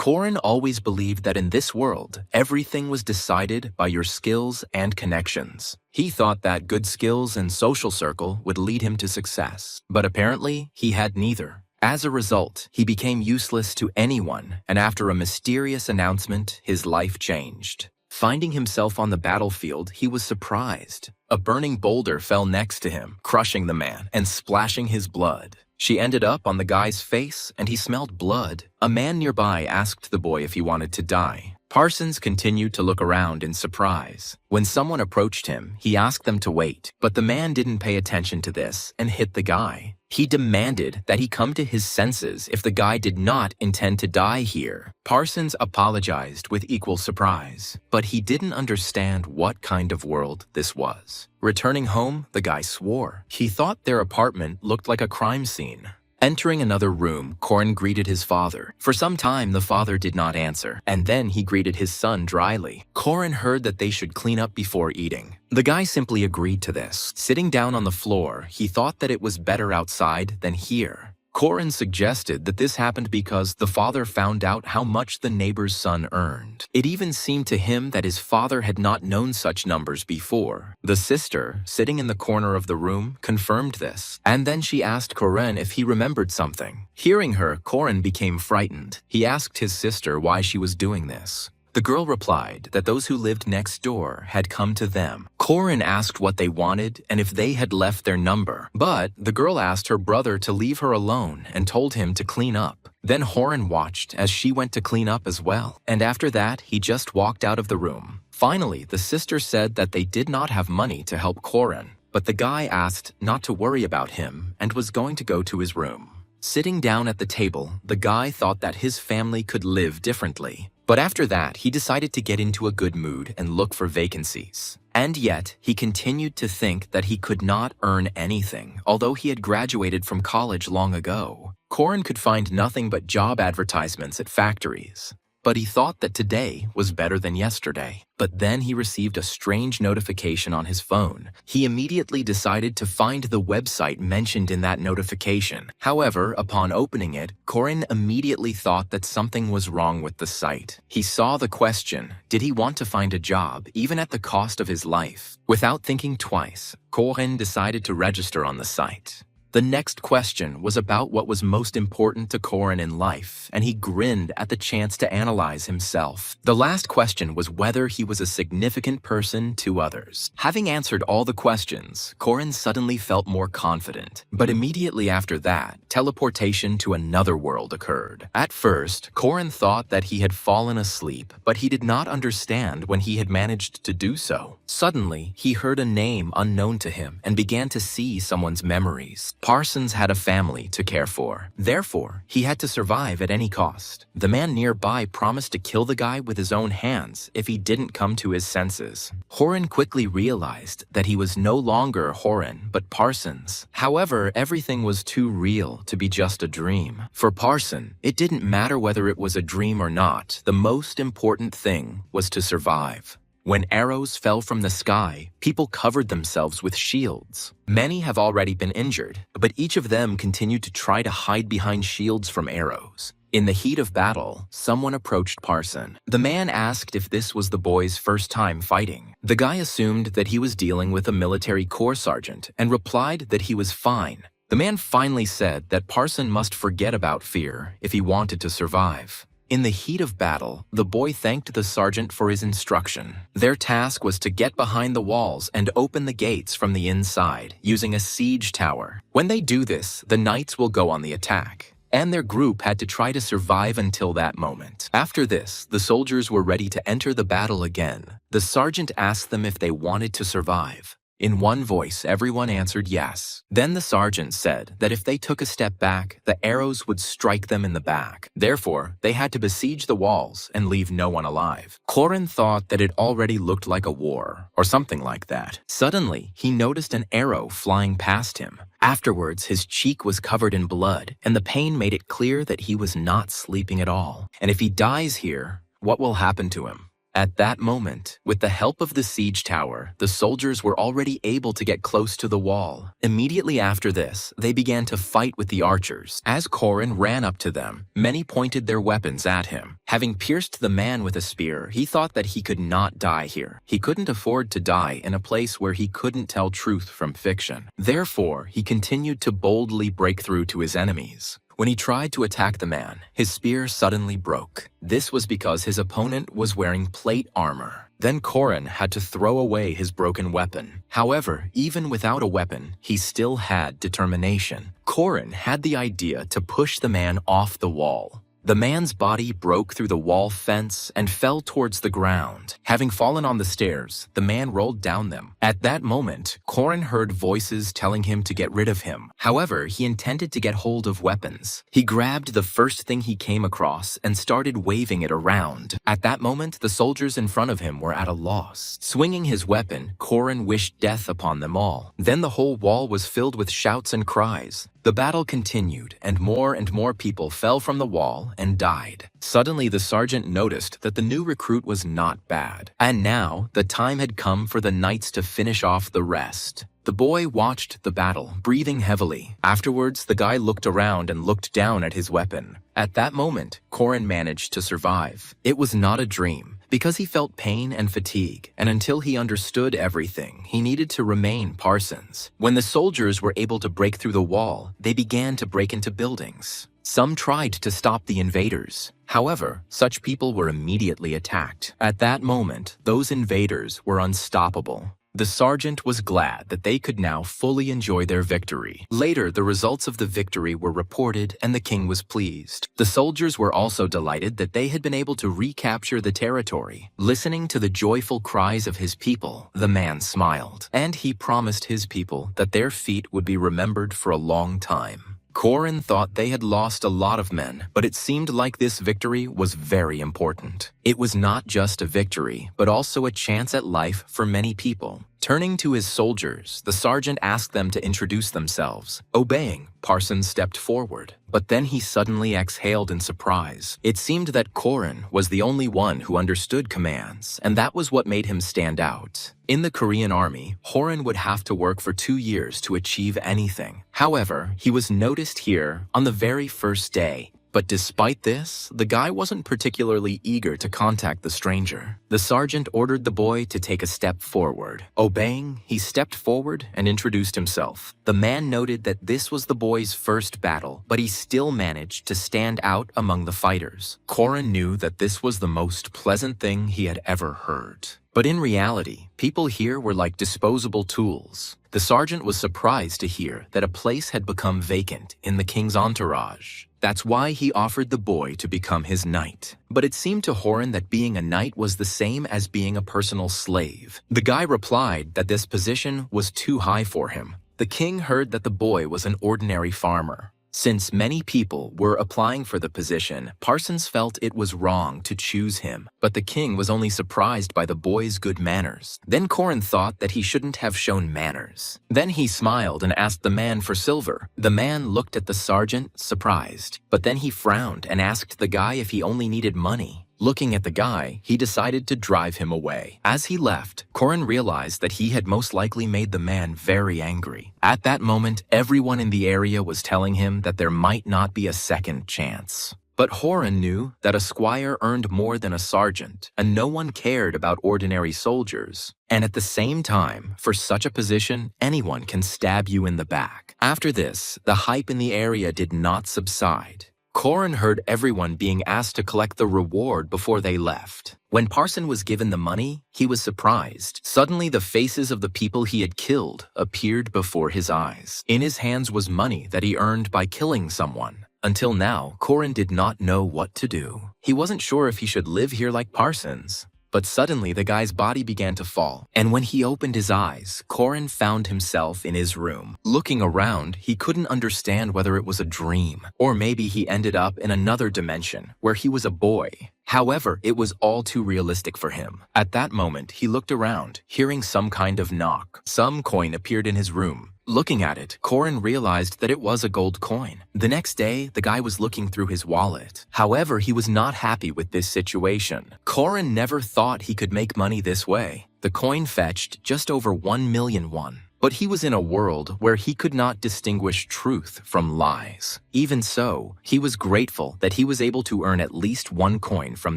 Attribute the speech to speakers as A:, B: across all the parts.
A: Corin always believed that in this world, everything was decided by your skills and connections. He thought that good skills and social circle would lead him to success, but apparently he had neither. As a result, he became useless to anyone, and after a mysterious announcement, his life changed. Finding himself on the battlefield, he was surprised. A burning boulder fell next to him, crushing the man and splashing his blood. She ended up on the guy's face, and he smelled blood. A man nearby asked the boy if he wanted to die. Parsons continued to look around in surprise. When someone approached him, he asked them to wait, but the man didn't pay attention to this and hit the guy. He demanded that he come to his senses if the guy did not intend to die here. Parsons apologized with equal surprise, but he didn't understand what kind of world this was. Returning home, the guy swore. He thought their apartment looked like a crime scene. Entering another room, Corin greeted his father. For some time, the father did not answer, and then he greeted his son dryly. Corin heard that they should clean up before eating. The guy simply agreed to this. Sitting down on the floor, he thought that it was better outside than here. Corin suggested that this happened because the father found out how much the neighbor's son earned. It even seemed to him that his father had not known such numbers before. The sister, sitting in the corner of the room, confirmed this, and then she asked Corin if he remembered something. Hearing her, Corin became frightened. He asked his sister why she was doing this. The girl replied that those who lived next door had come to them. Corin asked what they wanted and if they had left their number, but the girl asked her brother to leave her alone and told him to clean up. Then Corin watched as she went to clean up as well, and after that, he just walked out of the room. Finally, the sister said that they did not have money to help Corin, but the guy asked not to worry about him and was going to go to his room. Sitting down at the table, the guy thought that his family could live differently. But after that, he decided to get into a good mood and look for vacancies. And yet, he continued to think that he could not earn anything, although he had graduated from college long ago. Corin could find nothing but job advertisements at factories. But he thought that today was better than yesterday. But then he received a strange notification on his phone. He immediately decided to find the website mentioned in that notification. However, upon opening it, Corin immediately thought that something was wrong with the site. He saw the question, did he want to find a job, even at the cost of his life? Without thinking twice, Corin decided to register on the site. The next question was about what was most important to Corin in life, and he grinned at the chance to analyze himself. The last question was whether he was a significant person to others. Having answered all the questions, Corin suddenly felt more confident. But immediately after that, teleportation to another world occurred. At first, Corin thought that he had fallen asleep, but he did not understand when he had managed to do so. Suddenly, he heard a name unknown to him and began to see someone's memories. Parsons had a family to care for. Therefore, he had to survive at any cost. The man nearby promised to kill the guy with his own hands if he didn't come to his senses. Corin quickly realized that he was no longer Corin, but Parsons. However, everything was too real to be just a dream. For Parsons, it didn't matter whether it was a dream or not. The most important thing was to survive. When arrows fell from the sky, people covered themselves with shields. Many have already been injured, but each of them continued to try to hide behind shields from arrows. In the heat of battle, someone approached Parsons. The man asked if this was the boy's first time fighting. The guy assumed that he was dealing with a military corps sergeant and replied that he was fine. The man finally said that Parsons must forget about fear if he wanted to survive. In the heat of battle, the boy thanked the sergeant for his instruction. Their task was to get behind the walls and open the gates from the inside, using a siege tower. When they do this, the knights will go on the attack, and their group had to try to survive until that moment. After this, the soldiers were ready to enter the battle again. The sergeant asked them if they wanted to survive. In one voice, everyone answered yes. Then the sergeant said that if they took a step back, the arrows would strike them in the back. Therefore, they had to besiege the walls and leave no one alive. Corin thought that it already looked like a war, or something like that. Suddenly, he noticed an arrow flying past him. Afterwards, his cheek was covered in blood, and the pain made it clear that he was not sleeping at all. And if he dies here, what will happen to him? At that moment, with the help of the siege tower, the soldiers were already able to get close to the wall. Immediately after this, they began to fight with the archers. As Corin ran up to them, many pointed their weapons at him. Having pierced the man with a spear, he thought that he could not die here. He couldn't afford to die in a place where he couldn't tell truth from fiction. Therefore, he continued to boldly break through to his enemies. When he tried to attack the man, his spear suddenly broke. This was because his opponent was wearing plate armor. Then Corin had to throw away his broken weapon. However, even without a weapon, he still had determination. Corin had the idea to push the man off the wall. The man's body broke through the wall fence and fell towards the ground. Having fallen on the stairs, the man rolled down them. At that moment, Corin heard voices telling him to get rid of him. However, he intended to get hold of weapons. He grabbed the first thing he came across and started waving it around. At that moment, the soldiers in front of him were at a loss. Swinging his weapon, Corin wished death upon them all. Then the whole wall was filled with shouts and cries. The battle continued, and more people fell from the wall and died. Suddenly, the sergeant noticed that the new recruit was not bad. And now, the time had come for the knights to finish off the rest. The boy watched the battle, breathing heavily. Afterwards, the guy looked around and looked down at his weapon. At that moment, Corin managed to survive. It was not a dream, because he felt pain and fatigue, and until he understood everything, he needed to remain Parsons. When the soldiers were able to break through the wall, they began to break into buildings. Some tried to stop the invaders. However, such people were immediately attacked. At that moment, those invaders were unstoppable. The sergeant was glad that they could now fully enjoy their victory. Later, the results of the victory were reported and the king was pleased. The soldiers were also delighted that they had been able to recapture the territory. Listening to the joyful cries of his people, the man smiled, and he promised his people that their feat would be remembered for a long time. Corin thought they had lost a lot of men, but it seemed like this victory was very important. It was not just a victory, but also a chance at life for many people. Turning to his soldiers, the sergeant asked them to introduce themselves. Obeying, Parsons stepped forward, but then he suddenly exhaled in surprise. It seemed that Corin was the only one who understood commands, and that was what made him stand out. In the Korean army, Corin would have to work for 2 years to achieve anything. However, he was noticed here on the very first day. But despite this, the guy wasn't particularly eager to contact the stranger. The sergeant ordered the boy to take a step forward. Obeying, he stepped forward and introduced himself. The man noted that this was the boy's first battle, but he still managed to stand out among the fighters. Corin knew that this was the most pleasant thing he had ever heard. But in reality, people here were like disposable tools. The sergeant was surprised to hear that a place had become vacant in the king's entourage. That's why he offered the boy to become his knight. But it seemed to Corin that being a knight was the same as being a personal slave. The guy replied that this position was too high for him. The king heard that the boy was an ordinary farmer. Since many people were applying for the position, Parsons felt it was wrong to choose him, but the king was only surprised by the boy's good manners. Then Corin thought that he shouldn't have shown manners. Then he smiled and asked the man for silver. The man looked at the sergeant, surprised, but then he frowned and asked the guy if he only needed money. Looking at the guy, he decided to drive him away. As he left, Corin realized that he had most likely made the man very angry. At that moment, everyone in the area was telling him that there might not be a second chance. But Corin knew that a squire earned more than a sergeant, and no one cared about ordinary soldiers. And at the same time, for such a position, anyone can stab you in the back. After this, the hype in the area did not subside. Corin heard everyone being asked to collect the reward before they left. When Parson was given the money, he was surprised. Suddenly, the faces of the people he had killed appeared before his eyes. In his hands was money that he earned by killing someone. Until now, Corin did not know what to do. He wasn't sure if he should live here like Parsons. But suddenly, the guy's body began to fall, and when he opened his eyes, Corin found himself in his room. Looking around, he couldn't understand whether it was a dream, or maybe he ended up in another dimension, where he was a boy. However, it was all too realistic for him. At that moment, he looked around, hearing some kind of knock. Some coin appeared in his room. Looking at it, Corin realized that it was a gold coin. The next day, the guy was looking through his wallet. However, he was not happy with this situation. Corin never thought he could make money this way. The coin fetched just over 1 million won. But he was in a world where he could not distinguish truth from lies. Even so, he was grateful that he was able to earn at least 1 coin from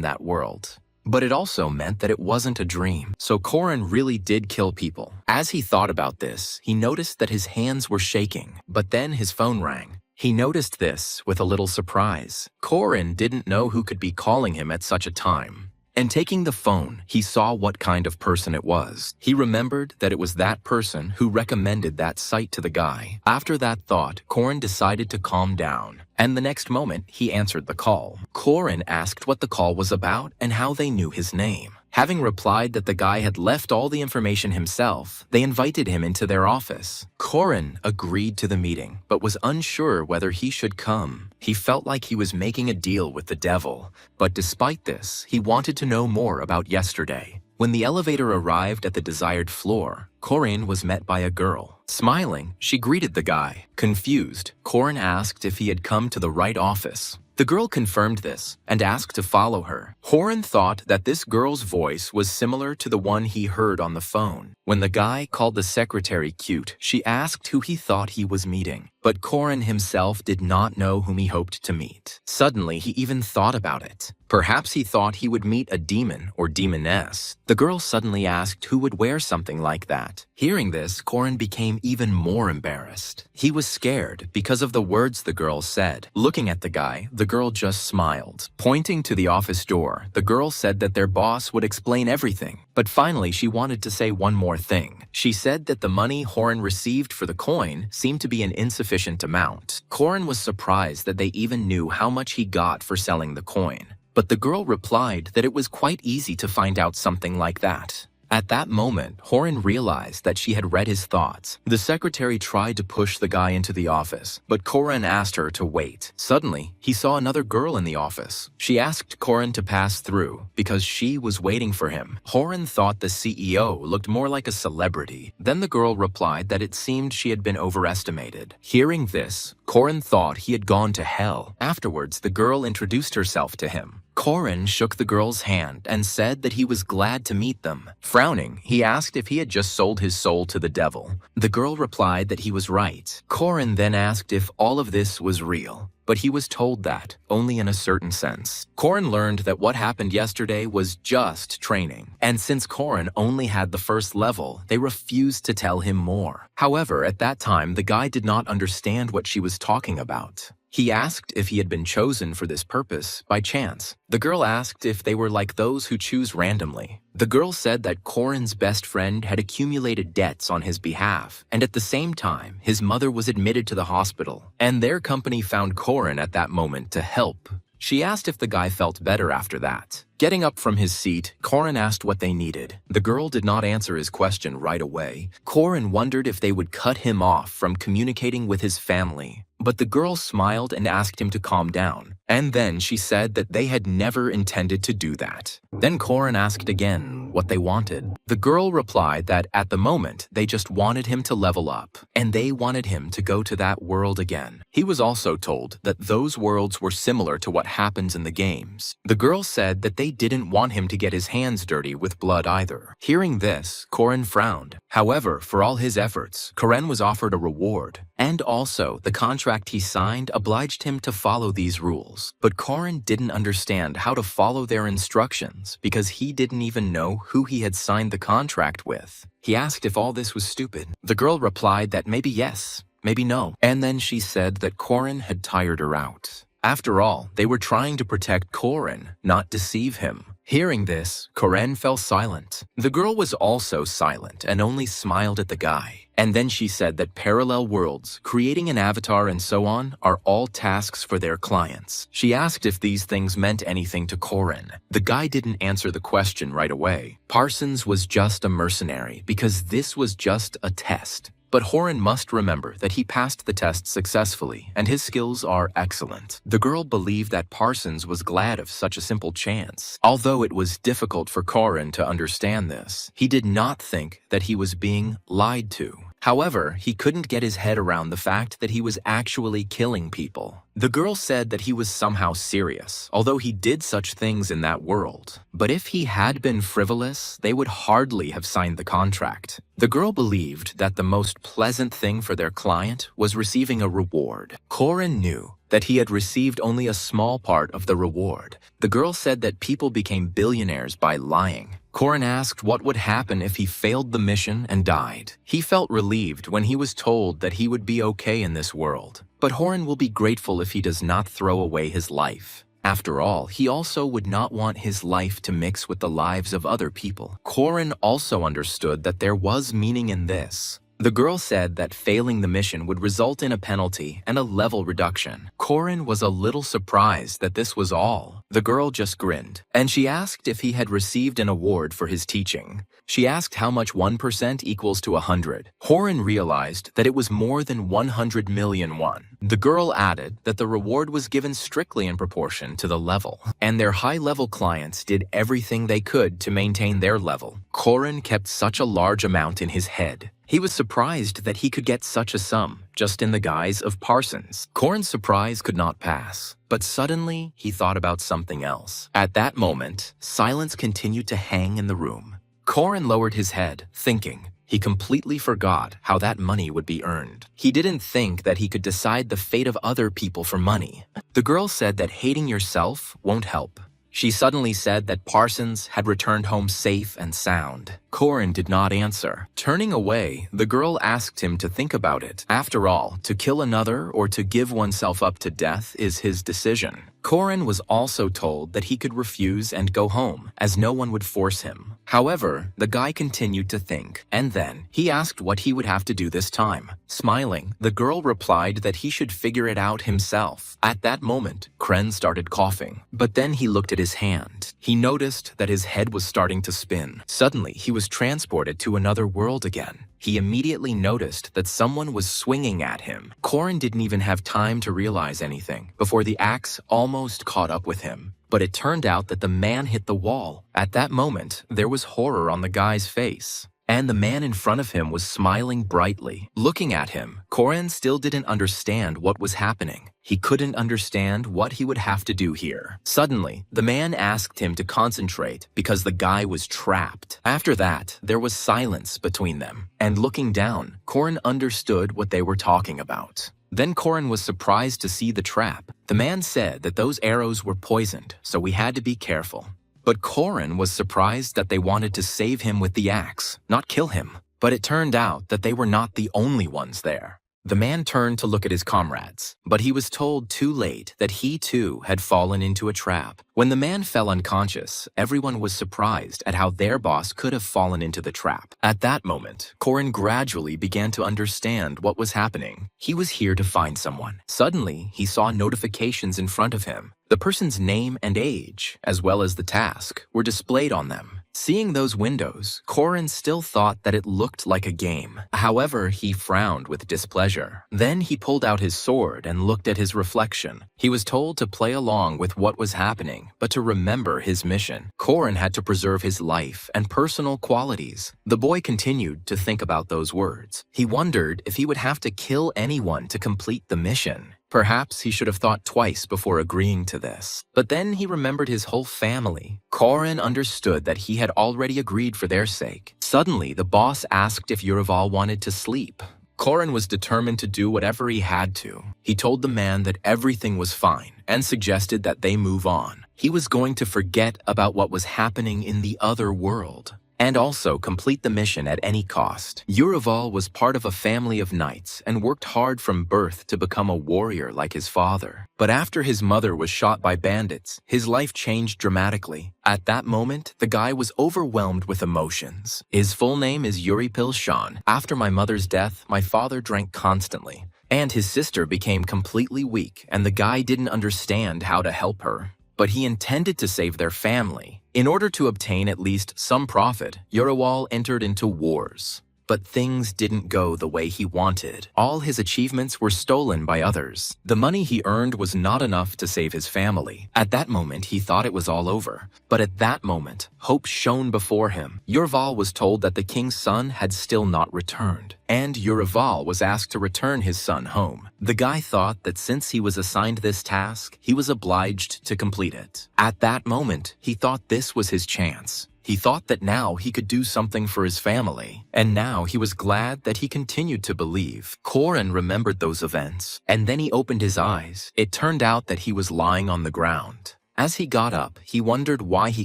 A: that world. But it also meant that it wasn't a dream, so Corin really did kill people. As he thought about this, he noticed that his hands were shaking, but then his phone rang. He noticed this with a little surprise. Corin didn't know who could be calling him at such a time. And taking the phone, he saw what kind of person it was. He remembered that it was that person who recommended that site to the guy. After that thought, Corin decided to calm down. And the next moment, he answered the call. Corin asked what the call was about and how they knew his name. Having replied that the guy had left all the information himself, they invited him into their office. Corin agreed to the meeting, but was unsure whether he should come. He felt like he was making a deal with the devil, but despite this, he wanted to know more about yesterday. When the elevator arrived at the desired floor, Corin was met by a girl. Smiling, she greeted the guy. Confused, Corin asked if he had come to the right office. The girl confirmed this and asked to follow her. Corin thought that this girl's voice was similar to the one he heard on the phone. When the guy called the secretary cute, she asked who he thought he was meeting. But Corin himself did not know whom he hoped to meet. Suddenly, he even thought about it. Perhaps he thought he would meet a demon or demoness. The girl suddenly asked who would wear something like that. Hearing this, Corin became even more embarrassed. He was scared because of the words the girl said. Looking at the guy, the girl just smiled. Pointing to the office door, the girl said that their boss would explain everything. But finally, she wanted to say one more thing. She said that the money Corin received for the coin seemed to be an insufficient amount. Corin was surprised that they even knew how much he got for selling the coin. But the girl replied that it was quite easy to find out something like that. At that moment, Corin realized that she had read his thoughts. The secretary tried to push the guy into the office, but Corin asked her to wait. Suddenly, he saw another girl in the office. She asked Corin to pass through because she was waiting for him. Corin thought the CEO looked more like a celebrity. Then the girl replied that it seemed she had been overestimated. Hearing this, Corin thought he had gone to hell. Afterwards, the girl introduced herself to him. Corin shook the girl's hand and said that he was glad to meet them. Frowning, he asked if he had just sold his soul to the devil. The girl replied that he was right. Corin then asked if all of this was real, but he was told that only in a certain sense. Corin learned that what happened yesterday was just training, and since Corin only had the first level, they refused to tell him more. However, at that time, the guy did not understand what she was talking about. He asked if he had been chosen for this purpose by chance. The girl asked if they were like those who choose randomly. The girl said that Corin's best friend had accumulated debts on his behalf, and at the same time, his mother was admitted to the hospital, and their company found Corin at that moment to help. She asked if the guy felt better after that. Getting up from his seat, Corin asked what they needed. The girl did not answer his question right away. Corin wondered if they would cut him off from communicating with his family. But the girl smiled and asked him to calm down. And then she said that they had never intended to do that. Then Corin asked again what they wanted. The girl replied that at the moment, they just wanted him to level up, and they wanted him to go to that world again. He was also told that those worlds were similar to what happens in the games. The girl said that they didn't want him to get his hands dirty with blood either. Hearing this, Corin frowned. However, for all his efforts, Corin was offered a reward. And also, the contract he signed obliged him to follow these rules. But Corin didn't understand how to follow their instructions because he didn't even know who he had signed the contract with. He asked if all this was stupid. The girl replied that maybe yes, maybe no. And then she said that Corin had tired her out. After all, they were trying to protect Corin, not deceive him. Hearing this, Corin fell silent. The girl was also silent and only smiled at the guy. And then she said that parallel worlds, creating an avatar and so on, are all tasks for their clients. She asked if these things meant anything to Corin. The guy didn't answer the question right away. Parsons was just a mercenary because this was just a test. But Corin must remember that he passed the test successfully, and his skills are excellent. The girl believed that Parsons was glad of such a simple chance. Although it was difficult for Corin to understand this, he did not think that he was being lied to. However, he couldn't get his head around the fact that he was actually killing people. The girl said that he was somehow serious, although he did such things in that world. But if he had been frivolous, they would hardly have signed the contract. The girl believed that the most pleasant thing for their client was receiving a reward. Corin knew that he had received only a small part of the reward. The girl said that people became billionaires by lying. Corin asked what would happen if he failed the mission and died. He felt relieved when he was told that he would be okay in this world. But Horan will be grateful if he does not throw away his life. After all, he also would not want his life to mix with the lives of other people. Corin also understood that there was meaning in this. The girl said that failing the mission would result in a penalty and a level reduction. Corin was a little surprised that this was all. The girl just grinned, and she asked if he had received an award for his teaching. She asked how much 1% equals to 100. Horan realized that it was more than 100 million won. The girl added that the reward was given strictly in proportion to the level, and their high-level clients did everything they could to maintain their level. Corin kept such a large amount in his head. He was surprised that he could get such a sum, just in the guise of Parsons. Corin's surprise could not pass, but suddenly he thought about something else. At that moment, silence continued to hang in the room. Corin lowered his head, thinking. He completely forgot how that money would be earned. He didn't think that he could decide the fate of other people for money. The girl said that hating yourself won't help. She suddenly said that Parsons had returned home safe and sound. Corin did not answer. Turning away, the girl asked him to think about it. After all, to kill another or to give oneself up to death is his decision. Corin was also told that he could refuse and go home, as no one would force him. However, the guy continued to think, and then he asked what he would have to do this time. Smiling, the girl replied that he should figure it out himself. At that moment, Kren started coughing, but then he looked at his hand. He noticed that his head was starting to spin. Suddenly, he was transported to another world again. He immediately noticed that someone was swinging at him. Corin didn't even have time to realize anything before the axe almost caught up with him. But it turned out that the man hit the wall. At that moment, there was horror on the guy's face. And the man in front of him was smiling brightly. Looking at him, Corin still didn't understand what was happening. He couldn't understand what he would have to do here. Suddenly, the man asked him to concentrate because the guy was trapped. After that, there was silence between them. And looking down, Corin understood what they were talking about. Then Corin was surprised to see the trap. The man said that those arrows were poisoned, so we had to be careful. But Corin was surprised that they wanted to save him with the axe, not kill him. But it turned out that they were not the only ones there. The man turned to look at his comrades, but he was told too late that he too had fallen into a trap. When the man fell unconscious, everyone was surprised at how their boss could have fallen into the trap. At that moment, Corin gradually began to understand what was happening. He was here to find someone. Suddenly, he saw notifications in front of him. The person's name and age, as well as the task, were displayed on them. Seeing those windows, Corin still thought that it looked like a game. However, he frowned with displeasure. Then he pulled out his sword and looked at his reflection. He was told to play along with what was happening, but to remember his mission. Corin had to preserve his life and personal qualities. The boy continued to think about those words. He wondered if he would have to kill anyone to complete the mission. Perhaps he should have thought twice before agreeing to this. But then he remembered his whole family. Corin understood that he had already agreed for their sake. Suddenly, the boss asked if Yuraval wanted to sleep. Corin was determined to do whatever he had to. He told the man that everything was fine and suggested that they move on. He was going to forget about what was happening in the other world. And also complete the mission at any cost. Yuraval was part of a family of knights and worked hard from birth to become a warrior like his father. But after his mother was shot by bandits, his life changed dramatically. At that moment, the guy was overwhelmed with emotions. His full name is Yuri Pilshan. After my mother's death, my father drank constantly. And his sister became completely weak, and the guy didn't understand how to help her. But he intended to save their family. In order to obtain at least some profit, Yuraval entered into wars. But things didn't go the way he wanted. All his achievements were stolen by others. The money he earned was not enough to save his family. At that moment, he thought it was all over. But at that moment, hope shone before him. Yurival was told that the king's son had still not returned, and Yurival was asked to return his son home. The guy thought that since he was assigned this task, he was obliged to complete it. At that moment, he thought this was his chance. He thought that now he could do something for his family, and now he was glad that he continued to believe. Corin remembered those events, and then he opened his eyes. It turned out that he was lying on the ground. As he got up, he wondered why he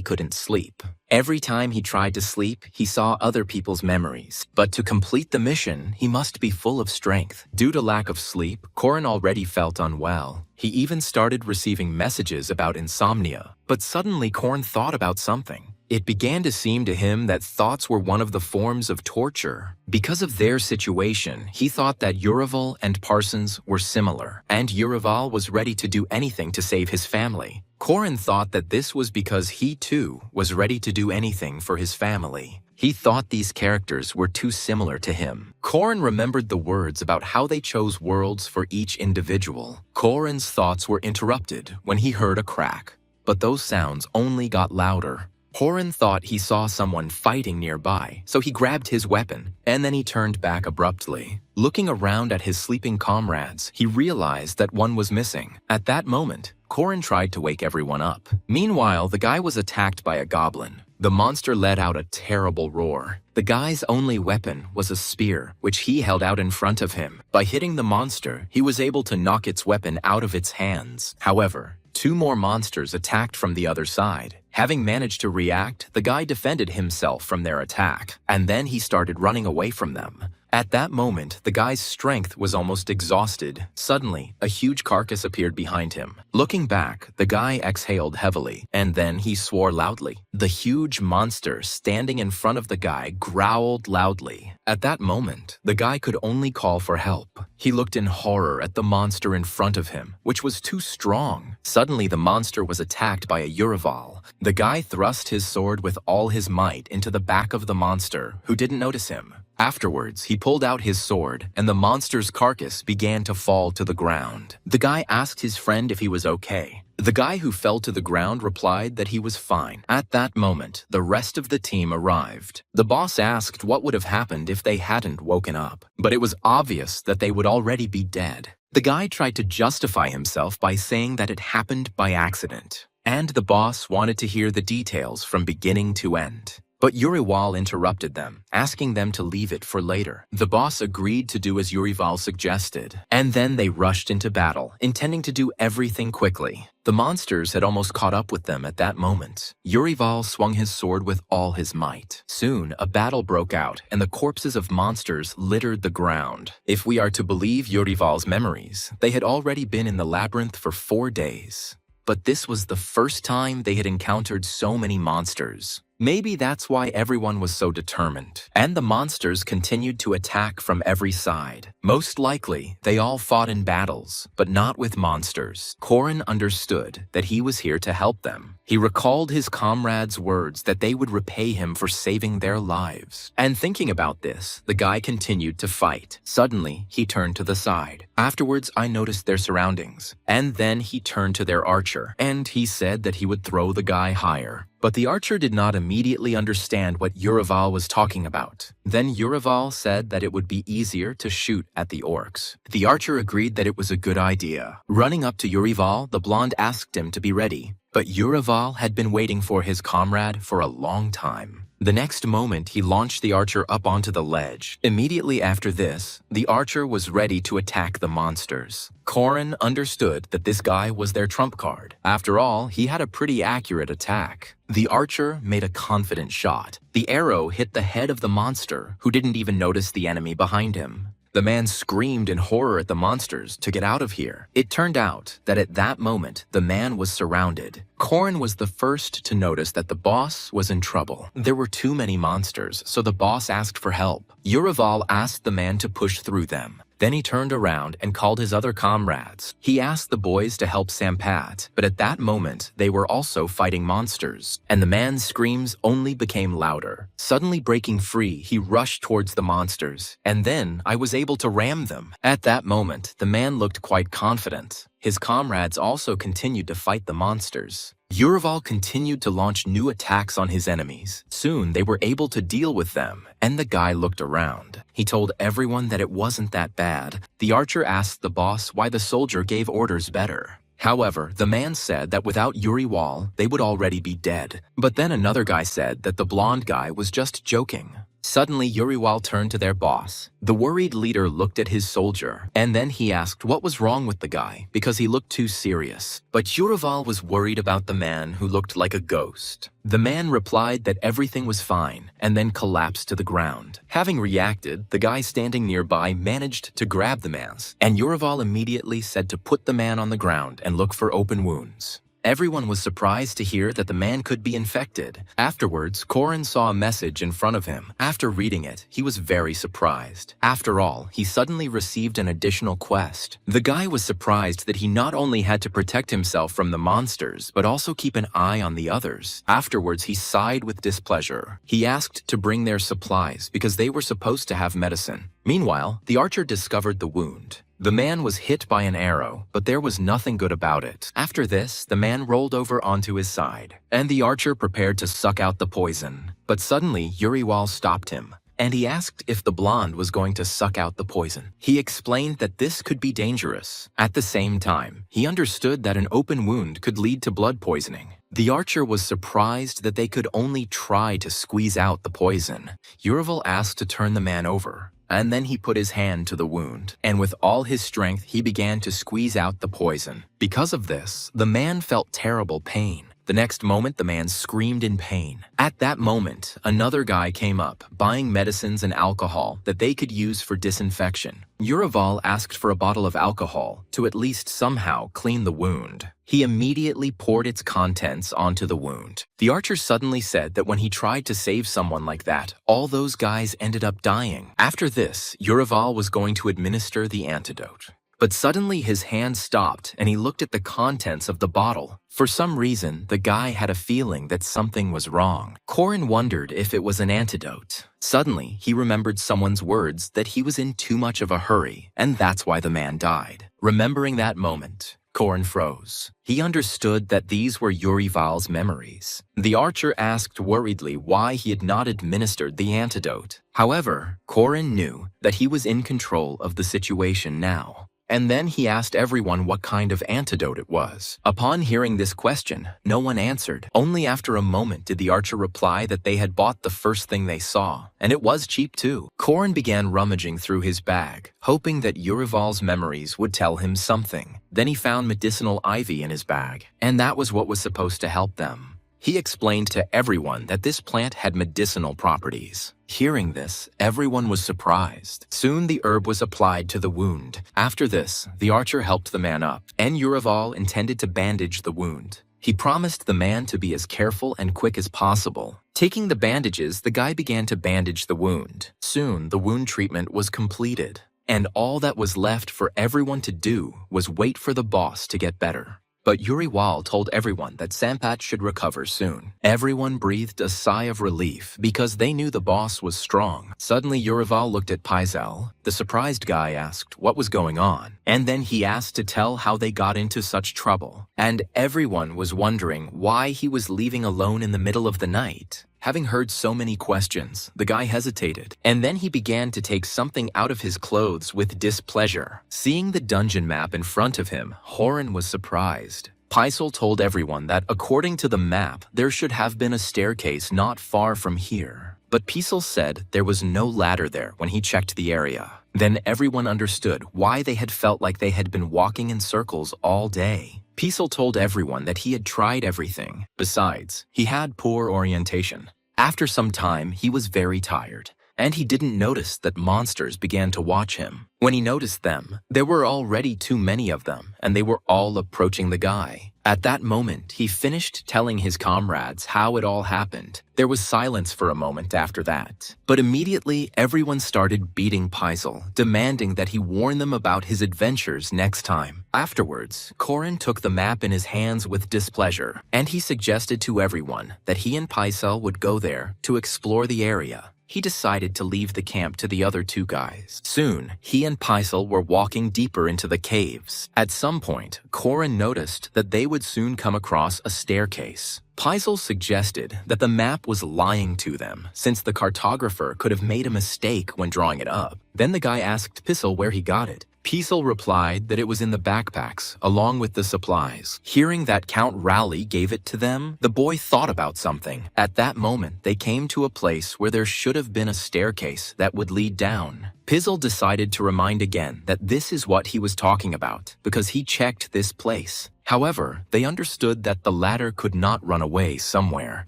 A: couldn't sleep. Every time he tried to sleep, he saw other people's memories. But to complete the mission, he must be full of strength. Due to lack of sleep, Corin already felt unwell. He even started receiving messages about insomnia. But suddenly Corin thought about something. It began to seem to him that thoughts were one of the forms of torture. Because of their situation, he thought that Yurival and Parsons were similar, and Yurival was ready to do anything to save his family. Corin thought that this was because he, too, was ready to do anything for his family. He thought these characters were too similar to him. Corin remembered the words about how they chose worlds for each individual. Corin's thoughts were interrupted when he heard a crack, but those sounds only got louder. Corin thought he saw someone fighting nearby, so he grabbed his weapon, and then he turned back abruptly. Looking around at his sleeping comrades, he realized that one was missing. At that moment, Corin tried to wake everyone up. Meanwhile, the guy was attacked by a goblin. The monster let out a terrible roar. The guy's only weapon was a spear, which he held out in front of him. By hitting the monster, he was able to knock its weapon out of its hands. However, 2 more monsters attacked from the other side. Having managed to react, the guy defended himself from their attack, and then he started running away from them. At that moment, the guy's strength was almost exhausted. Suddenly, a huge carcass appeared behind him. Looking back, the guy exhaled heavily, and then he swore loudly. The huge monster standing in front of the guy growled loudly. At that moment, the guy could only call for help. He looked in horror at the monster in front of him, which was too strong. Suddenly, the monster was attacked by a Yurival. The guy thrust his sword with all his might into the back of the monster, who didn't notice him. Afterwards, he pulled out his sword, and the monster's carcass began to fall to the ground. The guy asked his friend if he was okay. The guy who fell to the ground replied that he was fine. At that moment, the rest of the team arrived. The boss asked what would have happened if they hadn't woken up, but it was obvious that they would already be dead. The guy tried to justify himself by saying that it happened by accident, and the boss wanted to hear the details from beginning to end. But Yurival interrupted them, asking them to leave it for later. The boss agreed to do as Yurival suggested, and then they rushed into battle, intending to do everything quickly. The monsters had almost caught up with them at that moment. Yurival swung his sword with all his might. Soon, a battle broke out, and the corpses of monsters littered the ground. If we are to believe Yurival's memories, they had already been in the labyrinth for 4 days. But this was the first time they had encountered so many monsters. Maybe that's why everyone was so determined. And the monsters continued to attack from every side. Most likely, they all fought in battles, but not with monsters. Corin understood that he was here to help them. He recalled his comrades' words that they would repay him for saving their lives. And thinking about this, the guy continued to fight. Suddenly, he turned to the side. Afterwards, I noticed their surroundings. And then he turned to their archer, and he said that he would throw the guy higher. But the archer did not immediately understand what Yurival was talking about. Then Yurival said that it would be easier to shoot at the orcs. The archer agreed that it was a good idea. Running up to Yurival, the blonde asked him to be ready. But Yurival had been waiting for his comrade for a long time. The next moment, he launched the archer up onto the ledge. Immediately after this, the archer was ready to attack the monsters. Corin understood that this guy was their trump card. After all, he had a pretty accurate attack. The archer made a confident shot. The arrow hit the head of the monster, who didn't even notice the enemy behind him. The man screamed in horror at the monsters to get out of here. It turned out that at that moment, the man was surrounded. Korin was the first to notice that the boss was in trouble. There were too many monsters, so the boss asked for help. Yurival asked the man to push through them. Then he turned around and called his other comrades. He asked the boys to help Sampat, but at that moment, they were also fighting monsters, and the man's screams only became louder. Suddenly breaking free, he rushed towards the monsters, and then I was able to ram them. At that moment, the man looked quite confident. His comrades also continued to fight the monsters. Yurival continued to launch new attacks on his enemies. Soon, they were able to deal with them, and the guy looked around. He told everyone that it wasn't that bad. The archer asked the boss why the soldier gave orders better. However, the man said that without Yurival, they would already be dead. But then another guy said that the blonde guy was just joking. Suddenly, Yurival turned to their boss. The worried leader looked at his soldier, and then he asked what was wrong with the guy because he looked too serious. But Yurival was worried about the man who looked like a ghost. The man replied that everything was fine, and then collapsed to the ground. Having reacted, the guy standing nearby managed to grab the man, and Yurival immediately said to put the man on the ground and look for open wounds. Everyone was surprised to hear that the man could be infected. Afterwards, Korin saw a message in front of him. After reading it, he was very surprised. After all, he suddenly received an additional quest. The guy was surprised that he not only had to protect himself from the monsters, but also keep an eye on the others. Afterwards, he sighed with displeasure. He asked to bring their supplies because they were supposed to have medicine. Meanwhile, the archer discovered the wound. The man was hit by an arrow, but there was nothing good about it. After this, the man rolled over onto his side, and the archer prepared to suck out the poison. But suddenly, Yurival stopped him, and he asked if the blonde was going to suck out the poison. He explained that this could be dangerous. At the same time, he understood that an open wound could lead to blood poisoning. The archer was surprised that they could only try to squeeze out the poison. Yurival asked to turn the man over, and then he put his hand to the wound, and with all his strength, he began to squeeze out the poison. Because of this, the man felt terrible pain. The next moment, the man screamed in pain. At that moment, another guy came up, buying medicines and alcohol that they could use for disinfection. Yurival asked for a bottle of alcohol to at least somehow clean the wound. He immediately poured its contents onto the wound. The archer suddenly said that when he tried to save someone like that, all those guys ended up dying. After this, Yurival was going to administer the antidote. But suddenly his hand stopped and he looked at the contents of the bottle. For some reason, the guy had a feeling that something was wrong. Korin wondered if it was an antidote. Suddenly, he remembered someone's words that he was in too much of a hurry, and that's why the man died. Remembering that moment, Korin froze. He understood that these were Yurival's memories. The archer asked worriedly why he had not administered the antidote. However, Korin knew that he was in control of the situation now. And then he asked everyone what kind of antidote it was. Upon hearing this question, no one answered. Only after a moment did the archer reply that they had bought the first thing they saw, and it was cheap too. Korin began rummaging through his bag, hoping that Yurival's memories would tell him something. Then he found medicinal ivy in his bag, and that was what was supposed to help them. He explained to everyone that this plant had medicinal properties. Hearing this, everyone was surprised. Soon the herb was applied to the wound. After this, the archer helped the man up, and Yurival intended to bandage the wound. He promised the man to be as careful and quick as possible. Taking the bandages, the guy began to bandage the wound. Soon, the wound treatment was completed, and all that was left for everyone to do was wait for the boss to get better. But Yurival told everyone that Sampat should recover soon. Everyone breathed a sigh of relief because they knew the boss was strong. Suddenly, Yurival looked at Paizel. The surprised guy asked what was going on, and then he asked to tell how they got into such trouble. And everyone was wondering why he was leaving alone in the middle of the night. Having heard so many questions, the guy hesitated, and then he began to take something out of his clothes with displeasure. Seeing the dungeon map in front of him, Horan was surprised. Paisel told everyone that according to the map, there should have been a staircase not far from here. But Paisel said there was no ladder there when he checked the area. Then everyone understood why they had felt like they had been walking in circles all day. Paisel told everyone that he had tried everything. Besides, he had poor orientation. After some time, he was very tired, and he didn't notice that monsters began to watch him. When he noticed them, there were already too many of them, and they were all approaching the guy. At that moment, he finished telling his comrades how it all happened. There was silence for a moment after that. But immediately, everyone started beating Paisel, demanding that he warn them about his adventures next time. Afterwards, Corin took the map in his hands with displeasure, and he suggested to everyone that he and Paisel would go there to explore the area. He decided to leave the camp to the other two guys. Soon, he and Paisel were walking deeper into the caves. At some point, Corin noticed that they would soon come across a staircase. Paisel suggested that the map was lying to them, since the cartographer could have made a mistake when drawing it up. Then the guy asked Paisel where he got it. Paisel replied that it was in the backpacks, along with the supplies. Hearing that Count Rowley gave it to them, the boy thought about something. At that moment, they came to a place where there should have been a staircase that would lead down. Paisel decided to remind again that this is what he was talking about, because he checked this place. However, they understood that the ladder could not run away somewhere.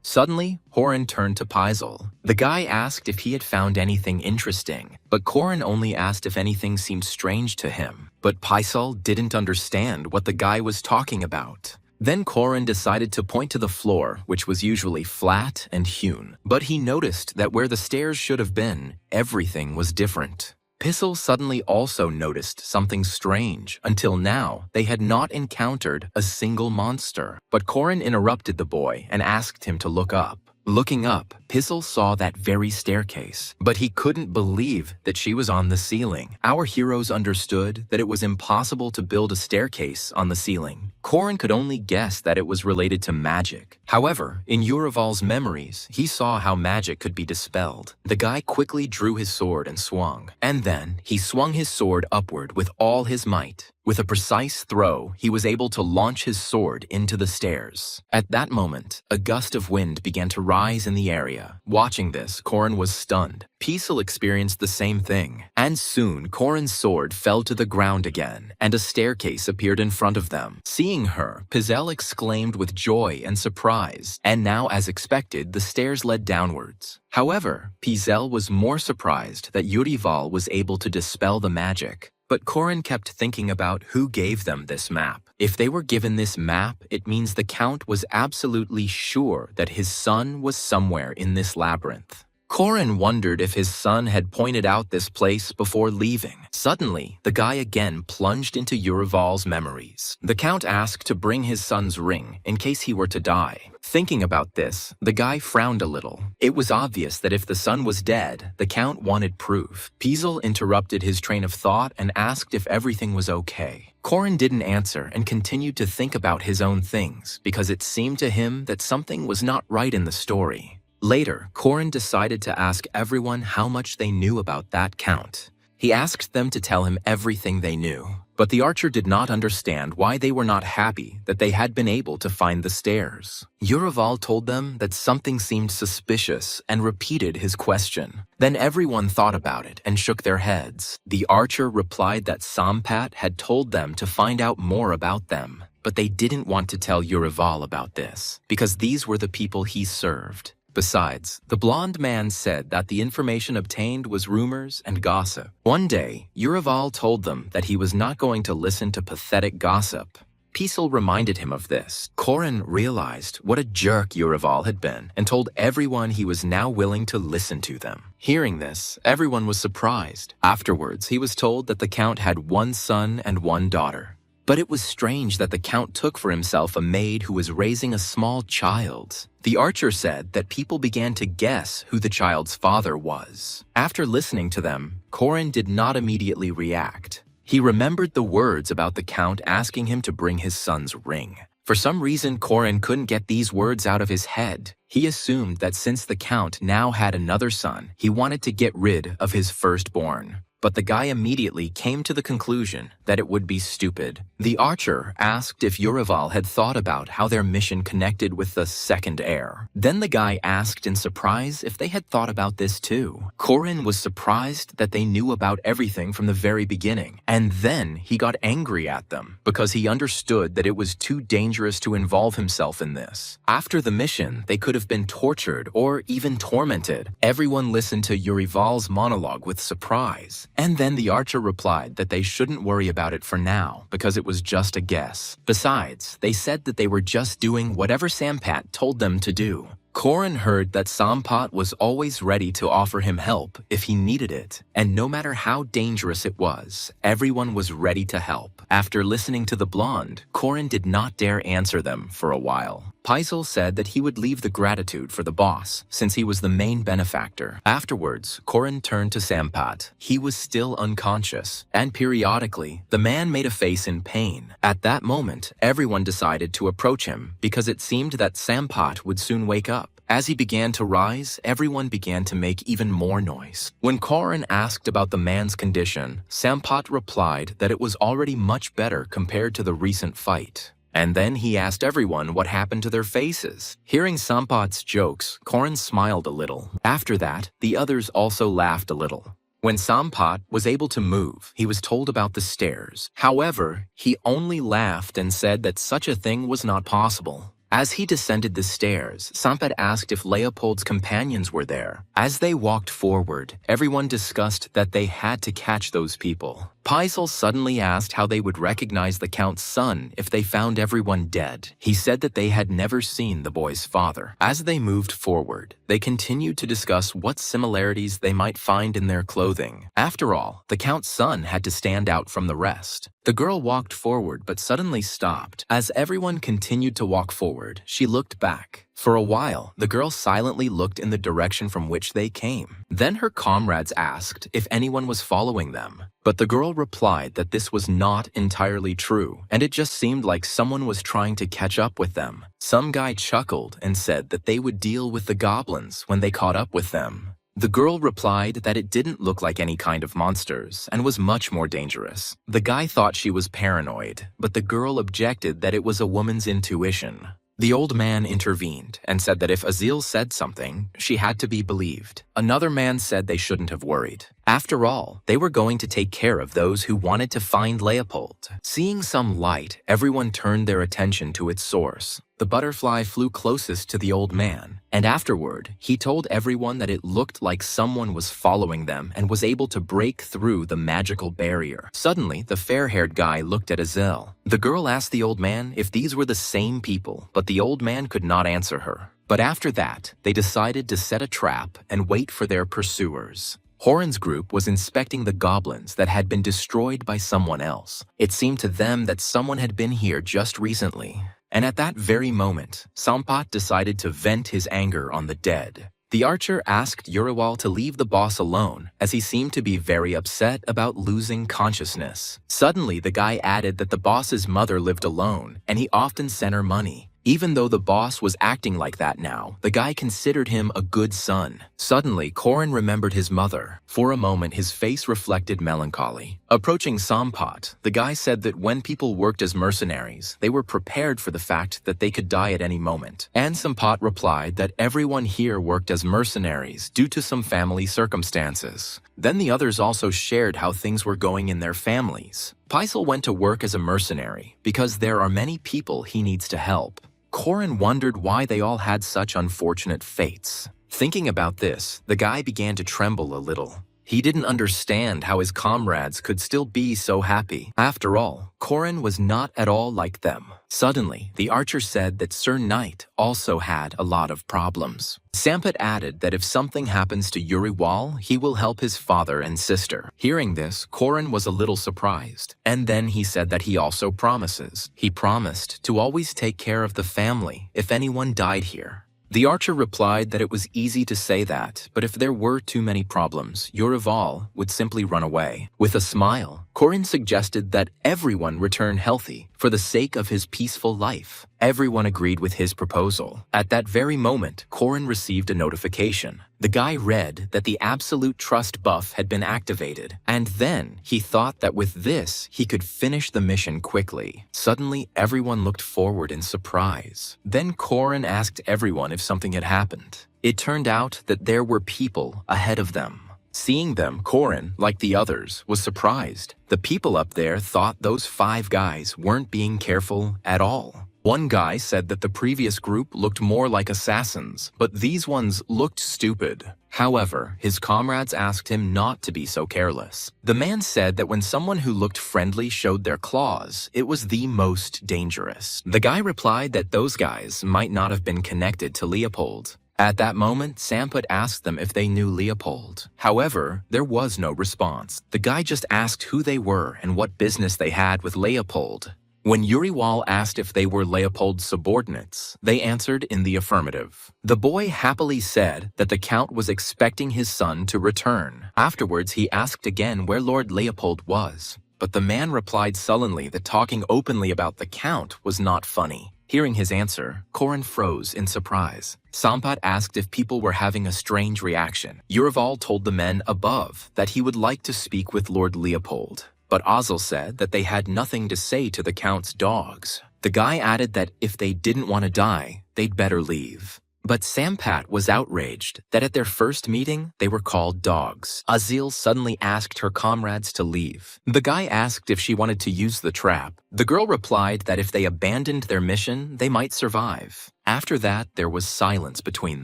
A: Suddenly, Corin turned to Paisel. The guy asked if he had found anything interesting, but Corin only asked if anything seemed strange to him. But Paisel didn't understand what the guy was talking about. Then Corin decided to point to the floor, which was usually flat and hewn. But he noticed that where the stairs should have been, everything was different. Paisel suddenly also noticed something strange. Until now, they had not encountered a single monster. But Corin interrupted the boy and asked him to look up. Looking up, Paisel saw that very staircase, but he couldn't believe that she was on the ceiling. Our heroes understood that it was impossible to build a staircase on the ceiling. Corin could only guess that it was related to magic. However, in Urival's memories, he saw how magic could be dispelled. The guy quickly drew his sword and swung, and then he swung his sword upward with all his might. With a precise throw, he was able to launch his sword into the stairs. At that moment, a gust of wind began to rise in the area. Watching this, Corin was stunned. Paisel experienced the same thing, and soon Corin's sword fell to the ground again, and a staircase appeared in front of them. Seeing her, Paisel exclaimed with joy and surprise, and now, as expected, the stairs led downwards. However, Paisel was more surprised that Urival was able to dispel the magic. But Corin kept thinking about who gave them this map. If they were given this map, it means the Count was absolutely sure that his son was somewhere in this labyrinth. Corin wondered if his son had pointed out this place before leaving. Suddenly, the guy again plunged into Urival's memories. The Count asked to bring his son's ring in case he were to die. Thinking about this, the guy frowned a little. It was obvious that if the son was dead, the Count wanted proof. Paisel interrupted his train of thought and asked if everything was okay. Corin didn't answer and continued to think about his own things because it seemed to him that something was not right in the story. Later, Corin decided to ask everyone how much they knew about that Count. He asked them to tell him everything they knew, but the archer did not understand why they were not happy that they had been able to find the stairs. Urival told them that something seemed suspicious and repeated his question. Then everyone thought about it and shook their heads. The archer replied that Sampat had told them to find out more about them, but they didn't want to tell Urival about this because these were the people he served. Besides, the blonde man said that the information obtained was rumors and gossip. One day, Urival told them that he was not going to listen to pathetic gossip. Paisel reminded him of this. Corin realized what a jerk Urival had been and told everyone he was now willing to listen to them. Hearing this, everyone was surprised. Afterwards, he was told that the Count had one son and one daughter. But it was strange that the Count took for himself a maid who was raising a small child. The archer said that people began to guess who the child's father was. After listening to them, Corin did not immediately react. He remembered the words about the Count asking him to bring his son's ring. For some reason, Corin couldn't get these words out of his head. He assumed that since the Count now had another son, he wanted to get rid of his firstborn. But the guy immediately came to the conclusion that it would be stupid. The archer asked if Urival had thought about how their mission connected with the second heir. Then the guy asked in surprise if they had thought about this too. Corin was surprised that they knew about everything from the very beginning. And then he got angry at them because he understood that it was too dangerous to involve himself in this. After the mission, they could have been tortured or even tormented. Everyone listened to Urival's monologue with surprise. And then the archer replied that they shouldn't worry about it for now because it was just a guess. Besides, they said that they were just doing whatever Sampat told them to do. Corin heard that Sampat was always ready to offer him help if he needed it, and no matter how dangerous it was, everyone was ready to help. After listening to the blonde, Corin did not dare answer them for a while. Paisel said that he would leave the gratitude for the boss, since he was the main benefactor. Afterwards, Corin turned to Sampat. He was still unconscious, and periodically, the man made a face in pain. At that moment, everyone decided to approach him because it seemed that Sampat would soon wake up. As he began to rise, everyone began to make even more noise. When Corin asked about the man's condition, Sampat replied that it was already much better compared to the recent fight. And then he asked everyone what happened to their faces. Hearing Sampat's jokes, Corin smiled a little. After that, the others also laughed a little. When Sampat was able to move, he was told about the stairs. However, he only laughed and said that such a thing was not possible. As he descended the stairs, Sampat asked if Leopold's companions were there. As they walked forward, everyone discussed that they had to catch those people. Paisel suddenly asked how they would recognize the Count's son if they found everyone dead. He said that they had never seen the boy's father. As they moved forward, they continued to discuss what similarities they might find in their clothing. After all, the Count's son had to stand out from the rest. The girl walked forward but suddenly stopped. As everyone continued to walk forward, she looked back. For a while, the girl silently looked in the direction from which they came. Then her comrades asked if anyone was following them. But the girl replied that this was not entirely true, and it just seemed like someone was trying to catch up with them. Some guy chuckled and said that they would deal with the goblins when they caught up with them. The girl replied that it didn't look like any kind of monsters and was much more dangerous. The guy thought she was paranoid, but the girl objected that it was a woman's intuition. The old man intervened and said that if Azil said something, she had to be believed. Another man said they shouldn't have worried. After all, they were going to take care of those who wanted to find Leopold. Seeing some light, everyone turned their attention to its source. The butterfly flew closest to the old man, and afterward, he told everyone that it looked like someone was following them and was able to break through the magical barrier. Suddenly, the fair-haired guy looked at Azil. The girl asked the old man if these were the same people, but the old man could not answer her. But after that, they decided to set a trap and wait for their pursuers. Horan's group was inspecting the goblins that had been destroyed by someone else. It seemed to them that someone had been here just recently. And at that very moment, Sampat decided to vent his anger on the dead. The archer asked Uriwal to leave the boss alone, as he seemed to be very upset about losing consciousness. Suddenly, the guy added that the boss's mother lived alone, and he often sent her money. Even though the boss was acting like that now, the guy considered him a good son. Suddenly, Corin remembered his mother. For a moment, his face reflected melancholy. Approaching Sampat, the guy said that when people worked as mercenaries, they were prepared for the fact that they could die at any moment. And Sampat replied that everyone here worked as mercenaries due to some family circumstances. Then the others also shared how things were going in their families. Paisel went to work as a mercenary because there are many people he needs to help. Corin wondered why they all had such unfortunate fates. Thinking about this, the guy began to tremble a little. He didn't understand how his comrades could still be so happy. After all, Corin was not at all like them. Suddenly, the archer said that Sir Knight also had a lot of problems. Sampat added that if something happens to Uriwal, he will help his father and sister. Hearing this, Corin was a little surprised. And then he said that he also promises. He promised to always take care of the family if anyone died here. The archer replied that it was easy to say that, but if there were too many problems, Urival would simply run away. With a smile, Corin suggested that everyone return healthy for the sake of his peaceful life. Everyone agreed with his proposal. At that very moment, Corin received a notification. The guy read that the absolute trust buff had been activated, and then he thought that with this, he could finish the mission quickly. Suddenly, everyone looked forward in surprise. Then Corin asked everyone if something had happened. It turned out that there were people ahead of them. Seeing them, Corin, like the others, was surprised. The people up there thought those 5 guys weren't being careful at all. One guy said that the previous group looked more like assassins, but these ones looked stupid. However, his comrades asked him not to be so careless. The man said that when someone who looked friendly showed their claws, it was the most dangerous. The guy replied that those guys might not have been connected to Leopold. At that moment, Samput asked them if they knew Leopold. However, there was no response. The guy just asked who they were and what business they had with Leopold. When Uriwal asked if they were Leopold's subordinates, they answered in the affirmative. The boy happily said that the Count was expecting his son to return. Afterwards, he asked again where Lord Leopold was, but the man replied sullenly that talking openly about the Count was not funny. Hearing his answer, Korin froze in surprise. Sampat asked if people were having a strange reaction. Urival told the men above that he would like to speak with Lord Leopold, but Ozil said that they had nothing to say to the Count's dogs. The guy added that if they didn't want to die, they'd better leave. But Sampat was outraged that at their first meeting, they were called dogs. Azil suddenly asked her comrades to leave. The guy asked if she wanted to use the trap. The girl replied that if they abandoned their mission, they might survive. After that, there was silence between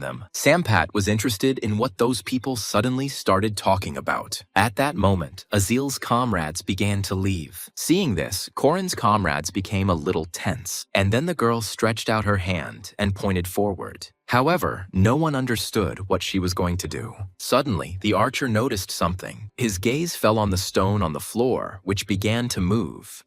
A: them. Sampat was interested in what those people suddenly started talking about. At that moment, Azil's comrades began to leave. Seeing this, Korin's comrades became a little tense, and then the girl stretched out her hand and pointed forward. However, no one understood what she was going to do. Suddenly, the archer noticed something. His gaze fell on the stone on the floor, which began to move.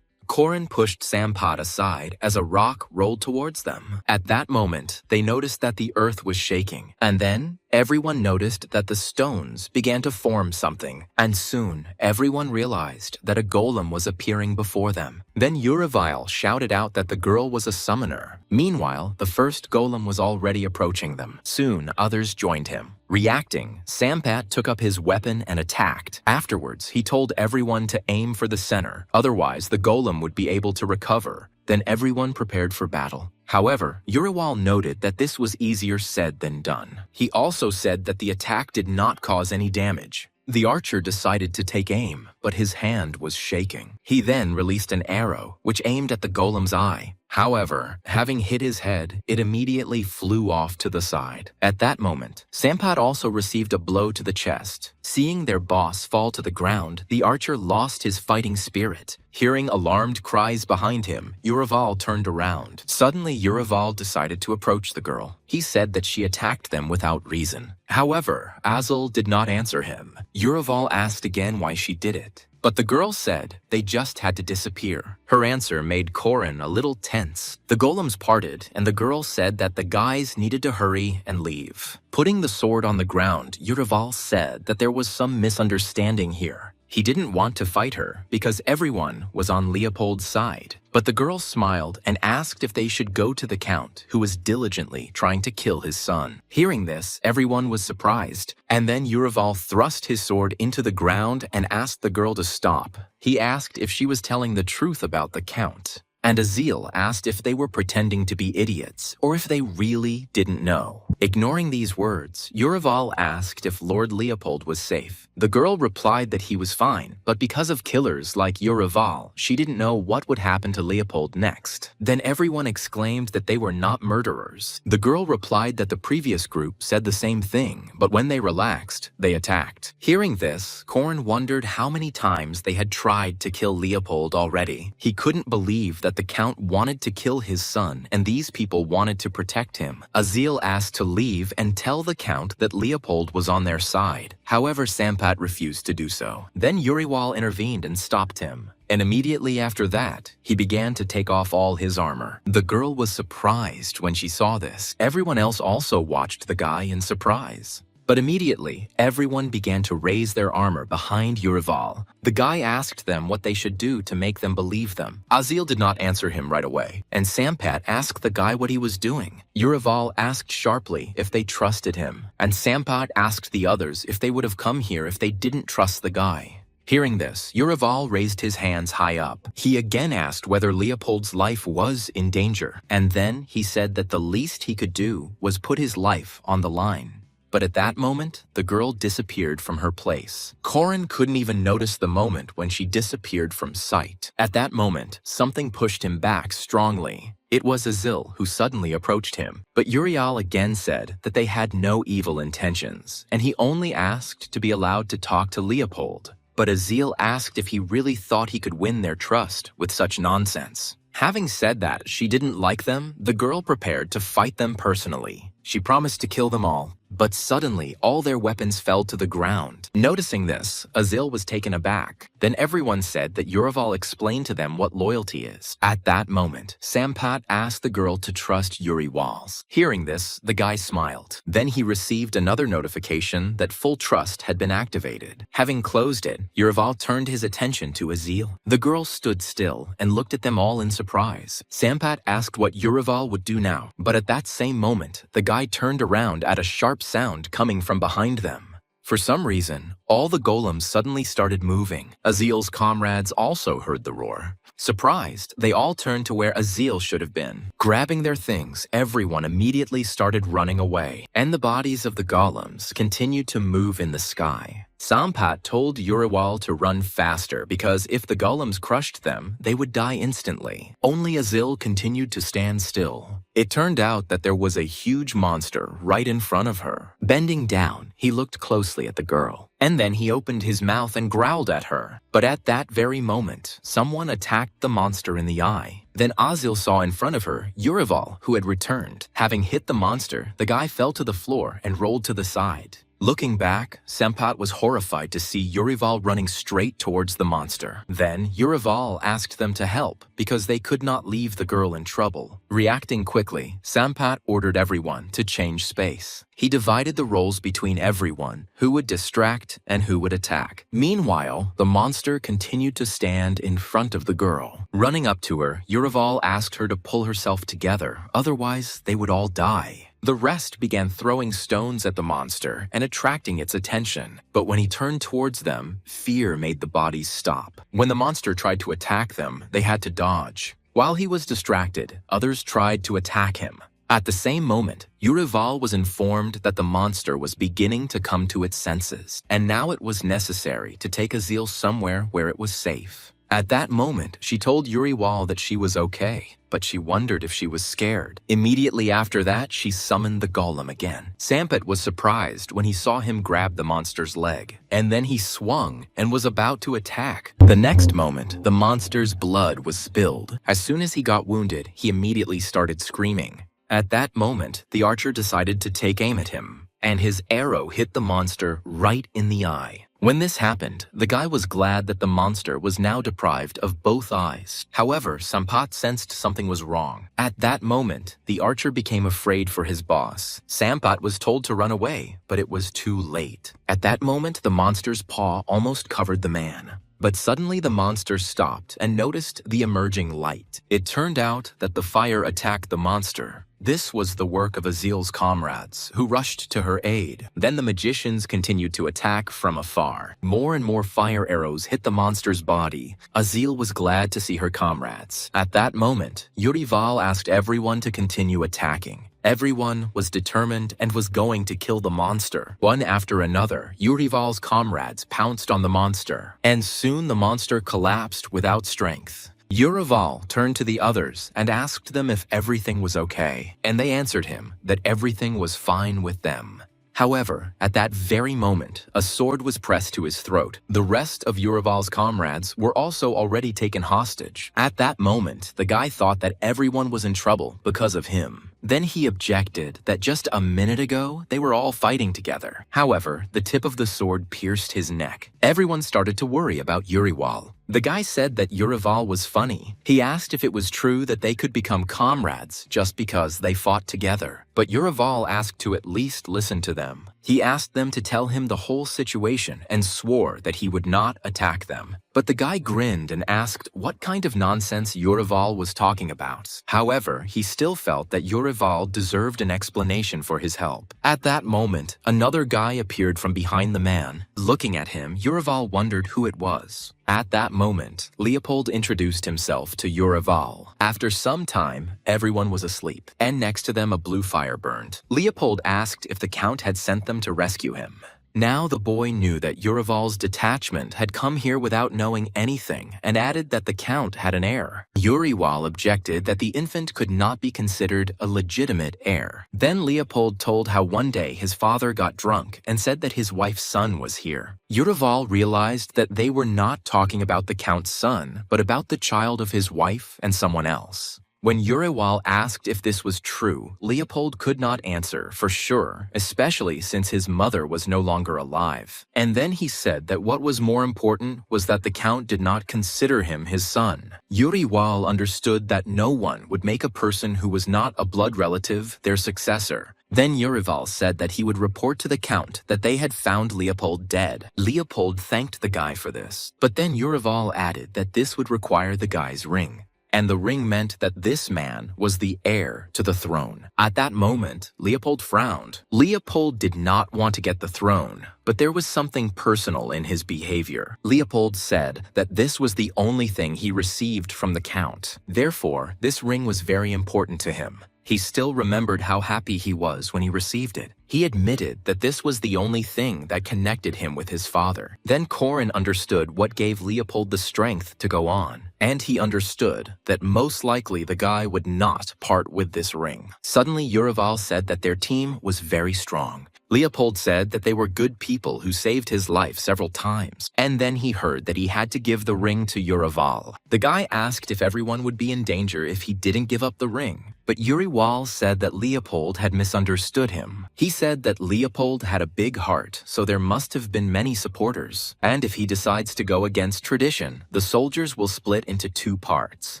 A: Korin pushed Sampat aside as a rock rolled towards them. At that moment, they noticed that the earth was shaking, and then everyone noticed that the stones began to form something, and soon everyone realized that a golem was appearing before them. Then Urival shouted out that the girl was a summoner. Meanwhile, the first golem was already approaching them. Soon, others joined him. Reacting, Sampat took up his weapon and attacked. Afterwards, he told everyone to aim for the center, otherwise the golem would be able to recover. Then everyone prepared for battle. However, Uriwal noted that this was easier said than done. He also said that the attack did not cause any damage. The archer decided to take aim, but his hand was shaking. He then released an arrow, which aimed at the golem's eye. However, having hit his head, it immediately flew off to the side. At that moment, Sampat also received a blow to the chest. Seeing their boss fall to the ground, the archer lost his fighting spirit. Hearing alarmed cries behind him, Urival turned around. Suddenly, Urival decided to approach the girl. He said that she attacked them without reason. However, Azul did not answer him. Urival asked again why she did it. But the girl said they just had to disappear. Her answer made Korin a little tense. The golems parted, and the girl said that the guys needed to hurry and leave. Putting the sword on the ground, Urival said that there was some misunderstanding here. He didn't want to fight her because everyone was on Leopold's side. But the girl smiled and asked if they should go to the Count, who was diligently trying to kill his son. Hearing this, everyone was surprised, and then Urival thrust his sword into the ground and asked the girl to stop. He asked if she was telling the truth about the Count. And Azil asked if they were pretending to be idiots or if they really didn't know. Ignoring these words, Urival asked if Lord Leopold was safe. The girl replied that he was fine, but because of killers like Urival, she didn't know what would happen to Leopold next. Then everyone exclaimed that they were not murderers. The girl replied that the previous group said the same thing, but when they relaxed, they attacked. Hearing this, Korin wondered how many times they had tried to kill Leopold already. He couldn't believe that the Count wanted to kill his son, and these people wanted to protect him. Azil asked to leave and tell the Count that Leopold was on their side. However, Sampat refused to do so. Then Uriwal intervened and stopped him. And immediately after that, he began to take off all his armor. The girl was surprised when she saw this. Everyone else also watched the guy in surprise. But immediately, everyone began to raise their armor behind Urival. The guy asked them what they should do to make them believe them. Azil did not answer him right away, and Sampat asked the guy what he was doing. Urival asked sharply if they trusted him, and Sampat asked the others if they would have come here if they didn't trust the guy. Hearing this, Urival raised his hands high up. He again asked whether Leopold's life was in danger, and then he said that the least he could do was put his life on the line. But at that moment, the girl disappeared from her place. Korin couldn't even notice the moment when she disappeared from sight. At that moment, something pushed him back strongly. It was Azil who suddenly approached him, but Uriel again said that they had no evil intentions, and he only asked to be allowed to talk to Leopold. But Azil asked if he really thought he could win their trust with such nonsense. Having said that she didn't like them, the girl prepared to fight them personally. She promised to kill them all, but suddenly all their weapons fell to the ground. Noticing this, Azil was taken aback. Then everyone said that Urival explained to them what loyalty is. At that moment, Sampat asked the girl to trust Uriwals. Hearing this, the guy smiled. Then he received another notification that full trust had been activated. Having closed it, Urival turned his attention to Azil. The girl stood still and looked at them all in surprise. Sampat asked what Urival would do now, but at that same moment, the guy turned around at a sharp sound coming from behind them. For some reason, all the golems suddenly started moving. Azil's comrades also heard the roar. Surprised, they all turned to where Azil should have been. Grabbing their things, everyone immediately started running away, and the bodies of the golems continued to move in the sky. Sampat told Uriwal to run faster because if the golems crushed them, they would die instantly. Only Azil continued to stand still. It turned out that there was a huge monster right in front of her. Bending down, he looked closely at the girl, and then he opened his mouth and growled at her. But at that very moment, someone attacked the monster in the eye. Then Azil saw in front of her Urival, who had returned. Having hit the monster, the guy fell to the floor and rolled to the side. Looking back, Sampat was horrified to see Urival running straight towards the monster. Then, Urival asked them to help because they could not leave the girl in trouble. Reacting quickly, Sampat ordered everyone to change space. He divided the roles between everyone who would distract and who would attack. Meanwhile, the monster continued to stand in front of the girl. Running up to her, Urival asked her to pull herself together, otherwise they would all die. The rest began throwing stones at the monster and attracting its attention. But when he turned towards them, fear made the bodies stop. When the monster tried to attack them, they had to dodge. While he was distracted, others tried to attack him. At the same moment, Urival was informed that the monster was beginning to come to its senses, and now it was necessary to take Azil somewhere where it was safe. At that moment, she told Uriwal that she was okay, but she wondered if she was scared. Immediately after that, she summoned the golem again. Sampat was surprised when he saw him grab the monster's leg, and then he swung and was about to attack. The next moment, the monster's blood was spilled. As soon as he got wounded, he immediately started screaming. At that moment, the archer decided to take aim at him, and his arrow hit the monster right in the eye. When this happened, the guy was glad that the monster was now deprived of both eyes. However, Sampat sensed something was wrong. At that moment, the archer became afraid for his boss. Sampat was told to run away, but it was too late. At that moment, the monster's paw almost covered the man. But suddenly the monster stopped and noticed the emerging light. It turned out that the fire attacked the monster. This was the work of Azil's comrades, who rushed to her aid. Then the magicians continued to attack from afar. More and more fire arrows hit the monster's body. Azil was glad to see her comrades. At that moment, Urival asked everyone to continue attacking. Everyone was determined and was going to kill the monster. One after another, Urival's comrades pounced on the monster, and soon the monster collapsed without strength. Urival turned to the others and asked them if everything was okay, and they answered him that everything was fine with them. However, at that very moment, a sword was pressed to his throat. The rest of Urival's comrades were also already taken hostage. At that moment, the guy thought that everyone was in trouble because of him. Then he objected that just a minute ago, they were all fighting together. However, the tip of the sword pierced his neck. Everyone started to worry about Urival. The guy said that Urival was funny. He asked if it was true that they could become comrades just because they fought together. But Urival asked to at least listen to them. He asked them to tell him the whole situation and swore that he would not attack them. But the guy grinned and asked what kind of nonsense Urival was talking about. However, he still felt that Urival deserved an explanation for his help. At that moment, another guy appeared from behind the man. Looking at him, Urival wondered who it was. At that moment, Leopold introduced himself to Urival. After some time, everyone was asleep, and next to them a blue fire burned. Leopold asked if the Count had sent them to rescue him. Now the boy knew that Yurival's detachment had come here without knowing anything and added that the Count had an heir. Yurival objected that the infant could not be considered a legitimate heir. Then Leopold told how one day his father got drunk and said that his wife's son was here. Yurival realized that they were not talking about the Count's son, but about the child of his wife and someone else. When Yurival asked if this was true, Leopold could not answer for sure, especially since his mother was no longer alive. And then he said that what was more important was that the Count did not consider him his son. Yurival understood that no one would make a person who was not a blood relative their successor. Then Yurival said that he would report to the Count that they had found Leopold dead. Leopold thanked the guy for this, but then Yurival added that this would require the guy's ring. And the ring meant that this man was the heir to the throne. At that moment, Leopold frowned. Leopold did not want to get the throne, but there was something personal in his behavior. Leopold said that this was the only thing he received from the Count. Therefore, this ring was very important to him. He still remembered how happy he was when he received it. He admitted that this was the only thing that connected him with his father. Then Corin understood what gave Leopold the strength to go on. And he understood that most likely the guy would not part with this ring. Suddenly, Yurival said that their team was very strong. Leopold said that they were good people who saved his life several times. And then he heard that he had to give the ring to Yurival. The guy asked if everyone would be in danger if he didn't give up the ring. But Yurival said that Leopold had misunderstood him. He said that Leopold had a big heart, so there must have been many supporters. And if he decides to go against tradition, the soldiers will split into two parts,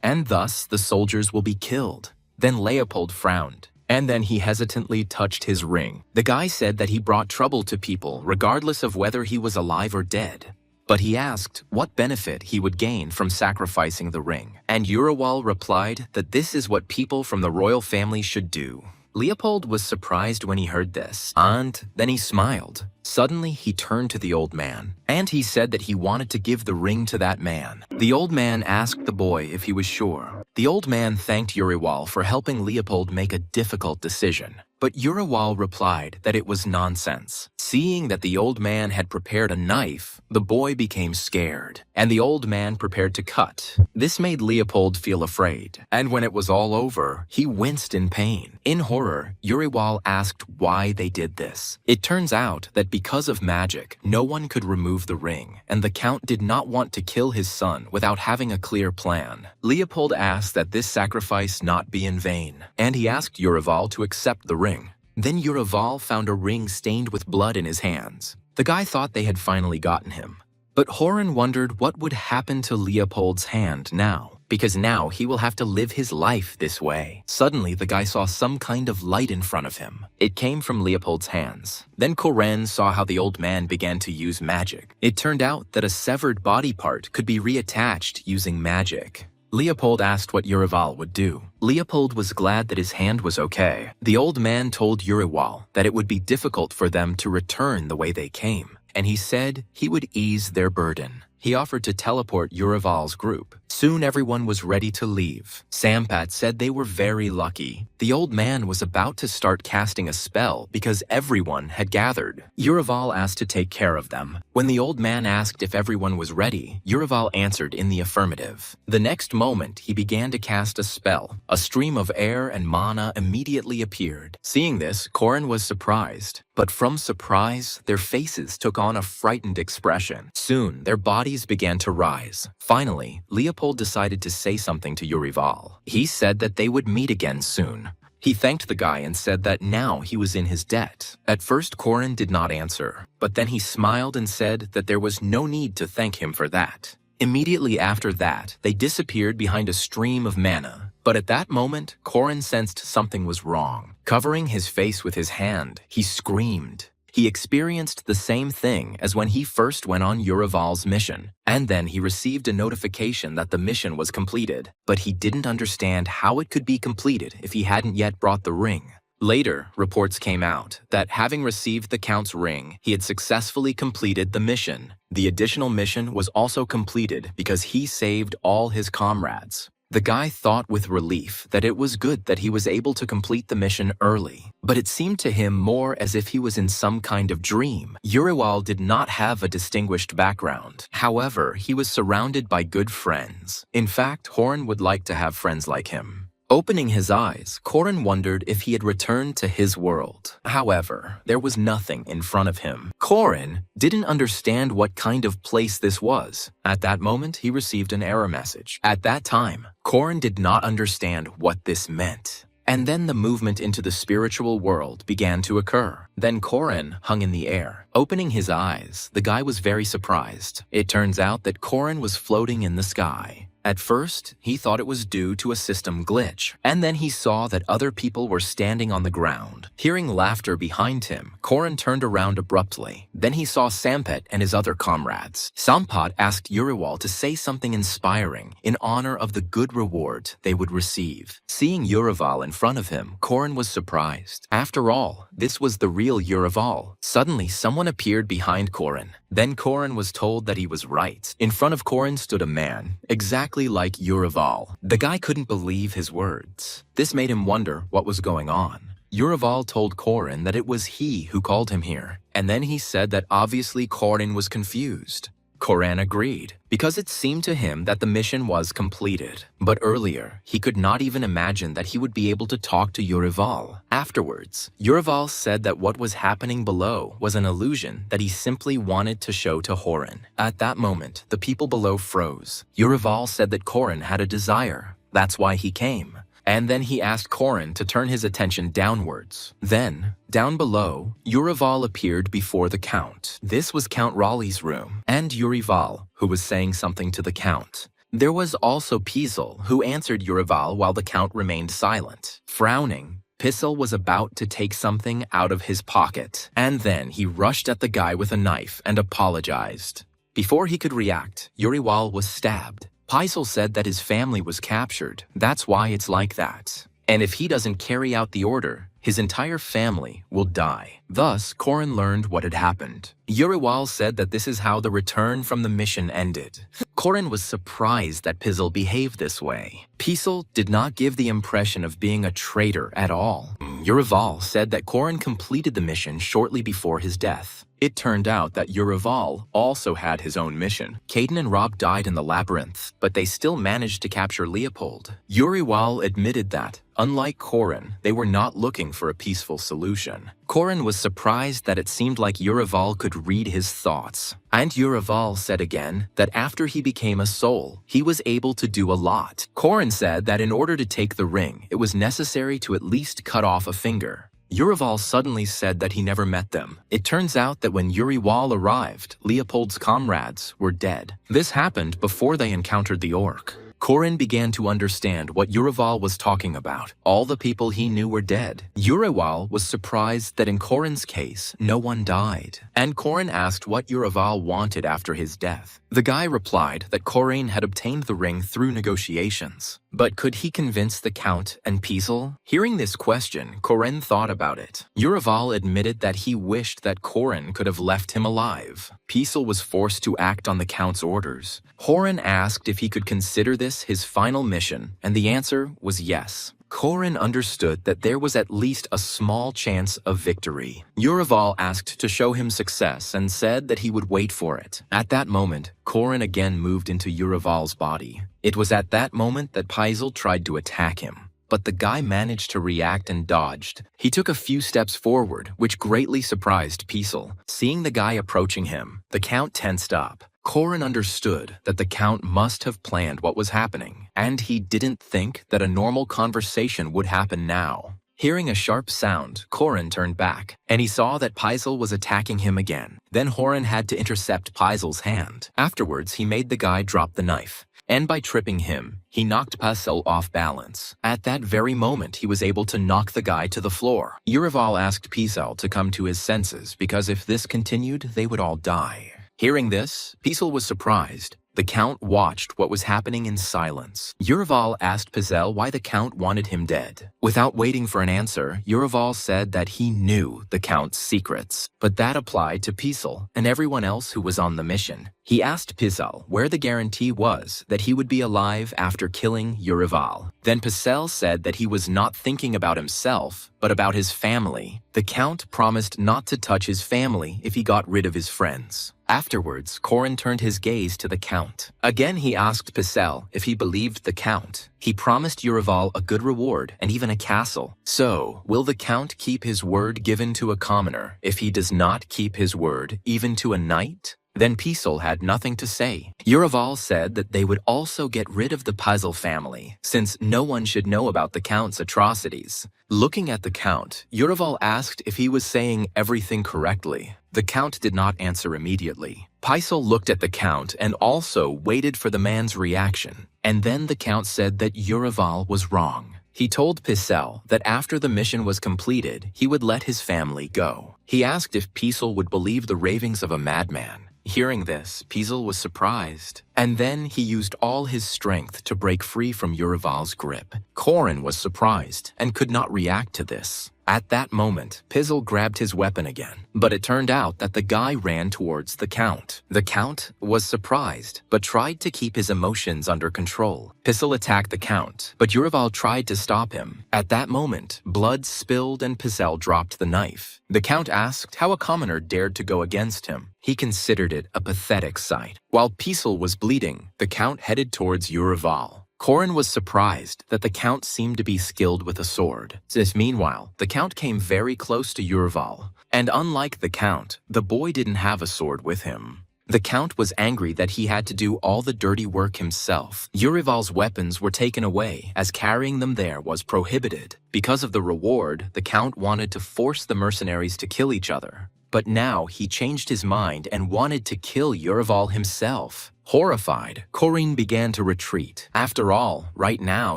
A: and thus the soldiers will be killed. Then Leopold frowned. And then he hesitantly touched his ring. The guy said that he brought trouble to people regardless of whether he was alive or dead. But he asked what benefit he would gain from sacrificing the ring. And Yurival replied that this is what people from the royal family should do. Leopold was surprised when he heard this, and then he smiled. Suddenly, he turned to the old man, and he said that he wanted to give the ring to that man. The old man asked the boy if he was sure. The old man thanked Yurival for helping Leopold make a difficult decision. But Yurival replied that it was nonsense. Seeing that the old man had prepared a knife, the boy became scared, and the old man prepared to cut. This made Leopold feel afraid, and when it was all over, he winced in pain. In horror, Yurival asked why they did this. It turns out that because of magic, no one could remove the ring, and the Count did not want to kill his son without having a clear plan. Leopold asked that this sacrifice not be in vain, and he asked Yurival to accept the ring. Then Yurival found a ring stained with blood in his hands. The guy thought they had finally gotten him. But Horan wondered what would happen to Leopold's hand now, because now he will have to live his life this way. Suddenly, the guy saw some kind of light in front of him. It came from Leopold's hands. Then Corin saw how the old man began to use magic. It turned out that a severed body part could be reattached using magic. Leopold asked what Yurival would do. Leopold was glad that his hand was okay. The old man told Yurival that it would be difficult for them to return the way they came, and he said he would ease their burden. He offered to teleport Yurival's group. Soon everyone was ready to leave. Sampat said they were very lucky. The old man was about to start casting a spell because everyone had gathered. Yurival asked to take care of them. When the old man asked if everyone was ready, Yurival answered in the affirmative. The next moment, he began to cast a spell. A stream of air and mana immediately appeared. Seeing this, Corin was surprised. But from surprise, their faces took on a frightened expression. Soon, their bodies began to rise. Finally, Leopold decided to say something to Yurival. He said that they would meet again soon. He thanked the guy and said that now he was in his debt. At first, Corin did not answer, but then he smiled and said that there was no need to thank him for that. Immediately after that, they disappeared behind a stream of mana. But at that moment, Corin sensed something was wrong. Covering his face with his hand, he screamed. He experienced the same thing as when he first went on Yurival's mission, and then he received a notification that the mission was completed, but he didn't understand how it could be completed if he hadn't yet brought the ring. Later, reports came out that having received the Count's ring, he had successfully completed the mission. The additional mission was also completed because he saved all his comrades. The guy thought with relief that it was good that he was able to complete the mission early, but it seemed to him more as if he was in some kind of dream. Uriwal did not have a distinguished background. However, he was surrounded by good friends. In fact, Horan would like to have friends like him. Opening his eyes, Korin wondered if he had returned to his world. However, there was nothing in front of him. Korin didn't understand what kind of place this was. At that moment, he received an error message. At that time, Korin did not understand what this meant. And then the movement into the spiritual world began to occur. Then Korin hung in the air. Opening his eyes, the guy was very surprised. It turns out that Korin was floating in the sky. At first, he thought it was due to a system glitch, and then he saw that other people were standing on the ground. Hearing laughter behind him, Korin turned around abruptly. Then he saw Sampet and his other comrades. Sampet asked Uriwal to say something inspiring in honor of the good reward they would receive. Seeing Uriwal in front of him, Korin was surprised. After all, this was the real Uriwal. Suddenly, someone appeared behind Korin. Then Korin was told that he was right. In front of Korin stood a man, exactly like Uriwal. The guy couldn't believe his words. This made him wonder what was going on. Uriwal told Korin that it was he who called him here, and then he said that obviously Korin was confused. Korin agreed, because it seemed to him that the mission was completed. But earlier, he could not even imagine that he would be able to talk to Uriwal. Afterwards, Uriwal said that what was happening below was an illusion that he simply wanted to show to Horan. At that moment, the people below froze. Uriwal said that Korin had a desire. That's why he came. And then he asked Korin to turn his attention downwards. Then, down below, Uriwal appeared before the Count. This was Count Raleigh's room, and Uriwal, who was saying something to the Count. There was also Pizel, who answered Uriwal while the Count remained silent. Frowning, Pizel was about to take something out of his pocket, and then he rushed at the guy with a knife and apologized. Before he could react, Uriwal was stabbed. Pizel said that his family was captured. That's why it's like that. And if he doesn't carry out the order, his entire family will die. Thus, Korin learned what had happened. Uriwal said that this is how the return from the mission ended. Korin was surprised that Pizel behaved this way. Pizel did not give the impression of being a traitor at all. Uriwal said that Korin completed the mission shortly before his death. It turned out that Uriwal also had his own mission. Caden and Rob died in the labyrinth, but they still managed to capture Leopold. Uriwal admitted that, unlike Korin, they were not looking for a peaceful solution. Korin was surprised that it seemed like Uriwal could read his thoughts. And Uriwal said again that after he became a soul, he was able to do a lot. Korin said that in order to take the ring, it was necessary to at least cut off a finger. Uriwal suddenly said that he never met them. It turns out that when Uriwal arrived, Leopold's comrades were dead. This happened before they encountered the orc. Korin began to understand what Uriwal was talking about. All the people he knew were dead. Uriwal was surprised that in Korin's case, no one died. And Korin asked what Uriwal wanted after his death. The guy replied that Korin had obtained the ring through negotiations. But could he convince the Count and Pizel? Hearing this question, Korin thought about it. Uriwal admitted that he wished that Korin could have left him alive. Pizel was forced to act on the Count's orders. Horan asked if he could consider this his final mission, and the answer was yes. Korin understood that there was at least a small chance of victory. Uriwal asked to show him success and said that he would wait for it. At that moment, Korin again moved into Uriwal's body. It was at that moment that Pizel tried to attack him. But the guy managed to react and dodged. He took a few steps forward, which greatly surprised Pizel. Seeing the guy approaching him, the Count tensed up. Korin understood that the Count must have planned what was happening, and he didn't think that a normal conversation would happen now. Hearing a sharp sound, Korin turned back, and he saw that Pizel was attacking him again. Then Horan had to intercept Pizel's hand. Afterwards, he made the guy drop the knife, and by tripping him, he knocked Pizel off balance. At that very moment, he was able to knock the guy to the floor. Uriwal asked Pizel to come to his senses, because if this continued, they would all die. Hearing this, Pizel was surprised. The Count watched what was happening in silence. Uriwal asked Pizel why the Count wanted him dead. Without waiting for an answer, Uriwal said that he knew the Count's secrets. But that applied to Pizel and everyone else who was on the mission. He asked Pizal where the guarantee was that he would be alive after killing Yurival. Then Pizal said that he was not thinking about himself, but about his family. The Count promised not to touch his family if he got rid of his friends. Afterwards, Corin turned his gaze to the Count. Again, he asked Pizal if he believed the Count. He promised Yurival a good reward and even a castle. So, will the Count keep his word given to a commoner if he does not keep his word even to a knight? Then Pizal had nothing to say. Yurival said that they would also get rid of the Pizal family, since no one should know about the Count's atrocities. Looking at the Count, Yurival asked if he was saying everything correctly. The Count did not answer immediately. Pizal looked at the Count and also waited for the man's reaction. And then the Count said that Yurival was wrong. He told Pizal that after the mission was completed, he would let his family go. He asked if Pizal would believe the ravings of a madman. Hearing this, Pizal was surprised, and then he used all his strength to break free from Yurival's grip. Corin was surprised and could not react to this. At that moment, Pizal grabbed his weapon again, but it turned out that the guy ran towards the Count. The Count was surprised, but tried to keep his emotions under control. Pizal attacked the Count, but Yurival tried to stop him. At that moment, blood spilled and Pizal dropped the knife. The Count asked how a commoner dared to go against him. He considered it a pathetic sight. While Pizal was bleeding, the Count headed towards Yurival. Corin was surprised that the Count seemed to be skilled with a sword. Meanwhile, the Count came very close to Yurival, and unlike the Count, the boy didn't have a sword with him. The Count was angry that he had to do all the dirty work himself. Yurival's weapons were taken away, as carrying them there was prohibited. Because of the reward, the Count wanted to force the mercenaries to kill each other. But now he changed his mind and wanted to kill Yurival himself. Horrified, Corin began to retreat. After all, right now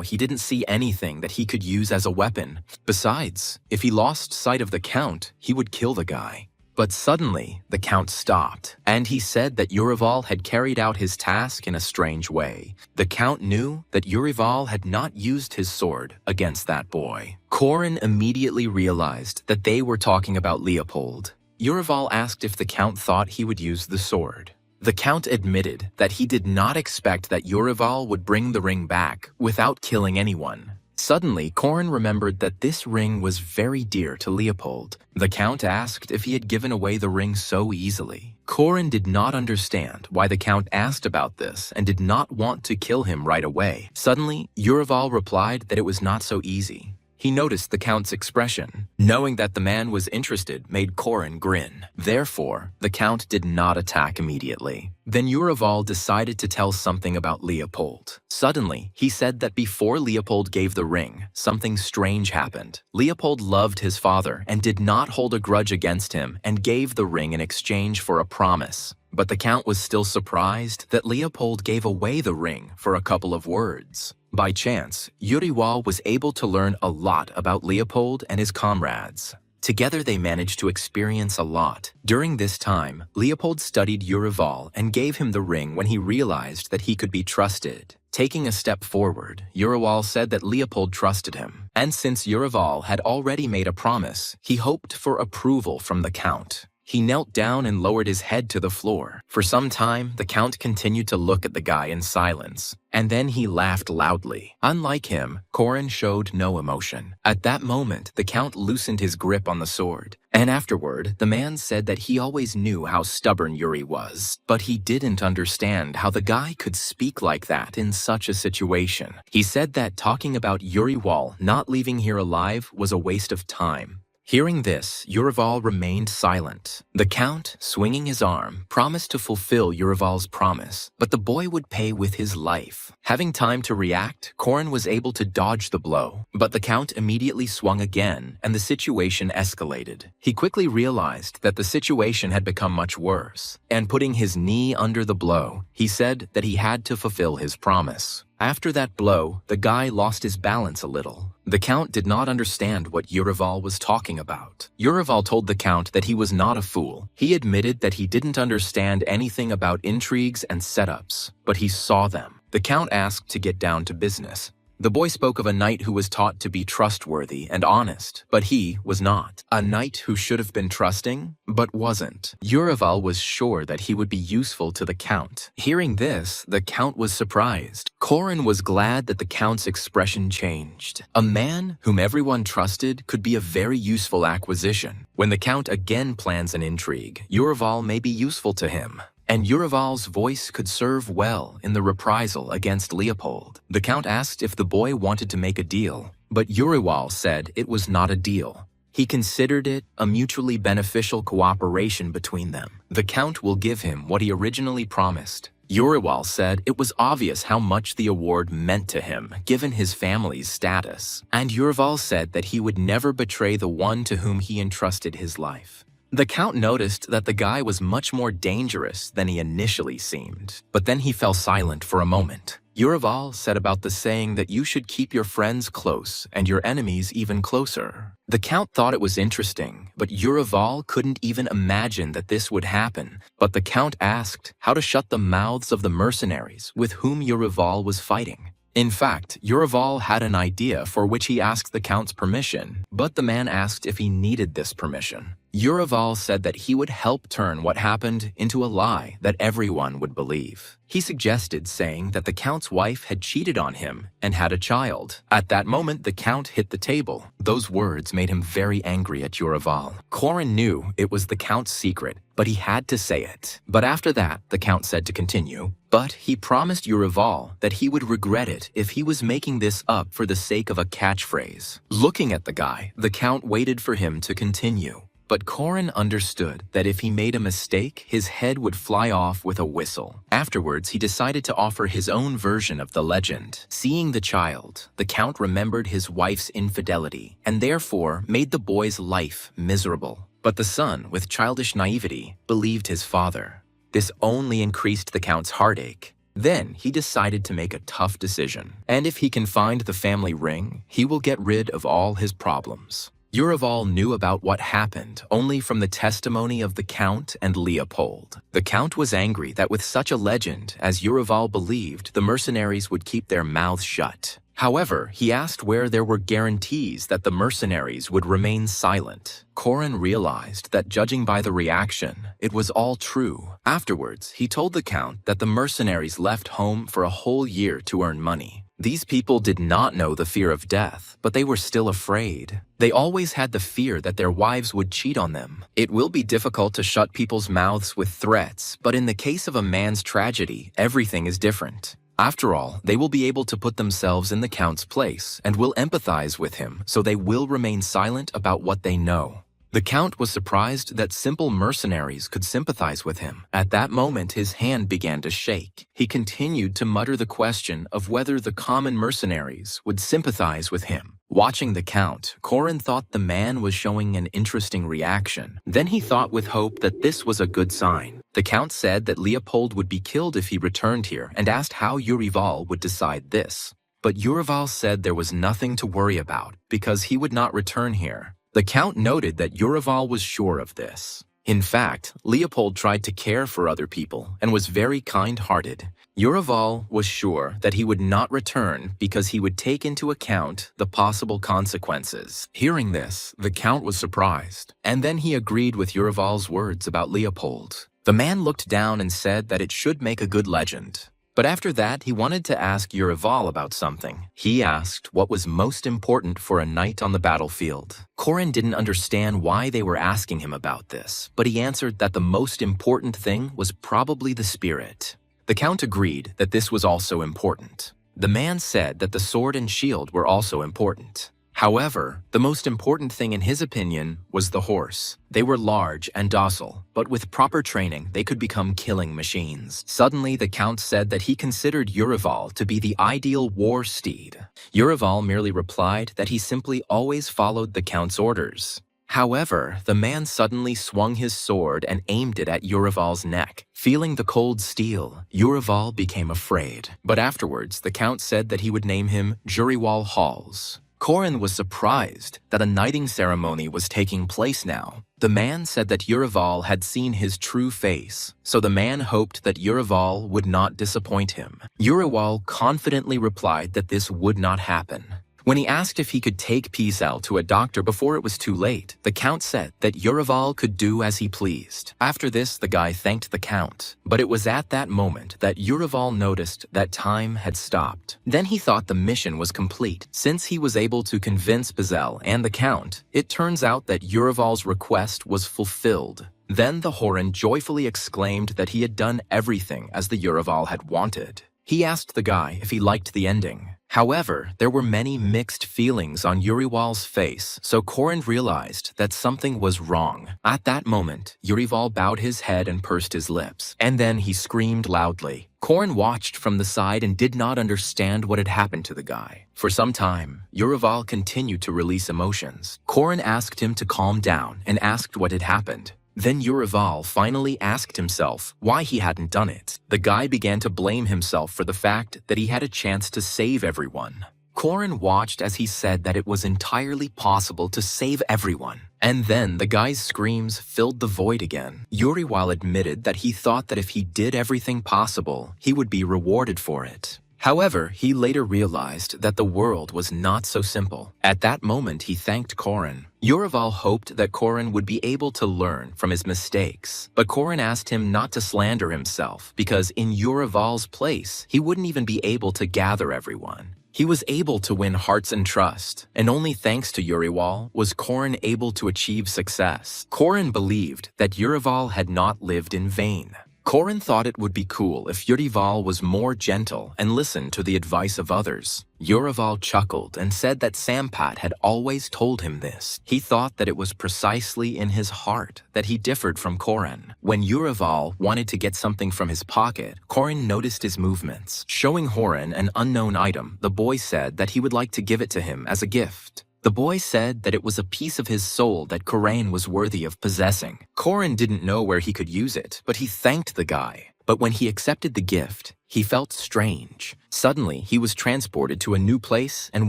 A: he didn't see anything that he could use as a weapon. Besides, if he lost sight of the Count, he would kill the guy. But suddenly, the Count stopped, and he said that Yurival had carried out his task in a strange way. The Count knew that Yurival had not used his sword against that boy. Corin immediately realized that they were talking about Leopold. Yurival asked if the Count thought he would use the sword. The Count admitted that he did not expect that Yurival would bring the ring back without killing anyone. Suddenly, Corin remembered that this ring was very dear to Leopold. The Count asked if he had given away the ring so easily. Corin did not understand why the Count asked about this and did not want to kill him right away. Suddenly, Yurival replied that it was not so easy. He noticed the Count's expression. Knowing that the man was interested made Corin grin. Therefore, the Count did not attack immediately. Then Yurival decided to tell something about Leopold. Suddenly, he said that before Leopold gave the ring, something strange happened. Leopold loved his father and did not hold a grudge against him and gave the ring in exchange for a promise. But the Count was still surprised that Leopold gave away the ring for a couple of words. By chance, Yurival was able to learn a lot about Leopold and his comrades. Together they managed to experience a lot. During this time, Leopold studied Yurival and gave him the ring when he realized that he could be trusted. Taking a step forward, Yurival said that Leopold trusted him. And since Yurival had already made a promise, he hoped for approval from the Count. He knelt down and lowered his head to the floor. For some time, the Count continued to look at the guy in silence. And then he laughed loudly. Unlike him, Corin showed no emotion. At that moment, the Count loosened his grip on the sword. And afterward, the man said that he always knew how stubborn Yuri was. But he didn't understand how the guy could speak like that in such a situation. He said that talking about Yurival not leaving here alive was a waste of time. Hearing this, Yurival remained silent. The Count, swinging his arm, promised to fulfill Yurival's promise, but the boy would pay with his life. Having time to react, Corin was able to dodge the blow, but the Count immediately swung again, and the situation escalated. He quickly realized that the situation had become much worse, and putting his knee under the blow, he said that he had to fulfill his promise. After that blow, the guy lost his balance a little. The Count did not understand what Yurival was talking about. Yurival told the Count that he was not a fool. He admitted that he didn't understand anything about intrigues and setups, but he saw them. The Count asked to get down to business. The boy spoke of a knight who was taught to be trustworthy and honest, but he was not. A knight who should have been trusting, but wasn't. Urival was sure that he would be useful to the Count. Hearing this, the Count was surprised. Corin was glad that the Count's expression changed. A man whom everyone trusted could be a very useful acquisition. When the Count again plans an intrigue, Urival may be useful to him. And Urival's voice could serve well in the reprisal against Leopold. The Count asked if the boy wanted to make a deal, but Urival said it was not a deal. He considered it a mutually beneficial cooperation between them. The Count will give him what he originally promised. Urival said it was obvious how much the award meant to him, given his family's status. And Urival said that he would never betray the one to whom he entrusted his life. The Count noticed that the guy was much more dangerous than he initially seemed, but then he fell silent for a moment. Urival said about the saying that you should keep your friends close and your enemies even closer. The Count thought it was interesting, but Urival couldn't even imagine that this would happen. But the Count asked how to shut the mouths of the mercenaries with whom Urival was fighting. In fact, Urival had an idea for which he asked the Count's permission, but the man asked if he needed this permission. Urival said that he would help turn what happened into a lie that everyone would believe. He suggested saying that the Count's wife had cheated on him and had a child. At that moment, the Count hit the table. Those words made him very angry at Urival. Corin knew it was the Count's secret, but he had to say it. But after that, the Count said to continue. But he promised Urival that he would regret it if he was making this up for the sake of a catchphrase. Looking at the guy, the Count waited for him to continue. But Corin understood that if he made a mistake, his head would fly off with a whistle. Afterwards, he decided to offer his own version of the legend. Seeing the child, the Count remembered his wife's infidelity and therefore made the boy's life miserable. But the son, with childish naivety, believed his father. This only increased the Count's heartache. Then he decided to make a tough decision. And if he can find the family ring, he will get rid of all his problems. Urival knew about what happened only from the testimony of the Count and Leopold. The Count was angry that with such a legend as Urival believed, the mercenaries would keep their mouths shut. However, he asked where there were guarantees that the mercenaries would remain silent. Corin realized that judging by the reaction, it was all true. Afterwards, he told the Count that the mercenaries left home for a whole year to earn money. These people did not know the fear of death, but they were still afraid. They always had the fear that their wives would cheat on them. It will be difficult to shut people's mouths with threats, but in the case of a man's tragedy, everything is different. After all, they will be able to put themselves in the Count's place and will empathize with him, so they will remain silent about what they know. The Count was surprised that simple mercenaries could sympathize with him. At that moment, his hand began to shake. He continued to mutter the question of whether the common mercenaries would sympathize with him. Watching the Count, Corin thought the man was showing an interesting reaction. Then he thought with hope that this was a good sign. The Count said that Leopold would be killed if he returned here and asked how Urival would decide this. But Urival said there was nothing to worry about because he would not return here. The Count noted that Urival was sure of this. In fact, Leopold tried to care for other people and was very kind-hearted. Urival was sure that he would not return because he would take into account the possible consequences. Hearing this, the Count was surprised, and then he agreed with Urival's words about Leopold. The man looked down and said that it should make a good legend. But after that, he wanted to ask Urival about something. He asked what was most important for a knight on the battlefield. Corin didn't understand why they were asking him about this, but he answered that the most important thing was probably the spirit. The Count agreed that this was also important. The man said that the sword and shield were also important. However, the most important thing in his opinion was the horse. They were large and docile, but with proper training, they could become killing machines. Suddenly, the Count said that he considered Urival to be the ideal war steed. Urival merely replied that he simply always followed the Count's orders. However, the man suddenly swung his sword and aimed it at Urival's neck. Feeling the cold steel, Urival became afraid. But afterwards, the Count said that he would name him Juriwal Halls. Korin was surprised that a knighting ceremony was taking place now. The man said that Yurival had seen his true face, so the man hoped that Yurival would not disappoint him. Yurival confidently replied that this would not happen. When he asked if he could take Pisel to a doctor before it was too late, the count said that Yurival could do as he pleased. After this, the guy thanked the count, but it was at that moment that Yurival noticed that time had stopped. Then he thought the mission was complete. Since he was able to convince Pisel and the count, it turns out that Yurival's request was fulfilled. Then the Horan joyfully exclaimed that he had done everything as the Yurival had wanted. He asked the guy if he liked the ending. However, there were many mixed feelings on Yurival's face, so Korin realized that something was wrong. At that moment, Yurival bowed his head and pursed his lips, and then he screamed loudly. Korin watched from the side and did not understand what had happened to the guy. For some time, Yurival continued to release emotions. Korin asked him to calm down and asked what had happened. Then Yurival finally asked himself why he hadn't done it. The guy began to blame himself for the fact that he had a chance to save everyone. Korin watched as he said that it was entirely possible to save everyone. And then the guy's screams filled the void again. Yurival admitted that he thought that if he did everything possible, he would be rewarded for it. However, he later realized that the world was not so simple. At that moment, he thanked Korin. Yurival hoped that Korin would be able to learn from his mistakes, but Korin asked him not to slander himself because in Yurival's place, he wouldn't even be able to gather everyone. He was able to win hearts and trust, and only thanks to Yurival was Korin able to achieve success. Korin believed that Yurival had not lived in vain. Korin thought it would be cool if Yurival was more gentle and listened to the advice of others. Yurival chuckled and said that Sampat had always told him this. He thought that it was precisely in his heart that he differed from Korin. When Yurival wanted to get something from his pocket, Korin noticed his movements. Showing Horan an unknown item, the boy said that he would like to give it to him as a gift. The boy said that it was a piece of his soul that Korin was worthy of possessing. Korin didn't know where he could use it, but he thanked the guy. But when he accepted the gift, he felt strange. Suddenly, he was transported to a new place and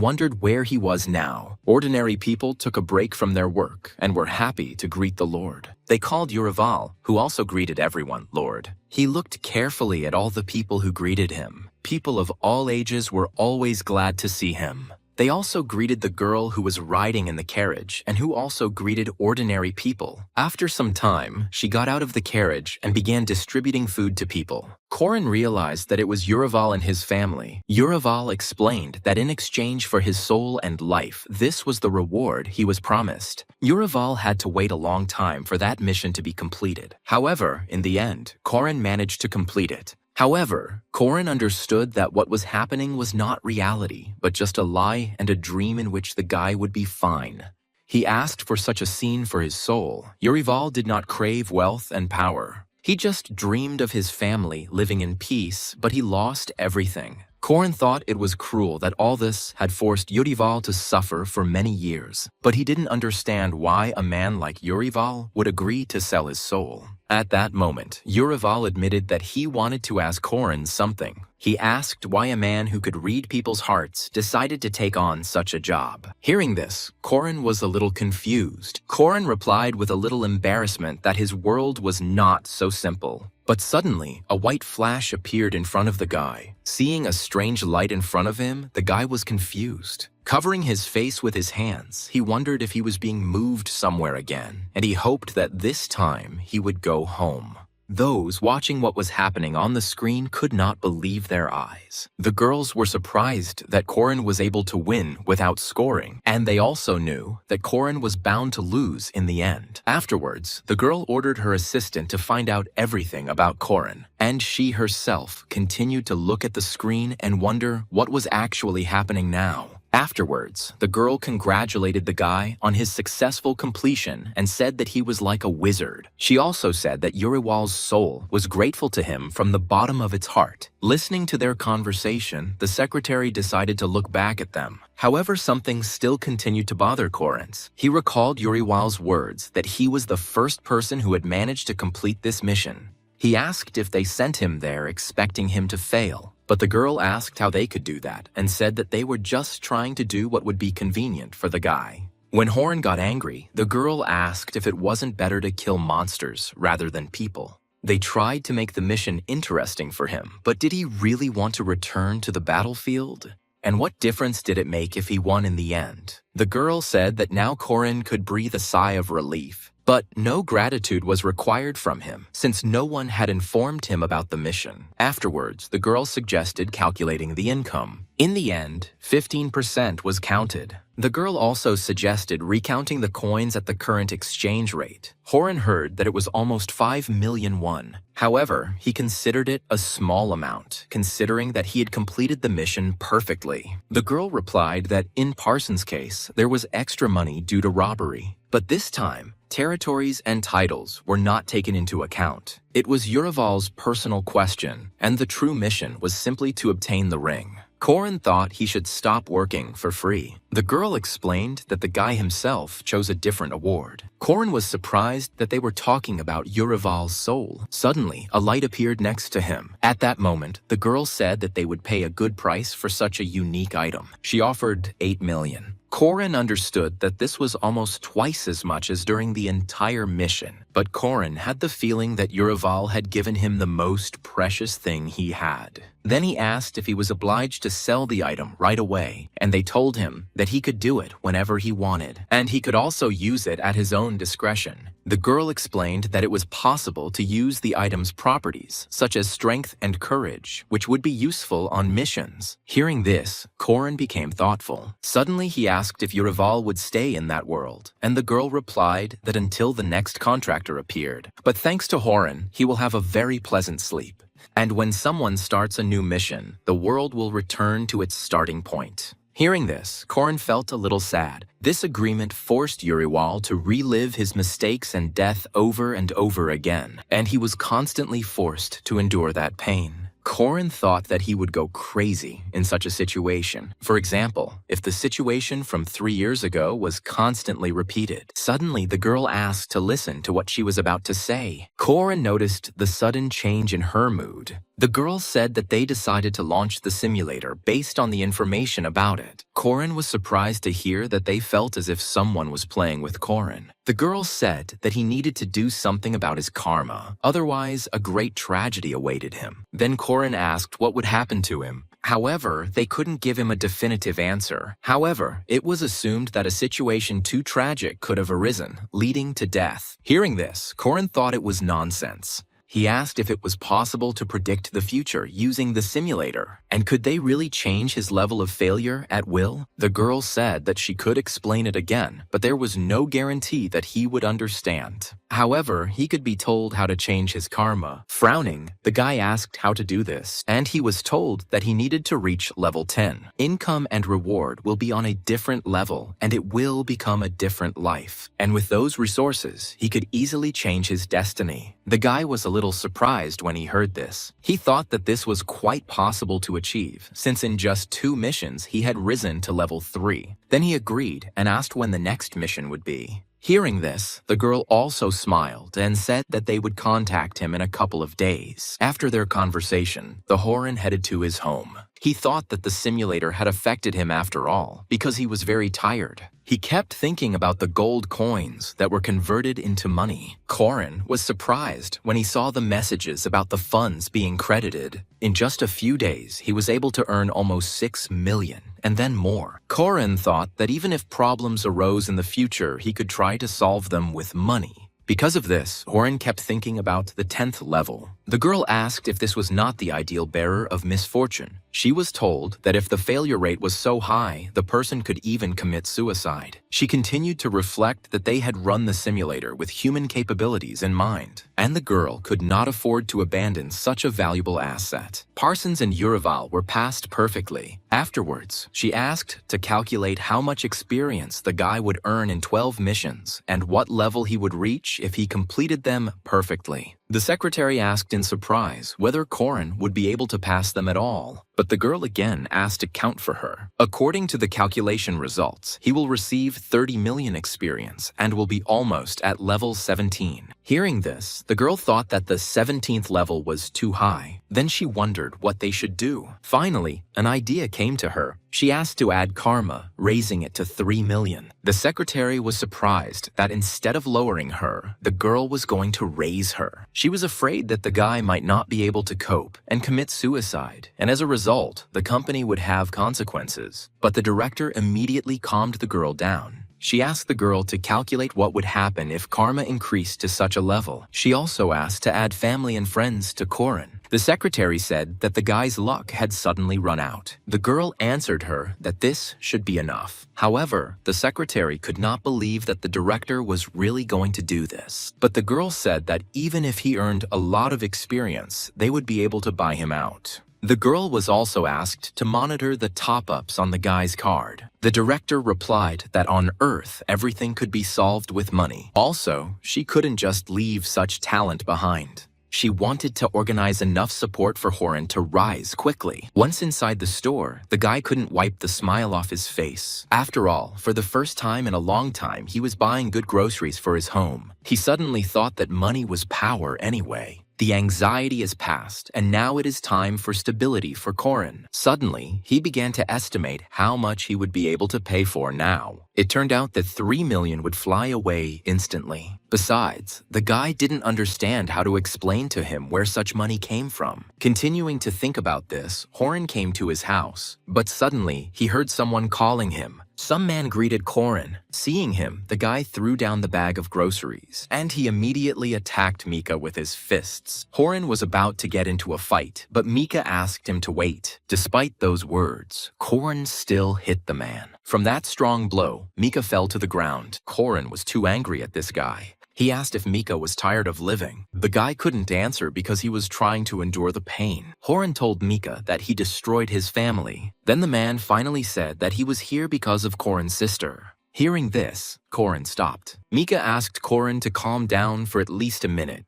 A: wondered where he was now. Ordinary people took a break from their work and were happy to greet the Lord. They called Yurival, who also greeted everyone, Lord. He looked carefully at all the people who greeted him. People of all ages were always glad to see him. They also greeted the girl who was riding in the carriage and who also greeted ordinary people. After some time, she got out of the carriage and began distributing food to people. Korin realized that it was Yurival and his family. Yurival explained that in exchange for his soul and life, this was the reward he was promised. Yurival had to wait a long time for that mission to be completed. However, in the end, Korin managed to complete it. However, Korin understood that what was happening was not reality, but just a lie and a dream in which the guy would be fine. He asked for such a scene for his soul. Yurival did not crave wealth and power. He just dreamed of his family living in peace, but he lost everything. Korin thought it was cruel that all this had forced Yurival to suffer for many years, but he didn't understand why a man like Yurival would agree to sell his soul. At that moment, Yurival admitted that he wanted to ask Korin something. He asked why a man who could read people's hearts decided to take on such a job. Hearing this, Korin was a little confused. Korin replied with a little embarrassment that his world was not so simple. But suddenly, a white flash appeared in front of the guy. Seeing a strange light in front of him, the guy was confused. Covering his face with his hands, he wondered if he was being moved somewhere again, and he hoped that this time he would go home. Those watching what was happening on the screen could not believe their eyes. The girls were surprised that Korin was able to win without scoring, and they also knew that Korin was bound to lose in the end. Afterwards, the girl ordered her assistant to find out everything about Korin, and she herself continued to look at the screen and wonder what was actually happening now. Afterwards, the girl congratulated the guy on his successful completion and said that he was like a wizard. She also said that Yurival's soul was grateful to him from the bottom of its heart. Listening to their conversation, the secretary decided to look back at them. However, something still continued to bother Korin. He recalled Yurival's words that he was the first person who had managed to complete this mission. He asked if they sent him there expecting him to fail, but the girl asked how they could do that and said that they were just trying to do what would be convenient for the guy. When Horan got angry, the girl asked if it wasn't better to kill monsters rather than people. They tried to make the mission interesting for him, but did he really want to return to the battlefield? And what difference did it make if he won in the end? The girl said that now Corin could breathe a sigh of relief, but no gratitude was required from him since no one had informed him about the mission. Afterwards, the girl suggested calculating the income. In the end, 15% was counted. The girl also suggested recounting the coins at the current exchange rate. Horan heard that it was almost 5 million won. However, he considered it a small amount, considering that he had completed the mission perfectly. The girl replied that in Parsons' case, there was extra money due to robbery. But this time, territories and titles were not taken into account. It was Urival's personal question, and the true mission was simply to obtain the ring. Corin thought he should stop working for free. The girl explained that the guy himself chose a different award. Corin was surprised that they were talking about Urival's soul. Suddenly, a light appeared next to him. At that moment, the girl said that they would pay a good price for such a unique item. She offered 8 million. Corin understood that this was almost twice as much as during the entire mission, but Corin had the feeling that Urival had given him the most precious thing he had. Then he asked if he was obliged to sell the item right away, and they told him that he could do it whenever he wanted, and he could also use it at his own discretion. The girl explained that it was possible to use the item's properties, such as strength and courage, which would be useful on missions. Hearing this, Corin became thoughtful. Suddenly he asked if Urival would stay in that world, and the girl replied that until the next contractor appeared. But thanks to Horan, he will have a very pleasant sleep. And when someone starts a new mission, the world will return to its starting point. Hearing this, Corin felt a little sad. This agreement forced Urival to relive his mistakes and death over and over again, and he was constantly forced to endure that pain. Corin thought that he would go crazy in such a situation. For example, if the situation from 3 years ago was constantly repeated. Suddenly, the girl asked to listen to what she was about to say. Corin noticed the sudden change in her mood. The girl said that they decided to launch the simulator based on the information about it. Corin was surprised to hear that they felt as if someone was playing with Corin. The girl said that he needed to do something about his karma, otherwise a great tragedy awaited him. Then Corin asked what would happen to him. However, they couldn't give him a definitive answer. However, it was assumed that a situation too tragic could have arisen, leading to death. Hearing this, Corin thought it was nonsense. He asked if it was possible to predict the future using the simulator, and could they really change his level of failure at will? The girl said that she could explain it again, but there was no guarantee that he would understand. However, he could be told how to change his karma. Frowning, the guy asked how to do this, and he was told that he needed to reach level 10. Income and reward will be on a different level, and it will become a different life. And with those resources, he could easily change his destiny. The guy was a little surprised when he heard this. He thought that this was quite possible to achieve, since in just 2 missions he had risen to level 3. Then he agreed and asked when the next mission would be. Hearing this, the girl also smiled and said that they would contact him in a couple of days. After their conversation, the Horan headed to his home. He thought that the simulator had affected him after all, because he was very tired. He kept thinking about the gold coins that were converted into money. Corin was surprised when he saw the messages about the funds being credited. In just a few days, he was able to earn almost 6 million, and then more. Corin thought that even if problems arose in the future, he could try to solve them with money. Because of this, Horan kept thinking about the 10th level. The girl asked if this was not the ideal bearer of misfortune. She was told that if the failure rate was so high, the person could even commit suicide. She continued to reflect that they had run the simulator with human capabilities in mind, and the girl could not afford to abandon such a valuable asset. Parsons and Urival were passed perfectly. Afterwards, she asked to calculate how much experience the guy would earn in 12 missions and what level he would reach if he completed them perfectly. The secretary asked in surprise whether Corin would be able to pass them at all, but the girl again asked to count for her. According to the calculation results, he will receive 30 million experience and will be almost at level 17. Hearing this, the girl thought that the 17th level was too high. Then she wondered what they should do. Finally, an idea came to her. She asked to add karma, raising it to 3 million. The secretary was surprised that instead of lowering her, the girl was going to raise her. She was afraid that the guy might not be able to cope and commit suicide, and as a result, the company would have consequences. But the director immediately calmed the girl down. She asked the girl to calculate what would happen if karma increased to such a level. She also asked to add family and friends to Corin. The secretary said that the guy's luck had suddenly run out. The girl answered her that this should be enough. However, the secretary could not believe that the director was really going to do this. But the girl said that even if he earned a lot of experience, they would be able to buy him out. The girl was also asked to monitor the top-ups on the guy's card. The director replied that on Earth, everything could be solved with money. Also, she couldn't just leave such talent behind. She wanted to organize enough support for Horan to rise quickly. Once inside the store, the guy couldn't wipe the smile off his face. After all, for the first time in a long time, he was buying good groceries for his home. He suddenly thought that money was power anyway. The anxiety is past, and now it is time for stability for Corin. Suddenly, he began to estimate how much he would be able to pay for now. It turned out that 3 million would fly away instantly. Besides, the guy didn't understand how to explain to him where such money came from. Continuing to think about this, Horan came to his house, but suddenly he heard someone calling him. Some man greeted Corin. Seeing him, the guy threw down the bag of groceries, and he immediately attacked Mika with his fists. Horan was about to get into a fight, but Mika asked him to wait. Despite those words, Corin still hit the man. From that strong blow, Mika fell to the ground. Corin was too angry at this guy. He asked if Mika was tired of living. The guy couldn't answer because he was trying to endure the pain. Horan told Mika that he destroyed his family. Then the man finally said that he was here because of Corin's sister. Hearing this, Corin stopped. Mika asked Corin to calm down for at least a minute.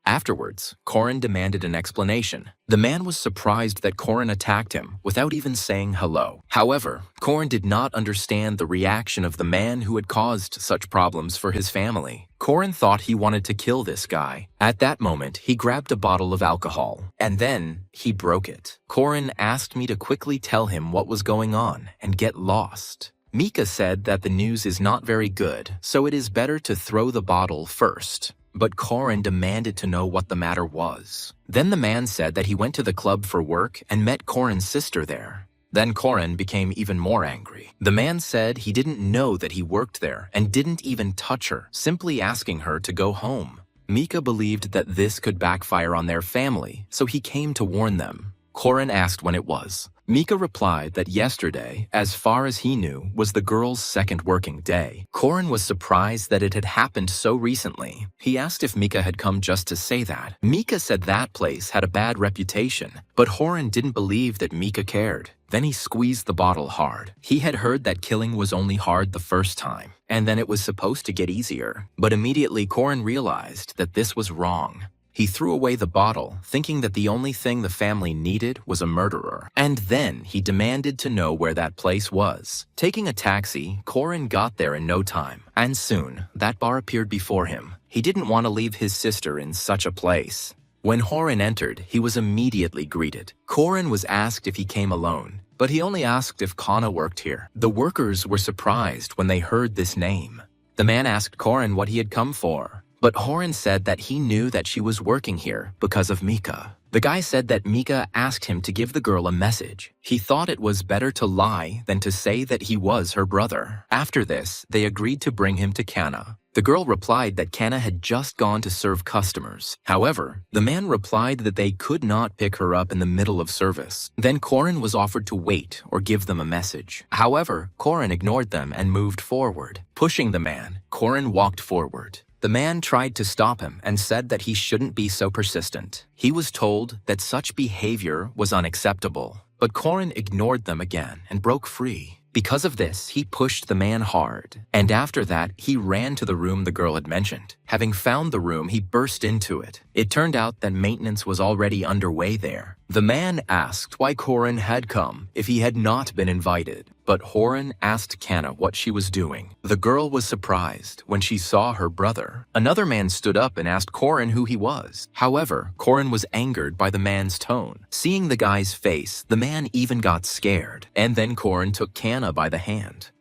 A: Afterwards, Corin demanded an explanation. The man was surprised that Corin attacked him without even saying hello. However, Corin did not understand the reaction of the man who had caused such problems for his family. Corin thought he wanted to kill this guy. At that moment, he grabbed a bottle of alcohol, and then he broke it. Corin asked me to quickly tell him what was going on and get lost. Mika said that the news is not very good, so it is better to throw the bottle first. But Corin demanded to know what the matter was. Then the man said that he went to the club for work and met Corin's sister there. Then Corin became even more angry. The man said he didn't know that he worked there and didn't even touch her, simply asking her to go home. Mika believed that this could backfire on their family, so he came to warn them. Corin asked when it was. Mika replied that yesterday, as far as he knew, was the girl's second working day. Corin was surprised that it had happened so recently. He asked if Mika had come just to say that. Mika said that place had a bad reputation, but Horan didn't believe that Mika cared. Then he squeezed the bottle hard. He had heard that killing was only hard the first time, and then it was supposed to get easier. But immediately Corin realized that this was wrong. He threw away the bottle, thinking that the only thing the family needed was a murderer. And then he demanded to know where that place was. Taking a taxi, Corin got there in no time. And soon, that bar appeared before him. He didn't want to leave his sister in such a place. When Horan entered, he was immediately greeted. Corin was asked if he came alone, but he only asked if Kana worked here. The workers were surprised when they heard this name. The man asked Corin what he had come for. But Horan said that he knew that she was working here because of Mika. The guy said that Mika asked him to give the girl a message. He thought it was better to lie than to say that he was her brother. After this, they agreed to bring him to Kana. The girl replied that Kana had just gone to serve customers. However, the man replied that they could not pick her up in the middle of service. Then Corin was offered to wait or give them a message. However, Corin ignored them and moved forward. Pushing the man, Corin walked forward. The man tried to stop him and said that he shouldn't be so persistent. He was told that such behavior was unacceptable. But Corin ignored them again and broke free. Because of this, he pushed the man hard, and after that, he ran to the room the girl had mentioned. Having found the room, he burst into it. It turned out that maintenance was already underway there. The man asked why Corin had come if he had not been invited, but Horan asked Kana what she was doing. The girl was surprised when she saw her brother. Another man stood up and asked Corin who he was. However, Corin was angered by the man's tone. Seeing the guy's face, the man even got scared, and then Corin took Kana by the hand.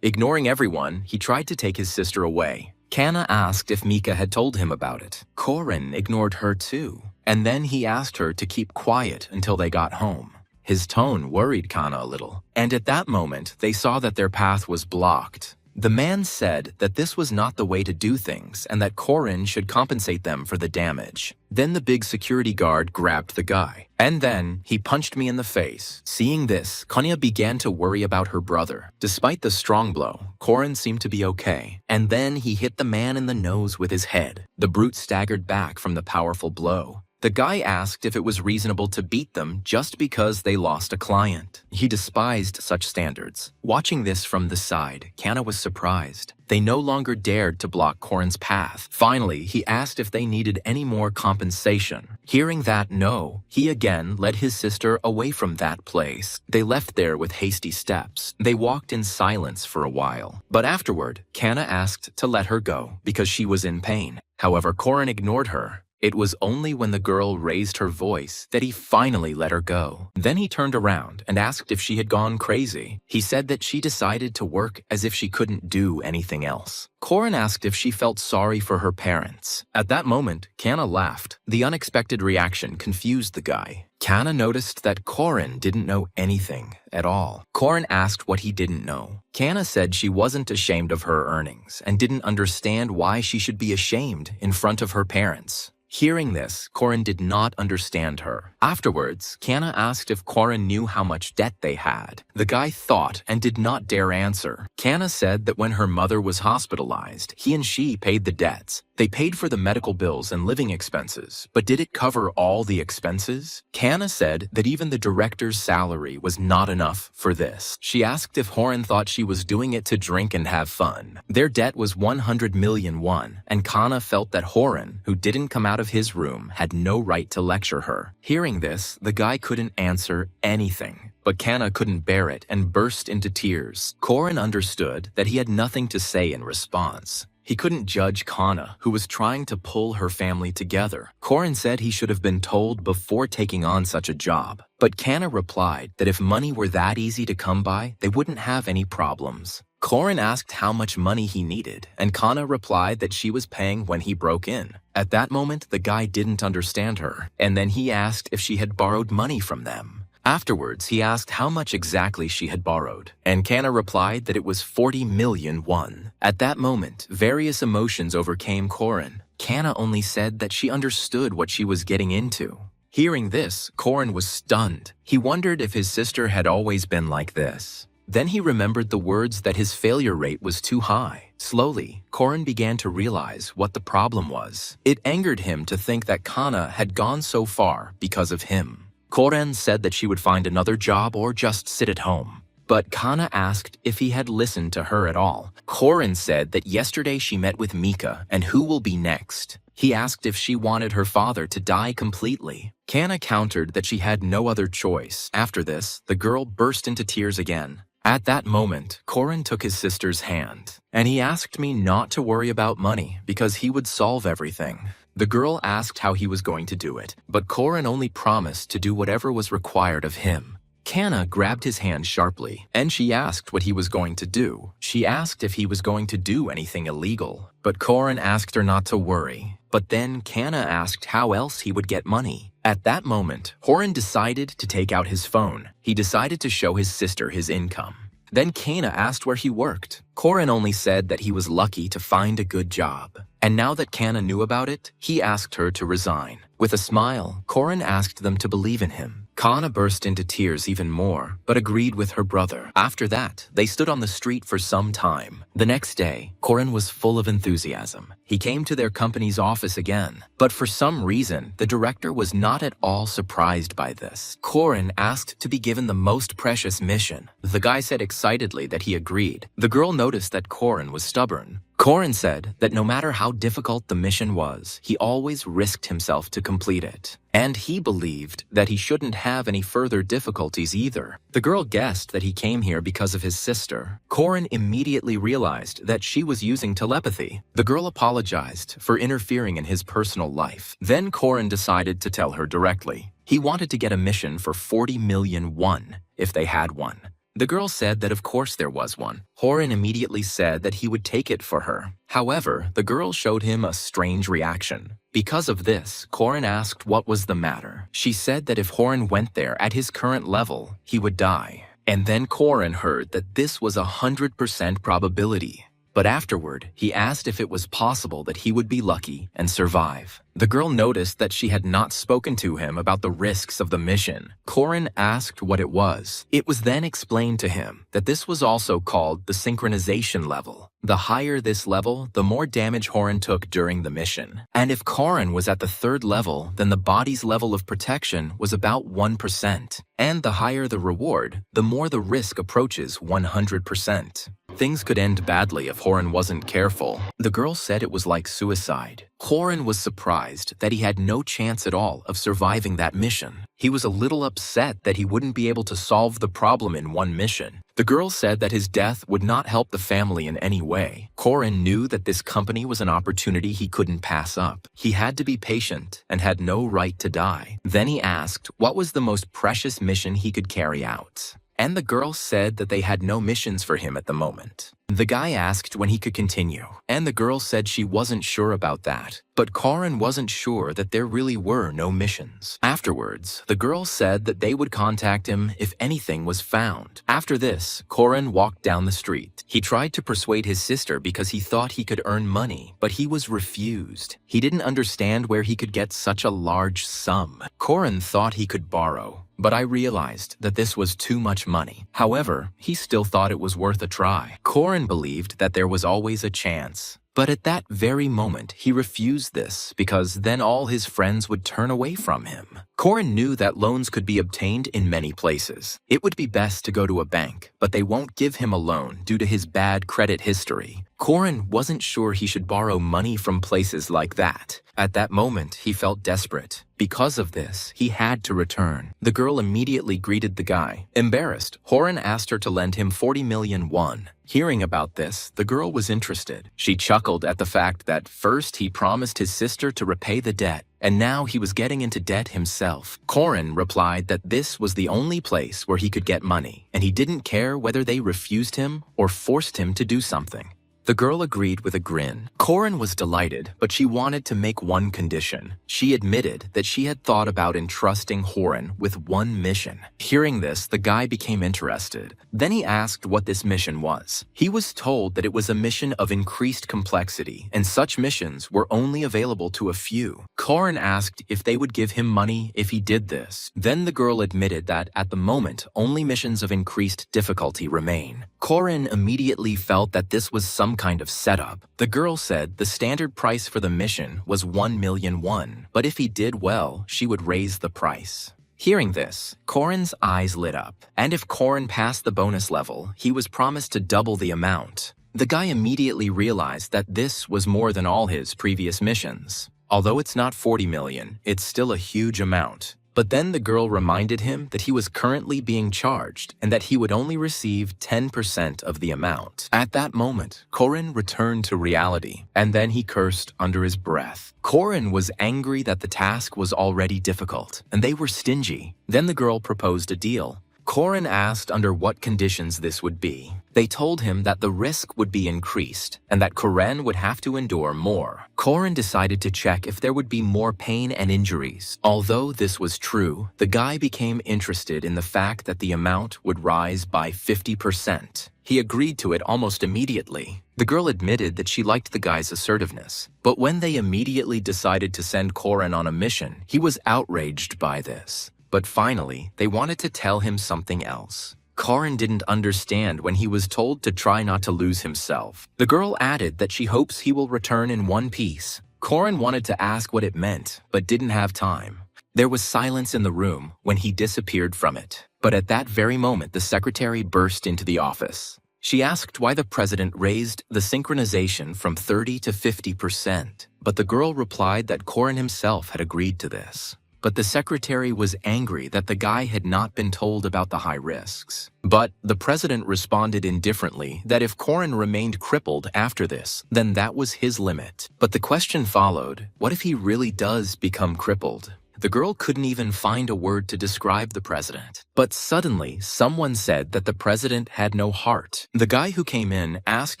A: Ignoring everyone, he tried to take his sister away. Kana asked if Mika had told him about it. Corin ignored her too, and then he asked her to keep quiet until they got home. His tone worried Kana a little, and at that moment they saw that their path was blocked. The man said that this was not the way to do things and that Corin should compensate them for the damage. Then the big security guard grabbed the guy, and then he punched me in the face. Seeing this, Konya began to worry about her brother. Despite the strong blow, Corin seemed to be okay, and then he hit the man in the nose with his head. The brute staggered back from the powerful blow. The guy asked if it was reasonable to beat them just because they lost a client. He despised such standards. Watching this from the side, Kana was surprised. They no longer dared to block Corin's path. Finally, he asked if they needed any more compensation. Hearing that no, he again led his sister away from that place. They left there with hasty steps. They walked in silence for a while. But afterward, Kana asked to let her go because she was in pain. However, Corin ignored her. It was only when the girl raised her voice that he finally let her go. Then he turned around and asked if she had gone crazy. He said that she decided to work as if she couldn't do anything else. Corin asked if she felt sorry for her parents. At that moment, Kana laughed. The unexpected reaction confused the guy. Kana noticed that Corin didn't know anything at all. Corin asked what he didn't know. Kana said she wasn't ashamed of her earnings and didn't understand why she should be ashamed in front of her parents. Hearing this, Corin did not understand her. Afterwards, Kana asked if Corin knew how much debt they had. The guy thought and did not dare answer. Kana said that when her mother was hospitalized, he and she paid the debts. They paid for the medical bills and living expenses, but did it cover all the expenses? Kana said that even the director's salary was not enough for this. She asked if Horan thought she was doing it to drink and have fun. Their debt was 100 million won, and Kana felt that Horan, who didn't come out of his room, had no right to lecture her. Hearing this, the guy couldn't answer anything. But Kana couldn't bear it and burst into tears. Corin understood that he had nothing to say in response. He couldn't judge Kana, who was trying to pull her family together. Corin said he should have been told before taking on such a job. But Kana replied that if money were that easy to come by, they wouldn't have any problems. Corin asked how much money he needed, and Kana replied that she was paying when he broke in. At that moment, the guy didn't understand her, and then he asked if she had borrowed money from them. Afterwards, he asked how much exactly she had borrowed, and Kana replied that it was 40 million won. At that moment, various emotions overcame Corin. Kana only said that she understood what she was getting into. Hearing this, Corin was stunned. He wondered if his sister had always been like this. Then he remembered the words that his failure rate was too high. Slowly, Corin began to realize what the problem was. It angered him to think that Kana had gone so far because of him. Corin said that she would find another job or just sit at home. But Kana asked if he had listened to her at all. Corin said that yesterday she met with Mika and who will be next. He asked if she wanted her father to die completely. Kana countered that she had no other choice. After this, the girl burst into tears again. At that moment, Corin took his sister's hand, and he asked me not to worry about money because he would solve everything. The girl asked how he was going to do it, but Corin only promised to do whatever was required of him. Kana grabbed his hand sharply, and she asked what he was going to do. She asked if he was going to do anything illegal, but Corin asked her not to worry. But then Kana asked how else he would get money. At that moment, Horan decided to take out his phone. He decided to show his sister his income. Then Kana asked where he worked. Corin only said that he was lucky to find a good job. And now that Kana knew about it, he asked her to resign. With a smile, Corin asked them to believe in him. Kana burst into tears even more, but agreed with her brother. After that, they stood on the street for some time. The next day, Corin was full of enthusiasm. He came to their company's office again, but for some reason, the director was not at all surprised by this. Corin asked to be given the most precious mission. The guy said excitedly that he agreed. The girl noticed that Corin was stubborn. Corin said that no matter how difficult the mission was, he always risked himself to complete it. And he believed that he shouldn't have any further difficulties either. The girl guessed that he came here because of his sister. Corin immediately realized that she was using telepathy. The girl apologized for interfering in his personal life. Then Corin decided to tell her directly. He wanted to get a mission for 40 million won, if they had one. The girl said that of course there was one. Corin immediately said that he would take it for her. However, the girl showed him a strange reaction. Because of this, Corin asked what was the matter. She said that if Corin went there at his current level, he would die. And then Corin heard that this was 100% probability. But afterward, he asked if it was possible that he would be lucky and survive. The girl noticed that she had not spoken to him about the risks of the mission. Corin asked what it was. It was then explained to him that this was also called the synchronization level. The higher this level, the more damage Corin took during the mission. And if Corin was at the third level, then the body's level of protection was about 1%. And the higher the reward, the more the risk approaches 100%. Things could end badly if Corin wasn't careful. The girl said it was like suicide. Corin was surprised that he had no chance at all of surviving that mission. He was a little upset that he wouldn't be able to solve the problem in one mission. The girl said that his death would not help the family in any way. Corin knew that this company was an opportunity he couldn't pass up. He had to be patient and had no right to die. Then he asked what was the most precious mission he could carry out. And the girl said that they had no missions for him at the moment. The guy asked when he could continue, and the girl said she wasn't sure about that. But Corin wasn't sure that there really were no missions. Afterwards, the girl said that they would contact him if anything was found. After this, Corin walked down the street. He tried to persuade his sister because he thought he could earn money, but he was refused. He didn't understand where he could get such a large sum. Corin thought he could borrow, but I realized that this was too much money. However, he still thought it was worth a try. Corin believed that there was always a chance. But at that very moment, he refused this because then all his friends would turn away from him. Corin knew that loans could be obtained in many places. It would be best to go to a bank, but they won't give him a loan due to his bad credit history. Corin wasn't sure he should borrow money from places like that. At that moment, he felt desperate. Because of this, he had to return. The girl immediately greeted the guy. Embarrassed, Corin asked her to lend him 40 million won. Hearing about this, the girl was interested. She chuckled at the fact that first he promised his sister to repay the debt, and now he was getting into debt himself. Corin replied that this was the only place where he could get money, and he didn't care whether they refused him or forced him to do something. The girl agreed with a grin. Corin was delighted, but she wanted to make one condition. She admitted that she had thought about entrusting Corin with one mission. Hearing this, the guy became interested. Then he asked what this mission was. He was told that it was a mission of increased complexity, and such missions were only available to a few. Corin asked if they would give him money if he did this. Then the girl admitted that at the moment, only missions of increased difficulty remain. Corin immediately felt that this was some kind of setup. The girl said the standard price for the mission was 1 million won, but if he did well, she would raise the price. Hearing this, Corin's eyes lit up, and if Corin passed the bonus level, he was promised to double the amount. The guy immediately realized that this was more than all his previous missions. Although it's not 40 million, it's still a huge amount. But then the girl reminded him that he was currently being charged and that he would only receive 10% of the amount. At that moment, Corin returned to reality, and then he cursed under his breath. Corin was angry that the task was already difficult, and they were stingy. Then the girl proposed a deal. Corin asked under what conditions this would be. They told him that the risk would be increased and that Corin would have to endure more. Corin decided to check if there would be more pain and injuries. Although this was true, the guy became interested in the fact that the amount would rise by 50%. He agreed to it almost immediately. The girl admitted that she liked the guy's assertiveness. But when they immediately decided to send Corin on a mission, he was outraged by this. but finally, they wanted to tell him something else. Corin didn't understand when he was told to try not to lose himself. The girl added that she hopes he will return in one piece. Corin wanted to ask what it meant, but didn't have time. There was silence in the room when he disappeared from it. But at that very moment, the secretary burst into the office. She asked why the president raised the synchronization from 30 to 50%, but the girl replied that Corin himself had agreed to this. But the secretary was angry that the guy had not been told about the high risks. But the president responded indifferently that if Corin remained crippled after this, then that was his limit. But the question followed, what if he really does become crippled? The girl couldn't even find a word to describe the president. But suddenly, someone said that the president had no heart. The guy who came in asked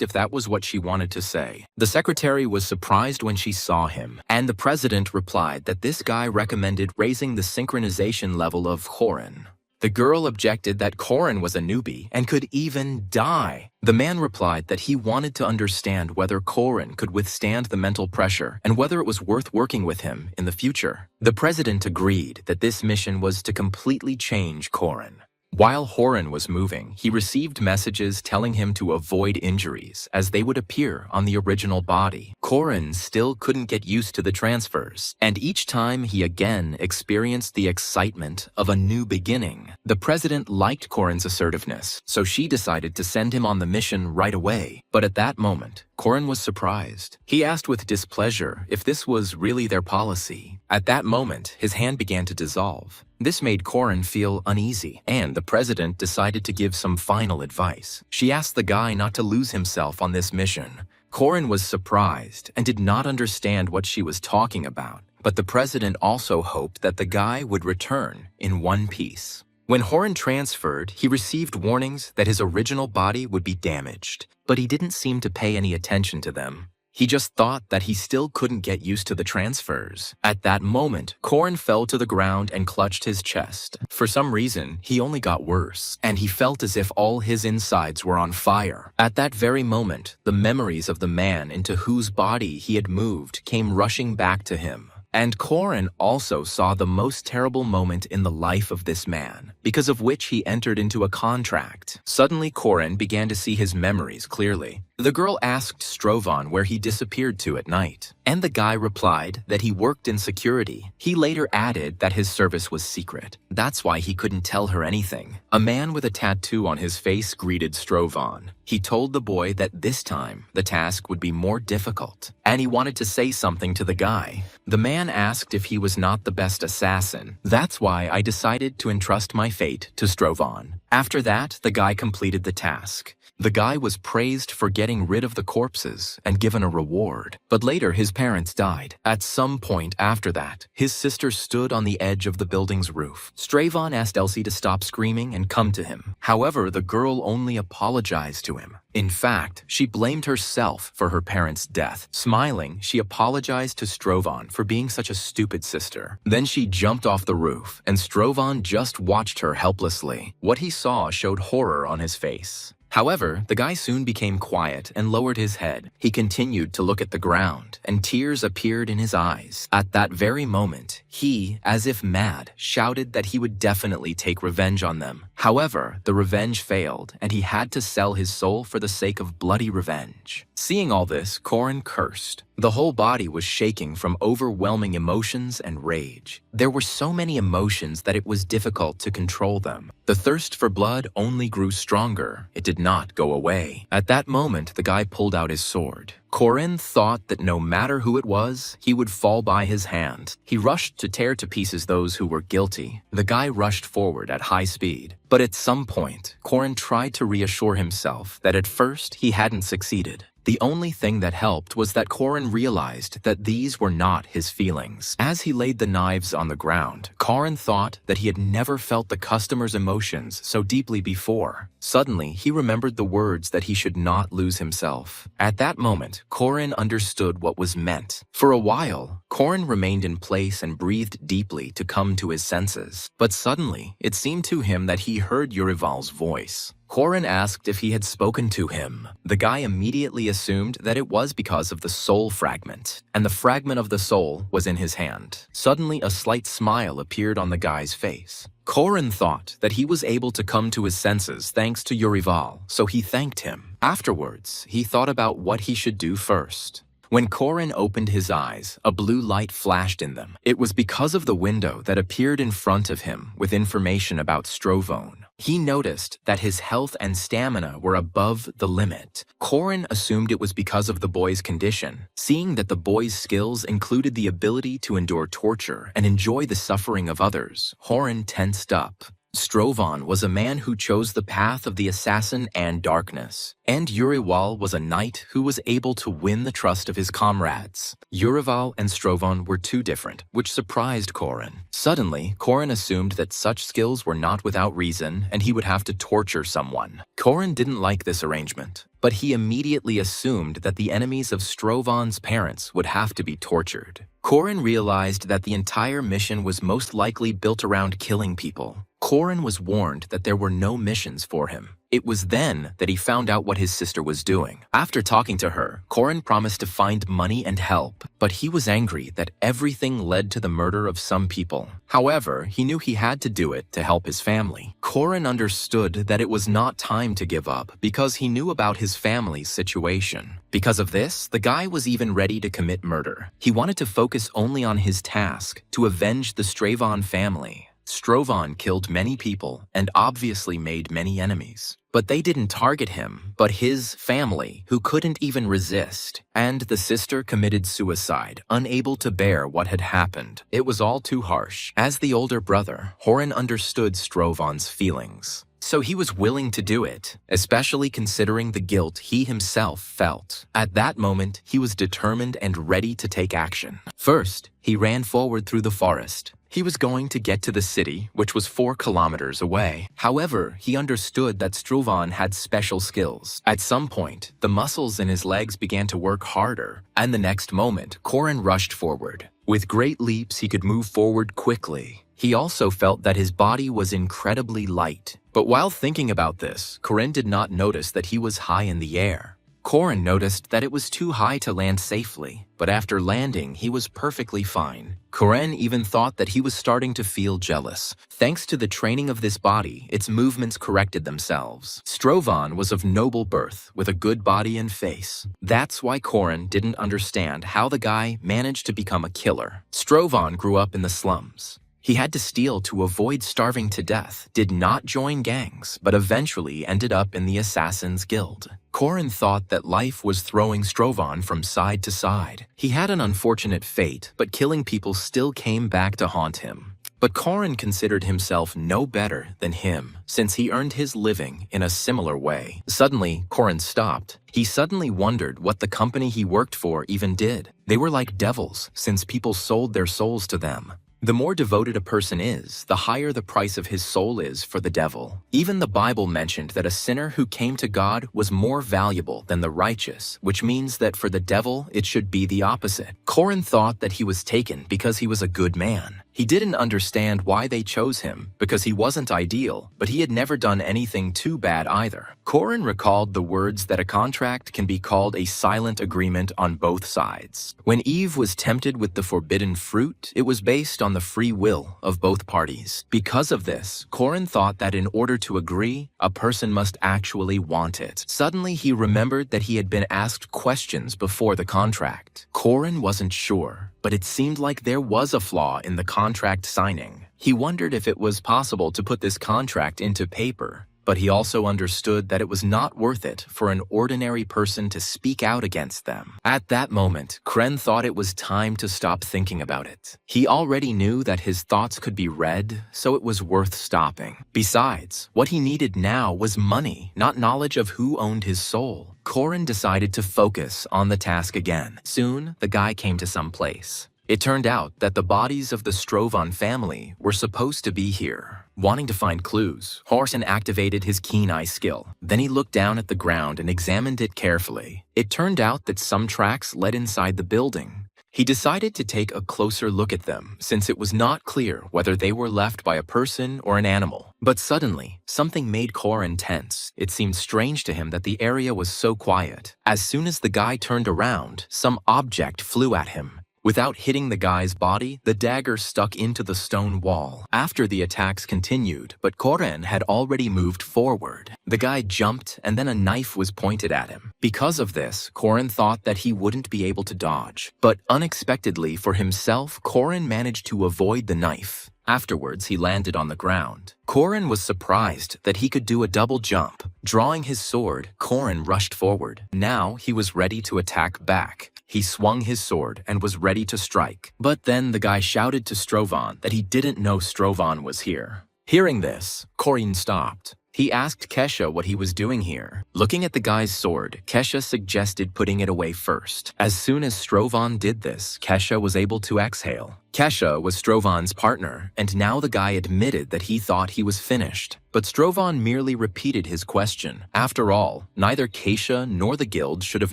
A: if that was what she wanted to say. The secretary was surprised when she saw him, and the president replied that this guy recommended raising the synchronization level of Corin. The girl objected that Corin was a newbie and could even die. The man replied that he wanted to understand whether Corin could withstand the mental pressure and whether it was worth working with him in the future. The president agreed that this mission was to completely change Corin. While Horan was moving, he received messages telling him to avoid injuries as they would appear on the original body. Corin still couldn't get used to the transfers, and each time he again experienced the excitement of a new beginning. The president liked Corin's assertiveness, so she decided to send him on the mission right away. But at that moment, Corin was surprised. He asked with displeasure if this was really their policy. At that moment, his hand began to dissolve. This made Corin feel uneasy, and the president decided to give some final advice. She asked the guy not to lose himself on this mission. Corin was surprised and did not understand what she was talking about, but the president also hoped that the guy would return in one piece. When Horan transferred, he received warnings that his original body would be damaged, but he didn't seem to pay any attention to them. He just thought that he still couldn't get used to the transfers. At that moment, Corin fell to the ground and clutched his chest. For some reason, he only got worse, and he felt as if all his insides were on fire. At that very moment, the memories of the man into whose body he had moved came rushing back to him. And Corin also saw the most terrible moment in the life of this man, because of which he entered into a contract. Suddenly, Corin began to see his memories clearly. The girl asked Strovan where he disappeared to at night, and the guy replied that he worked in security. He later added that his service was secret. That's why he couldn't tell her anything. A man with a tattoo on his face greeted Strovan. He told the boy that this time, the task would be more difficult, and he wanted to say something to the guy. The man asked if he was not the best assassin. That's why I decided to entrust my fate to Strovan. After that, the guy completed the task. The guy was praised for getting rid of the corpses and given a reward. But later, his parents died. At some point after that, his sister stood on the edge of the building's roof. Stravan asked Elsie to stop screaming and come to him. However, the girl only apologized to him. In fact, she blamed herself for her parents' death. Smiling, she apologized to Strovan for being such a stupid sister. Then she jumped off the roof, and Strovan just watched her helplessly. What he saw showed horror on his face. However, the guy soon became quiet and lowered his head. He continued to look at the ground, and tears appeared in his eyes. At that very moment, he, as if mad, shouted that he would definitely take revenge on them. However, the revenge failed, and he had to sell his soul for the sake of bloody revenge. Seeing all this, Corin cursed. The whole body was shaking from overwhelming emotions and rage. There were so many emotions that it was difficult to control them. The thirst for blood only grew stronger. It did not go away. At that moment, the guy pulled out his sword. Corin thought that no matter who it was, he would fall by his hand. He rushed to tear to pieces those who were guilty. The guy rushed forward at high speed. But at some point, Corin tried to reassure himself that at first he hadn't succeeded. The only thing that helped was that Corin realized that these were not his feelings. As he laid the knives on the ground, Corin thought that he had never felt the customer's emotions so deeply before. Suddenly, he remembered the words that he should not lose himself. At that moment, Corin understood what was meant. For a while, Corin remained in place and breathed deeply to come to his senses. But suddenly, it seemed to him that he heard Yurival's voice. Korin asked if he had spoken to him. The guy immediately assumed that it was because of the soul fragment, and the fragment of the soul was in his hand. Suddenly, a slight smile appeared on the guy's face. Korin thought that he was able to come to his senses thanks to Urival, so he thanked him. Afterwards, he thought about what he should do first. When Korin opened his eyes, a blue light flashed in them. It was because of the window that appeared in front of him with information about Strovon. He noticed that his health and stamina were above the limit. Korin assumed it was because of the boy's condition. Seeing that the boy's skills included the ability to endure torture and enjoy the suffering of others, Korin tensed up. Strovon was a man who chose the path of the assassin and darkness, and Urival was a knight who was able to win the trust of his comrades. Urival and Strovon were too different, which surprised Korin. Suddenly, Korin assumed that such skills were not without reason and he would have to torture someone. Korin didn't like this arrangement, but he immediately assumed that the enemies of Strovon's parents would have to be tortured. Korin realized that the entire mission was most likely built around killing people. Korin was warned that there were no missions for him. It was then that he found out what his sister was doing. After talking to her, Korin promised to find money and help, but he was angry that everything led to the murder of some people. However, he knew he had to do it to help his family. Korin understood that it was not time to give up because he knew about his family's situation. Because of this, the guy was even ready to commit murder. He wanted to focus only on his task, to avenge the Strovon family. Strovon killed many people and obviously made many enemies. But they didn't target him, but his family, who couldn't even resist. And the sister committed suicide, unable to bear what had happened. It was all too harsh. As the older brother, Korin understood Strovon's feelings. So he was willing to do it, especially considering the guilt he himself felt. At that moment, he was determined and ready to take action. First, he ran forward through the forest. He was going to get to the city, which was 4 kilometers away. However, he understood that Strovon had special skills. At some point, the muscles in his legs began to work harder, and the next moment, Korin rushed forward. With great leaps, he could move forward quickly. He also felt that his body was incredibly light. But while thinking about this, Korin did not notice that he was high in the air. Korin noticed that it was too high to land safely, but after landing, he was perfectly fine. Korin even thought that he was starting to feel jealous. Thanks to the training of this body, its movements corrected themselves. Strovon was of noble birth, with a good body and face. That's why Korin didn't understand how the guy managed to become a killer. Strovon grew up in the slums. He had to steal to avoid starving to death, did not join gangs, but eventually ended up in the Assassin's Guild. Korin thought that life was throwing Strovon from side to side. He had an unfortunate fate, but killing people still came back to haunt him. But Korin considered himself no better than him, since he earned his living in a similar way. Suddenly, Korin stopped. He suddenly wondered what the company he worked for even did. They were like devils, since people sold their souls to them. The more devoted a person is, the higher the price of his soul is for the devil. Even the Bible mentioned that a sinner who came to God was more valuable than the righteous, which means that for the devil, it should be the opposite. Korin thought that he was taken because he was a good man. He didn't understand why they chose him, because he wasn't ideal, but he had never done anything too bad either. Korin recalled the words that a contract can be called a silent agreement on both sides. When Eve was tempted with the forbidden fruit, it was based on the free will of both parties. Because of this, Korin thought that in order to agree, a person must actually want it. Suddenly, he remembered that he had been asked questions before the contract. Korin wasn't sure, but it seemed like there was a flaw in the contract signing. He wondered if it was possible to put this contract into paper, but he also understood that it was not worth it for an ordinary person to speak out against them. At that moment, Korin thought it was time to stop thinking about it. He already knew that his thoughts could be read, so it was worth stopping. Besides, what he needed now was money, not knowledge of who owned his soul. Korin decided to focus on the task again. Soon, the guy came to some place. It turned out that the bodies of the Strovon family were supposed to be here. Wanting to find clues, Korin activated his keen eye skill. Then he looked down at the ground and examined it carefully. It turned out that some tracks led inside the building. He decided to take a closer look at them, since it was not clear whether they were left by a person or an animal. But suddenly, something made Korin tense. It seemed strange to him that the area was so quiet. As soon as the guy turned around, some object flew at him. Without hitting the guy's body, the dagger stuck into the stone wall. After the attacks continued, but Korin had already moved forward. The guy jumped, and then a knife was pointed at him. Because of this, Korin thought that he wouldn't be able to dodge. But unexpectedly for himself, Korin managed to avoid the knife. Afterwards, he landed on the ground. Korin was surprised that he could do a double jump. Drawing his sword, Korin rushed forward. Now he was ready to attack back. He swung his sword and was ready to strike. But then the guy shouted to Strovan that he didn't know Strovan was here. Hearing this, Korin stopped. He asked Kesha what he was doing here. Looking at the guy's sword, Kesha suggested putting it away first. As soon as Strovan did this, Kesha was able to exhale. Kesha was Strovan's partner, and now the guy admitted that he thought he was finished. But Strovan merely repeated his question. After all, neither Kesha nor the guild should have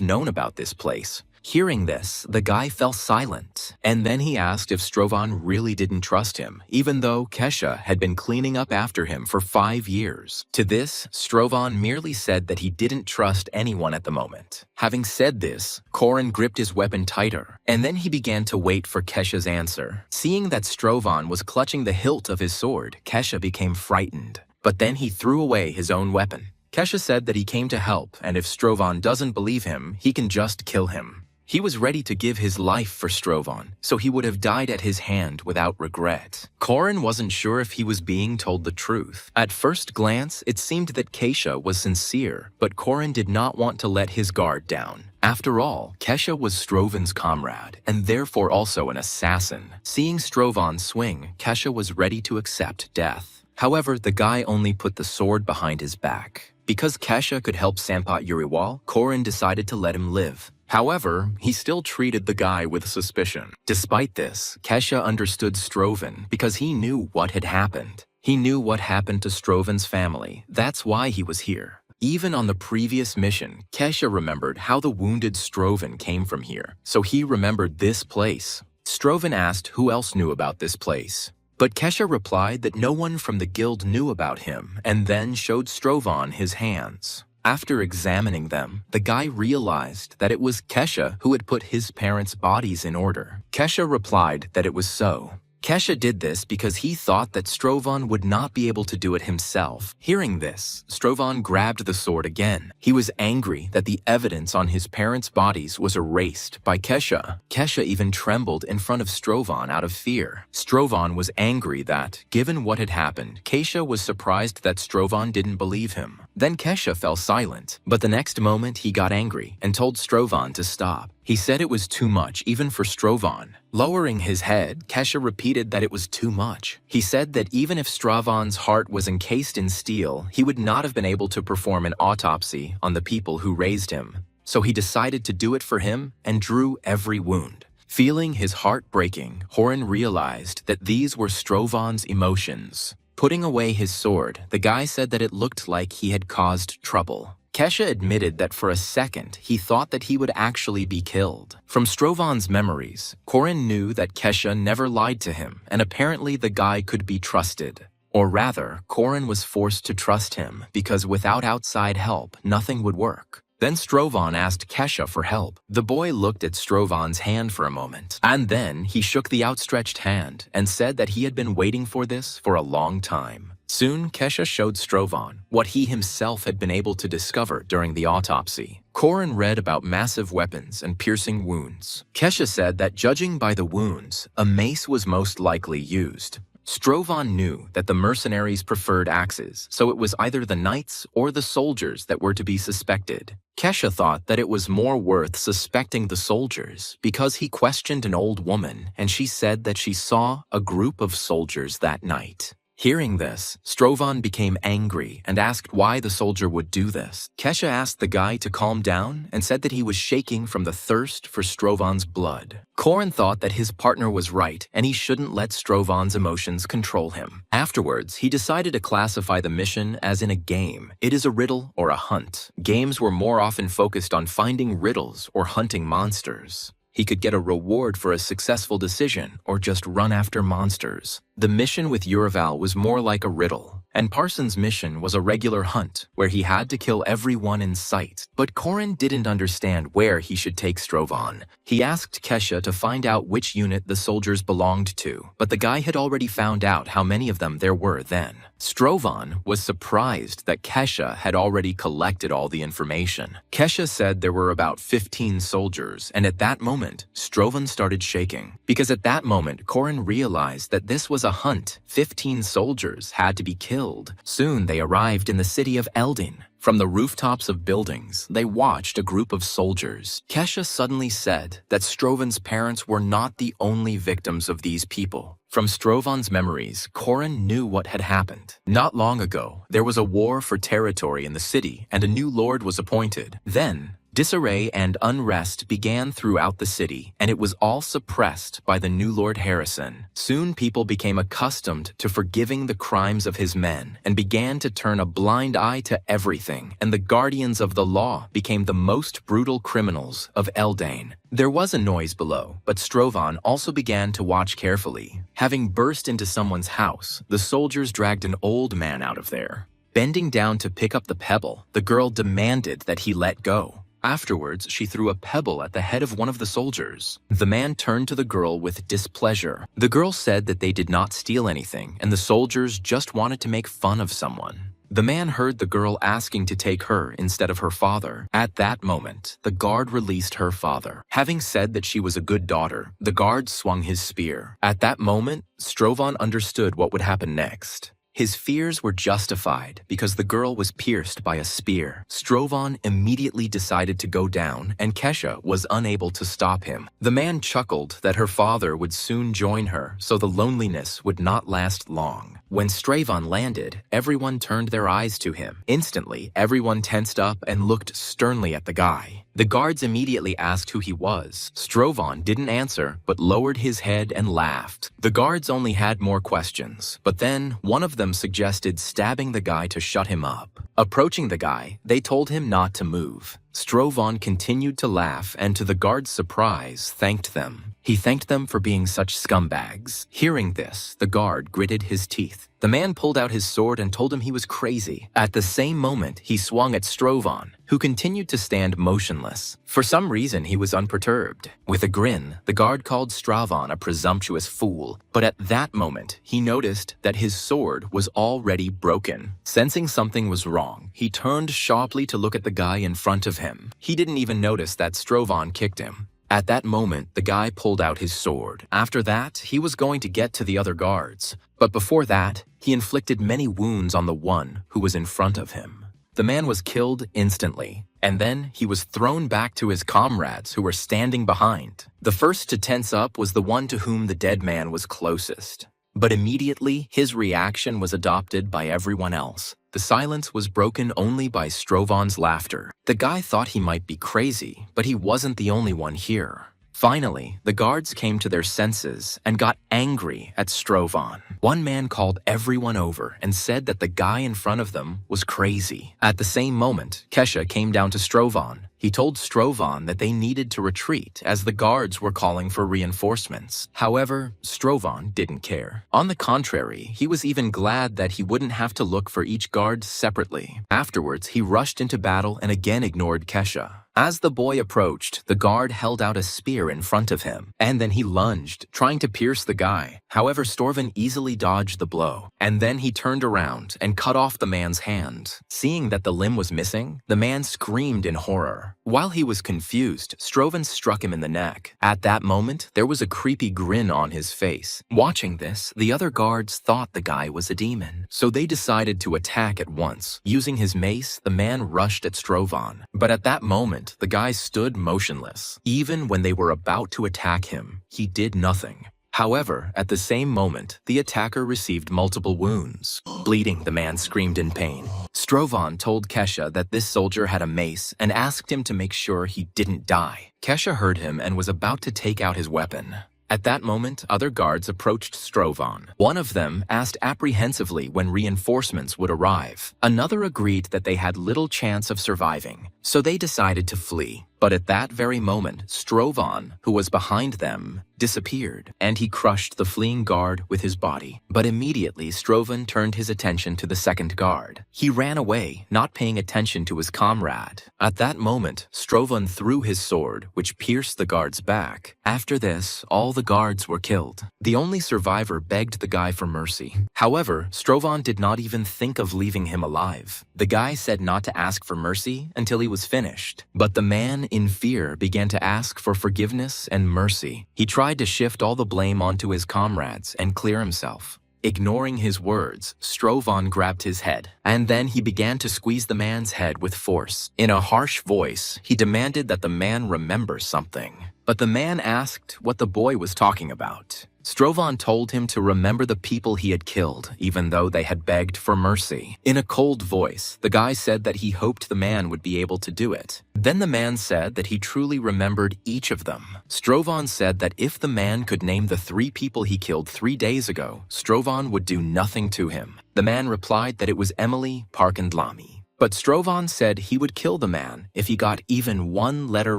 A: known about this place. Hearing this, the guy fell silent, and then he asked if Strovan really didn't trust him, even though Kesha had been cleaning up after him for 5 years. To this, Strovan merely said that he didn't trust anyone at the moment. Having said this, Korin gripped his weapon tighter, and then he began to wait for Kesha's answer. Seeing that Strovan was clutching the hilt of his sword, Kesha became frightened. But then he threw away his own weapon. Kesha said that he came to help, and if Strovan doesn't believe him, he can just kill him. He was ready to give his life for Strovan, so he would have died at his hand without regret. Korin wasn't sure if he was being told the truth. At first glance, it seemed that Kesha was sincere, but Korin did not want to let his guard down. After all, Kesha was Strovan's comrade, and therefore also an assassin. Seeing Strovan swing, Kesha was ready to accept death. However, the guy only put the sword behind his back. Because Kesha could help Sampat Uriwal, Korin decided to let him live. However, he still treated the guy with suspicion. Despite this, Kesha understood Strovan because he knew what had happened. He knew what happened to Strovan's family. That's why he was here. Even on the previous mission, Kesha remembered how the wounded Strovan came from here, so he remembered this place. Strovan asked who else knew about this place. But Kesha replied that no one from the guild knew about him, and then showed Strovan his hands. After examining them, the guy realized that it was Kesha who had put his parents' bodies in order. Kesha replied that it was so. Kesha did this because he thought that Strovan would not be able to do it himself. Hearing this, Strovan grabbed the sword again. He was angry that the evidence on his parents' bodies was erased by Kesha. Kesha even trembled in front of Strovan out of fear. Strovan was angry that, given what had happened, Kesha was surprised that Strovan didn't believe him. Then Kesha fell silent, but the next moment he got angry and told Strovan to stop. He said it was too much even for Strovan. Lowering his head, Kesha repeated that it was too much. He said that even if Strovan's heart was encased in steel, he would not have been able to perform an autopsy on the people who raised him. So he decided to do it for him and drew every wound. Feeling his heart breaking, Horan realized that these were Strovan's emotions. Putting away his sword, the guy said that it looked like he had caused trouble. Kesha admitted that for a second he thought that he would actually be killed. From Strovan's memories, Korin knew that Kesha never lied to him, and apparently the guy could be trusted. Or rather, Korin was forced to trust him because without outside help, nothing would work. Then Strovan asked Kesha for help. The boy looked at Strovan's hand for a moment, and then he shook the outstretched hand and said that he had been waiting for this for a long time. Soon, Kesha showed Strovan what he himself had been able to discover during the autopsy. Korin read about massive weapons and piercing wounds. Kesha said that judging by the wounds, a mace was most likely used. Strovan knew that the mercenaries preferred axes, so it was either the knights or the soldiers that were to be suspected. Kesha thought that it was more worth suspecting the soldiers because he questioned an old woman and she said that she saw a group of soldiers that night. Hearing this, Strovan became angry and asked why the soldier would do this. Kesha asked the guy to calm down and said that he was shaking from the thirst for Strovan's blood. Korin thought that his partner was right and he shouldn't let Strovan's emotions control him. Afterwards, he decided to classify the mission as in a game. It is a riddle or a hunt. Games were more often focused on finding riddles or hunting monsters. He could get a reward for a successful decision or just run after monsters. The mission with Urival was more like a riddle, and Parsons' mission was a regular hunt where he had to kill everyone in sight. But Corin didn't understand where he should take Strovan. He asked Kesha to find out which unit the soldiers belonged to, but the guy had already found out how many of them there were then. Strovan was surprised that Kesha had already collected all the information. Kesha said there were about 15 soldiers, and at that moment, Strovan started shaking. Because at that moment, Corin realized that this was a hunt. 15 soldiers had to be killed. Soon they arrived in the city of Eldin. From the rooftops of buildings, they watched a group of soldiers. Kesha suddenly said that Strovan's parents were not the only victims of these people. From Strovan's memories, Corin knew what had happened. Not long ago, there was a war for territory in the city, and a new lord was appointed. Then, disarray and unrest began throughout the city, and it was all suppressed by the new Lord Harrison. Soon people became accustomed to forgiving the crimes of his men and began to turn a blind eye to everything, and the guardians of the law became the most brutal criminals of Eldane. There was a noise below, but Strovan also began to watch carefully. Having burst into someone's house, the soldiers dragged an old man out of there. Bending down to pick up the pebble, the girl demanded that he let go. Afterwards, she threw a pebble at the head of one of the soldiers. The man turned to the girl with displeasure. The girl said that they did not steal anything, and the soldiers just wanted to make fun of someone. The man heard the girl asking to take her instead of her father. At that moment, the guard released her father. Having said that she was a good daughter, the guard swung his spear. At that moment, Strovan understood what would happen next. His fears were justified because the girl was pierced by a spear. Strovan immediately decided to go down, and Kesha was unable to stop him. The man chuckled that her father would soon join her, so the loneliness would not last long. When Strovan landed, everyone turned their eyes to him. Instantly, everyone tensed up and looked sternly at the guy. The guards immediately asked who he was. Strovan didn't answer, but lowered his head and laughed. The guards only had more questions, but then one of them suggested stabbing the guy to shut him up. Approaching the guy, they told him not to move. Strovan continued to laugh and, to the guard's surprise, thanked them. He thanked them for being such scumbags. Hearing this, the guard gritted his teeth. The man pulled out his sword and told him he was crazy. At the same moment, he swung at Strovan, who continued to stand motionless. For some reason, he was unperturbed. With a grin, the guard called Strovan a presumptuous fool, but at that moment, he noticed that his sword was already broken. Sensing something was wrong, he turned sharply to look at the guy in front of him. He didn't even notice that Strovan kicked him. At that moment, the guy pulled out his sword. After that, he was going to get to the other guards. But before that, he inflicted many wounds on the one who was in front of him. The man was killed instantly, and then he was thrown back to his comrades who were standing behind. The first to tense up was the one to whom the dead man was closest. But immediately, his reaction was adopted by everyone else. The silence was broken only by Strovan's laughter. The guy thought he might be crazy, but he wasn't the only one here. Finally, the guards came to their senses and got angry at Strovan. One man called everyone over and said that the guy in front of them was crazy. At the same moment, Kesha came down to Strovan. He told Strovan that they needed to retreat as the guards were calling for reinforcements. However, Strovan didn't care. On the contrary, he was even glad that he wouldn't have to look for each guard separately. Afterwards, he rushed into battle and again ignored Kesha. As the boy approached, the guard held out a spear in front of him, and then he lunged, trying to pierce the guy. However, Strovan easily dodged the blow, and then he turned around and cut off the man's hand. Seeing that the limb was missing, the man screamed in horror. While he was confused, Strovan struck him in the neck. At that moment, there was a creepy grin on his face. Watching this, the other guards thought the guy was a demon, so they decided to attack at once. Using his mace, the man rushed at Strovan, but at that moment, the guy stood motionless. Even when they were about to attack him, he did nothing. However, at the same moment, the attacker received multiple wounds. Bleeding, the man screamed in pain. Strovan told Kesha that this soldier had a mace and asked him to make sure he didn't die. Kesha heard him and was about to take out his weapon. At that moment, other guards approached Strovan. One of them asked apprehensively when reinforcements would arrive. Another agreed that they had little chance of surviving, so they decided to flee. But at that very moment, Strovan, who was behind them, disappeared, and he crushed the fleeing guard with his body. But immediately, Strovan turned his attention to the second guard. He ran away, not paying attention to his comrade. At that moment, Strovan threw his sword, which pierced the guard's back. After this, all the guards were killed. The only survivor begged the guy for mercy. However, Strovan did not even think of leaving him alive. The guy said not to ask for mercy until he was finished. But the man, in fear, began to ask for forgiveness and mercy. He tried to shift all the blame onto his comrades and clear himself. Ignoring his words, Strovan grabbed his head, and then he began to squeeze the man's head with force. In a harsh voice, he demanded that the man remember something. But the man asked what the boy was talking about. Strovan told him to remember the people he had killed, even though they had begged for mercy. In a cold voice, the guy said that he hoped the man would be able to do it. Then the man said that he truly remembered each of them. Strovan said that if the man could name the 3 people he killed 3 days ago, Strovan would do nothing to him. The man replied that it was Emily, Park, and Lamy. But Strovan said he would kill the man if he got even 1 letter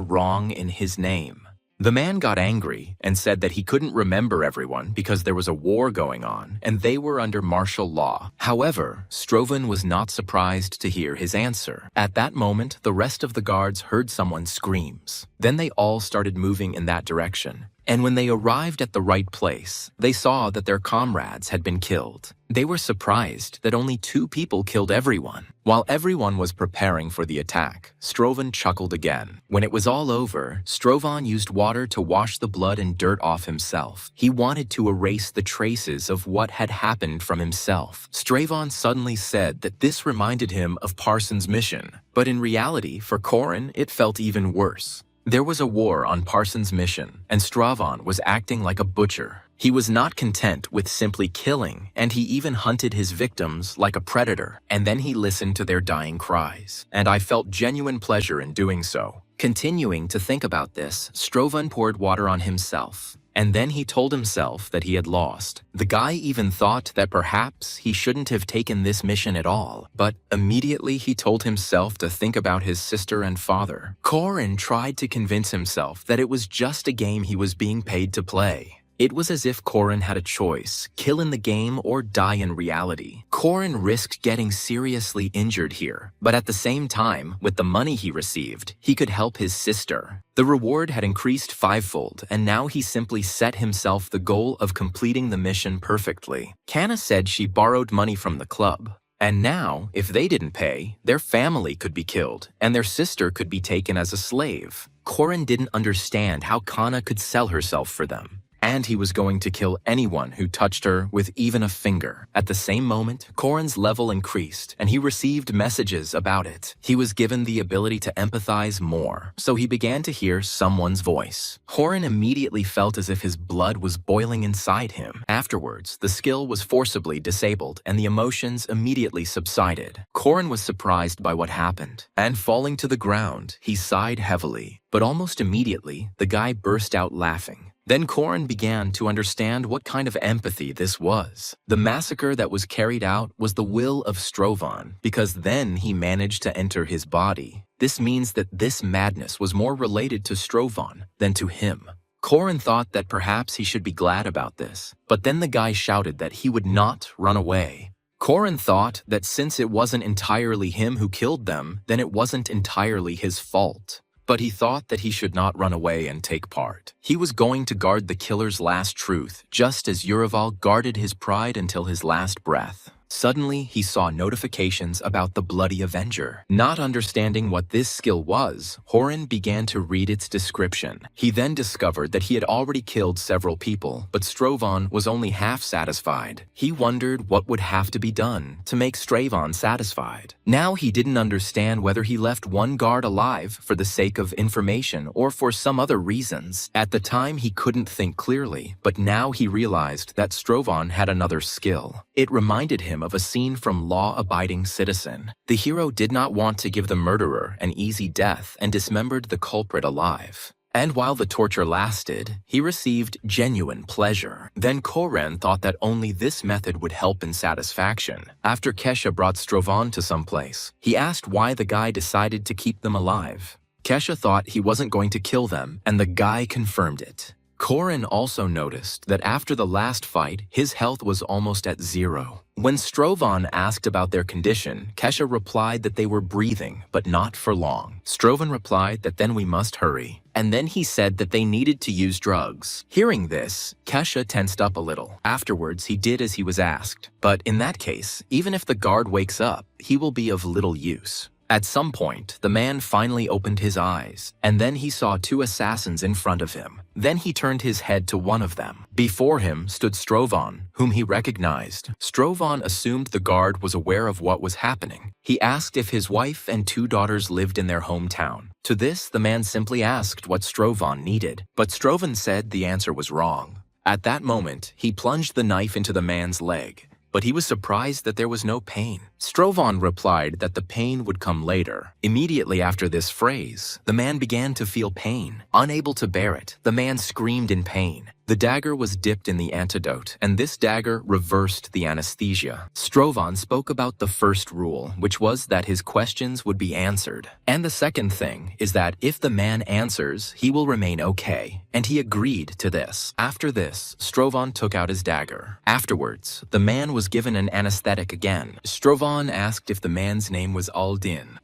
A: wrong in his name. The man got angry and said that he couldn't remember everyone because there was a war going on and they were under martial law. However, Strovan was not surprised to hear his answer. At that moment, the rest of the guards heard someone's screams. Then they all started moving in that direction. And when they arrived at the right place, they saw that their comrades had been killed. They were surprised that only 2 people killed everyone. While everyone was preparing for the attack, Strovan chuckled again. When it was all over, Strovan used water to wash the blood and dirt off himself. He wanted to erase the traces of what had happened from himself. Strovan suddenly said that this reminded him of Parsons' mission, but in reality, for Corin, it felt even worse. There was a war on Parsons' mission, and Strovan was acting like a butcher. He was not content with simply killing, and he even hunted his victims like a predator, and then he listened to their dying cries. And I felt genuine pleasure in doing so. Continuing to think about this, Strovan poured water on himself. And then he told himself that he had lost. The guy even thought that perhaps he shouldn't have taken this mission at all, but immediately he told himself to think about his sister and father. Corin tried to convince himself that it was just a game he was being paid to play. It was as if Corin had a choice, kill in the game or die in reality. Corin risked getting seriously injured here, but at the same time, with the money he received, he could help his sister. The reward had increased 5-fold, and now he simply set himself the goal of completing the mission perfectly. Kanna said she borrowed money from the club. And now, if they didn't pay, their family could be killed, and their sister could be taken as a slave. Corin didn't understand how Kanna could sell herself for them. And he was going to kill anyone who touched her with even a finger. At the same moment, Corin's level increased, and he received messages about it. He was given the ability to empathize more, so he began to hear someone's voice. Corin immediately felt as if his blood was boiling inside him. Afterwards, the skill was forcibly disabled, and the emotions immediately subsided. Corin was surprised by what happened, and falling to the ground, he sighed heavily. But almost immediately, the guy burst out laughing. Then Corin began to understand what kind of empathy this was. The massacre that was carried out was the will of Strovan, because then he managed to enter his body. This means that this madness was more related to Strovan than to him. Corin thought that perhaps he should be glad about this, but then the guy shouted that he would not run away. Corin thought that since it wasn't entirely him who killed them, then it wasn't entirely his fault. But he thought that he should not run away and take part. He was going to guard the killer's last truth, just as Urival guarded his pride until his last breath. Suddenly, he saw notifications about the Bloody Avenger. Not understanding what this skill was, Horin began to read its description. He then discovered that he had already killed several people, but Strovan was only half satisfied. He wondered what would have to be done to make Strovan satisfied. Now he didn't understand whether he left one guard alive for the sake of information or for some other reasons. At the time, he couldn't think clearly, but now he realized that Strovan had another skill. It reminded him of a scene from Law-Abiding Citizen. The hero did not want to give the murderer an easy death and dismembered the culprit alive. And while the torture lasted, he received genuine pleasure. Then Corin thought that only this method would help in satisfaction. After Kesha brought Strovan to some place, he asked why the guy decided to keep them alive. Kesha thought he wasn't going to kill them, and the guy confirmed it. Corin also noticed that after the last fight, his health was almost at zero. When Strovan asked about their condition, Kesha replied that they were breathing, but not for long. Strovan replied that then we must hurry. And then he said that they needed to use drugs. Hearing this, Kesha tensed up a little. Afterwards, he did as he was asked. But in that case, even if the guard wakes up, he will be of little use. At some point, the man finally opened his eyes, and then he saw two assassins in front of him. Then he turned his head to one of them. Before him stood Strovan, whom he recognized. Strovan assumed the guard was aware of what was happening. He asked if his wife and 2 daughters lived in their hometown. To this, the man simply asked what Strovan needed, but Strovan said the answer was wrong. At that moment, he plunged the knife into the man's leg, but he was surprised that there was no pain. Strovan replied that the pain would come later. Immediately after this phrase, the man began to feel pain. Unable to bear it, the man screamed in pain. The dagger was dipped in the antidote, and this dagger reversed the anesthesia. Strovan spoke about the first rule, which was that his questions would be answered. And the second thing is that if the man answers, he will remain okay, and he agreed to this. After this, Strovan took out his dagger. Afterwards, the man was given an anesthetic again. Strovan asked if the man's name was Aldin.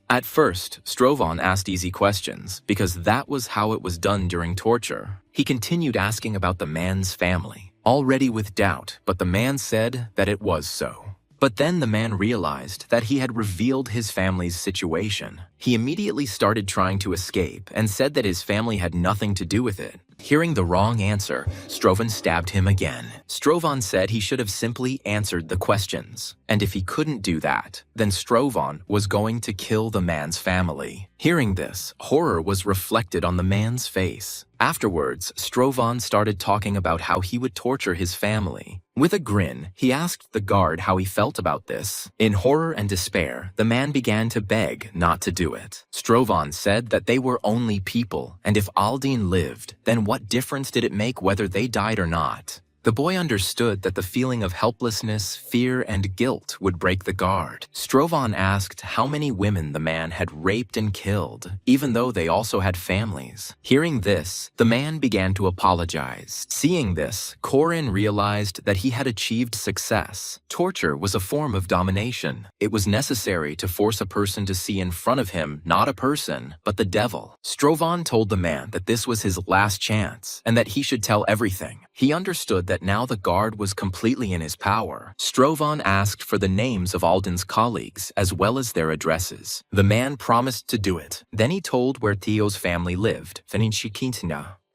A: At first, Strovan asked easy questions because that was how it was done during torture. He continued asking about the man's family, already with doubt, but the man said that it was so. But then the man realized that he had revealed his family's situation. He immediately started trying to escape and said that his family had nothing to do with it. Hearing the wrong answer, Strovan stabbed him again. Strovan said he should have simply answered the questions, and if he couldn't do that, then Strovan was going to kill the man's family. Hearing this, horror was reflected on the man's face. Afterwards, Strovan started talking about how he would torture his family. With a grin, he asked the guard how he felt about this. In horror and despair, the man began to beg not to do it. Strovan said that they were only people, and if Aldin lived, then what difference did it make whether they died or not? The boy understood that the feeling of helplessness, fear, and guilt would break the guard. Strovan asked how many women the man had raped and killed, even though they also had families. Hearing this, the man began to apologize. Seeing this, Corin realized that he had achieved success. Torture was a form of domination. It was necessary to force a person to see in front of him not a person, but the devil. Strovan told the man that this was his last chance, and that he should tell everything. He understood that now the guard was completely in his power. Strovan asked for the names of Aldin's colleagues, as well as their addresses. The man promised to do it. Then he told where Theo's family lived,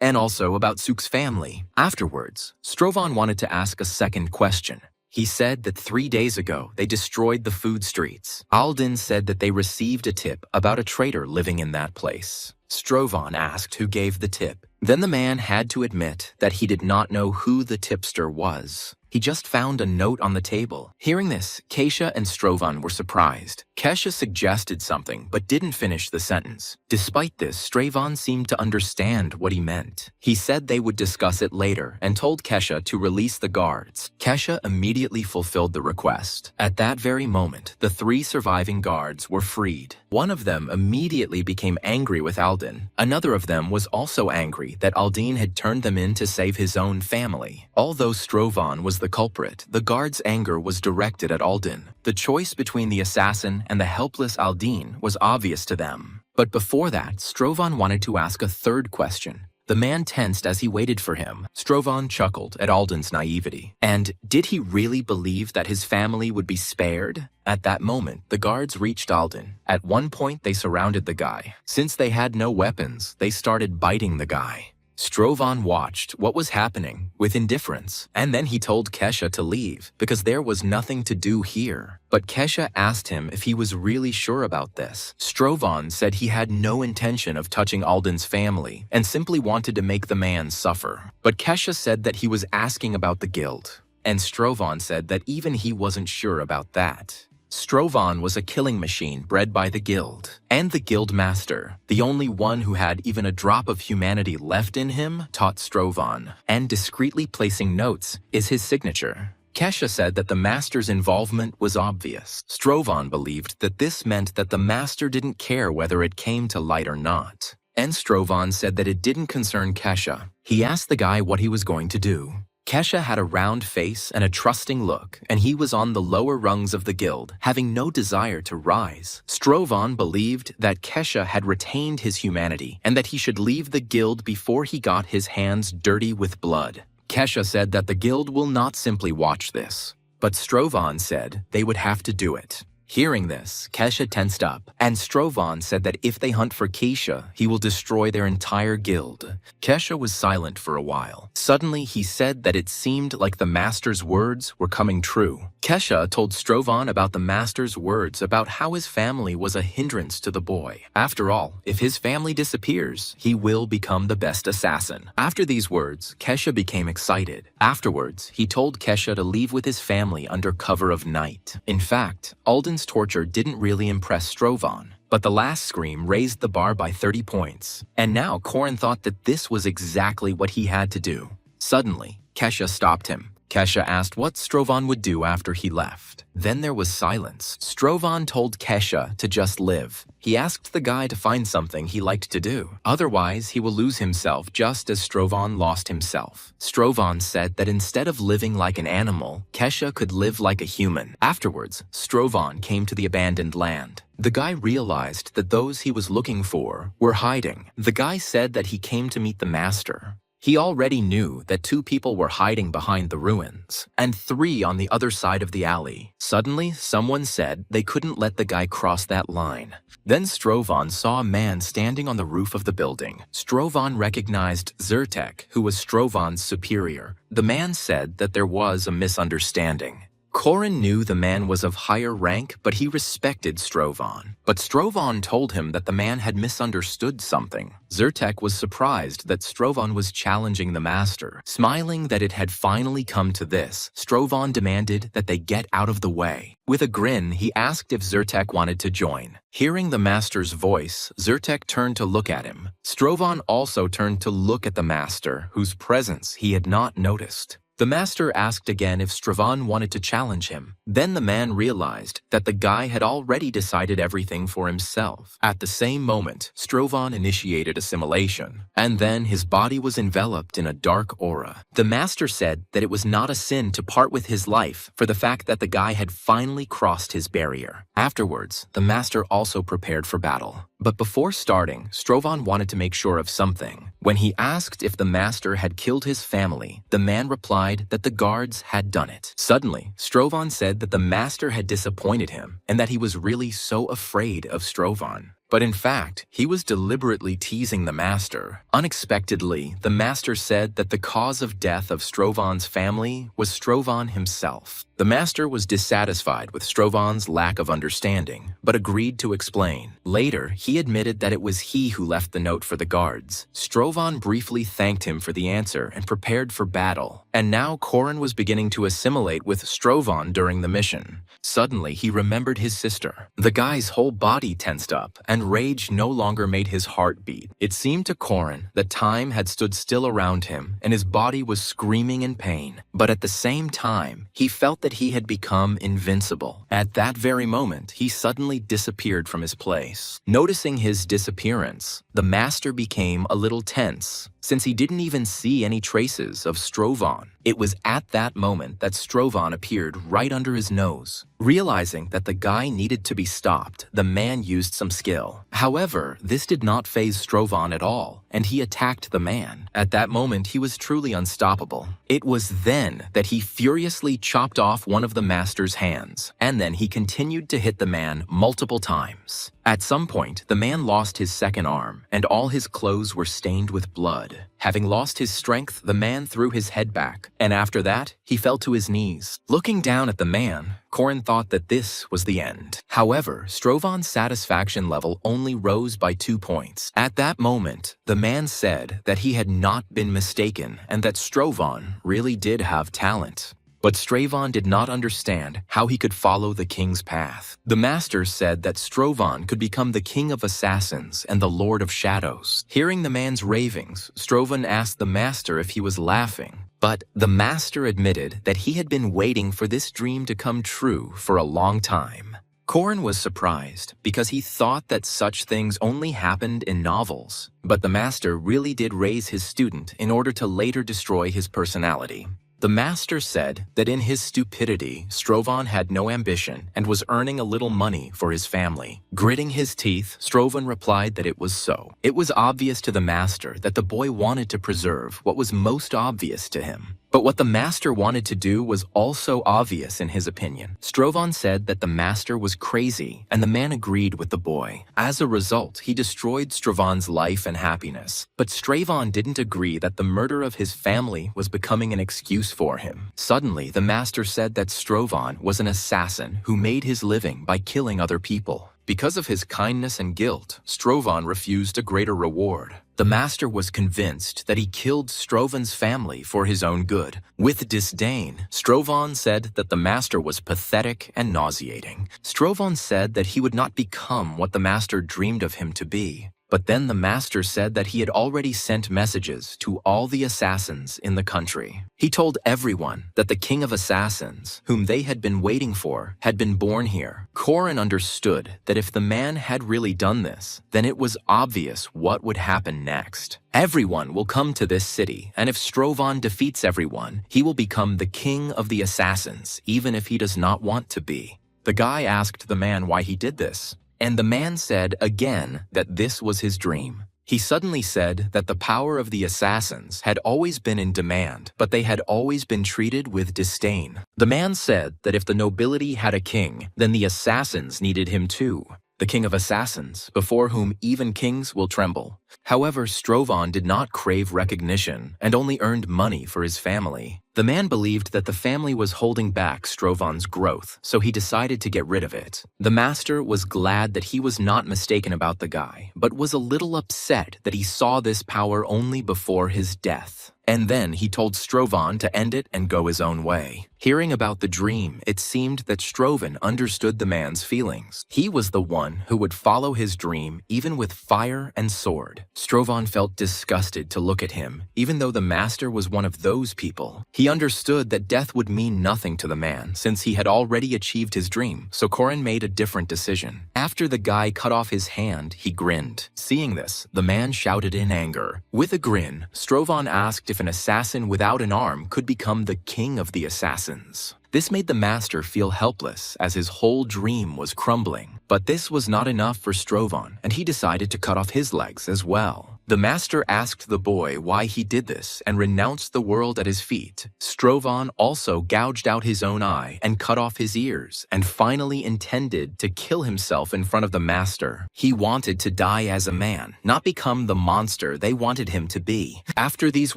A: and also about Suk's family. Afterwards, Strovan wanted to ask a second question. He said that 3 days ago, they destroyed the food streets. Aldin said that they received a tip about a traitor living in that place. Strovan asked who gave the tip. Then the man had to admit that he did not know who the tipster was. He just found a note on the table. Hearing this, Kesha and Strovan were surprised. Kesha suggested something, but didn't finish the sentence. Despite this, Strovan seemed to understand what he meant. He said they would discuss it later and told Kesha to release the guards. Kesha immediately fulfilled the request. At that very moment, the 3 surviving guards were freed. One of them immediately became angry with Aldin. Another of them was also angry that Aldin had turned them in to save his own family. Although Strovan was the culprit, the guards' anger was directed at Aldin. The choice between the assassin and the helpless Aldin was obvious to them. But before that, Strovan wanted to ask a third question. The man tensed as he waited for him. Strovan chuckled at Aldin's naivety. And did he really believe that his family would be spared? At that moment, the guards reached Aldin. At one point, they surrounded the guy. Since they had no weapons, they started biting the guy. Strovan watched what was happening with indifference, and then he told Kesha to leave because there was nothing to do here. But Kesha asked him if he was really sure about this. Strovan said he had no intention of touching Aldin's family and simply wanted to make the man suffer. But Kesha said that he was asking about the guild, and Strovan said that even he wasn't sure about that. Strovan was a killing machine bred by the guild, and the guild master, the only one who had even a drop of humanity left in him, taught Strovan, and discreetly placing notes is his signature. Kesha said that the master's involvement was obvious. Strovan believed that this meant that the master didn't care whether it came to light or not. And Strovan said that it didn't concern Kesha. He asked the guy what he was going to do. Kesha had a round face and a trusting look, and he was on the lower rungs of the guild, having no desire to rise. Strovan believed that Kesha had retained his humanity and that he should leave the guild before he got his hands dirty with blood. Kesha said that the guild will not simply watch this, but Strovan said they would have to do it. Hearing this, Kesha tensed up, and Strovan said that if they hunt for Kesha, he will destroy their entire guild. Kesha was silent for a while. Suddenly, he said that it seemed like the master's words were coming true. Kesha told Strovan about the master's words about how his family was a hindrance to the boy. After all, if his family disappears, he will become the best assassin. After these words, Kesha became excited. Afterwards, he told Kesha to leave with his family under cover of night. In fact, Alden's torture didn't really impress Strovan, but the last scream raised the bar by 30 points. And now Corin thought that this was exactly what he had to do. Suddenly, Kesha stopped him. Kesha asked what Strovan would do after he left. Then there was silence. Strovan told Kesha to just live. He asked the guy to find something he liked to do. Otherwise, he will lose himself just as Strovan lost himself. Strovan said that instead of living like an animal, Kesha could live like a human. Afterwards, Strovan came to the abandoned land. The guy realized that those he was looking for were hiding. The guy said that he came to meet the master. He already knew that 2 people were hiding behind the ruins, and 3 on the other side of the alley. Suddenly, someone said they couldn't let the guy cross that line. Then Strovan saw a man standing on the roof of the building. Strovan recognized Zyrtek, who was Strovan's superior. The man said that there was a misunderstanding. Corin knew the man was of higher rank, but he respected Strovan. But Strovan told him that the man had misunderstood something. Zyrtek was surprised that Strovan was challenging the master. Smiling that it had finally come to this, Strovan demanded that they get out of the way. With a grin, he asked if Zyrtek wanted to join. Hearing the master's voice, Zyrtek turned to look at him. Strovan also turned to look at the master, whose presence he had not noticed. The master asked again if Strovan wanted to challenge him. Then the man realized that the guy had already decided everything for himself. At the same moment, Strovan initiated assimilation, and then his body was enveloped in a dark aura. The master said that it was not a sin to part with his life for the fact that the guy had finally crossed his barrier. Afterwards, the master also prepared for battle. But before starting, Strovan wanted to make sure of something. When he asked if the master had killed his family, the man replied that the guards had done it. Suddenly, Strovan said that the master had disappointed him and that he was really so afraid of Strovan. But in fact, he was deliberately teasing the master. Unexpectedly, the master said that the cause of death of Strovan's family was Strovan himself. The master was dissatisfied with Strovan's lack of understanding, but agreed to explain. Later, he admitted that it was he who left the note for the guards. Strovan briefly thanked him for the answer and prepared for battle. And now Corin was beginning to assimilate with Strovan during the mission. Suddenly, he remembered his sister. The guy's whole body tensed up, and rage no longer made his heart beat. It seemed to Corin that time had stood still around him, and his body was screaming in pain. But at the same time, he felt that he had become invincible. At that very moment, he suddenly disappeared from his place. Noticing his disappearance, the master became a little tense, since he didn't even see any traces of Strovan. It was at that moment that Strovan appeared right under his nose. Realizing that the guy needed to be stopped, the man used some skill. However, this did not faze Strovan at all, and he attacked the man. At that moment, he was truly unstoppable. It was then that he furiously chopped off one of the master's hands, and then he continued to hit the man multiple times. At some point, the man lost his second arm, and all his clothes were stained with blood. Having lost his strength, the man threw his head back, and after that, he fell to his knees. Looking down at the man, Corin thought that this was the end. However, Strovan's satisfaction level only rose by 2 points. At that moment, the man said that he had not been mistaken and that Strovan really did have talent. But Strovan did not understand how he could follow the king's path. The master said that Strovan could become the king of assassins and the lord of shadows. Hearing the man's ravings, Strovan asked the master if he was laughing. But the master admitted that he had been waiting for this dream to come true for a long time. Corin was surprised because he thought that such things only happened in novels, but the master really did raise his student in order to later destroy his personality. The master said that in his stupidity, Strovan had no ambition and was earning a little money for his family. Gritting his teeth, Strovan replied that it was so. It was obvious to the master that the boy wanted to preserve what was most obvious to him. But what the master wanted to do was also obvious in his opinion. Strovan said that the master was crazy, and the man agreed with the boy. As a result, he destroyed Strovan's life and happiness. But Strovan didn't agree that the murder of his family was becoming an excuse for him. Suddenly, the master said that Strovan was an assassin who made his living by killing other people. Because of his kindness and guilt, Strovan refused a greater reward. The master was convinced that he killed Strovan's family for his own good. With disdain, Strovan said that the master was pathetic and nauseating. Strovan said that he would not become what the master dreamed of him to be. But then the master said that he had already sent messages to all the assassins in the country. He told everyone that the king of assassins, whom they had been waiting for, had been born here. Corin understood that if the man had really done this, then it was obvious what would happen next. Everyone will come to this city, and if Strovan defeats everyone, he will become the king of the assassins, even if he does not want to be. The guy asked the man why he did this. And the man said again that this was his dream. He suddenly said that the power of the assassins had always been in demand, but they had always been treated with disdain. The man said that if the nobility had a king, then the assassins needed him too. The king of assassins, before whom even kings will tremble. However, Strovan did not crave recognition and only earned money for his family. The man believed that the family was holding back Strovan's growth, so he decided to get rid of it. The master was glad that he was not mistaken about the guy, but was a little upset that he saw this power only before his death. And then he told Strovan to end it and go his own way. Hearing about the dream, it seemed that Strovan understood the man's feelings. He was the one who would follow his dream even with fire and sword. Strovan felt disgusted to look at him, even though the master was one of those people. He understood that death would mean nothing to the man, since he had already achieved his dream, so Corin made a different decision. After the guy cut off his hand, he grinned. Seeing this, the man shouted in anger. With a grin, Strovan asked if an assassin without an arm could become the king of the assassins. This made the master feel helpless as his whole dream was crumbling. But this was not enough for Strovan, and he decided to cut off his legs as well. The master asked the boy why he did this and renounced the world at his feet. Strovan also gouged out his own eye and cut off his ears, and finally intended to kill himself in front of the master. He wanted to die as a man, not become the monster they wanted him to be. After these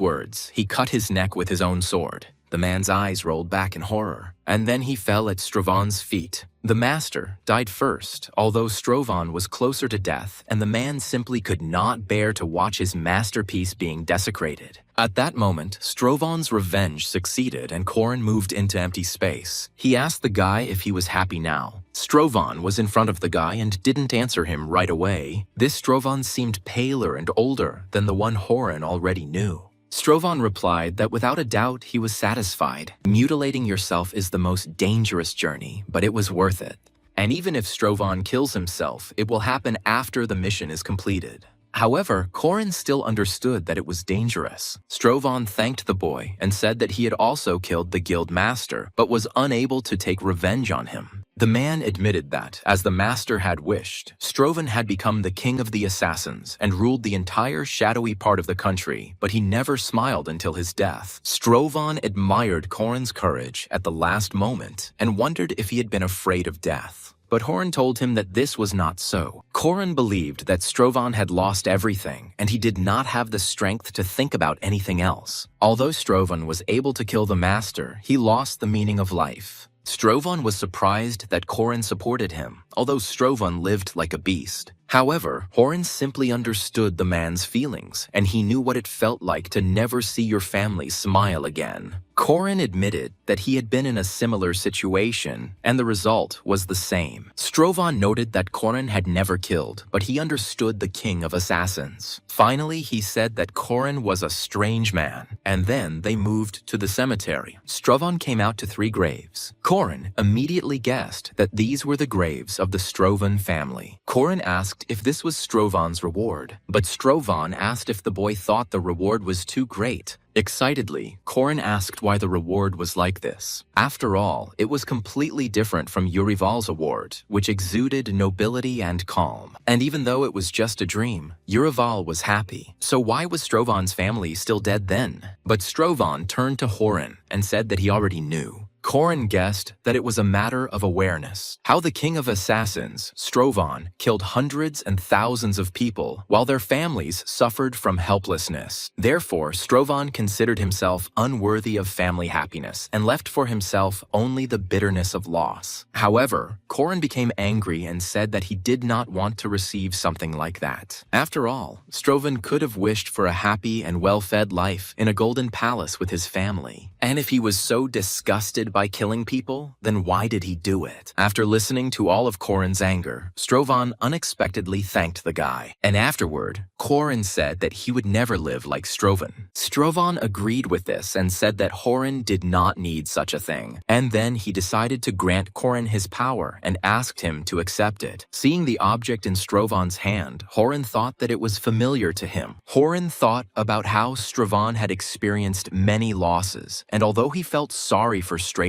A: words, he cut his neck with his own sword. The man's eyes rolled back in horror, and then he fell at Strovan's feet. The master died first, although Strovan was closer to death, and the man simply could not bear to watch his masterpiece being desecrated. At that moment, Strovan's revenge succeeded and Corin moved into empty space. He asked the guy if he was happy now. Strovan was in front of the guy and didn't answer him right away. This Strovan seemed paler and older than the one Corin already knew. Strovan replied that without a doubt he was satisfied. Mutilating yourself is the most dangerous journey, but it was worth it. And even if Strovan kills himself, it will happen after the mission is completed. However, Corin still understood that it was dangerous. Strovan thanked the boy and said that he had also killed the guild master, but was unable to take revenge on him. The man admitted that, as the master had wished, Strovan had become the king of the assassins and ruled the entire shadowy part of the country, but he never smiled until his death. Strovan admired Corin's courage at the last moment and wondered if he had been afraid of death. But Corin told him that this was not so. Corin believed that Strovan had lost everything, and he did not have the strength to think about anything else. Although Strovan was able to kill the master, he lost the meaning of life. Strovan was surprised that Corin supported him, although Strovan lived like a beast. However, Horan simply understood the man's feelings, and he knew what it felt like to never see your family smile again. Corin admitted that he had been in a similar situation, and the result was the same. Strovan noted that Corin had never killed, but he understood the king of assassins. Finally, he said that Corin was a strange man, and then they moved to the cemetery. Strovan came out to 3 graves. Corin immediately guessed that these were the graves of the Strovan family. Corin asked if this was Strovan's reward, but Strovan asked if the boy thought the reward was too great. Excitedly, Corin asked why the reward was like this. After all, it was completely different from Urival's award, which exuded nobility and calm. And even though it was just a dream, Urival was happy. So why was Strovan's family still dead then? But Strovan turned to Horan and said that he already knew. Corin guessed that it was a matter of awareness. How the king of assassins, Strovan, killed hundreds and thousands of people while their families suffered from helplessness. Therefore, Strovan considered himself unworthy of family happiness and left for himself only the bitterness of loss. However, Corin became angry and said that he did not want to receive something like that. After all, Strovan could have wished for a happy and well-fed life in a golden palace with his family. And if he was so disgusted by killing people, then why did he do it? After listening to all of Corin's anger, Strovan unexpectedly thanked the guy. And afterward, Corin said that he would never live like Strovan. Strovan agreed with this and said that Horan did not need such a thing. And then he decided to grant Corin his power and asked him to accept it. Seeing the object in Strovan's hand, Horan thought that it was familiar to him. Horan thought about how Strovan had experienced many losses, and although he felt sorry for Strovan,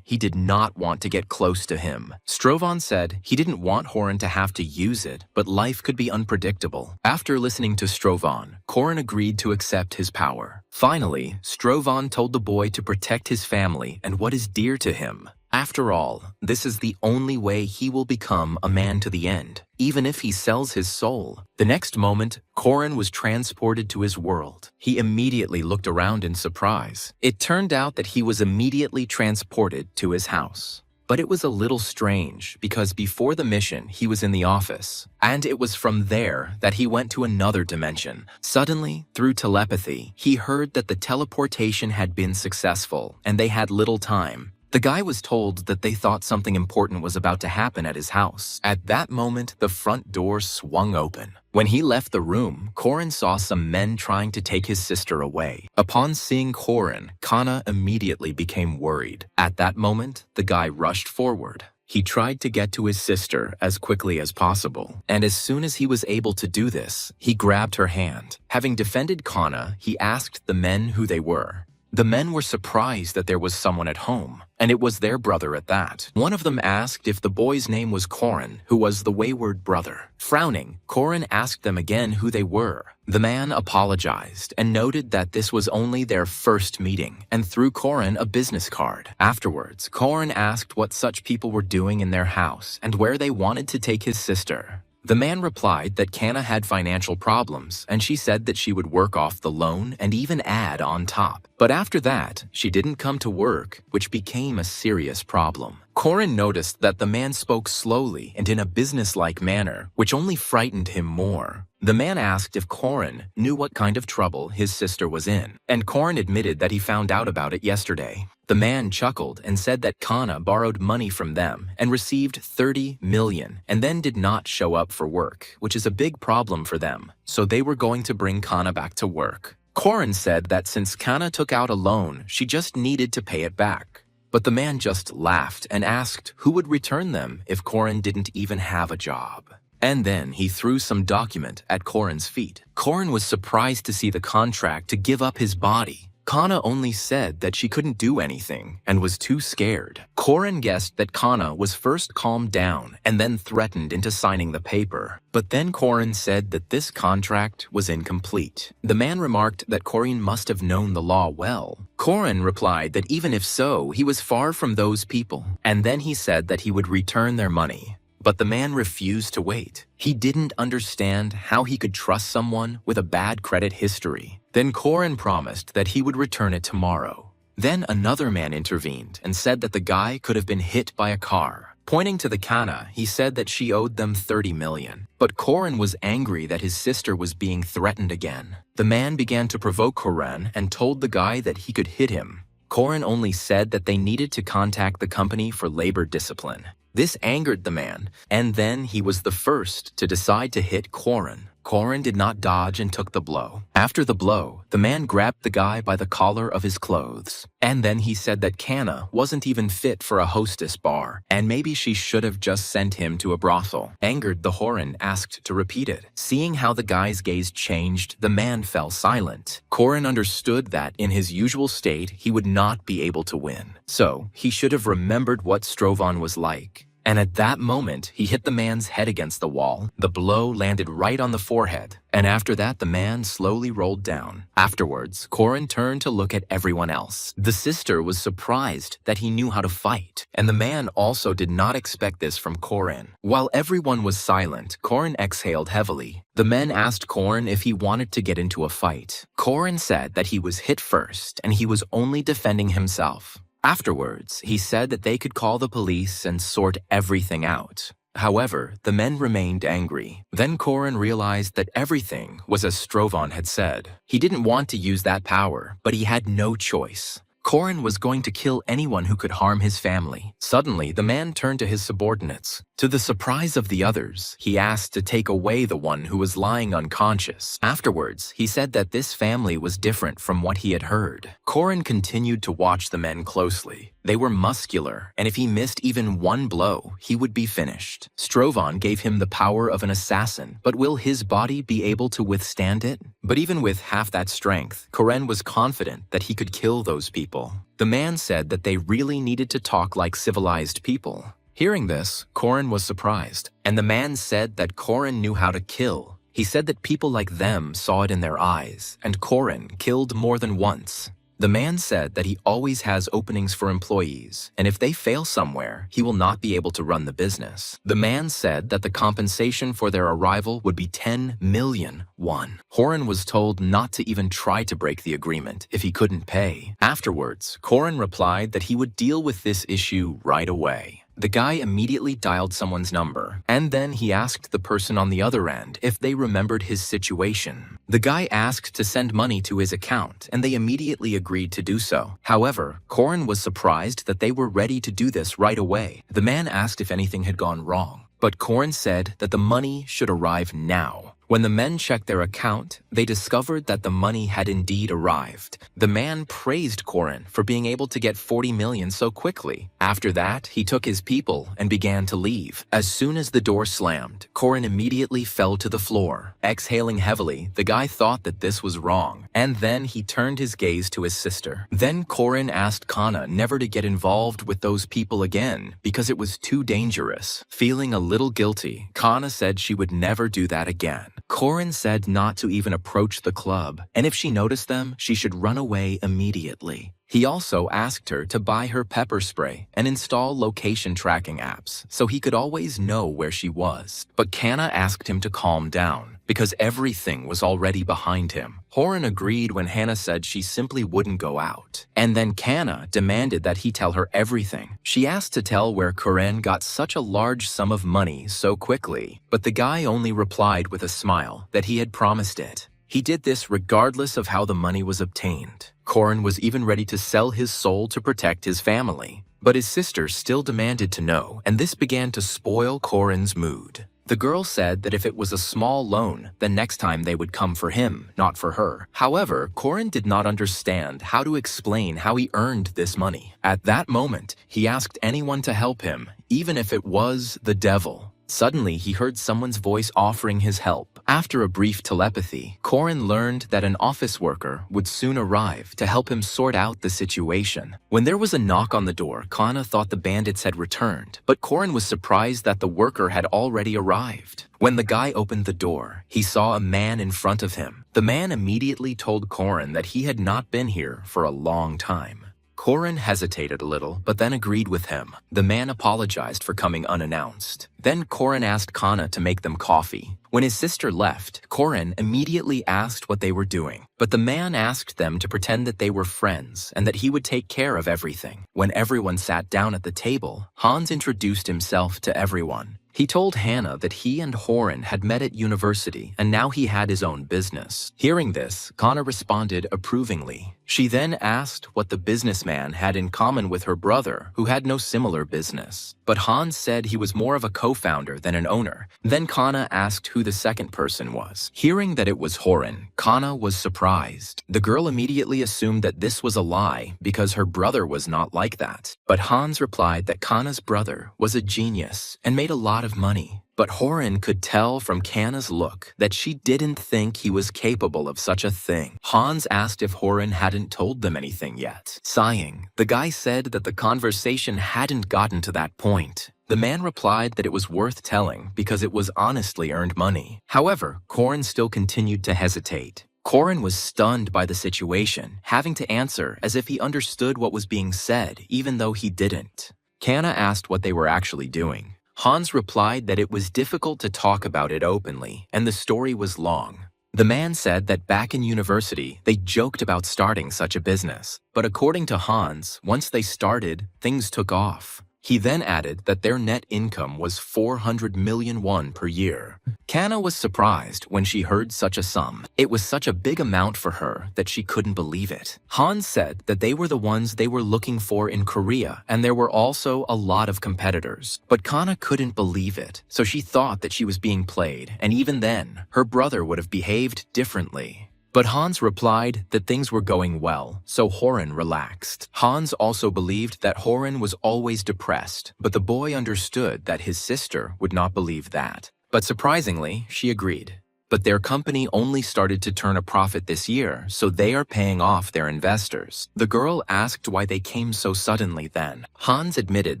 A: he did not want to get close to him. Strovan said he didn't want Horan to have to use it, but life could be unpredictable. After listening to Strovan, Corin agreed to accept his power. Finally, Strovan told the boy to protect his family and what is dear to him. After all, this is the only way he will become a man to the end, even if he sells his soul. The next moment, Corin was transported to his world. He immediately looked around in surprise. It turned out that he was immediately transported to his house. But it was a little strange because before the mission, he was in the office, and it was from there that he went to another dimension. Suddenly, through telepathy, he heard that the teleportation had been successful, and they had little time. The guy was told that they thought something important was about to happen at his house. At that moment, the front door swung open. When he left the room, Corin saw some men trying to take his sister away. Upon seeing Corin, Kana immediately became worried. At that moment, the guy rushed forward. He tried to get to his sister as quickly as possible, and as soon as he was able to do this, he grabbed her hand. Having defended Kana, he asked the men who they were. The men were surprised that there was someone at home, and it was their brother at that. One of them asked if the boy's name was Corin, who was the wayward brother. Frowning, Corin asked them again who they were. The man apologized and noted that this was only their first meeting and threw Corin a business card. Afterwards, Corin asked what such people were doing in their house and where they wanted to take his sister. The man replied that Kana had financial problems, and she said that she would work off the loan and even add on top. But after that, she didn't come to work, which became a serious problem. Corin noticed that the man spoke slowly and in a businesslike manner, which only frightened him more. The man asked if Corin knew what kind of trouble his sister was in, and Corin admitted that he found out about it yesterday. The man chuckled and said that Kana borrowed money from them and received 30 million and then did not show up for work, which is a big problem for them, so they were going to bring Kana back to work. Corin said that since Kana took out a loan, she just needed to pay it back. But the man just laughed and asked who would return them if Corin didn't even have a job. And then he threw some document at Corin's feet. Corin was surprised to see the contract to give up his body. Kana only said that she couldn't do anything and was too scared. Corin guessed that Kana was first calmed down and then threatened into signing the paper. But then Corin said that this contract was incomplete. The man remarked that Corin must have known the law well. Corin replied that even if so, he was far from those people. And then he said that he would return their money. But the man refused to wait. He didn't understand how he could trust someone with a bad credit history. Then Corin promised that he would return it tomorrow. Then another man intervened and said that the guy could have been hit by a car. Pointing to the Kana, he said that she owed them 30 million. But Koren was angry that his sister was being threatened again. The man began to provoke Koren and told the guy that he could hit him. Koren only said that they needed to contact the company for labor discipline. This angered the man, and then he was the first to decide to hit Koren. Koren did not dodge and took the blow. After the blow, the man grabbed the guy by the collar of his clothes. And then he said that Kana wasn't even fit for a hostess bar, and maybe she should have just sent him to a brothel. Angered, the Horan asked to repeat it. Seeing how the guy's gaze changed, the man fell silent. Koren understood that in his usual state, he would not be able to win. So, he should have remembered what Strovan was like. And at that moment, he hit the man's head against the wall. The blow landed right on the forehead, and after that, the man slowly rolled down. Afterwards, Koren turned to look at everyone else. The sister was surprised that he knew how to fight, and the man also did not expect this from Koren. While everyone was silent, Koren exhaled heavily. The men asked Koren if he wanted to get into a fight. Koren said that he was hit first, and he was only defending himself. Afterwards, he said that they could call the police and sort everything out. However, the men remained angry. Then Koren realized that everything was as Strovan had said. He didn't want to use that power, but he had no choice. Koren was going to kill anyone who could harm his family. Suddenly, the man turned to his subordinates. To the surprise of the others, he asked to take away the one who was lying unconscious. Afterwards, he said that this family was different from what he had heard. Koren continued to watch the men closely. They were muscular, and if he missed even one blow, he would be finished. Strovan gave him the power of an assassin, but will his body be able to withstand it? But even with half that strength, Koren was confident that he could kill those people. The man said that they really needed to talk like civilized people. Hearing this, Koren was surprised, and the man said that Koren knew how to kill. He said that people like them saw it in their eyes, and Koren killed more than once. The man said that he always has openings for employees, and if they fail somewhere, he will not be able to run the business. The man said that the compensation for their arrival would be 10 million won. Horan was told not to even try to break the agreement if he couldn't pay. Afterwards, Koren replied that he would deal with this issue right away. The guy immediately dialed someone's number, and then he asked the person on the other end if they remembered his situation. The guy asked to send money to his account, and they immediately agreed to do so. However, Koren was surprised that they were ready to do this right away. The man asked if anything had gone wrong, but Koren said that the money should arrive now. When the men checked their account, they discovered that the money had indeed arrived. The man praised Koren for being able to get 40 million so quickly. After that, he took his people and began to leave. As soon as the door slammed, Koren immediately fell to the floor. Exhaling heavily, the guy thought that this was wrong, and then he turned his gaze to his sister. Then Koren asked Kana never to get involved with those people again because it was too dangerous. Feeling a little guilty, Kana said she would never do that again. Koren said not to even approach the club, and if she noticed them, she should run away immediately. He also asked her to buy her pepper spray and install location tracking apps so he could always know where she was. But Kana asked him to calm down because everything was already behind him. Horan agreed when Hannah said she simply wouldn't go out. And then Kana demanded that he tell her everything. She asked to tell where Koren got such a large sum of money so quickly, but the guy only replied with a smile that he had promised it. He did this regardless of how the money was obtained. Koren was even ready to sell his soul to protect his family. But his sister still demanded to know, and this began to spoil Koren's mood. The girl said that if it was a small loan, then next time they would come for him, not for her. However, Koren did not understand how to explain how he earned this money. At that moment, he asked anyone to help him, even if it was the devil. Suddenly, he heard someone's voice offering his help. After a brief telepathy, Koren learned that an office worker would soon arrive to help him sort out the situation. When there was a knock on the door, Kana thought the bandits had returned, but Koren was surprised that the worker had already arrived. When the guy opened the door, he saw a man in front of him. The man immediately told Koren that he had not been here for a long time. Koren hesitated a little, but then agreed with him. The man apologized for coming unannounced. Then Koren asked Kana to make them coffee. When his sister left, Koren immediately asked what they were doing. But the man asked them to pretend that they were friends and that he would take care of everything. When everyone sat down at the table, Hans introduced himself to everyone. He told Hannah that he and Horan had met at university and now he had his own business. Hearing this, Kana responded approvingly. She then asked what the businessman had in common with her brother, who had no similar business. But Hans said he was more of a co-founder than an owner. Then Kana asked who the second person was. Hearing that it was Horan, Kana was surprised. The girl immediately assumed that this was a lie because her brother was not like that. But Hans replied that Kana's brother was a genius and made a lot of money. But Horan could tell from Kana's look that she didn't think he was capable of such a thing. Hans asked if Horan hadn't told them anything yet. Sighing, the guy said that the conversation hadn't gotten to that point. The man replied that it was worth telling because it was honestly earned money. However, Horan still continued to hesitate. Horan was stunned by the situation, having to answer as if he understood what was being said, even though he didn't. Kana asked what they were actually doing. Hans replied that it was difficult to talk about it openly, and the story was long. The man said that back in university, they joked about starting such a business. But according to Hans, once they started, things took off. He then added that their net income was 400 million won per year. Kana was surprised when she heard such a sum. It was such a big amount for her that she couldn't believe it. Hans said that they were the ones they were looking for in Korea, and there were also a lot of competitors. But Kana couldn't believe it, so she thought that she was being played, and even then, her brother would have behaved differently. But Hans replied that things were going well, so Horan relaxed. Hans also believed that Horan was always depressed, but the boy understood that his sister would not believe that. But surprisingly, she agreed. But their company only started to turn a profit this year, so they are paying off their investors. The girl asked why they came so suddenly then. Hans admitted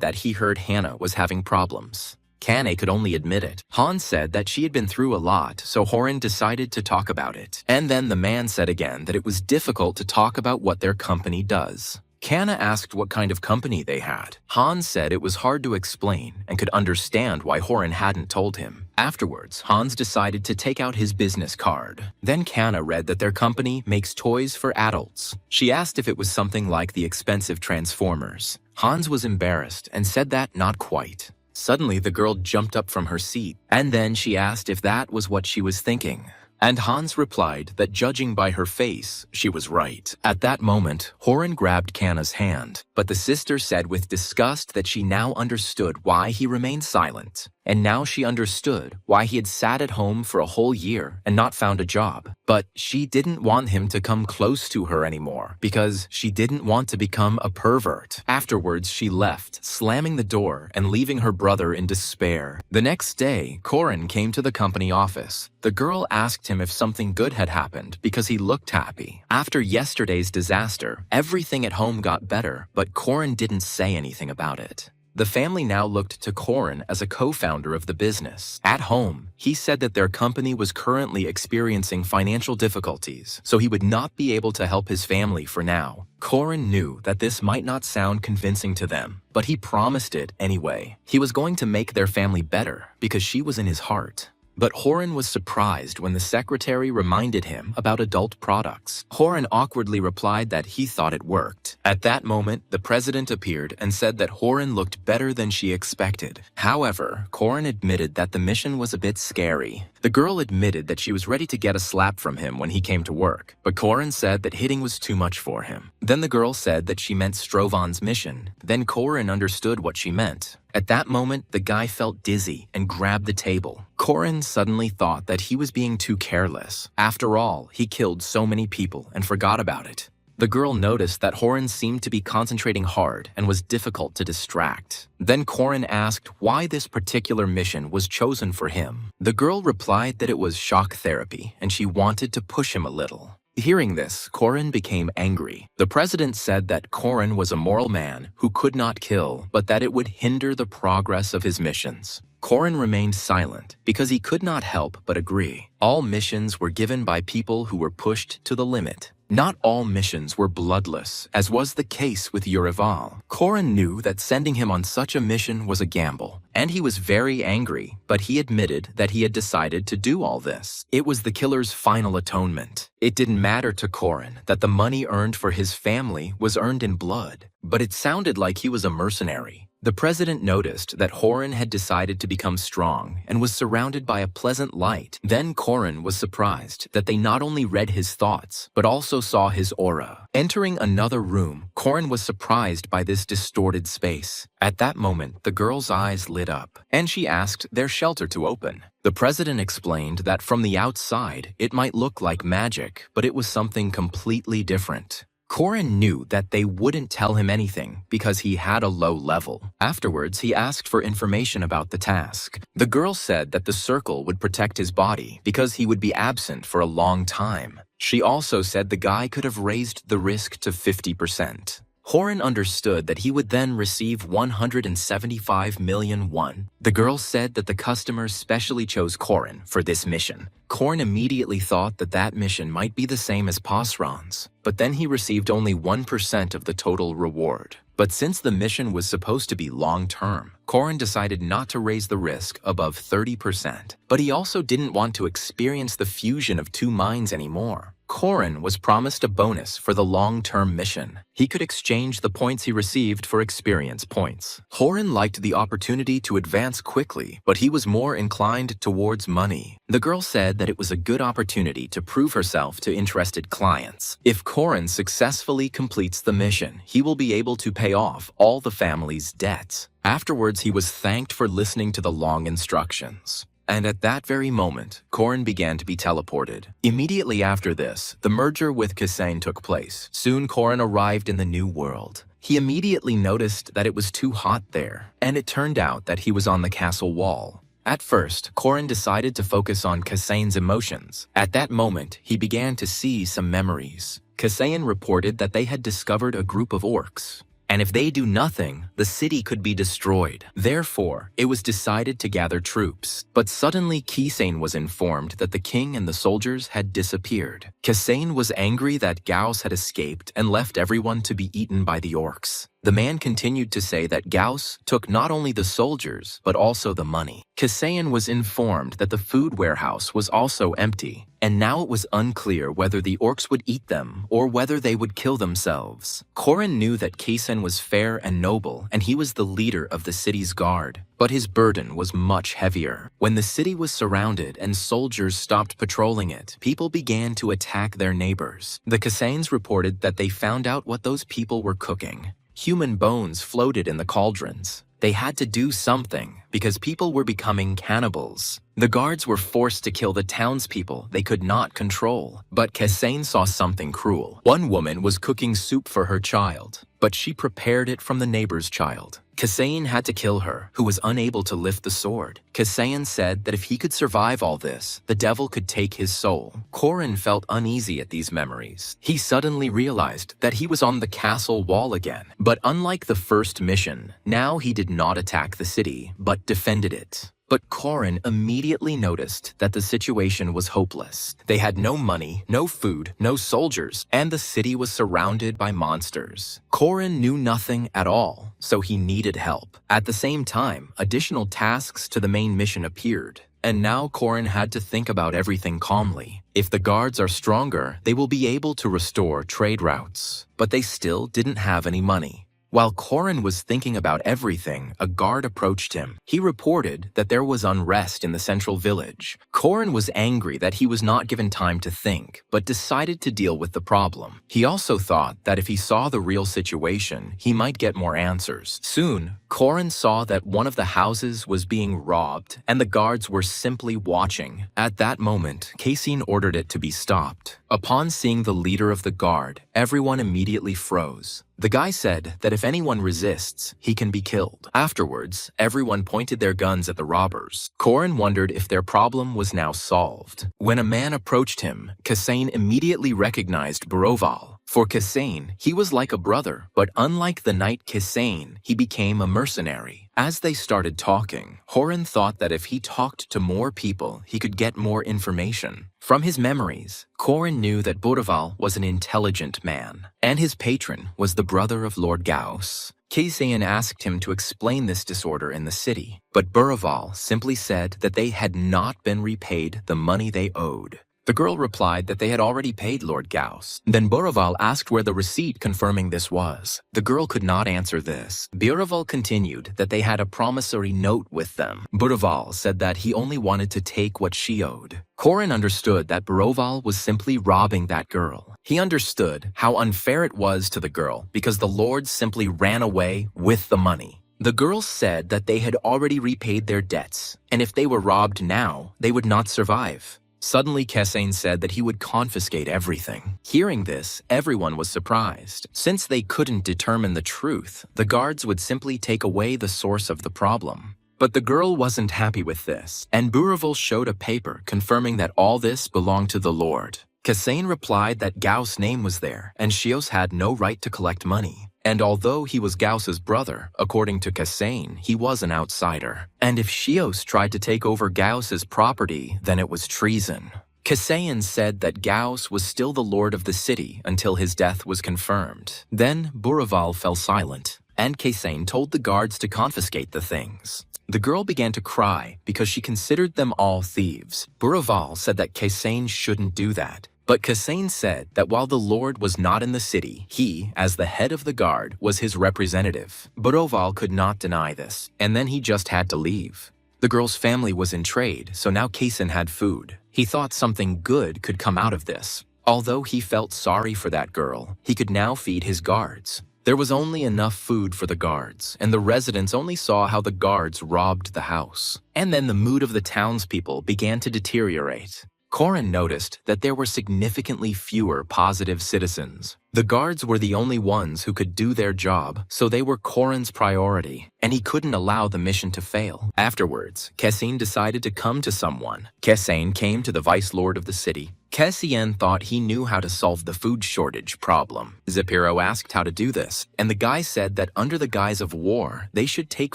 A: that he heard Hannah was having problems. Kana could only admit it. Hans said that she had been through a lot, so Horan decided to talk about it. And then the man said again that it was difficult to talk about what their company does. Kana asked what kind of company they had. Hans said it was hard to explain and could understand why Horan hadn't told him. Afterwards, Hans decided to take out his business card. Then Kana read that their company makes toys for adults. She asked if it was something like the expensive Transformers. Hans was embarrassed and said that not quite. Suddenly, the girl jumped up from her seat, and then she asked if that was what she was thinking. And Hans replied that judging by her face, she was right. At that moment, Horan grabbed Kana's hand, but the sister said with disgust that she now understood why he remained silent. And now she understood why he had sat at home for a whole year and not found a job. But she didn't want him to come close to her anymore because she didn't want to become a pervert. Afterwards, she left, slamming the door and leaving her brother in despair. The next day, Horan came to the company office. The girl asked him if something good had happened because he looked happy. After yesterday's disaster, everything at home got better, but Horan didn't say anything about it. The family now looked to Horan as a co-founder of the business. At home, he said that their company was currently experiencing financial difficulties, so he would not be able to help his family for now. Horan knew that this might not sound convincing to them, but he promised it anyway. He was going to make their family better because she was in his heart. But Horan was surprised when the secretary reminded him about adult products. Horan awkwardly replied that he thought it worked. At that moment, the president appeared and said that Horan looked better than she expected. However, Horan admitted that the mission was a bit scary. The girl admitted that she was ready to get a slap from him when he came to work, but Horan said that hitting was too much for him. Then the girl said that she meant Strovan's mission. Then Horan understood what she meant. At that moment, the guy felt dizzy and grabbed the table. Horan suddenly thought that he was being too careless. After all, he killed so many people and forgot about it. The girl noticed that Horan seemed to be concentrating hard and was difficult to distract. Then Horan asked why this particular mission was chosen for him. The girl replied that it was shock therapy and she wanted to push him a little. Hearing this, Horan became angry. The president said that Horan was a moral man who could not kill, but that it would hinder the progress of his missions. Corin remained silent because he could not help but agree. All missions were given by people who were pushed to the limit. Not all missions were bloodless, as was the case with Urival. Corin knew that sending him on such a mission was a gamble, and he was very angry, but he admitted that he had decided to do all this. It was the killer's final atonement. It didn't matter to Corin that the money earned for his family was earned in blood, but it sounded like he was a mercenary. The president noticed that Horan had decided to become strong and was surrounded by a pleasant light. Then Corin was surprised that they not only read his thoughts, but also saw his aura. Entering another room, Corin was surprised by this distorted space. At that moment, the girl's eyes lit up, and she asked their shelter to open. The president explained that from the outside, it might look like magic, but it was something completely different. Corin knew that they wouldn't tell him anything because he had a low level. Afterwards, he asked for information about the task. The girl said that the circle would protect his body because he would be absent for a long time. She also said the guy could have raised the risk to 50%. Horan understood that he would then receive 175 million won. The girl said that the customers specially chose Corin for this mission. Corin immediately thought that that mission might be the same as Pasran's, but then he received only 1% of the total reward. But since the mission was supposed to be long-term, Corin decided not to raise the risk above 30%. But he also didn't want to experience the fusion of two minds anymore. Corin was promised a bonus for the long-term mission. He could exchange the points he received for experience points. Horan liked the opportunity to advance quickly, but he was more inclined towards money. The girl said that it was a good opportunity to prove herself to interested clients. If Corin successfully completes the mission, he will be able to pay off all the family's debts. Afterwards, he was thanked for listening to the long instructions. And at that very moment, Corin began to be teleported. Immediately after this, the merger with Kasain took place. Soon Corin arrived in the new world. He immediately noticed that it was too hot there, and it turned out that he was on the castle wall. At first, Corin decided to focus on Kasain's emotions. At that moment, he began to see some memories. Kasain reported that they had discovered a group of orcs, and if they do nothing, the city could be destroyed. Therefore, it was decided to gather troops. But suddenly, Kasain was informed that the king and the soldiers had disappeared. Kasain was angry that Gauss had escaped and left everyone to be eaten by the orcs. The man continued to say that Gauss took not only the soldiers, but also the money. Kasain was informed that the food warehouse was also empty, and now it was unclear whether the orcs would eat them or whether they would kill themselves. Corin knew that Kasain was fair and noble, and he was the leader of the city's guard. But his burden was much heavier. When the city was surrounded and soldiers stopped patrolling it, people began to attack their neighbors. The Kasains reported that they found out what those people were cooking. Human bones floated in the cauldrons. They had to do something because people were becoming cannibals. The guards were forced to kill the townspeople they could not control. But Kasain saw something cruel. One woman was cooking soup for her child, but she prepared it from the neighbor's child. Kasain had to kill her, who was unable to lift the sword. Kasain said that if he could survive all this, the devil could take his soul. Corin felt uneasy at these memories. He suddenly realized that he was on the castle wall again. But unlike the first mission, now he did not attack the city, but defended it. But Corin immediately noticed that the situation was hopeless. They had no money, no food, no soldiers, and the city was surrounded by monsters. Corin knew nothing at all, so he needed help. At the same time, additional tasks to the main mission appeared. And now Corin had to think about everything calmly. If the guards are stronger, they will be able to restore trade routes. But they still didn't have any money. While Corin was thinking about everything, a guard approached him. He reported that there was unrest in the central village. Corin was angry that he was not given time to think, but decided to deal with the problem. He also thought that if he saw the real situation, he might get more answers. Soon, Corin saw that one of the houses was being robbed, and the guards were simply watching. At that moment, Kasain ordered it to be stopped. Upon seeing the leader of the guard, everyone immediately froze. The guy said that if anyone resists, he can be killed. Afterwards, everyone pointed their guns at the robbers. Corin wondered if their problem was now solved. When a man approached him, Kasain immediately recognized Boroval. For Kasain, he was like a brother, but unlike the knight Kasain, he became a mercenary. As they started talking, Horan thought that if he talked to more people, he could get more information. From his memories, Corin knew that Buraval was an intelligent man, and his patron was the brother of Lord Gauss. Kaysayan asked him to explain this disorder in the city, but Buraval simply said that they had not been repaid the money they owed. The girl replied that they had already paid Lord Gauss. Then Buraval asked where the receipt confirming this was. The girl could not answer this. Buraval continued that they had a promissory note with them. Buraval said that he only wanted to take what she owed. Corin understood that Buraval was simply robbing that girl. He understood how unfair it was to the girl because the lord simply ran away with the money. The girls said that they had already repaid their debts, and if they were robbed now, they would not survive. Suddenly, Kaysayan said that he would confiscate everything. Hearing this, everyone was surprised. Since they couldn't determine the truth, the guards would simply take away the source of the problem. But the girl wasn't happy with this, and Buraval showed a paper confirming that all this belonged to the lord. Kaysayan replied that Gauss' name was there, and Chios had no right to collect money. And although he was Gauss's brother, according to Kaysayan, he was an outsider. And if Chios tried to take over Gauss's property, then it was treason. Kaysayan said that Gauss was still the lord of the city until his death was confirmed. Then Buraval fell silent, and Kaysayan told the guards to confiscate the things. The girl began to cry because she considered them all thieves. Buraval said that Kaysayan shouldn't do that. But Kaysayan said that while the lord was not in the city, he, as the head of the guard, was his representative. Buraval could not deny this, and then he just had to leave. The girl's family was in trade, so now Kaysayan had food. He thought something good could come out of this. Although he felt sorry for that girl, he could now feed his guards. There was only enough food for the guards, and the residents only saw how the guards robbed the house. And then the mood of the townspeople began to deteriorate. Corin noticed that there were significantly fewer positive citizens. The guards were the only ones who could do their job, so they were Corin's priority, and he couldn't allow the mission to fail. Afterwards, Kaysayan decided to come to someone. Kaysayan came to the vice lord of the city. Kaysayan thought he knew how to solve the food shortage problem. Zepiro asked how to do this, and the guy said that under the guise of war, they should take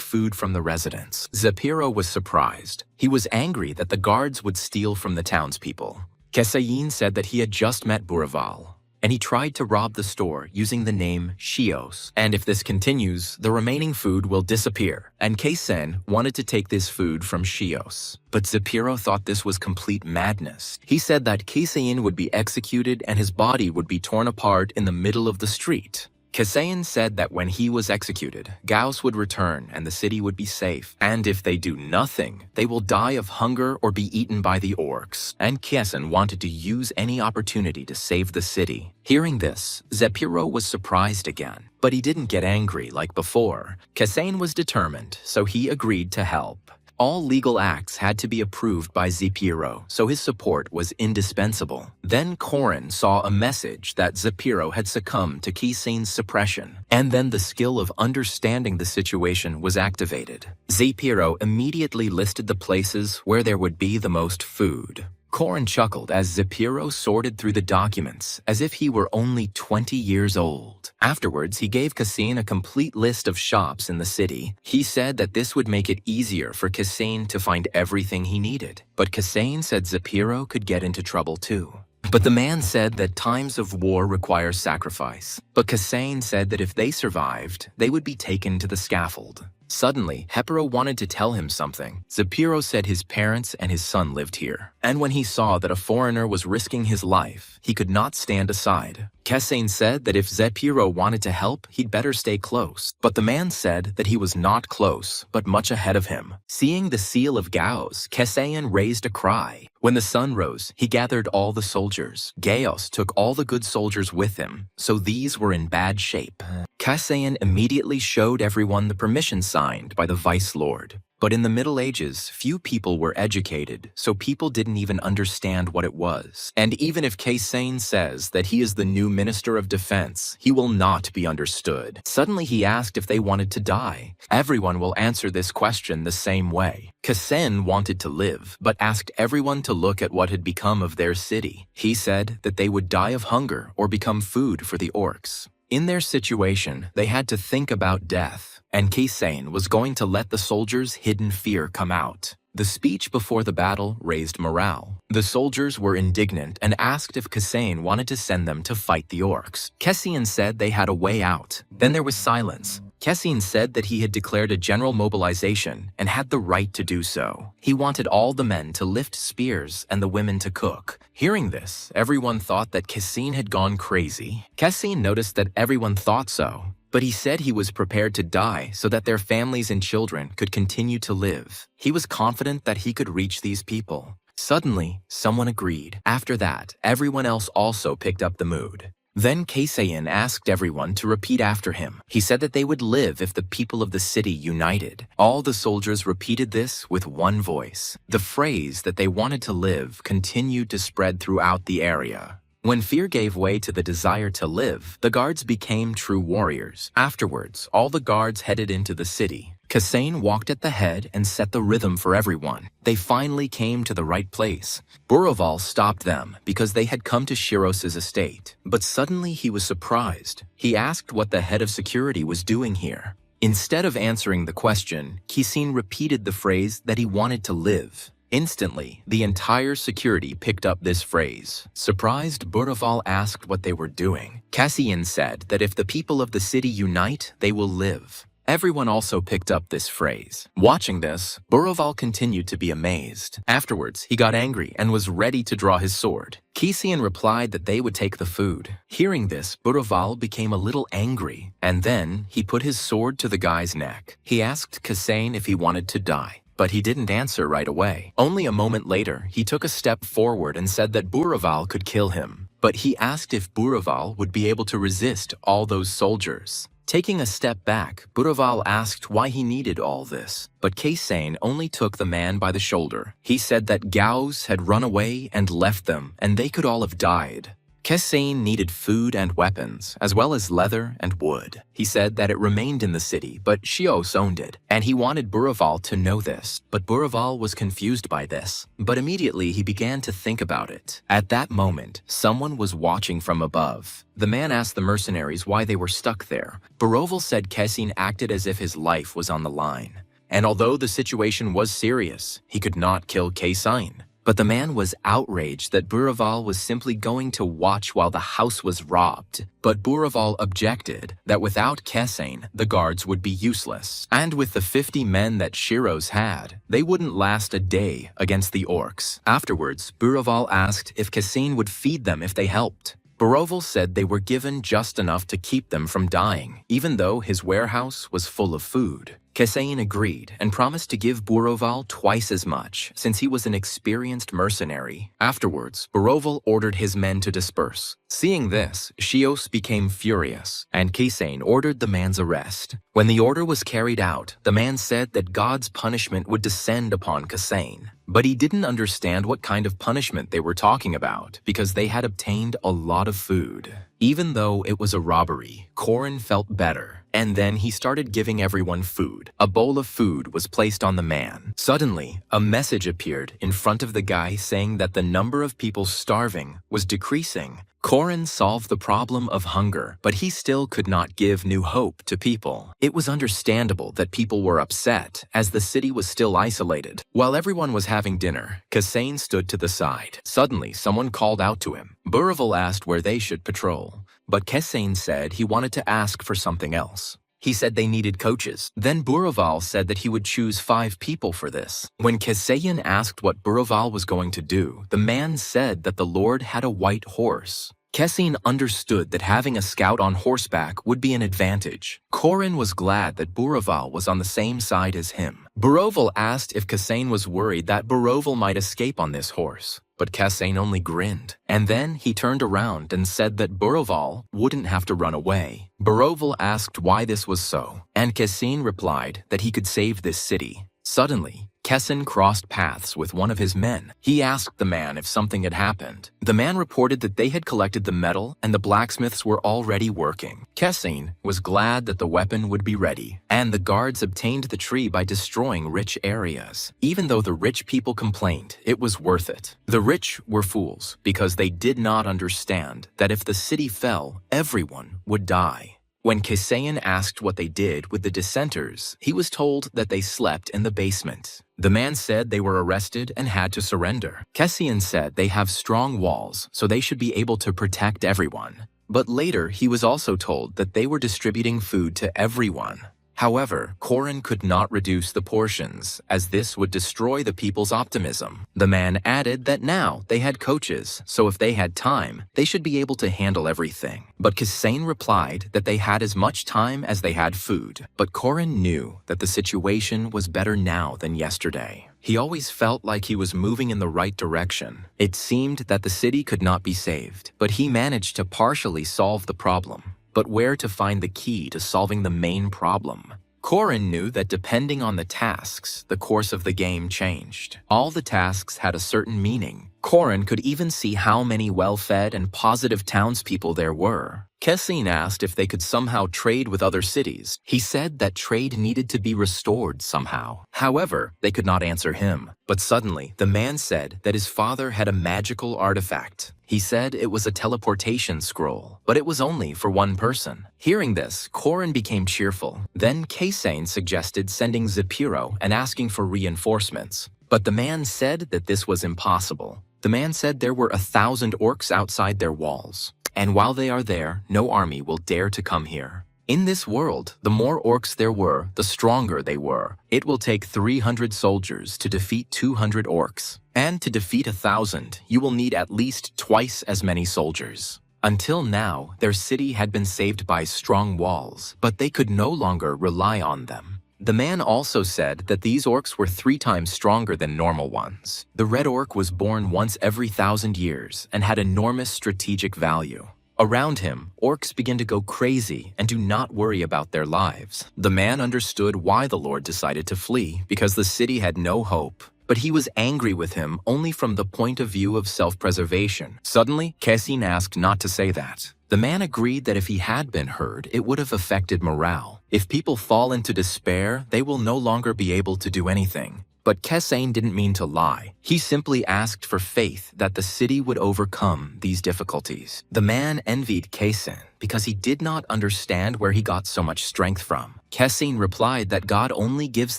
A: food from the residents. Zepiro was surprised. He was angry that the guards would steal from the townspeople. Kaysayan said that he had just met Buraval, and he tried to rob the store using the name Chios. And if this continues, the remaining food will disappear. And Kaysayan wanted to take this food from Chios. But Zepiro thought this was complete madness. He said that Kaysayan would be executed and his body would be torn apart in the middle of the street. Kaysayan said that when he was executed, Gauss would return and the city would be safe. And if they do nothing, they will die of hunger or be eaten by the orcs. And Kaysayan wanted to use any opportunity to save the city. Hearing this, Zepiro was surprised again. But he didn't get angry like before. Kaysayan was determined, so he agreed to help. All legal acts had to be approved by Zepiro, so his support was indispensable. Then Corin saw a message that Zepiro had succumbed to Kaysayan's suppression, and then the skill of understanding the situation was activated. Zepiro immediately listed the places where there would be the most food. Corin chuckled as Zepiro sorted through the documents as if he were only 20 years old. Afterwards, he gave Kaysayan a complete list of shops in the city. He said that this would make it easier for Kaysayan to find everything he needed. But Kaysayan said Zepiro could get into trouble too. But the man said that times of war require sacrifice. But Kaysayan said that if they survived, they would be taken to the scaffold. Suddenly, Hepero wanted to tell him something. Zepiro said his parents and his son lived here. And when he saw that a foreigner was risking his life, he could not stand aside. Kaysayan said that if Zepiro wanted to help, he'd better stay close. But the man said that he was not close, but much ahead of him. Seeing the seal of Gauss, Kaysayan raised a cry. When the sun rose, he gathered all the soldiers. Gaius took all the good soldiers with him, so these were in bad shape. Kaysayan immediately showed everyone the permission signed by the vice lord. But in the Middle Ages, few people were educated, so people didn't even understand what it was. And even if Kaysayan says that he is the new Minister of Defense, he will not be understood. Suddenly he asked if they wanted to die. Everyone will answer this question the same way. Kaysayan wanted to live, but asked everyone to look at what had become of their city. He said that they would die of hunger or become food for the orcs. In their situation, they had to think about death, and Kasain was going to let the soldiers' hidden fear come out. The speech before the battle raised morale. The soldiers were indignant and asked if Kasain wanted to send them to fight the orcs. Kasain said they had a way out. Then there was silence. Kasain said that he had declared a general mobilization and had the right to do so. He wanted all the men to lift spears and the women to cook. Hearing this, everyone thought that Kasain had gone crazy. Kasain noticed that everyone thought so, but he said he was prepared to die so that their families and children could continue to live. He was confident that he could reach these people. Suddenly, someone agreed. After that, everyone else also picked up the mood. Then Kasain asked everyone to repeat after him. He said that they would live if the people of the city united. All the soldiers repeated this with one voice. The phrase that they wanted to live continued to spread throughout the area. When fear gave way to the desire to live, the guards became true warriors. Afterwards, all the guards headed into the city. Kasain walked at the head and set the rhythm for everyone. They finally came to the right place. Buraval stopped them because they had come to Shiros's estate. But suddenly he was surprised. He asked what the head of security was doing here. Instead of answering the question, Kasain repeated the phrase that he wanted to live. Instantly, the entire security picked up this phrase. Surprised, Buraval asked what they were doing. Kasain said that if the people of the city unite, they will live. Everyone also picked up this phrase. Watching this, Buraval continued to be amazed. Afterwards, he got angry and was ready to draw his sword. Kasain replied that they would take the food. Hearing this, Buraval became a little angry, and then he put his sword to the guy's neck. He asked Kasain if he wanted to die, but he didn't answer right away. Only a moment later, he took a step forward and said that Buraval could kill him, but he asked if Buraval would be able to resist all those soldiers. Taking a step back, Buraval asked why he needed all this, but Kasain only took the man by the shoulder. He said that Gauss had run away and left them, and they could all have died. Kasain needed food and weapons, as well as leather and wood. He said that it remained in the city, but Shios owned it, and he wanted Buraval to know this. But Buraval was confused by this. But immediately he began to think about it. At that moment, someone was watching from above. The man asked the mercenaries why they were stuck there. Buraval said Kasain acted as if his life was on the line. And although the situation was serious, he could not kill Kasain. But the man was outraged that Buraval was simply going to watch while the house was robbed. But Buraval objected that without Kasain, the guards would be useless. And with the 50 men that Shiros had, they wouldn't last a day against the orcs. Afterwards, Buraval asked if Kasain would feed them if they helped. Buraval said they were given just enough to keep them from dying, even though his warehouse was full of food. Kasain agreed and promised to give Buraval twice as much, since he was an experienced mercenary. Afterwards, Buraval ordered his men to disperse. Seeing this, Shios became furious, and Kasain ordered the man's arrest. When the order was carried out, the man said that God's punishment would descend upon Kasain. But he didn't understand what kind of punishment they were talking about, because they had obtained a lot of food. Even though it was a robbery, Corin felt better. And then he started giving everyone food. A bowl of food was placed on the man. Suddenly, a message appeared in front of the guy saying that the number of people starving was decreasing. Corin solved the problem of hunger, but he still could not give new hope to people. It was understandable that people were upset, as the city was still isolated. While everyone was having dinner, Kasain stood to the side. Suddenly, someone called out to him. Buraval asked where they should patrol, but Kasain said he wanted to ask for something else. He said they needed coaches. Then Buraval said that he would choose 5 people for this. When Kasain asked what Buraval was going to do, the man said that the Lord had a white horse. Kasain understood that having a scout on horseback would be an advantage. Corin was glad that Buraval was on the same side as him. Buraval asked if Kasain was worried that Buraval might escape on this horse, but Kasain only grinned. And then he turned around and said that Buraval wouldn't have to run away. Buraval asked why this was so, and Kasain replied that he could save this city. Suddenly, Kessin crossed paths with one of his men. He asked the man if something had happened. The man reported that they had collected the metal and the blacksmiths were already working. Kessin was glad that the weapon would be ready, and the guards obtained the tree by destroying rich areas. Even though the rich people complained, it was worth it. The rich were fools because they did not understand that if the city fell, everyone would die. When Kessin asked what they did with the dissenters, he was told that they slept in the basement. The man said they were arrested and had to surrender. Kessin said they have strong walls, so they should be able to protect everyone. But later, he was also told that they were distributing food to everyone. However, Corin could not reduce the portions, as this would destroy the people's optimism. The man added that now they had coaches, so if they had time, they should be able to handle everything. But Kessin replied that they had as much time as they had food. But Corin knew that the situation was better now than yesterday. He always felt like he was moving in the right direction. It seemed that the city could not be saved, but he managed to partially solve the problem. But where to find the key to solving the main problem? Corin knew that depending on the tasks, the course of the game changed. All the tasks had a certain meaning. Corin could even see how many well-fed and positive townspeople there were. Kessin asked if they could somehow trade with other cities. He said that trade needed to be restored somehow. However, they could not answer him. But suddenly, the man said that his father had a magical artifact. He said it was a teleportation scroll, but it was only for one person. Hearing this, Corin became cheerful. Then Kessin suggested sending Zepiro and asking for reinforcements. But the man said that this was impossible. The man said there were 1,000 orcs outside their walls, and while they are there, no army will dare to come here. In this world, the more orcs there were, the stronger they were. It will take 300 soldiers to defeat 200 orcs. And to defeat 1,000, you will need at least twice as many soldiers. Until now, their city had been saved by strong walls, but they could no longer rely on them. The man also said that these orcs were 3 times stronger than normal ones. The red orc was born once every 1,000 years and had enormous strategic value. Around him, orcs begin to go crazy and do not worry about their lives. The man understood why the Lord decided to flee, because the city had no hope. But he was angry with him only from the point of view of self-preservation. Suddenly, Kessin asked not to say that. The man agreed that if he had been heard, it would have affected morale. If people fall into despair, they will no longer be able to do anything. But Kessin didn't mean to lie. He simply asked for faith that the city would overcome these difficulties. The man envied Kessin because he did not understand where he got so much strength from. Kessin replied that God only gives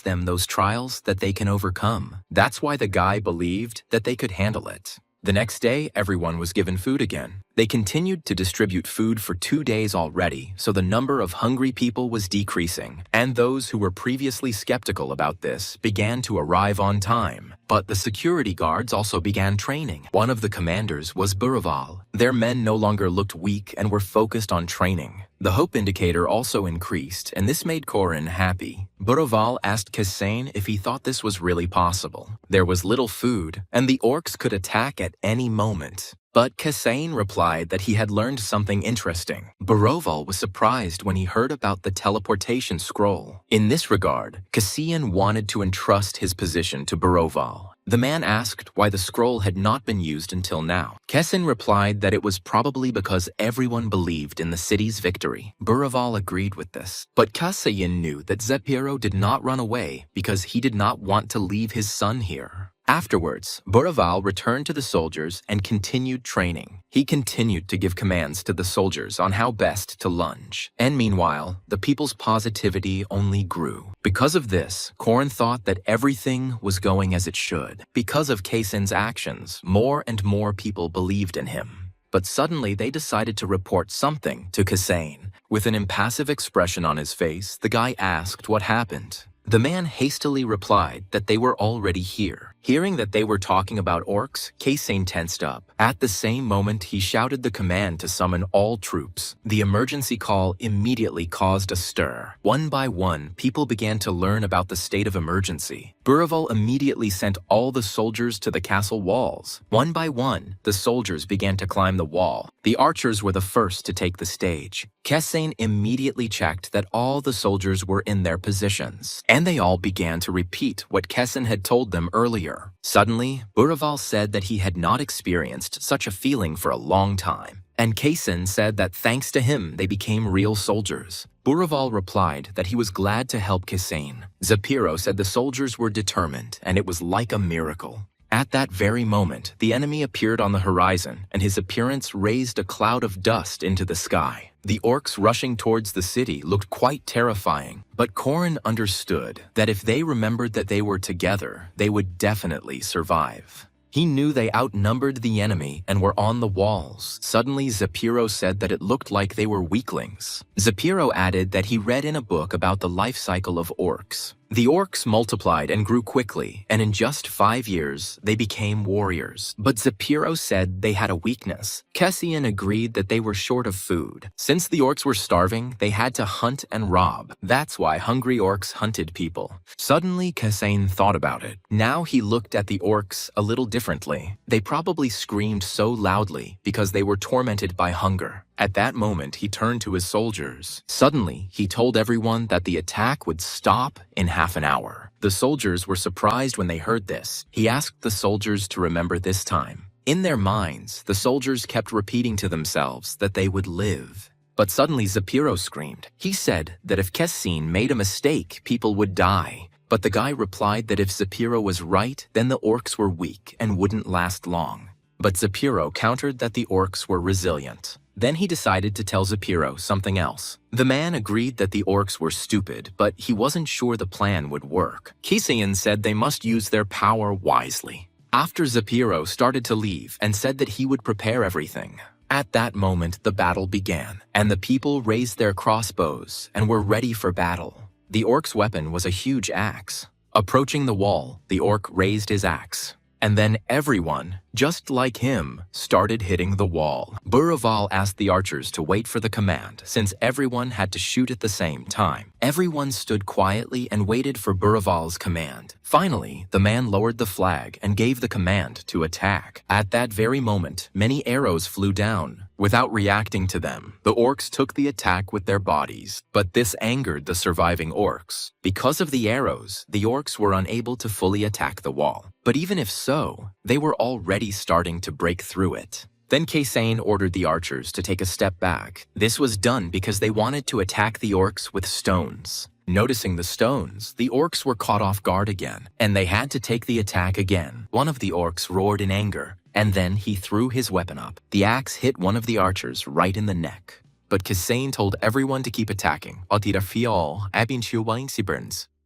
A: them those trials that they can overcome. That's why the guy believed that they could handle it. The next day, everyone was given food again. They continued to distribute food for 2 days already, so the number of hungry people was decreasing, and those who were previously skeptical about this began to arrive on time. But the security guards also began training. One of the commanders was Buraval. Their men no longer looked weak and were focused on training. The hope indicator also increased, and this made Corin happy. Buraval asked Kessin if he thought this was really possible. There was little food, and the orcs could attack at any moment. But Kessin replied that he had learned something interesting. Buraval was surprised when he heard about the teleportation scroll. In this regard, Kessin wanted to entrust his position to Buraval. The man asked why the scroll had not been used until now. Kessin replied that it was probably because everyone believed in the city's victory. Buraval agreed with this. But Kessin knew that Zepiro did not run away because he did not want to leave his son here. Afterwards, Buraval returned to the soldiers and continued training. He continued to give commands to the soldiers on how best to lunge. And meanwhile, the people's positivity only grew. Because of this, Corin thought that everything was going as it should. Because of Kessin's actions, more and more people believed in him. But suddenly they decided to report something to Kessin. With an impassive expression on his face, the guy asked what happened. The man hastily replied that they were already here. Hearing that they were talking about orcs, Kasane tensed up. At the same moment, he shouted the command to summon all troops. The emergency call immediately caused a stir. One by one, people began to learn about the state of emergency. Buraval immediately sent all the soldiers to the castle walls. One by one, the soldiers began to climb the wall. The archers were the first to take the stage. Kasane immediately checked that all the soldiers were in their positions, and they all began to repeat what Kasane had told them earlier. Suddenly, Buraval said that he had not experienced such a feeling for a long time, and Kasane said that thanks to him they became real soldiers. Buraval replied that he was glad to help Kasane. Zapiro said the soldiers were determined, and it was like a miracle. At that very moment, the enemy appeared on the horizon, and his appearance raised a cloud of dust into the sky. The orcs rushing towards the city looked quite terrifying, but Corin understood that if they remembered that they were together, they would definitely survive. He knew they outnumbered the enemy and were on the walls. Suddenly, Zapiro said that it looked like they were weaklings. Zapiro added that he read in a book about the life cycle of orcs. The orcs multiplied and grew quickly, and in just 5 years, they became warriors. But Zapiro said they had a weakness. Kessian agreed that they were short of food. Since the orcs were starving, they had to hunt and rob. That's why hungry orcs hunted people. Suddenly, Kessian thought about it. Now he looked at the orcs a little differently. They probably screamed so loudly because they were tormented by hunger. At that moment, he turned to his soldiers. Suddenly, he told everyone that the attack would stop in half an hour. The soldiers were surprised when they heard this. He asked the soldiers to remember this time. In their minds, the soldiers kept repeating to themselves that they would live. But suddenly, Zapiro screamed. He said that if Kessin made a mistake, people would die. But the guy replied that if Zapiro was right, then the orcs were weak and wouldn't last long. But Zapiro countered that the orcs were resilient. Then he decided to tell Zapiro something else. The man agreed that the orcs were stupid, but he wasn't sure the plan would work. Kisian said they must use their power wisely. After Zapiro started to leave and said that he would prepare everything. At that moment, the battle began, and the people raised their crossbows and were ready for battle. The orc's weapon was a huge axe. Approaching the wall, the orc raised his axe. And then everyone, just like him, started hitting the wall. Buraval asked the archers to wait for the command, since everyone had to shoot at the same time. Everyone stood quietly and waited for Buraval's command. Finally, the man lowered the flag and gave the command to attack. At that very moment, many arrows flew down. Without reacting to them, the orcs took the attack with their bodies. But this angered the surviving orcs. Because of the arrows, the orcs were unable to fully attack the wall. But even if so, they were already starting to break through it. Then Kasane ordered the archers to take a step back. This was done because they wanted to attack the orcs with stones. Noticing the stones, the orcs were caught off guard again, and they had to take the attack again. One of the orcs roared in anger, and then he threw his weapon up. The axe hit one of the archers right in the neck. But Kasane told everyone to keep attacking.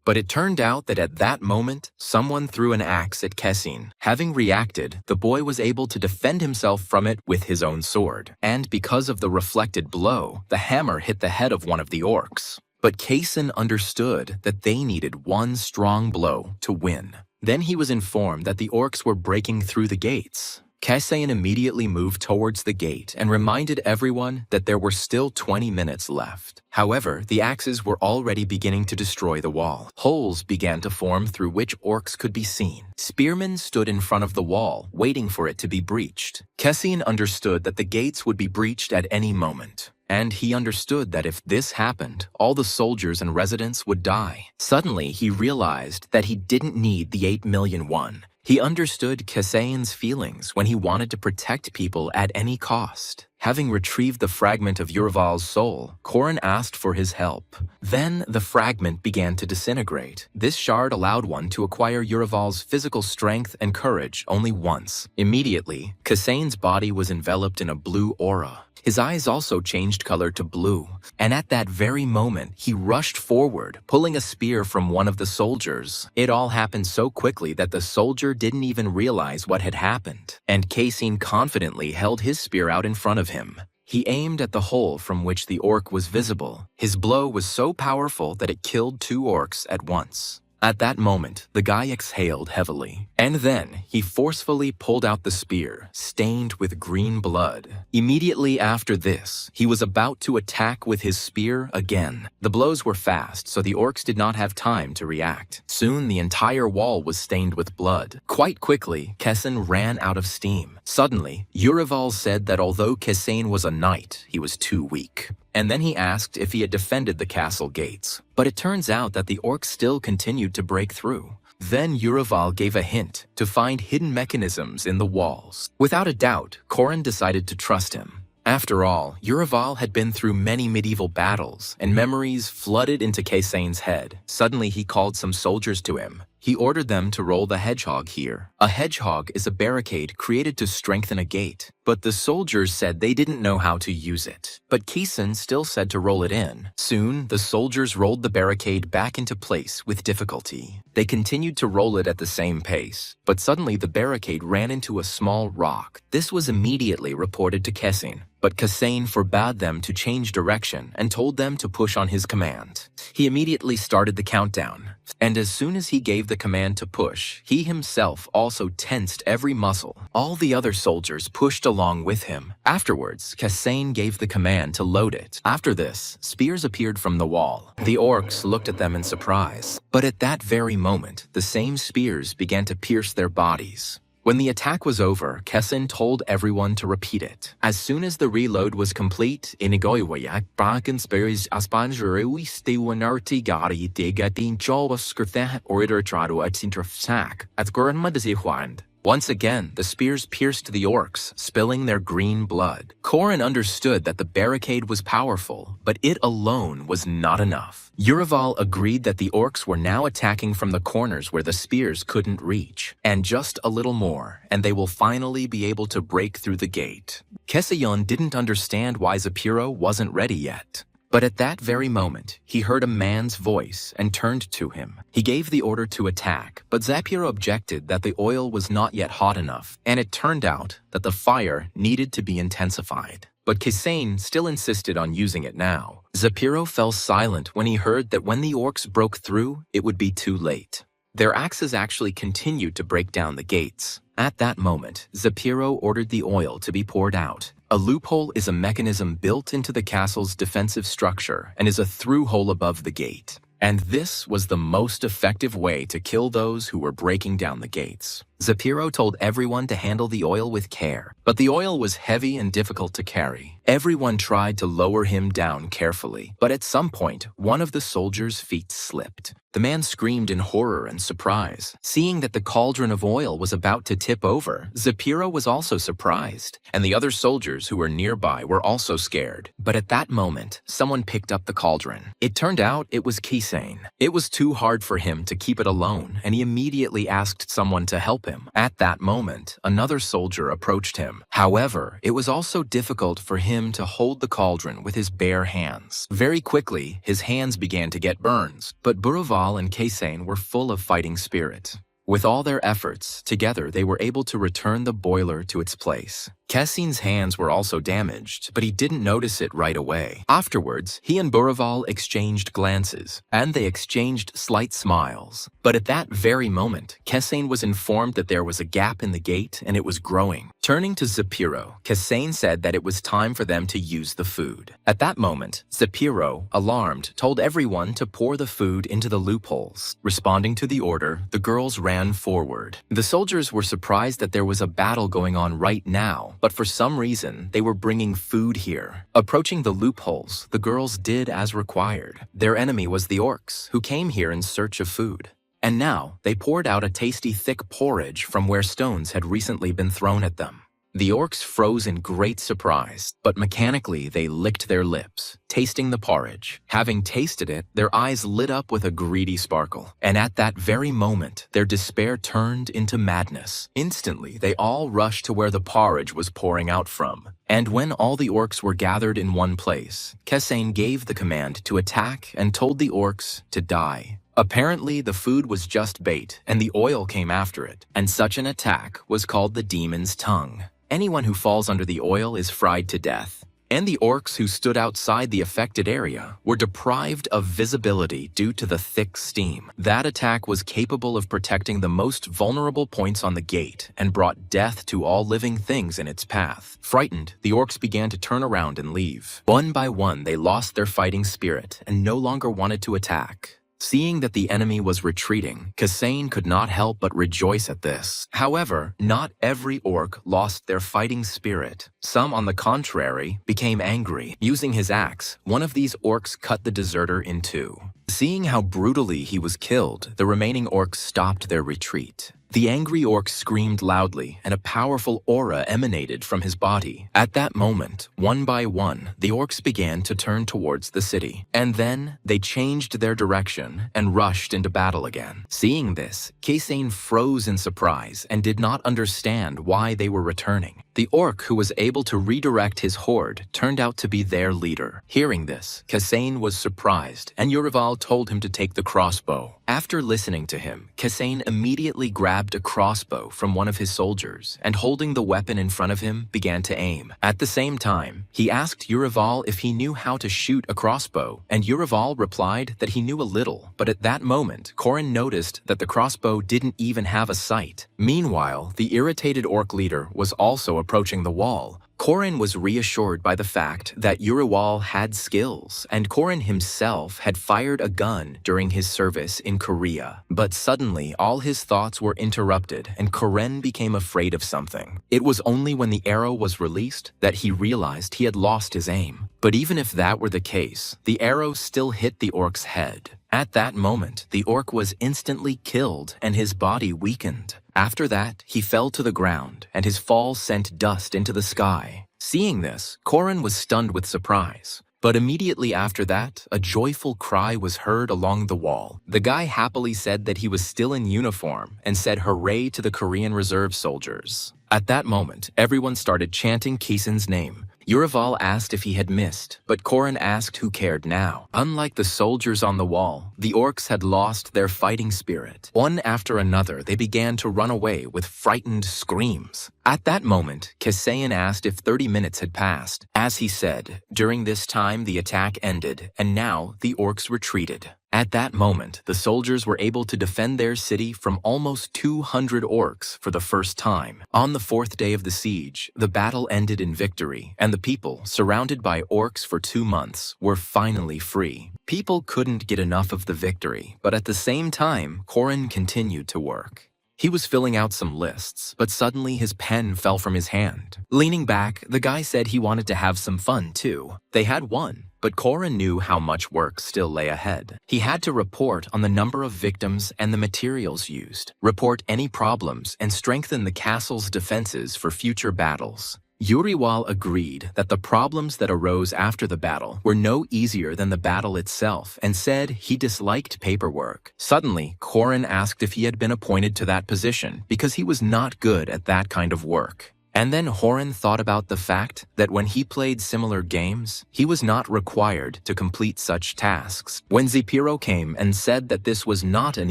A: But it turned out that at that moment, someone threw an axe at Kessin. Having reacted, the boy was able to defend himself from it with his own sword. And because of the reflected blow, the hammer hit the head of one of the orcs. But Kassin understood that they needed one strong blow to win. Then he was informed that the orcs were breaking through the gates. Kasane immediately moved towards the gate and reminded everyone that there were still 20 minutes left. However, the axes were already beginning to destroy the wall. Holes began to form through which orcs could be seen. Spearmen stood in front of the wall, waiting for it to be breached. Kessin understood that the gates would be breached at any moment. And he understood that if this happened, all the soldiers and residents would die. Suddenly, he realized that he didn't need the 8 million won. He understood Kasane's feelings when he wanted to protect people at any cost. Having retrieved the fragment of Yurval's soul, Corin asked for his help. Then the fragment began to disintegrate. This shard allowed one to acquire Yurval's physical strength and courage only once. Immediately, Kasane's body was enveloped in a blue aura. His eyes also changed color to blue, and at that very moment, he rushed forward, pulling a spear from one of the soldiers. It all happened so quickly that the soldier didn't even realize what had happened, and Kasane confidently held his spear out in front of him. He aimed at the hole from which the orc was visible. His blow was so powerful that it killed 2 orcs at once. At that moment, the guy exhaled heavily, and then he forcefully pulled out the spear, stained with green blood. Immediately after this, he was about to attack with his spear again. The blows were fast, so the orcs did not have time to react. Soon, the entire wall was stained with blood. Quite quickly, Kessen ran out of steam. Suddenly, Urival said that although Kessen was a knight, he was too weak. And then he asked if he had defended the castle gates. But it turns out that the orcs still continued to break through. Then Urival gave a hint to find hidden mechanisms in the walls. Without a doubt, Corin decided to trust him. After all, Urival had been through many medieval battles, and memories flooded into Kessen's head. Suddenly he called some soldiers to him. He ordered them to roll the hedgehog here. A hedgehog is a barricade created to strengthen a gate, but the soldiers said they didn't know how to use it. But Kessen still said to roll it in. Soon, the soldiers rolled the barricade back into place with difficulty. They continued to roll it at the same pace, but suddenly the barricade ran into a small rock. This was immediately reported to Kessen, but Kessen forbade them to change direction and told them to push on his command. He immediately started the countdown, and as soon as he gave the command to push, he himself also tensed every muscle. All the other soldiers pushed along with him. Afterwards, Kessen gave the command to load it. After this, spears appeared from the wall. The orcs looked at them in surprise, but at that very moment, the same spears began to pierce their bodies. When the attack was over, Kessen told everyone to repeat it. As soon as the reload was complete, Inigoiwayak Brakenspurs Aspanjuru Stewanarti Gari Digatin Jolwaskurtha Orator Trado at Sintrafsak at Gurnmadasihuand. Once again, the spears pierced the orcs, spilling their green blood. Corin understood that the barricade was powerful, but it alone was not enough. Urival agreed that the orcs were now attacking from the corners where the spears couldn't reach. And just a little more, and they will finally be able to break through the gate. Kesayon didn't understand why Zapiro wasn't ready yet. But at that very moment, he heard a man's voice and turned to him. He gave the order to attack, but Zapiro objected that the oil was not yet hot enough, and it turned out that the fire needed to be intensified. But Kessen still insisted on using it now. Zapiro fell silent when he heard that when the orcs broke through, it would be too late. Their axes actually continued to break down the gates. At that moment, Zapiro ordered the oil to be poured out. A loophole is a mechanism built into the castle's defensive structure and is a through hole above the gate. And this was the most effective way to kill those who were breaking down the gates. Zapiro told everyone to handle the oil with care, but the oil was heavy and difficult to carry. Everyone tried to lower him down carefully, but at some point, one of the soldiers' feet slipped. The man screamed in horror and surprise. Seeing that the cauldron of oil was about to tip over, Zapiro was also surprised, and the other soldiers who were nearby were also scared. But at that moment, someone picked up the cauldron. It turned out it was Kessen. It was too hard for him to keep it alone, and he immediately asked someone to help him. At that moment, another soldier approached him. However, it was also difficult for him to hold the cauldron with his bare hands. Very quickly, his hands began to get burns, but Buraval and Kessen were full of fighting spirit. With all their efforts, together they were able to return the boiler to its place. Kessen's hands were also damaged, but he didn't notice it right away. Afterwards, he and Buraval exchanged glances, and they exchanged slight smiles. But at that very moment, Kessen was informed that there was a gap in the gate and it was growing. Turning to Zapiro, Kessen said that it was time for them to use the food. At that moment, Zapiro, alarmed, told everyone to pour the food into the loopholes. Responding to the order, the girls ran forward. The soldiers were surprised that there was a battle going on right now, but for some reason, they were bringing food here. Approaching the loopholes, the girls did as required. Their enemy was the orcs, who came here in search of food. And now, they poured out a tasty thick porridge from where stones had recently been thrown at them. The orcs froze in great surprise, but mechanically they licked their lips, tasting the porridge. Having tasted it, their eyes lit up with a greedy sparkle. And at that very moment, their despair turned into madness. Instantly, they all rushed to where the porridge was pouring out from. And when all the orcs were gathered in one place, Kessen gave the command to attack and told the orcs to die. Apparently, the food was just bait, and the oil came after it, and such an attack was called the demon's tongue. Anyone who falls under the oil is fried to death. and the orcs who stood outside the affected area were deprived of visibility due to the thick steam. That attack was capable of protecting the most vulnerable points on the gate and brought death to all living things in its path. Frightened, the orcs began to turn around and leave. One by one, they lost their fighting spirit and no longer wanted to attack. Seeing that the enemy was retreating, Kasain could not help but rejoice at this. However, not every orc lost their fighting spirit. Some, on the contrary, became angry. Using his axe, one of these orcs cut the deserter in two. Seeing how brutally he was killed, the remaining orcs stopped their retreat. The angry orc screamed loudly, and a powerful aura emanated from his body. At that moment, one by one, the orcs began to turn towards the city. And then, they changed their direction and rushed into battle again. Seeing this, Kasain froze in surprise and did not understand why they were returning. The orc who was able to redirect his horde turned out to be their leader. Hearing this, Kasain was surprised, and Yurival told him to take the crossbow. After listening to him, Kasain immediately grabbed a crossbow from one of his soldiers and, holding the weapon in front of him, began to aim. At the same time, he asked Yurival if he knew how to shoot a crossbow, and Yurival replied that he knew a little, but at that moment, Corin noticed that the crossbow didn't even have a sight. Meanwhile, the irritated orc leader was also approaching the wall. Corin was reassured by the fact that Yurival had skills, and Corin himself had fired a gun during his service in Korea. But suddenly, all his thoughts were interrupted, and Corin became afraid of something. It was only when the arrow was released that he realized he had lost his aim. But even if that were the case, the arrow still hit the orc's head. At that moment, the orc was instantly killed and his body weakened. After that, he fell to the ground, and his fall sent dust into the sky. Seeing this, Corin was stunned with surprise. But immediately after that, a joyful cry was heard along the wall. The guy happily said that he was still in uniform and said hooray to the Korean reserve soldiers. At that moment, everyone started chanting Kasain's name. Yurival asked if he had missed, but Corin asked who cared now. Unlike the soldiers on the wall, the orcs had lost their fighting spirit. One after another, they began to run away with frightened screams. At that moment, Kasain asked if 30 minutes had passed. As he said, during this time the attack ended, and now the orcs retreated. At that moment, the soldiers were able to defend their city from almost 200 orcs for the first time. On the fourth day of the siege, the battle ended in victory, and the people, surrounded by orcs for 2 months, were finally free. People couldn't get enough of the victory, but at the same time, Corin continued to work. He was filling out some lists, but suddenly his pen fell from his hand. Leaning back, the guy said he wanted to have some fun too. They had won, but Corin knew how much work still lay ahead. He had to report on the number of victims and the materials used, report any problems, and strengthen the castle's defenses for future battles. Yurival agreed that the problems that arose after the battle were no easier than the battle itself and said he disliked paperwork. Suddenly, Corin asked if he had been appointed to that position because he was not good at that kind of work. And then Horan thought about the fact that when he played similar games, he was not required to complete such tasks. When Zepiro came and said that this was not an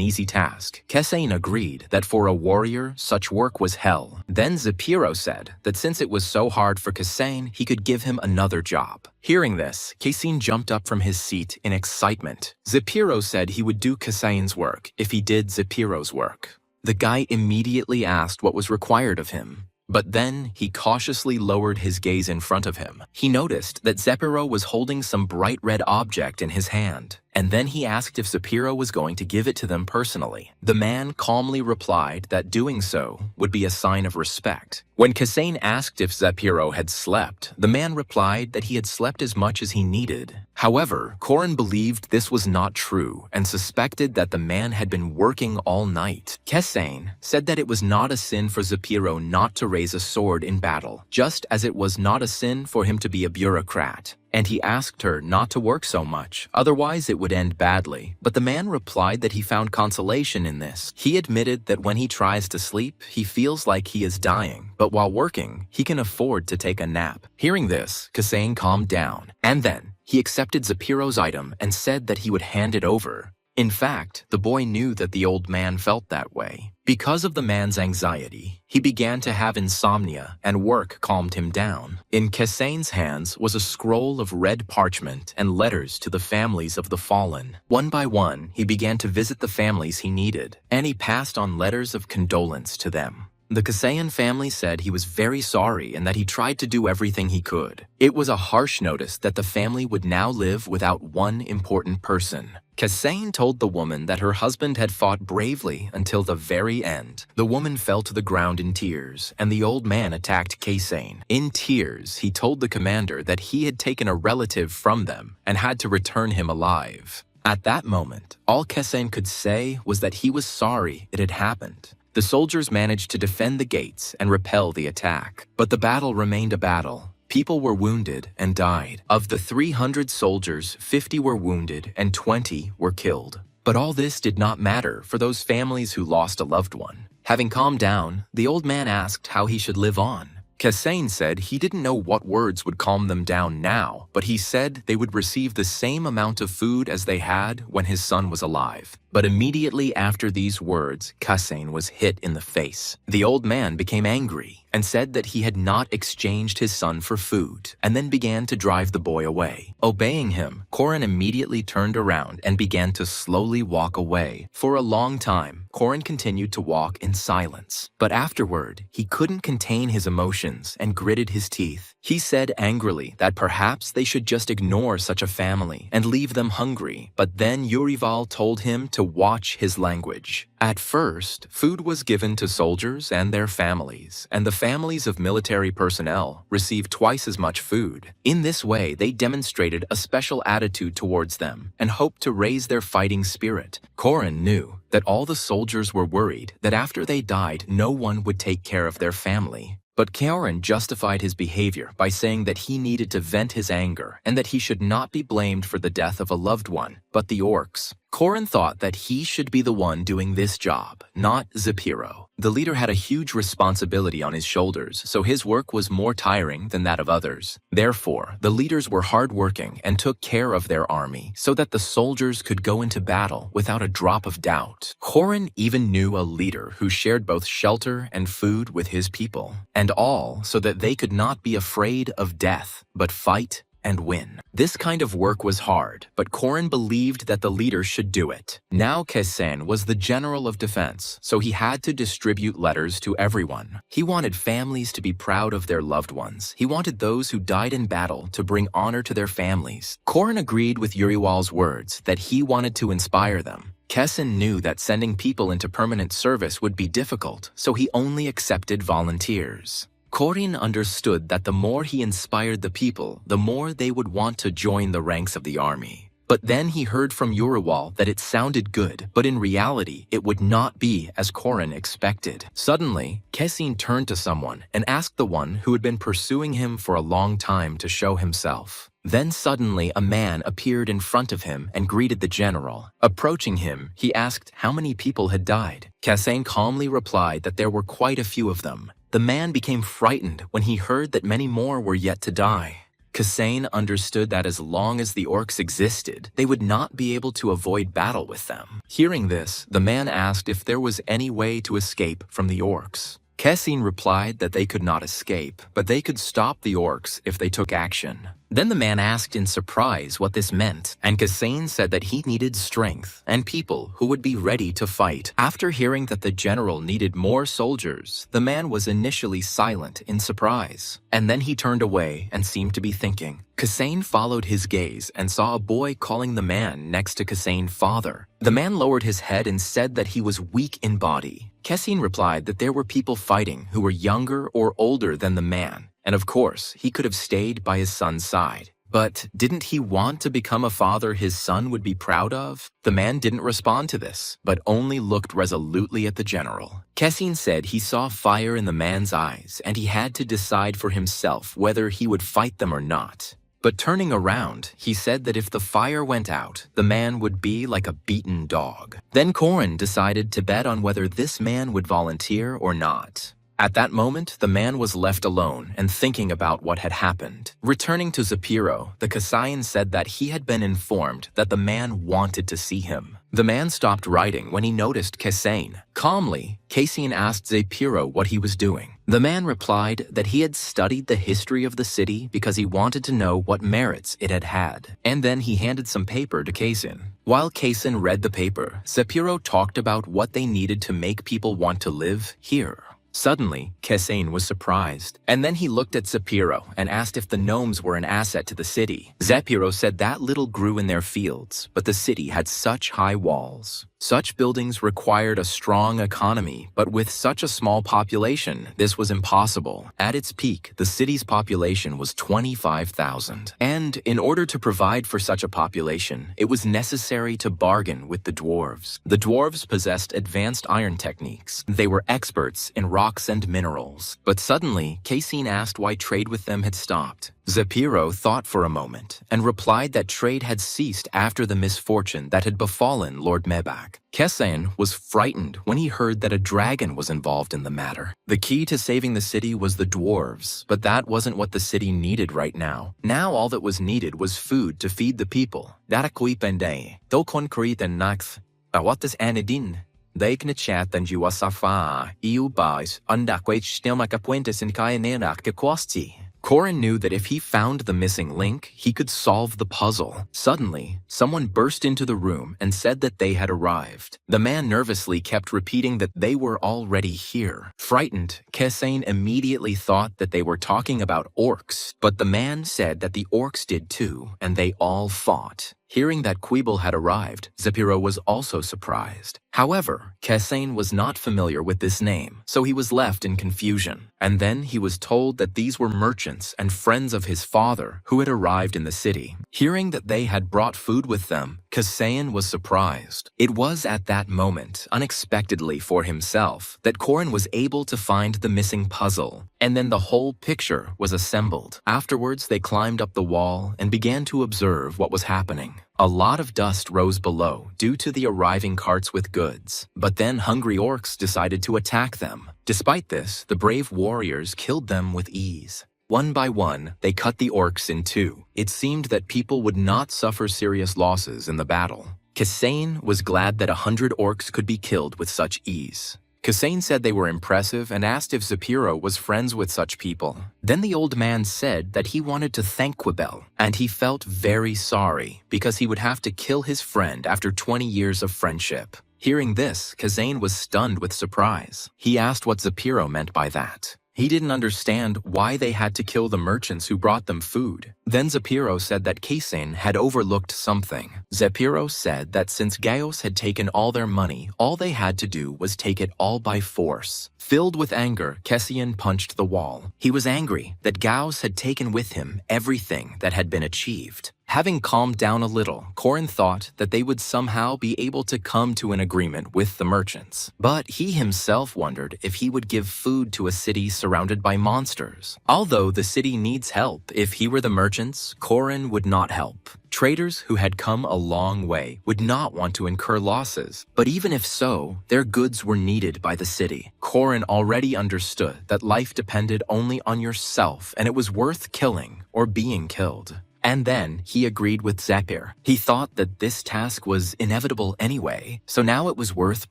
A: easy task, Kasain agreed that for a warrior, such work was hell. Then Zepiro said that since it was so hard for Kasain, he could give him another job. Hearing this, Kasain jumped up from his seat in excitement. Zepiro said he would do Kasain's work if he did Zepiro's work. The guy immediately asked what was required of him. But then he cautiously lowered his gaze in front of him. He noticed that Zepiro was holding some bright red object in his hand, and then he asked if Zepiro was going to give it to them personally. The man calmly replied that doing so would be a sign of respect. When Kasain asked if Zepiro had slept, the man replied that he had slept as much as he needed. However, Corin believed this was not true and suspected that the man had been working all night. Kasain said that it was not a sin for Zepiro not to raise a sword in battle, just as it was not a sin for him to be a bureaucrat. And he asked her not to work so much, otherwise it would end badly. But the man replied that he found consolation in this. He admitted that when he tries to sleep, he feels like he is dying, but while working, he can afford to take a nap. Hearing this, Kasain calmed down, and then he accepted Zepiro's item and said that he would hand it over. In fact, the boy knew that the old man felt that way. Because of the man's anxiety, he began to have insomnia and work calmed him down. In Kesane's hands was a scroll of red parchment and letters to the families of the fallen. One by one, he began to visit the families he needed, and he passed on letters of condolence to them. The Kasayan family said he was very sorry and that he tried to do everything he could. It was a harsh notice that the family would now live without one important person. Kasayan told the woman that her husband had fought bravely until the very end. The woman fell to the ground in tears, and the old man attacked Kasayan. In tears, he told the commander that he had taken a relative from them and had to return him alive. At that moment, all Kasayan could say was that he was sorry it had happened. The soldiers managed to defend the gates and repel the attack. But the battle remained a battle. People were wounded and died. Of the 300 soldiers, 50 were wounded and 20 were killed. But all this did not matter for those families who lost a loved one. Having calmed down, the old man asked how he should live on. Kasayan said he didn't know what words would calm them down now, but he said they would receive the same amount of food as they had when his son was alive. But immediately after these words, Kasayan was hit in the face. The old man became angry and said that he had not exchanged his son for food, and then began to drive the boy away. Obeying him, Korin immediately turned around and began to slowly walk away. For a long time, Korin continued to walk in silence. But afterward, he couldn't contain his emotions and gritted his teeth. He said angrily that perhaps they should just ignore such a family and leave them hungry. But then Yurival told him to watch his language. At first, food was given to soldiers and their families, and the families of military personnel received twice as much food. In this way, they demonstrated a special attitude towards them and hoped to raise their fighting spirit. Korin knew that all the soldiers were worried that after they died, no one would take care of their family. But Korin justified his behavior by saying that he needed to vent his anger and that he should not be blamed for the death of a loved one, but the orcs. Korin thought that he should be the one doing this job, not Zapiro. The leader had a huge responsibility on his shoulders, so his work was more tiring than that of others. Therefore, the leaders were hardworking and took care of their army so that the soldiers could go into battle without a drop of doubt. Korin even knew a leader who shared both shelter and food with his people, and all so that they could not be afraid of death, but fight and win. This kind of work was hard, but Korin believed that the leader should do it. Now Kasayan was the general of defense, so he had to distribute letters to everyone. He wanted families to be proud of their loved ones. He wanted those who died in battle to bring honor to their families. Korin agreed with Uriwal's words that he wanted to inspire them. Kasayan knew that sending people into permanent service would be difficult, so he only accepted volunteers. Korin understood that the more he inspired the people, the more they would want to join the ranks of the army. But then he heard from Uriwal that it sounded good, but in reality, it would not be as Korin expected. Suddenly, Kasayan turned to someone and asked the one who had been pursuing him for a long time to show himself. Then suddenly a man appeared in front of him and greeted the general. Approaching him, he asked how many people had died. Kasayan calmly replied that there were quite a few of them. The man became frightened when he heard that many more were yet to die. Kasayan understood that as long as the orcs existed, they would not be able to avoid battle with them. Hearing this, the man asked if there was any way to escape from the orcs. Kasayan replied that they could not escape, but they could stop the orcs if they took action. Then the man asked in surprise what this meant, and Kasayan said that he needed strength and people who would be ready to fight. After hearing that the general needed more soldiers, the man was initially silent in surprise, and then he turned away and seemed to be thinking. Kasayan followed his gaze and saw a boy calling the man next to Kasayan father. The man lowered his head and said that he was weak in body. Kasayan replied that there were people fighting who were younger or older than the man. And of course, he could have stayed by his son's side. But didn't he want to become a father his son would be proud of? The man didn't respond to this, but only looked resolutely at the general. Kasayan said he saw fire in the man's eyes, and he had to decide for himself whether he would fight them or not. But turning around, he said that if the fire went out, the man would be like a beaten dog. Then Korin decided to bet on whether this man would volunteer or not. At that moment, the man was left alone and thinking about what had happened. Returning to Zapiro, the Kasayan said that he had been informed that the man wanted to see him. The man stopped writing when he noticed Kasayan. Calmly, Kasayan asked Zapiro what he was doing. The man replied that he had studied the history of the city because he wanted to know what merits it had had. And then he handed some paper to Kasayan. While Kasayan read the paper, Zapiro talked about what they needed to make people want to live here. Suddenly, Kasayan was surprised, and then he looked at Zapiro and asked if the gnomes were an asset to the city. Zapiro said that little grew in their fields, but the city had such high walls. Such buildings required a strong economy, but with such a small population, this was impossible. At its peak, the city's population was 25,000. And in order to provide for such a population, it was necessary to bargain with the dwarves. The dwarves possessed advanced iron techniques. They were experts in rocks and minerals. But suddenly, Kasayan asked why trade with them had stopped. Zapiro thought for a moment and replied that trade had ceased after the misfortune that had befallen Lord Mebach. Kasayan was frightened when he heard that a dragon was involved in the matter. The key to saving the city was the dwarves, but that wasn't what the city needed right now. Now all that was needed was food to feed the people. Darakui pende, do concrete and nax, what is anidin? Daikna chat and you asafa, eu bais, undakwage still makapuentes in kayanerak ke quasti. Corin knew that if he found the missing link, he could solve the puzzle. Suddenly, someone burst into the room and said that they had arrived. The man nervously kept repeating that they were already here. Frightened, Kasayan immediately thought that they were talking about orcs, but the man said that the orcs did too, and they all fought. Hearing that Quibble had arrived, Zapiro was also surprised. However, Kasayan was not familiar with this name, so he was left in confusion. And then he was told that these were merchants and friends of his father who had arrived in the city. Hearing that they had brought food with them, Kasayan was surprised. It was at that moment, unexpectedly for himself, that Corin was able to find the missing puzzle. And then the whole picture was assembled. Afterwards, they climbed up the wall and began to observe what was happening. A lot of dust rose below due to the arriving carts with goods. But then hungry orcs decided to attack them. Despite this, the brave warriors killed them with ease. One by one, they cut the orcs in two. It seemed that people would not suffer serious losses in the battle. Kasayan was glad that 100 orcs could be killed with such ease. Kasayan said they were impressive and asked if Zapiro was friends with such people. Then the old man said that he wanted to thank Quibble, and he felt very sorry because he would have to kill his friend after 20 years of friendship. Hearing this, Kasayan was stunned with surprise. He asked what Zapiro meant by that. He didn't understand why they had to kill the merchants who brought them food. Then Zapiro said that Kasayan had overlooked something. Zapiro said that since Gaius had taken all their money, all they had to do was take it all by force. Filled with anger, Kasayan punched the wall. He was angry that Gaius had taken with him everything that had been achieved. Having calmed down a little, Corin thought that they would somehow be able to come to an agreement with the merchants. But he himself wondered if he would give food to a city surrounded by monsters. Although the city needs help, if he were the merchants, Corin would not help. Traders who had come a long way would not want to incur losses. But even if so, their goods were needed by the city. Corin already understood that life depended only on yourself and it was worth killing or being killed. And then he agreed with Zapir. He thought that this task was inevitable anyway, so now it was worth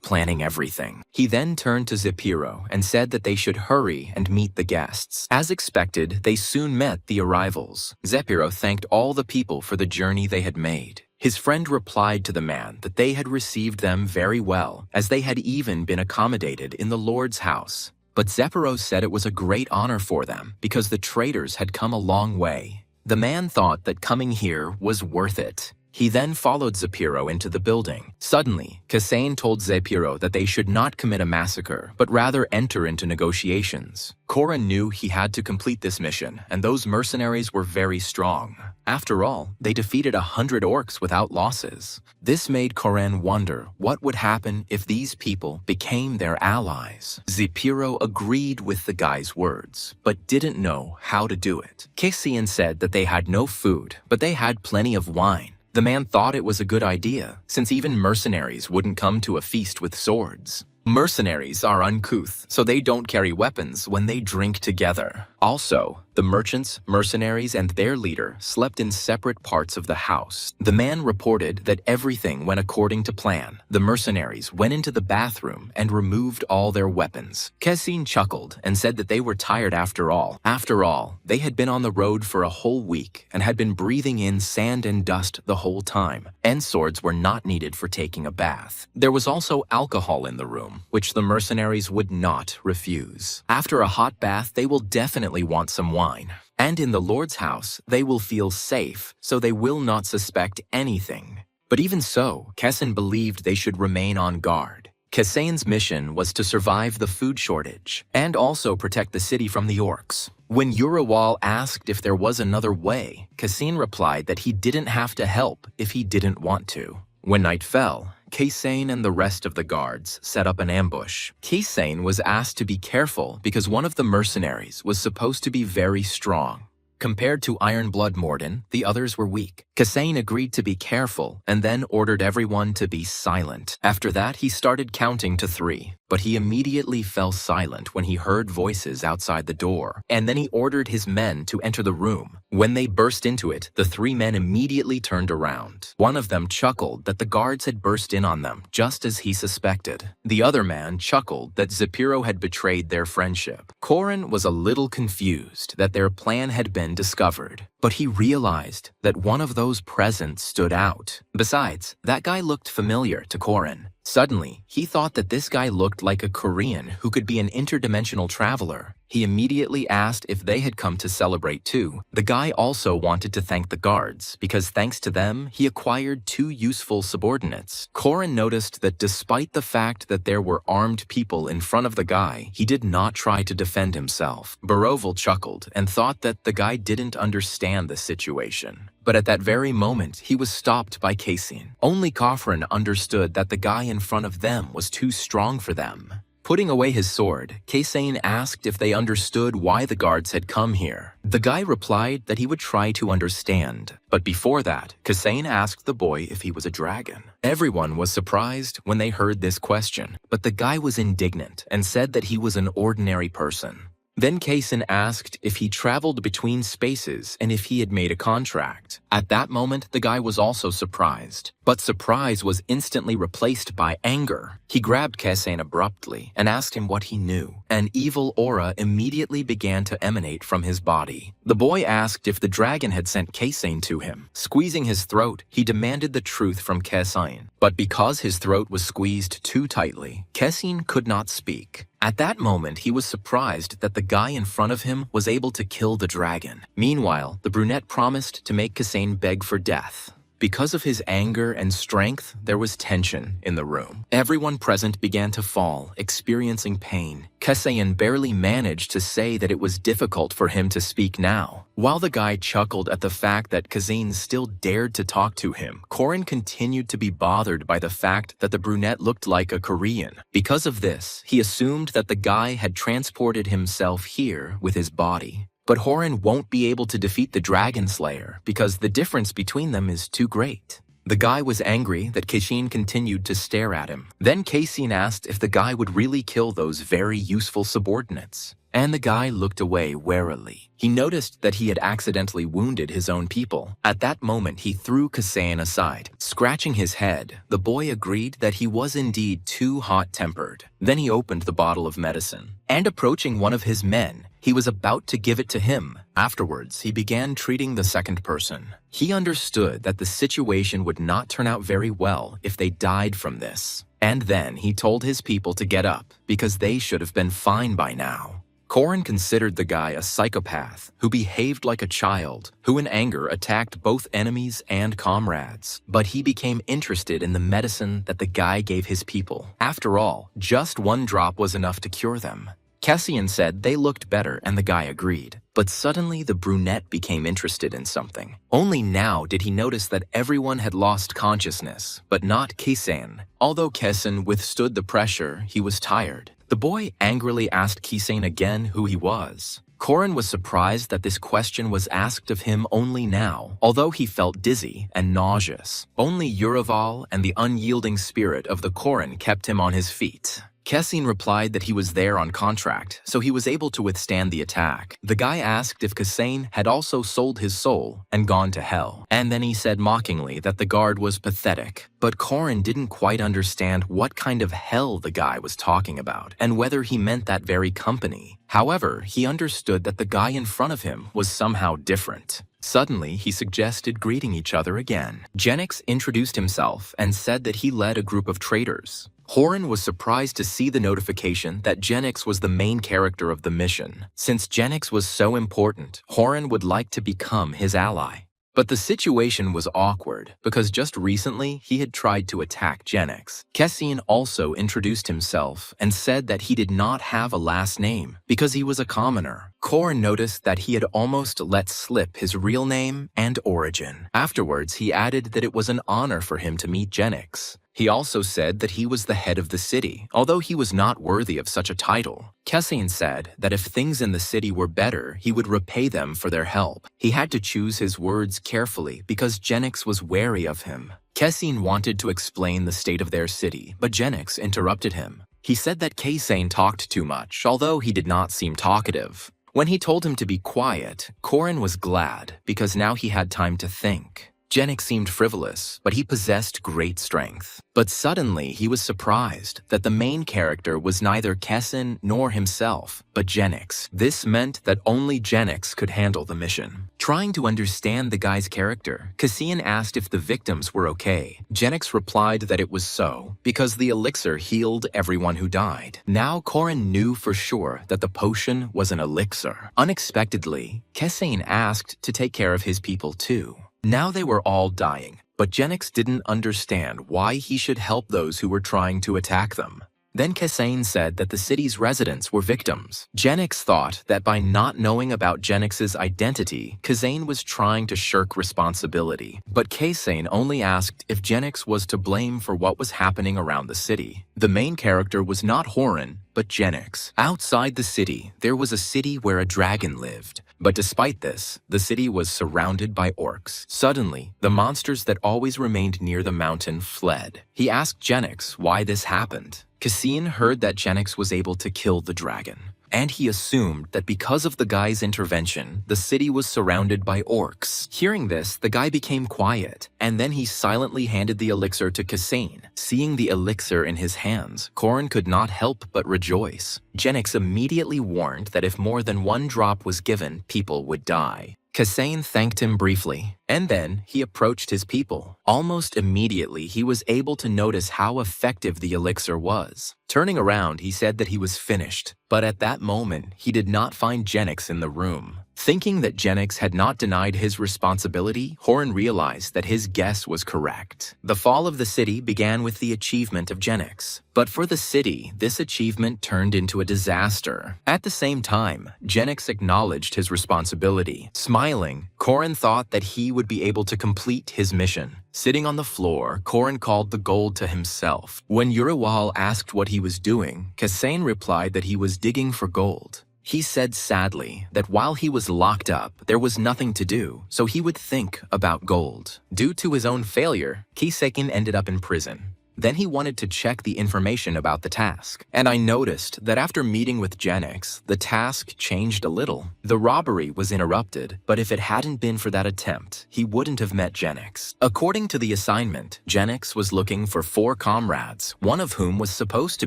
A: planning everything. He then turned to Zapiro and said that they should hurry and meet the guests. As expected, they soon met the arrivals. Zapiro thanked all the people for the journey they had made. His friend replied to the man that they had received them very well, as they had even been accommodated in the Lord's house. But Zapiro said it was a great honor for them because the traders had come a long way. The man thought that coming here was worth it. He then followed Zapiro into the building. Suddenly, Kasayan told Zapiro that they should not commit a massacre, but rather enter into negotiations. Corin knew he had to complete this mission, and those mercenaries were very strong. After all, they defeated 100 orcs without losses. This made Corin wonder what would happen if these people became their allies. Zapiro agreed with the guy's words, but didn't know how to do it. Kasayan said that they had no food, but they had plenty of wine. The man thought it was a good idea, since even mercenaries wouldn't come to a feast with swords. Mercenaries are uncouth, so they don't carry weapons when they drink together. Also, the merchants, mercenaries, and their leader slept in separate parts of the house. The man reported that everything went according to plan. The mercenaries went into the bathroom and removed all their weapons. Cassim chuckled and said that they were tired after all. After all, they had been on the road for a whole week and had been breathing in sand and dust the whole time, and swords were not needed for taking a bath. There was also alcohol in the room, which the mercenaries would not refuse. After a hot bath, they will definitely want some wine. And in the Lord's house, they will feel safe, so they will not suspect anything. But even so, Cassim believed they should remain on guard. Cassim's mission was to survive the food shortage and also protect the city from the orcs. When Urawal asked if there was another way, Cassim replied that he didn't have to help if he didn't want to. When night fell, Cassim and the rest of the guards set up an ambush. Cassim was asked to be careful because one of the mercenaries was supposed to be very strong. Compared to Ironblood Morden, the others were weak. Cassim agreed to be careful and then ordered everyone to be silent. After that, he started counting to 3, but he immediately fell silent when he heard voices outside the door, and then he ordered his men to enter the room. When they burst into it, the 3 men immediately turned around. One of them chuckled that the guards had burst in on them, just as he suspected. The other man chuckled that Zapiro had betrayed their friendship. Corin was a little confused that their plan had been discovered, but he realized that one of those present stood out. Besides, that guy looked familiar to Corin. Suddenly, he thought that this guy looked like a Korean who could be an interdimensional traveler. He immediately asked if they had come to celebrate too. The guy also wanted to thank the guards, because thanks to them, he acquired 2 useful subordinates. Corin noticed that despite the fact that there were armed people in front of the guy, he did not try to defend himself. Barovel chuckled and thought that the guy didn't understand the situation. But at that very moment, he was stopped by Cassim. Only Khafren understood that the guy in front of them was too strong for them. Putting away his sword, Cassim asked if they understood why the guards had come here. The guy replied that he would try to understand. But before that, Cassim asked the boy if he was a dragon. Everyone was surprised when they heard this question, but the guy was indignant and said that he was an ordinary person. Then Cassim asked if he traveled between spaces and if he had made a contract. At that moment, the guy was also surprised. But surprise was instantly replaced by anger. He grabbed Cassim abruptly and asked him what he knew. An evil aura immediately began to emanate from his body. The boy asked if the dragon had sent Cassim to him. Squeezing his throat, he demanded the truth from Cassim. But because his throat was squeezed too tightly, Cassim could not speak. At that moment, he was surprised that the guy in front of him was able to kill the dragon. Meanwhile, the brunette promised to make Cassim beg for death. Because of his anger and strength, there was tension in the room. Everyone present began to fall, experiencing pain. Cassim barely managed to say that it was difficult for him to speak now. While the guy chuckled at the fact that Cassim still dared to talk to him, Corin continued to be bothered by the fact that the brunette looked like a Korean. Because of this, he assumed that the guy had transported himself here with his body. But Horin won't be able to defeat the Dragon Slayer because the difference between them is too great. The guy was angry that Cassim continued to stare at him. Then Cassim asked if the guy would really kill those very useful subordinates. And the guy looked away warily. He noticed that he had accidentally wounded his own people. At that moment, he threw Cassim aside. Scratching his head, the boy agreed that he was indeed too hot-tempered. Then he opened the bottle of medicine. And approaching one of his men, he was about to give it to him. Afterwards, he began treating the second person. He understood that the situation would not turn out very well if they died from this. And then he told his people to get up because they should have been fine by now. Corin considered the guy a psychopath who behaved like a child, who in anger attacked both enemies and comrades. But he became interested in the medicine that the guy gave his people. After all, just 1 drop was enough to cure them. Cassian said they looked better and the guy agreed. But suddenly the brunette became interested in something. Only now did he notice that everyone had lost consciousness, but not Kisan. Although Kessen withstood the pressure, he was tired. The boy angrily asked Kisan again who he was. Corin was surprised that this question was asked of him only now, although he felt dizzy and nauseous. Only Uraval and the unyielding spirit of the Corin kept him on his feet. Kessin replied that he was there on contract, so he was able to withstand the attack. The guy asked if Kessin had also sold his soul and gone to hell, and then he said mockingly that the guard was pathetic. But Corin didn't quite understand what kind of hell the guy was talking about, and whether he meant that very company. However, he understood that the guy in front of him was somehow different. Suddenly, he suggested greeting each other again. Genix introduced himself and said that he led a group of traders. Horan was surprised to see the notification that Genix was the main character of the mission. Since Genix was so important, Horan would like to become his ally. But the situation was awkward because just recently he had tried to attack Genix. Kessin also introduced himself and said that he did not have a last name because he was a commoner. Corin noticed that he had almost let slip his real name and origin. Afterwards, he added that it was an honor for him to meet Genix. He also said that he was the head of the city, although he was not worthy of such a title. Kessin said that if things in the city were better, he would repay them for their help. He had to choose his words carefully because Genix was wary of him. Kessin wanted to explain the state of their city, but Genix interrupted him. He said that Kessin talked too much, although he did not seem talkative. When he told him to be quiet, Corin was glad because now he had time to think. Genix seemed frivolous, but he possessed great strength. But suddenly, he was surprised that the main character was neither Kessin nor himself, but Genix. This meant that only Genix could handle the mission. Trying to understand the guy's character, Kessin asked if the victims were okay. Genix replied that it was so, because the elixir healed everyone who died. Now Corin knew for sure that the potion was an elixir. Unexpectedly, Kessin asked to take care of his people too. Now they were all dying, but Genix didn't understand why he should help those who were trying to attack them. Then Kessin said that the city's residents were victims. Genix thought that by not knowing about Genix's identity, Kessin was trying to shirk responsibility. But Kessin only asked if Genix was to blame for what was happening around the city. The main character was not Horan, but Genix. Outside the city, there was a city where a dragon lived. But despite this, the city was surrounded by orcs. Suddenly, the monsters that always remained near the mountain fled. He asked Genix why this happened. Kessin heard that Genix was able to kill the dragon, and he assumed that because of the guy's intervention, the city was surrounded by orcs. Hearing this, the guy became quiet, and then he silently handed the elixir to Kessin. Seeing the elixir in his hands, Corin could not help but rejoice. Genix immediately warned that if more than one drop was given, people would die. Kessin thanked him briefly, and then he approached his people. Almost immediately, he was able to notice how effective the elixir was. Turning around, he said that he was finished, but at that moment, he did not find Genix in the room. Thinking that Genix had not denied his responsibility, Horan realized that his guess was correct. The fall of the city began with the achievement of Genix. But for the city, this achievement turned into a disaster. At the same time, Genix acknowledged his responsibility. Smiling, Corin thought that he would be able to complete his mission. Sitting on the floor, Corin called the gold to himself. When Uriwal asked what he was doing, Kessin replied that he was digging for gold. He said sadly that while he was locked up, there was nothing to do, so he would think about gold. Due to his own failure, Kessin ended up in prison. Then he wanted to check the information about the task. And I noticed that after meeting with Genix, the task changed a little. The robbery was interrupted, but if it hadn't been for that attempt, he wouldn't have met Genix. According to the assignment, Genix was looking for 4 comrades, one of whom was supposed to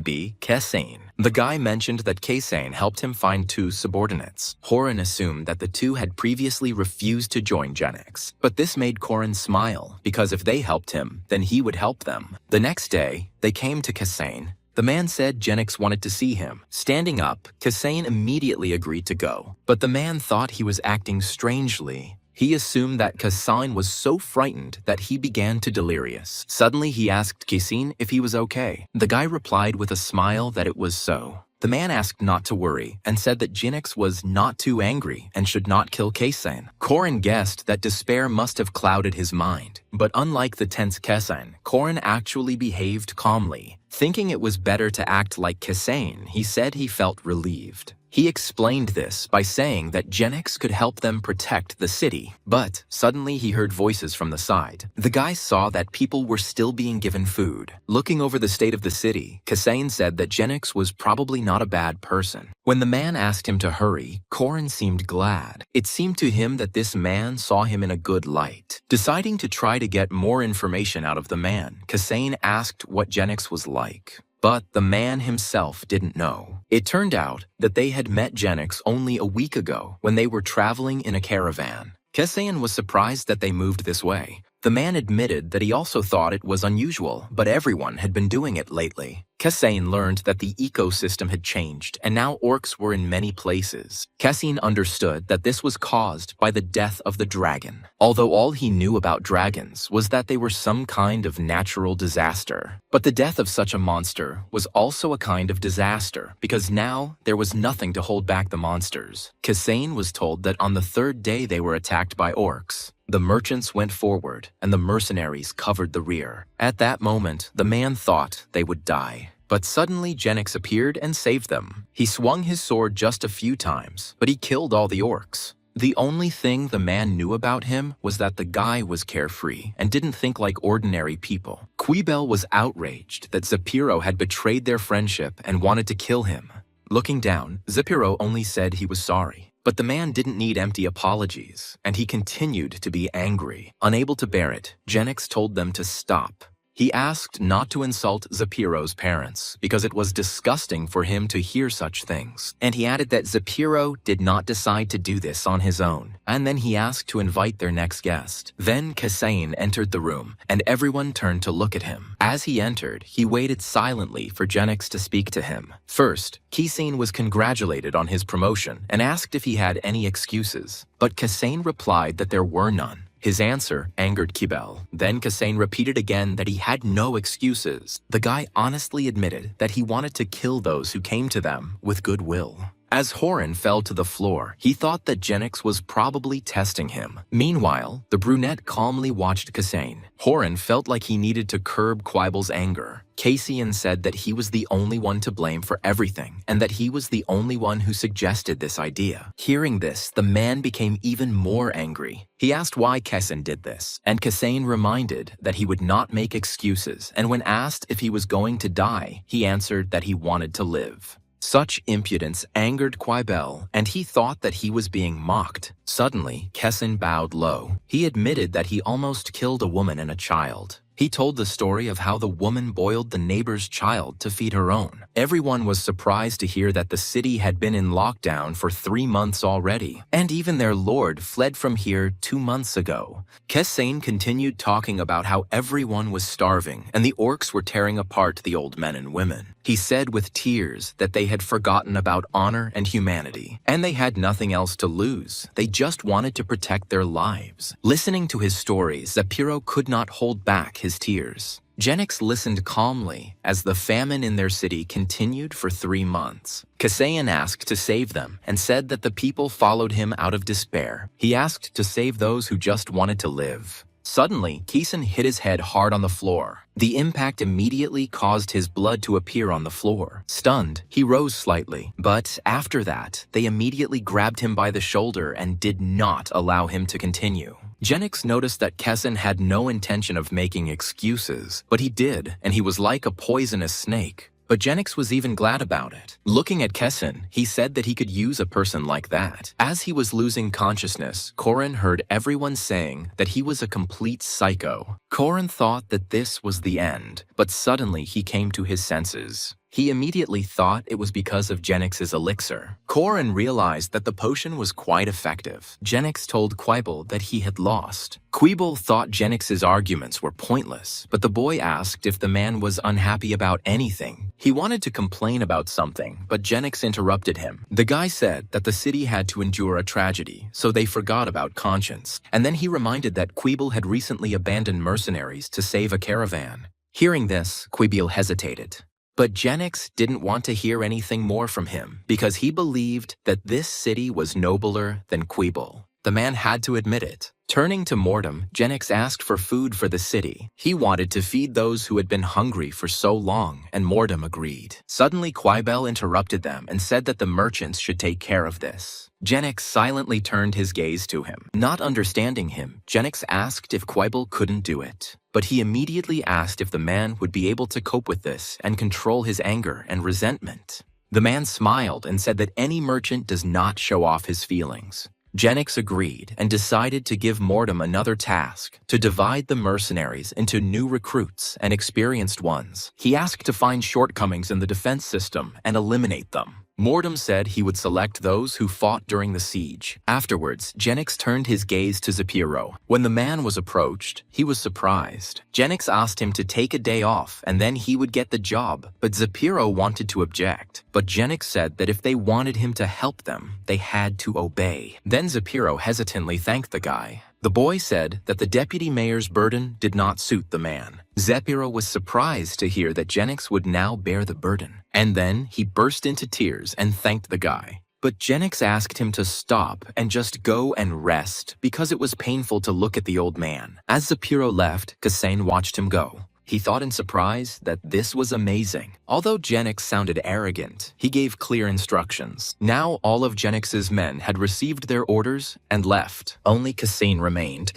A: be Kessin. The guy mentioned that Kessin helped him find 2 subordinates. Horan assumed that the 2 had previously refused to join Genix. But this made Corin smile, because if they helped him, then he would help them. The next day, they came to Kessin. The man said Genix wanted to see him. Standing up, Kessin immediately agreed to go. But the man thought he was acting strangely. He assumed that Kessin was so frightened that he began to delirious. Suddenly, he asked Kessin if he was okay. The guy replied with a smile that it was so. The man asked not to worry and said that Genix was not too angry and should not kill Kessin. Corin guessed that despair must have clouded his mind, but unlike the tense Kessin, Corin actually behaved calmly. Thinking it was better to act like Kessin, he said he felt relieved. He explained this by saying that Genix could help them protect the city, but suddenly he heard voices from the side. The guy saw that people were still being given food. Looking over the state of the city, Kassane said that Genix was probably not a bad person. When the man asked him to hurry, Corin seemed glad. It seemed to him that this man saw him in a good light. Deciding to try to get more information out of the man, Kassane asked what Genix was like. But the man himself didn't know. It turned out that they had met Genix only a week ago when they were traveling in a caravan. Kassane was surprised that they moved this way. The man admitted that he also thought it was unusual, but everyone had been doing it lately. Kassane learned that the ecosystem had changed, and now orcs were in many places. Kassane understood that this was caused by the death of the dragon, although all he knew about dragons was that they were some kind of natural disaster. But the death of such a monster was also a kind of disaster, because now there was nothing to hold back the monsters. Kassane was told that on the third day they were attacked by orcs. The merchants went forward, and the mercenaries covered the rear. At that moment, the man thought they would die. But suddenly Genix appeared and saved them. He swung his sword just a few times, but he killed all the orcs. The only thing the man knew about him was that the guy was carefree and didn't think like ordinary people. Quibel was outraged that Zapiro had betrayed their friendship and wanted to kill him. Looking down, Zapiro only said he was sorry. But the man didn't need empty apologies, and he continued to be angry. Unable to bear it, Genix told them to stop. He asked not to insult Zapiro's parents, because it was disgusting for him to hear such things. And he added that Zapiro did not decide to do this on his own. And then he asked to invite their next guest. Then Kassane entered the room, and everyone turned to look at him. As he entered, he waited silently for Genix to speak to him. First, Kassane was congratulated on his promotion and asked if he had any excuses. But Kassane replied that there were none. His answer angered Quibel. Then Kassane repeated again that he had no excuses. The guy honestly admitted that he wanted to kill those who came to them with goodwill. As Horan fell to the floor, he thought that Genix was probably testing him. Meanwhile, the brunette calmly watched Kassane. Horan felt like he needed to curb Quibel's anger. Cassian said that he was the only one to blame for everything, and that he was the only one who suggested this idea. Hearing this, the man became even more angry. He asked why Kassane did this, and Kassane reminded that he would not make excuses, and when asked if he was going to die, he answered that he wanted to live. Such impudence angered Quibel, and he thought that he was being mocked. Suddenly, Kassane bowed low. He admitted that he almost killed a woman and a child. He told the story of how the woman boiled the neighbor's child to feed her own. Everyone was surprised to hear that the city had been in lockdown for 3 months already, and even their lord fled from here 2 months ago. Kassane continued talking about how everyone was starving and the orcs were tearing apart the old men and women. He said with tears that they had forgotten about honor and humanity, and they had nothing else to lose. They just wanted to protect their lives. Listening to his stories, Zapiro could not hold back his tears. Genix listened calmly as the famine in their city continued for 3 months. Kassane asked to save them and said that the people followed him out of despair. He asked to save those who just wanted to live. Suddenly, Kassane hit his head hard on the floor. The impact immediately caused his blood to appear on the floor. Stunned, he rose slightly, but after that, they immediately grabbed him by the shoulder and did not allow him to continue. Genix noticed that Kassane had no intention of making excuses, but he did, and he was like a poisonous snake. But Genix was even glad about it. Looking at Kassane, he said that he could use a person like that. As he was losing consciousness, Corin heard everyone saying that he was a complete psycho. Corin thought that this was the end, but suddenly he came to his senses. He immediately thought it was because of Genix's elixir. Corin realized that the potion was quite effective. Genix told Quibel that he had lost. Quibel thought Genix's arguments were pointless, but the boy asked if the man was unhappy about anything. He wanted to complain about something, but Genix interrupted him. The guy said that the city had to endure a tragedy, so they forgot about conscience. And then he reminded that Quibel had recently abandoned mercenaries to save a caravan. Hearing this, Quibel hesitated. But Genix didn't want to hear anything more from him because he believed that this city was nobler than Quibel. The man had to admit it. Turning to Mortem, Genix asked for food for the city. He wanted to feed those who had been hungry for so long, and Mortem agreed. Suddenly, Quibel interrupted them and said that the merchants should take care of this. Genix silently turned his gaze to him. Not understanding him, Genix asked if Quibel couldn't do it. But he immediately asked if the man would be able to cope with this and control his anger and resentment. The man smiled and said that any merchant does not show off his feelings. Genix agreed and decided to give Mortem another task, to divide the mercenaries into new recruits and experienced ones. He asked to find shortcomings in the defense system and eliminate them. Mortem said he would select those who fought during the siege. Afterwards, Genix turned his gaze to Zapiro. When the man was approached, he was surprised. Genix asked him to take a day off and then he would get the job, but Zapiro wanted to object. But Genix said that if they wanted him to help them, they had to obey. Then Zapiro hesitantly thanked the guy. The boy said that the deputy mayor's burden did not suit the man. Zapiro was surprised to hear that Genix would now bear the burden. And then he burst into tears and thanked the guy. But Genix asked him to stop and just go and rest because it was painful to look at the old man. As Zapiro left, Kassane watched him go. He thought in surprise that this was amazing. Although Genix sounded arrogant, he gave clear instructions. Now all of Genix's men had received their orders and left. Only Kassane remained.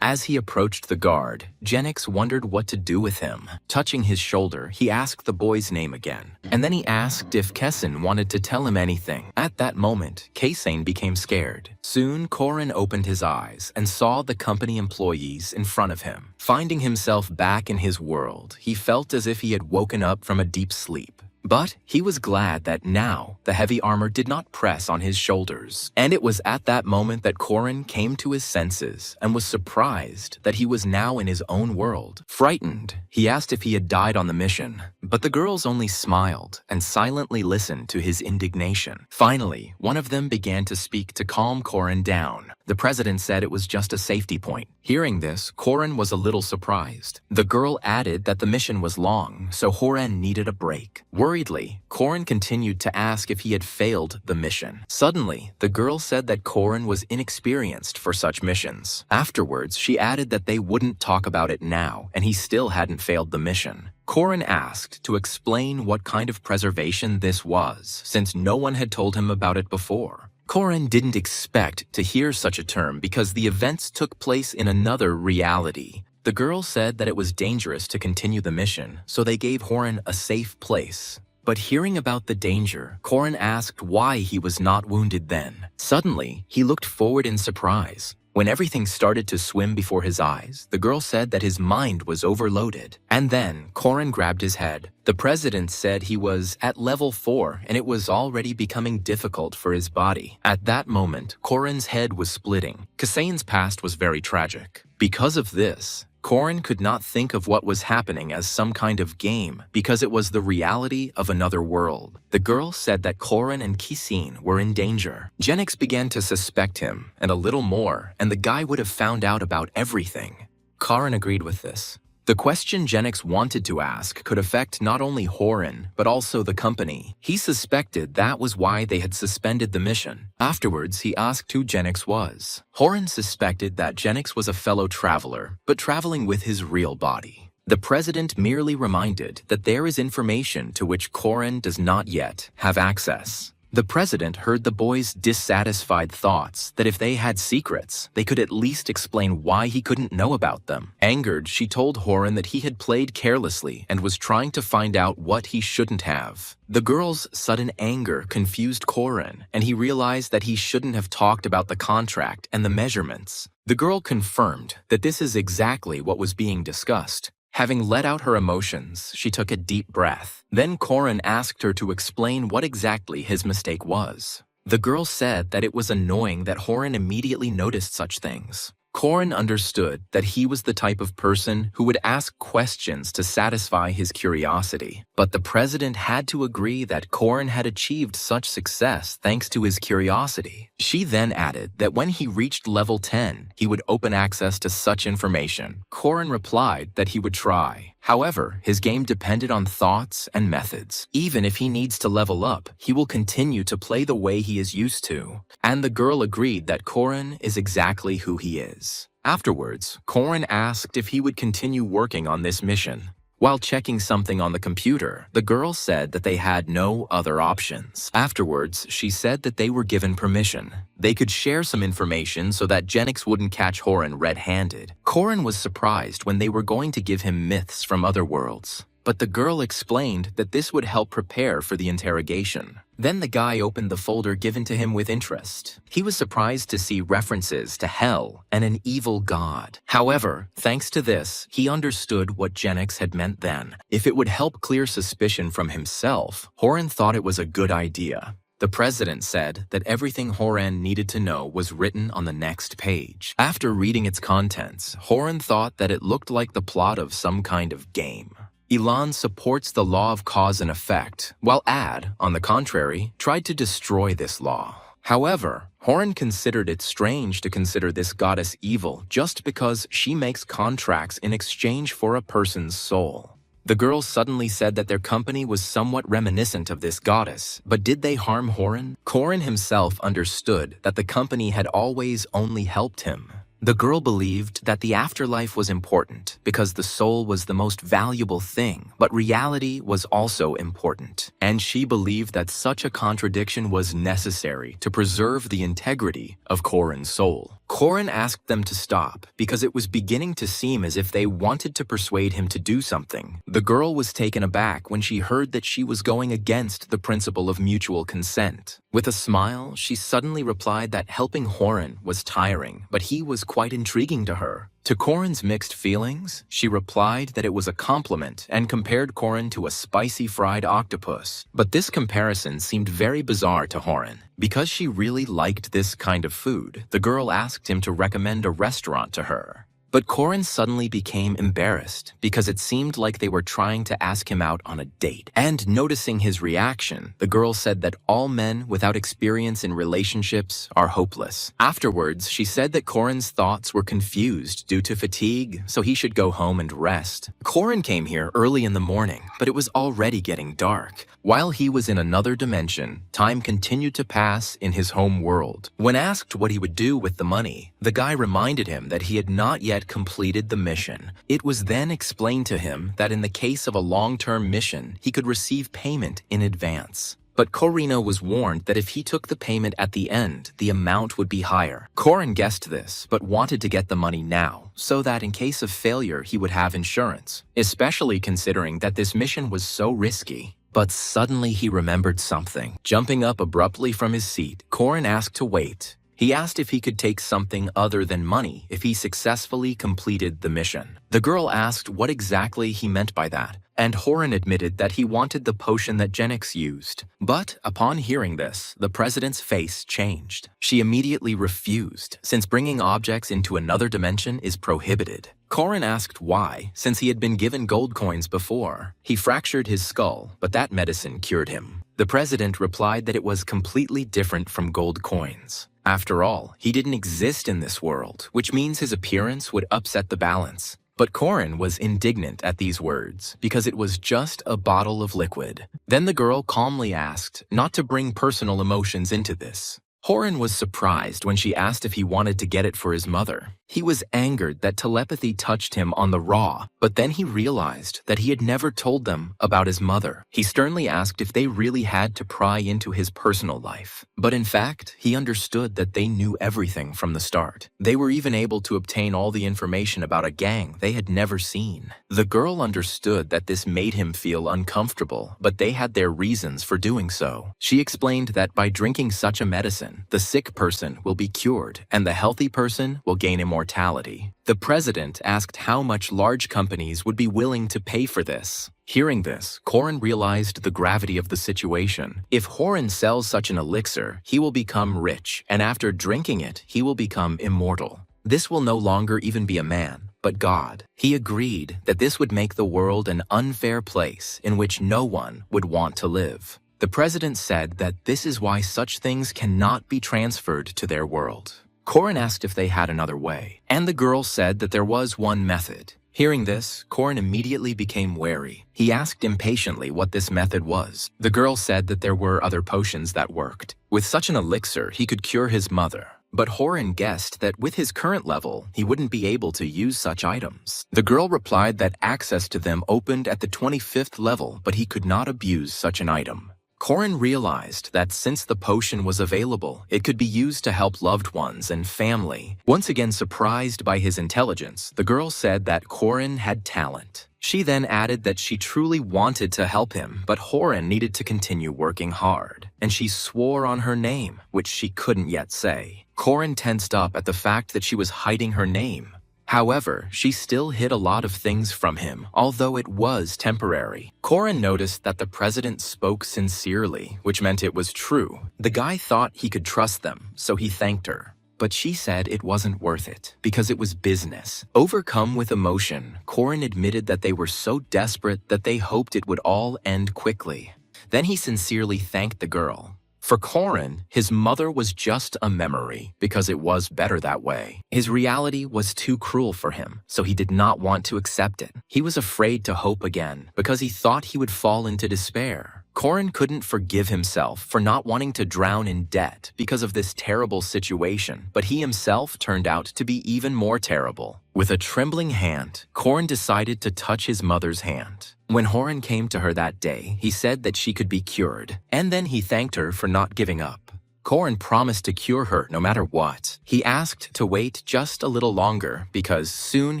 A: As he approached the guard, Genix wondered what to do with him. Touching his shoulder, he asked the boy's name again. And then he asked if Kessin wanted to tell him anything. At that moment, Kassane became scared. Soon, Korin opened his eyes and saw the company employees in front of him. Finding himself back in his world, he felt as if he had woken up from a deep sleep. But he was glad that now the heavy armor did not press on his shoulders. And it was at that moment that Korin came to his senses and was surprised that he was now in his own world. Frightened, he asked if he had died on the mission, but the girls only smiled and silently listened to his indignation. Finally, one of them began to speak to calm Korin down. The president said it was just a safety point. Hearing this, Korin was a little surprised. The girl added that the mission was long, so Horan needed a break. Worriedly, Korin continued to ask if he had failed the mission. Suddenly, the girl said that Korin was inexperienced for such missions. Afterwards, she added that they wouldn't talk about it now, and he still hadn't failed the mission. Korin asked to explain what kind of preservation this was, since no one had told him about it before. Korin didn't expect to hear such a term because the events took place in another reality. The girl said that it was dangerous to continue the mission, so they gave Horan a safe place. But hearing about the danger, Korin asked why he was not wounded then. Suddenly, he looked forward in surprise. When everything started to swim before his eyes, the girl said that his mind was overloaded. And then, Korin grabbed his head. The president said he was at level 4 and it was already becoming difficult for his body. At that moment, Korin's head was splitting. Kassane's past was very tragic. Because of this, Korin could not think of what was happening as some kind of game because it was the reality of another world. The girl said that Korin and Kisine were in danger. Genix began to suspect him, and a little more, and the guy would have found out about everything. Korin agreed with this. The question Genix wanted to ask could affect not only Horan, but also the company. He suspected that was why they had suspended the mission. Afterwards, he asked who Genix was. Horan suspected that Genix was a fellow traveler, but traveling with his real body. The president merely reminded that there is information to which Korin does not yet have access. The president heard the boys' dissatisfied thoughts that if they had secrets, they could at least explain why he couldn't know about them. Angered, she told Horan that he had played carelessly and was trying to find out what he shouldn't have. The girl's sudden anger confused Korin, and he realized that he shouldn't have talked about the contract and the measurements. The girl confirmed that this is exactly what was being discussed. Having let out her emotions, she took a deep breath. Then Korin asked her to explain what exactly his mistake was. The girl said that it was annoying that Horan immediately noticed such things. Korin understood that he was the type of person who would ask questions to satisfy his curiosity. But the president had to agree that Korin had achieved such success thanks to his curiosity. She then added that when he reached level 10, he would open access to such information. Korin replied that he would try. However, his game depended on thoughts and methods. Even if he needs to level up, he will continue to play the way he is used to. And the girl agreed that Corin is exactly who he is. Afterwards, Corin asked if he would continue working on this mission. While checking something on the computer, the girl said that they had no other options. Afterwards, she said that they were given permission. They could share some information so that Genix wouldn't catch Horin red-handed. Corin was surprised when they were going to give him myths from other worlds, but the girl explained that this would help prepare for the interrogation. Then the guy opened the folder given to him with interest. He was surprised to see references to hell and an evil god. However, thanks to this, he understood what Genix had meant then. If it would help clear suspicion from himself, Horin thought it was a good idea. The president said that everything Horin needed to know was written on the next page. After reading its contents, Horin thought that it looked like the plot of some kind of game. Elan supports the law of cause and effect, while Ad, on the contrary, tried to destroy this law. However, Horin considered it strange to consider this goddess evil just because she makes contracts in exchange for a person's soul. The girl suddenly said that their company was somewhat reminiscent of this goddess, but did they harm Horin? Corin himself understood that the company had always only helped him. The girl believed that the afterlife was important because the soul was the most valuable thing, but reality was also important. And she believed that such a contradiction was necessary to preserve the integrity of Corin's soul. Corin asked them to stop because it was beginning to seem as if they wanted to persuade him to do something. The girl was taken aback when she heard that she was going against the principle of mutual consent. With a smile, she suddenly replied that helping Horin was tiring, but he was quite intriguing to her. To Corin's mixed feelings, she replied that it was a compliment and compared Corin to a spicy fried octopus. But this comparison seemed very bizarre to Horin. Because she really liked this kind of food, the girl asked him to recommend a restaurant to her. But Corin suddenly became embarrassed because it seemed like they were trying to ask him out on a date. And noticing his reaction, the girl said that all men without experience in relationships are hopeless. Afterwards, she said that Corin's thoughts were confused due to fatigue, so he should go home and rest. Corin came here early in the morning, but it was already getting dark. While he was in another dimension, time continued to pass in his home world. When asked what he would do with the money, the guy reminded him that he had not yet completed the mission. It was then explained to him that in the case of a long-term mission, he could receive payment in advance. But Corino was warned that if he took the payment at the end, the amount would be higher. Corin guessed this, but wanted to get the money now, so that in case of failure, he would have insurance, especially considering that this mission was so risky. But suddenly he remembered something. Jumping up abruptly from his seat, Corin asked to wait. He asked if he could take something other than money if he successfully completed the mission. The girl asked what exactly he meant by that, and Horin admitted that he wanted the potion that Genix used. But upon hearing this, the president's face changed. She immediately refused, since bringing objects into another dimension is prohibited. Corin asked why, since he had been given gold coins before. He fractured his skull, but that medicine cured him. The president replied that it was completely different from gold coins. After all, he didn't exist in this world, which means his appearance would upset the balance. But Corin was indignant at these words, because it was just a bottle of liquid. Then the girl calmly asked not to bring personal emotions into this. Horin was surprised when she asked if he wanted to get it for his mother. He was angered that telepathy touched him on the raw, but then he realized that he had never told them about his mother. He sternly asked if they really had to pry into his personal life. But in fact, he understood that they knew everything from the start. They were even able to obtain all the information about a gang they had never seen. The girl understood that this made him feel uncomfortable, but they had their reasons for doing so. She explained that by drinking such a medicine, the sick person will be cured and the healthy person will gain immortality. The president asked how much large companies would be willing to pay for this. Hearing this, Corin realized the gravity of the situation. If Horin sells such an elixir, he will become rich, and after drinking it, he will become immortal. This will no longer even be a man, but God. He agreed that this would make the world an unfair place in which no one would want to live. The president said that this is why such things cannot be transferred to their world. Corin asked if they had another way, and the girl said that there was one method. Hearing this, Corin immediately became wary. He asked impatiently what this method was. The girl said that there were other potions that worked. With such an elixir, he could cure his mother. But Horan guessed that with his current level, he wouldn't be able to use such items. The girl replied that access to them opened at the 25th level, but he could not abuse such an item. Corin realized that since the potion was available, it could be used to help loved ones and family. Once again surprised by his intelligence, the girl said that Corin had talent. She then added that she truly wanted to help him, but Horan needed to continue working hard. And she swore on her name, which she couldn't yet say. Corin tensed up at the fact that she was hiding her name. However, she still hid a lot of things from him, although it was temporary. Corin noticed that the president spoke sincerely, which meant it was true. The guy thought he could trust them, so he thanked her. But she said it wasn't worth it, because it was business. Overcome with emotion, Corin admitted that they were so desperate that they hoped it would all end quickly. Then he sincerely thanked the girl. For Corin, his mother was just a memory, because it was better that way. His reality was too cruel for him, so he did not want to accept it. He was afraid to hope again, because he thought he would fall into despair. Corin couldn't forgive himself for not wanting to drown in debt because of this terrible situation, but he himself turned out to be even more terrible. With a trembling hand, Corin decided to touch his mother's hand. When Horan came to her that day, he said that she could be cured, and then he thanked her for not giving up. Corin promised to cure her no matter what. He asked to wait just a little longer because soon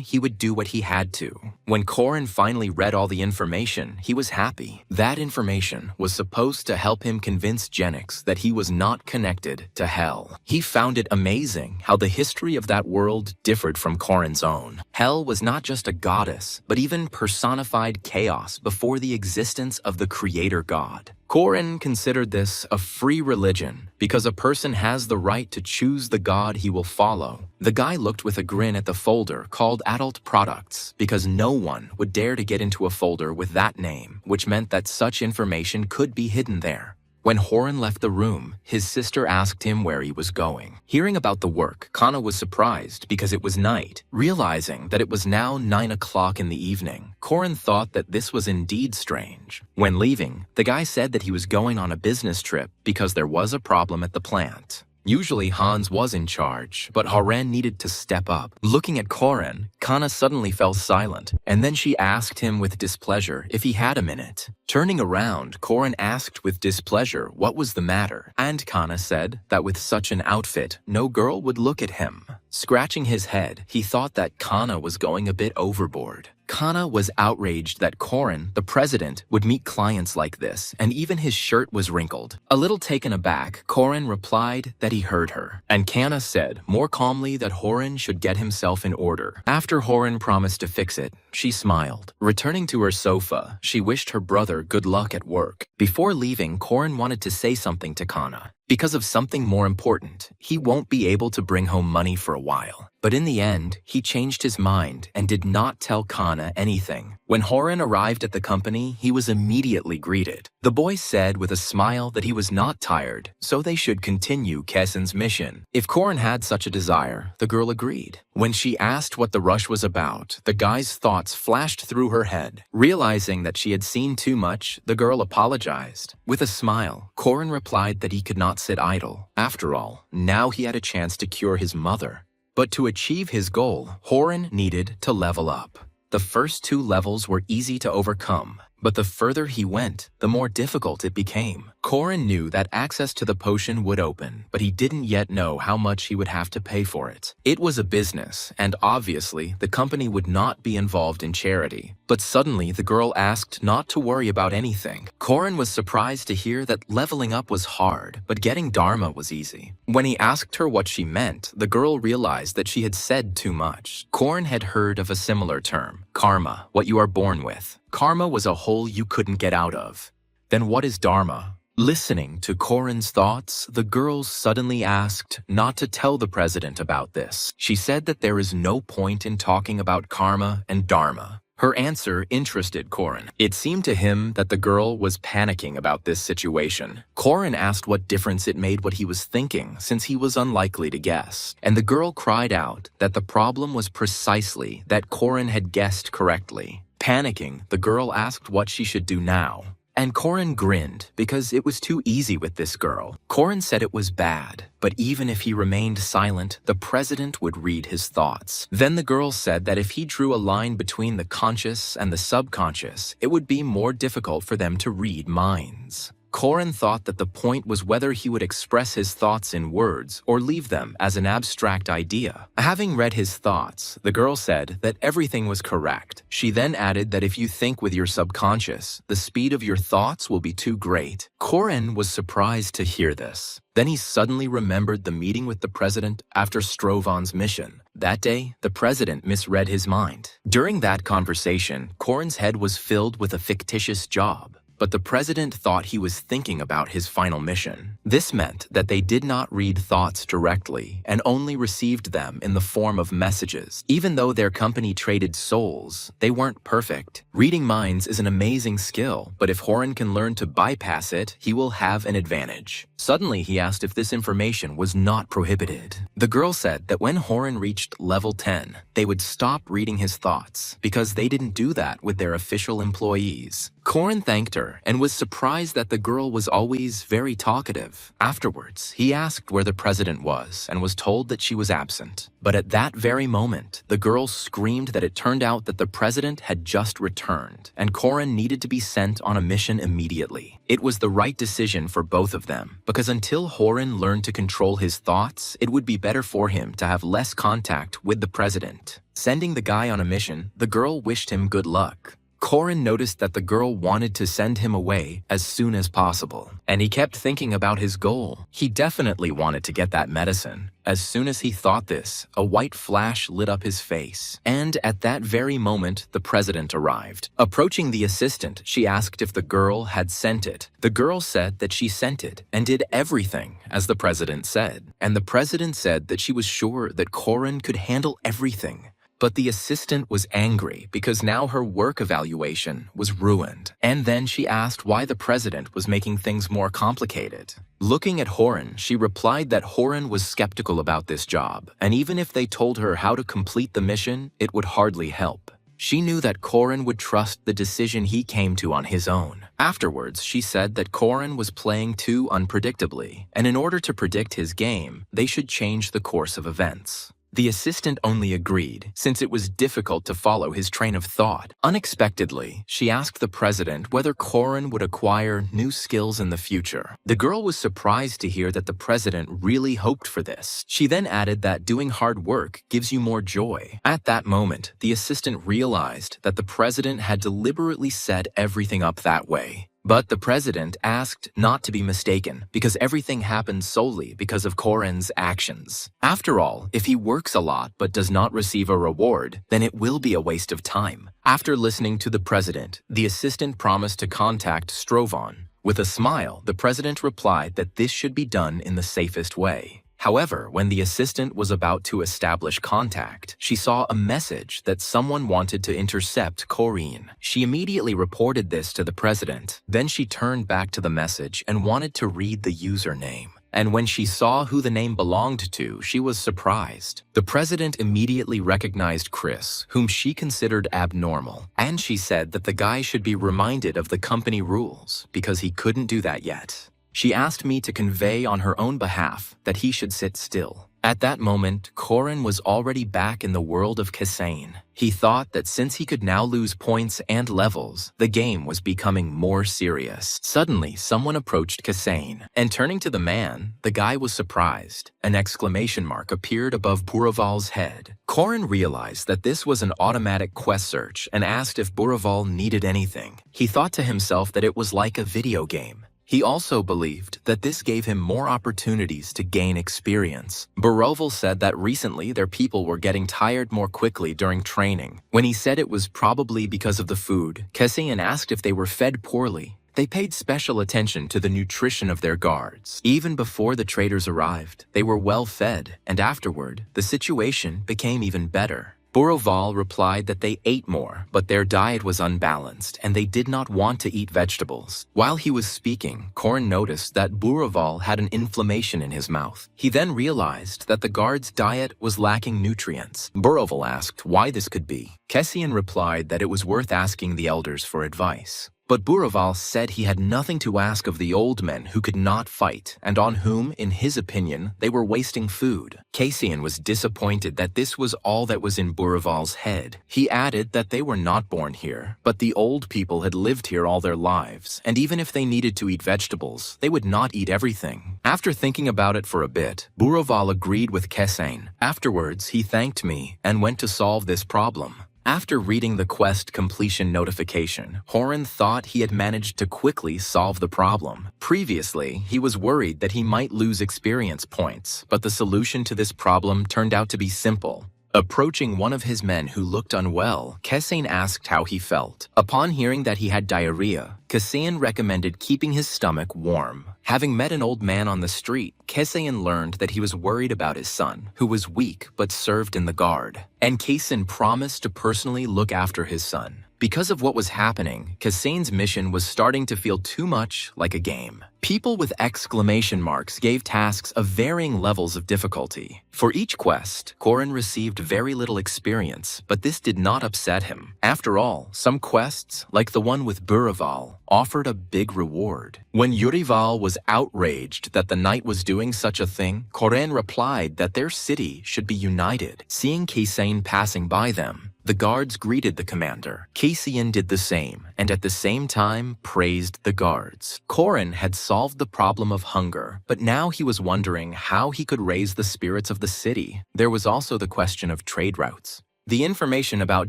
A: he would do what he had to. When Corin finally read all the information, he was happy. That information was supposed to help him convince Genix that he was not connected to Hell. He found it amazing how the history of that world differed from Corin's own. Hell was not just a goddess, but even personified chaos before the existence of the creator god. Corin considered this a free religion because a person has the right to choose the god he will follow. The guy looked with a grin at the folder called Adult Products because no one would dare to get into a folder with that name, which meant that such information could be hidden there. When Horan left the room, his sister asked him where he was going. Hearing about the work, Kana was surprised because it was night. Realizing that it was now 9 o'clock in the evening, Corin thought that this was indeed strange. When leaving, the guy said that he was going on a business trip because there was a problem at the plant. Usually Hans was in charge, but Horan needed to step up. Looking at Corin, Kana suddenly fell silent, and then she asked him with displeasure if he had a minute. Turning around, Corin asked with displeasure what was the matter, and Kana said that with such an outfit, no girl would look at him. Scratching his head, he thought that Kana was going a bit overboard. Kana was outraged that Corin, the president, would meet clients like this, and even his shirt was wrinkled. A little taken aback, Corin replied that he heard her, and Kana said more calmly that Horan should get himself in order. After Horan promised to fix it, she smiled. Returning to her sofa, she wished her brother good luck at work. Before leaving, Corin wanted to say something to Kana. Because of something more important, he won't be able to bring home money for a while. But in the end, he changed his mind and did not tell Kana anything. When Horan arrived at the company, he was immediately greeted. The boy said with a smile that he was not tired, so they should continue Kessen's mission. If Corin had such a desire, the girl agreed. When she asked what the rush was about, the guy's thoughts flashed through her head. Realizing that she had seen too much, the girl apologized. With a smile, Corin replied that he could not sit idle. After all, now he had a chance to cure his mother. But to achieve his goal, Horan needed to level up. The first 2 levels were easy to overcome, but the further he went, the more difficult it became. Corin knew that access to the potion would open, but he didn't yet know how much he would have to pay for it. It was a business, and obviously the company would not be involved in charity. But suddenly the girl asked not to worry about anything. Corin was surprised to hear that leveling up was hard, but getting Dharma was easy. When he asked her what she meant, the girl realized that she had said too much. Corin had heard of a similar term, karma, what you are born with. Karma was a hole you couldn't get out of. Then what is Dharma? Listening to Corin's thoughts, the girl suddenly asked not to tell the president about this. She said that there is no point in talking about karma and dharma. Her answer interested Corin. It seemed to him that the girl was panicking about this situation. Corin asked what difference it made what he was thinking, since he was unlikely to guess. And the girl cried out that the problem was precisely that Corin had guessed correctly. Panicking, the girl asked what she should do now. And Corin grinned because it was too easy with this girl. Corin said it was bad, but even if he remained silent, the president would read his thoughts. Then the girl said that if he drew a line between the conscious and the subconscious, it would be more difficult for them to read minds. Corin thought that the point was whether he would express his thoughts in words or leave them as an abstract idea. Having read his thoughts, the girl said that everything was correct. She then added that if you think with your subconscious, the speed of your thoughts will be too great. Corin was surprised to hear this. Then he suddenly remembered the meeting with the president after Strovan's mission. That day, the president misread his mind. During that conversation, Corin's head was filled with a fictitious job. But the president thought he was thinking about his final mission. This meant that they did not read thoughts directly and only received them in the form of messages. Even though their company traded souls, they weren't perfect. Reading minds is an amazing skill, but if Horan can learn to bypass it, he will have an advantage. Suddenly, he asked if this information was not prohibited. The girl said that when Horan reached level 10, they would stop reading his thoughts because they didn't do that with their official employees. Corin thanked her and was surprised that the girl was always very talkative. Afterwards, he asked where the president was and was told that she was absent. But at that very moment, the girl screamed that it turned out that the president had just returned and Corin needed to be sent on a mission immediately. It was the right decision for both of them because until Horan learned to control his thoughts, it would be better for him to have less contact with the president. Sending the guy on a mission, the girl wished him good luck. Corin noticed that the girl wanted to send him away as soon as possible, and he kept thinking about his goal. He definitely wanted to get that medicine. As soon as he thought this, a white flash lit up his face, and at that very moment, the president arrived. Approaching the assistant, she asked if the girl had sent it. The girl said that she sent it and did everything as the president said, and the president said that she was sure that Corin could handle everything. But the assistant was angry because now her work evaluation was ruined. And then she asked why the president was making things more complicated. Looking at Horan, she replied that Horan was skeptical about this job, and even if they told her how to complete the mission, it would hardly help. She knew that Corin would trust the decision he came to on his own. Afterwards, she said that Corin was playing too unpredictably, and in order to predict his game, they should change the course of events. The assistant only agreed, since it was difficult to follow his train of thought. Unexpectedly, she asked the president whether Corin would acquire new skills in the future. The girl was surprised to hear that the president really hoped for this. She then added that doing hard work gives you more joy. At that moment, the assistant realized that the president had deliberately set everything up that way. But the president asked not to be mistaken because everything happened solely because of Corin's actions. After all, if he works a lot but does not receive a reward, then it will be a waste of time. After listening to the president, the assistant promised to contact Strovan. With a smile, the president replied that this should be done in the safest way. However, when the assistant was about to establish contact, she saw a message that someone wanted to intercept Corinne. She immediately reported this to the president. Then she turned back to the message and wanted to read the username. And when she saw who the name belonged to, she was surprised. The president immediately recognized Chris, whom she considered abnormal, and she said that the guy should be reminded of the company rules because he couldn't do that yet. She asked me to convey on her own behalf that he should sit still. At that moment, Corin was already back in the world of Kassane. He thought that since he could now lose points and levels, the game was becoming more serious. Suddenly, someone approached Kassane, and turning to the man, the guy was surprised. An exclamation mark appeared above Buraval's head. Corin realized that this was an automatic quest search and asked if Buraval needed anything. He thought to himself that it was like a video game. He also believed that this gave him more opportunities to gain experience. Buraval said that recently their people were getting tired more quickly during training. When he said it was probably because of the food, Kassane asked if they were fed poorly. They paid special attention to the nutrition of their guards. Even before the traders arrived, they were well fed, and afterward, the situation became even better. Buraval replied that they ate more, but their diet was unbalanced and they did not want to eat vegetables. While he was speaking, Korin noticed that Buraval had an inflammation in his mouth. He then realized that the guard's diet was lacking nutrients. Buraval asked why this could be. Kessian replied that it was worth asking the elders for advice. But Buraval said he had nothing to ask of the old men who could not fight and on whom, in his opinion, they were wasting food. Kessian was disappointed that this was all that was in Buraval's head. He added that they were not born here, but the old people had lived here all their lives, and even if they needed to eat vegetables, they would not eat everything. After thinking about it for a bit, Buraval agreed with Kessian. Afterwards, he thanked me and went to solve this problem. After reading the quest completion notification, Horan thought he had managed to quickly solve the problem. Previously, he was worried that he might lose experience points, but the solution to this problem turned out to be simple. Approaching one of his men who looked unwell, Kessian asked how he felt. Upon hearing that he had diarrhea, Kessian recommended keeping his stomach warm. Having met an old man on the street, Kessian learned that he was worried about his son, who was weak but served in the guard. And Kessian promised to personally look after his son. Because of what was happening, Kessian's mission was starting to feel too much like a game. People with exclamation marks gave tasks of varying levels of difficulty. For each quest, Korin received very little experience, but this did not upset him. After all, some quests, like the one with Buraval, offered a big reward. When Yurival was outraged that the knight was doing such a thing, Korin replied that their city should be united. Seeing Kessian passing by them, the guards greeted the commander. Kessian did the same, and at the same time praised the guards. Korin had solved the problem of hunger, but now he was wondering how he could raise the spirits of the city. There was also the question of trade routes. The information about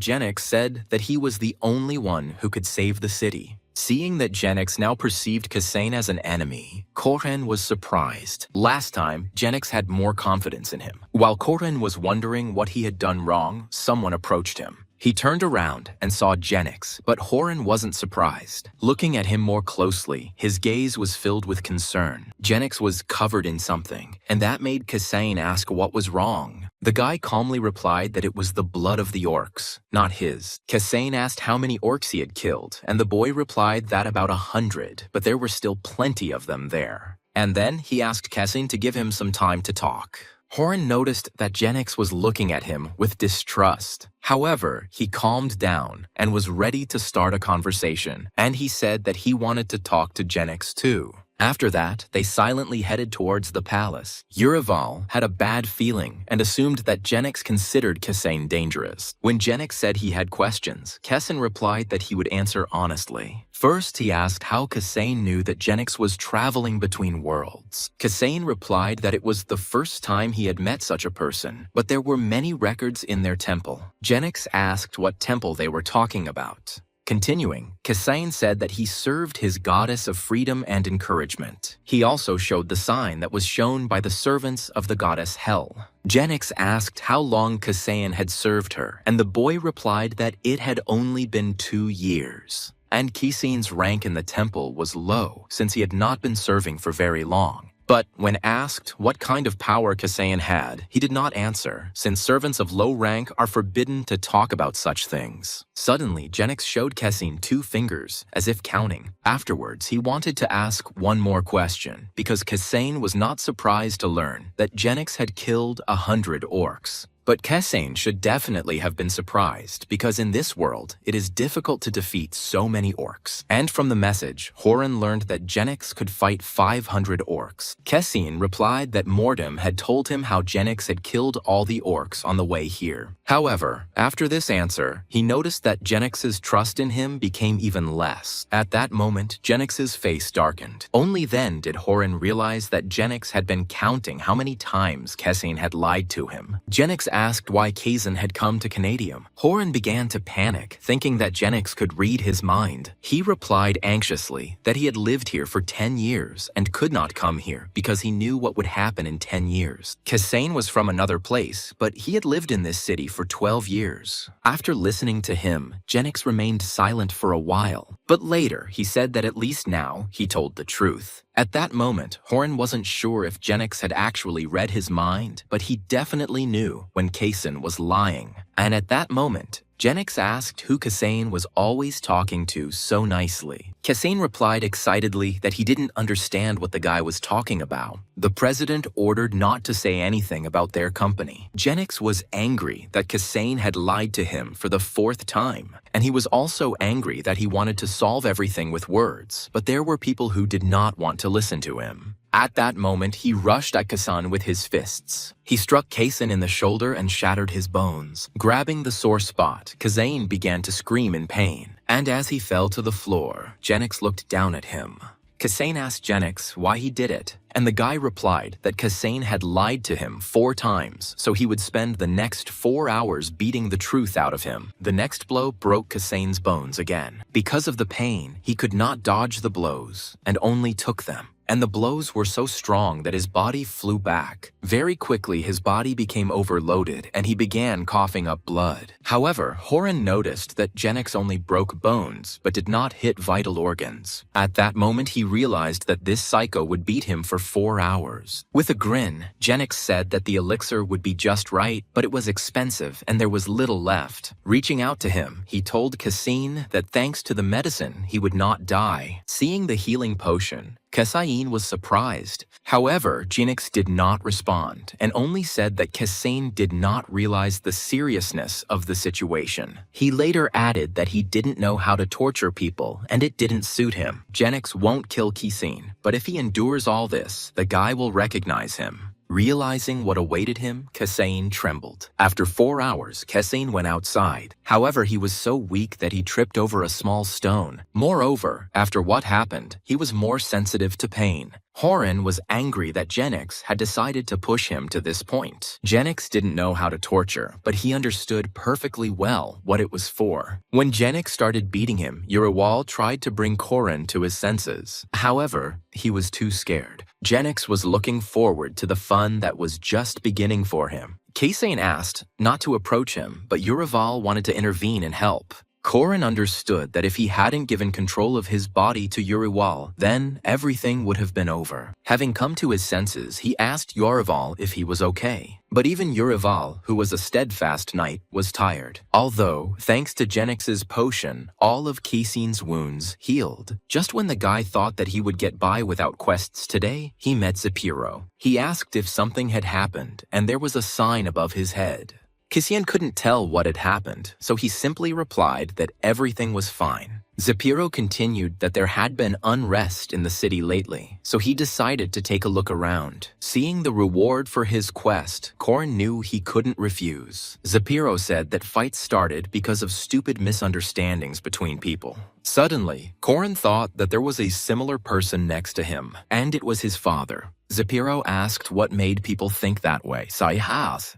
A: Genix said that he was the only one who could save the city. Seeing that Genix now perceived Kessian as an enemy, Korin was surprised. Last time, Genix had more confidence in him. While Korin was wondering what he had done wrong, someone approached him. He turned around and saw Genix, but Horan wasn't surprised. Looking at him more closely, his gaze was filled with concern. Genix was covered in something, and that made Kessian ask what was wrong. The guy calmly replied that it was the blood of the orcs, not his. Kessian asked how many orcs he had killed, and the boy replied that about 100, but there were still plenty of them there. And then he asked Kessian to give him some time to talk. Horan noticed that Genix was looking at him with distrust. However, he calmed down and was ready to start a conversation, and he said that he wanted to talk to Genix too. After that, they silently headed towards the palace. Yurival had a bad feeling and assumed that Genix considered Kessian dangerous. When Genix said he had questions, Kessian replied that he would answer honestly. First, he asked how Kessian knew that Genix was traveling between worlds. Kessian replied that it was the first time he had met such a person, but there were many records in their temple. Genix asked what temple they were talking about. Continuing, Kessian said that he served his goddess of freedom and encouragement. He also showed the sign that was shown by the servants of the goddess Hel. Genix asked how long Kessian had served her, and the boy replied that it had only been 2 years. And Kessian's rank in the temple was low, since he had not been serving for very long. But when asked what kind of power Kessian had, he did not answer, since servants of low rank are forbidden to talk about such things. Suddenly, Genix showed Kessian 2 fingers, as if counting. Afterwards, he wanted to ask one more question, because Kessian was not surprised to learn that Genix had killed 100 orcs. But Kessian should definitely have been surprised, because in this world, it is difficult to defeat so many orcs. And from the message, Horan learned that Genix could fight 500 orcs. Kessian replied that Mordem had told him how Genix had killed all the orcs on the way here. However, after this answer, he noticed that Genix's trust in him became even less. At that moment, Genix's face darkened. Only then did Horan realize that Genix had been counting how many times Kessian had lied to him. Genix asked why Kazan had come to Canadium. Horan began to panic, thinking that Genix could read his mind. He replied anxiously that he had lived here for 10 years and could not come here because he knew what would happen in 10 years. Kessian was from another place, but he had lived in this city for 12 years. After listening to him, Genix remained silent for a while, but later he said that at least now he told the truth. At that moment, Horan wasn't sure if Genix had actually read his mind, but he definitely knew when Kaysen was lying. And at that moment, Genix asked who Kassane was always talking to so nicely. Kassane replied excitedly that he didn't understand what the guy was talking about. The president ordered not to say anything about their company. Genix was angry that Kassane had lied to him for the 4th time, and he was also angry that he wanted to solve everything with words, but there were people who did not want to listen to him. At that moment, he rushed at Kassane with his fists. He struck Kassane in the shoulder and shattered his bones. Grabbing the sore spot, Kassane began to scream in pain. And as he fell to the floor, Genix looked down at him. Kassane asked Genix why he did it, and the guy replied that Kassane had lied to him 4 times, so he would spend the next 4 hours beating the truth out of him. The next blow broke Kassane's bones again. Because of the pain, he could not dodge the blows, and only took them. And the blows were so strong that his body flew back. Very quickly, his body became overloaded, and he began coughing up blood. However, Horan noticed that Genix only broke bones, but did not hit vital organs. At that moment, he realized that this psycho would beat him for 4 hours. With a grin, Genix said that the elixir would be just right, but it was expensive, and there was little left. Reaching out to him, he told Kassane that thanks to the medicine, he would not die. Seeing the healing potion, Kassane was surprised. However, Genix did not respond and only said that Kassane did not realize the seriousness of the situation. He later added that he didn't know how to torture people and it didn't suit him. Genix won't kill Kassane, but if he endures all this, the guy will recognize him. Realizing what awaited him, Kassane trembled. After 4 hours, Kassane went outside. However, he was so weak that he tripped over a small stone. Moreover, after what happened, he was more sensitive to pain. Horan was angry that Genix had decided to push him to this point. Genix didn't know how to torture, but he understood perfectly well what it was for. When Genix started beating him, Uriwal tried to bring Horan to his senses. However, he was too scared. Genix was looking forward to the fun that was just beginning for him. Kassane asked not to approach him, but Uriwal wanted to intervene and help. Horan understood that if he hadn't given control of his body to Uriwal, then everything would have been over. Having come to his senses, he asked Uriwal if he was okay. But even Uriwal, who was a steadfast knight, was tired. Although, thanks to Genix's potion, all of Kassane's wounds healed. Just when the guy thought that he would get by without quests today, he met Zapiro. He asked if something had happened, and there was a sign above his head. Kassane couldn't tell what had happened, so he simply replied that everything was fine. Zapiro continued that there had been unrest in the city lately, so he decided to take a look around. Seeing the reward for his quest, Korin knew he couldn't refuse. Zapiro said that fights started because of stupid misunderstandings between people. Suddenly, Korin thought that there was a similar person next to him, and it was his father. Zapiro asked what made people think that way. Sayhas.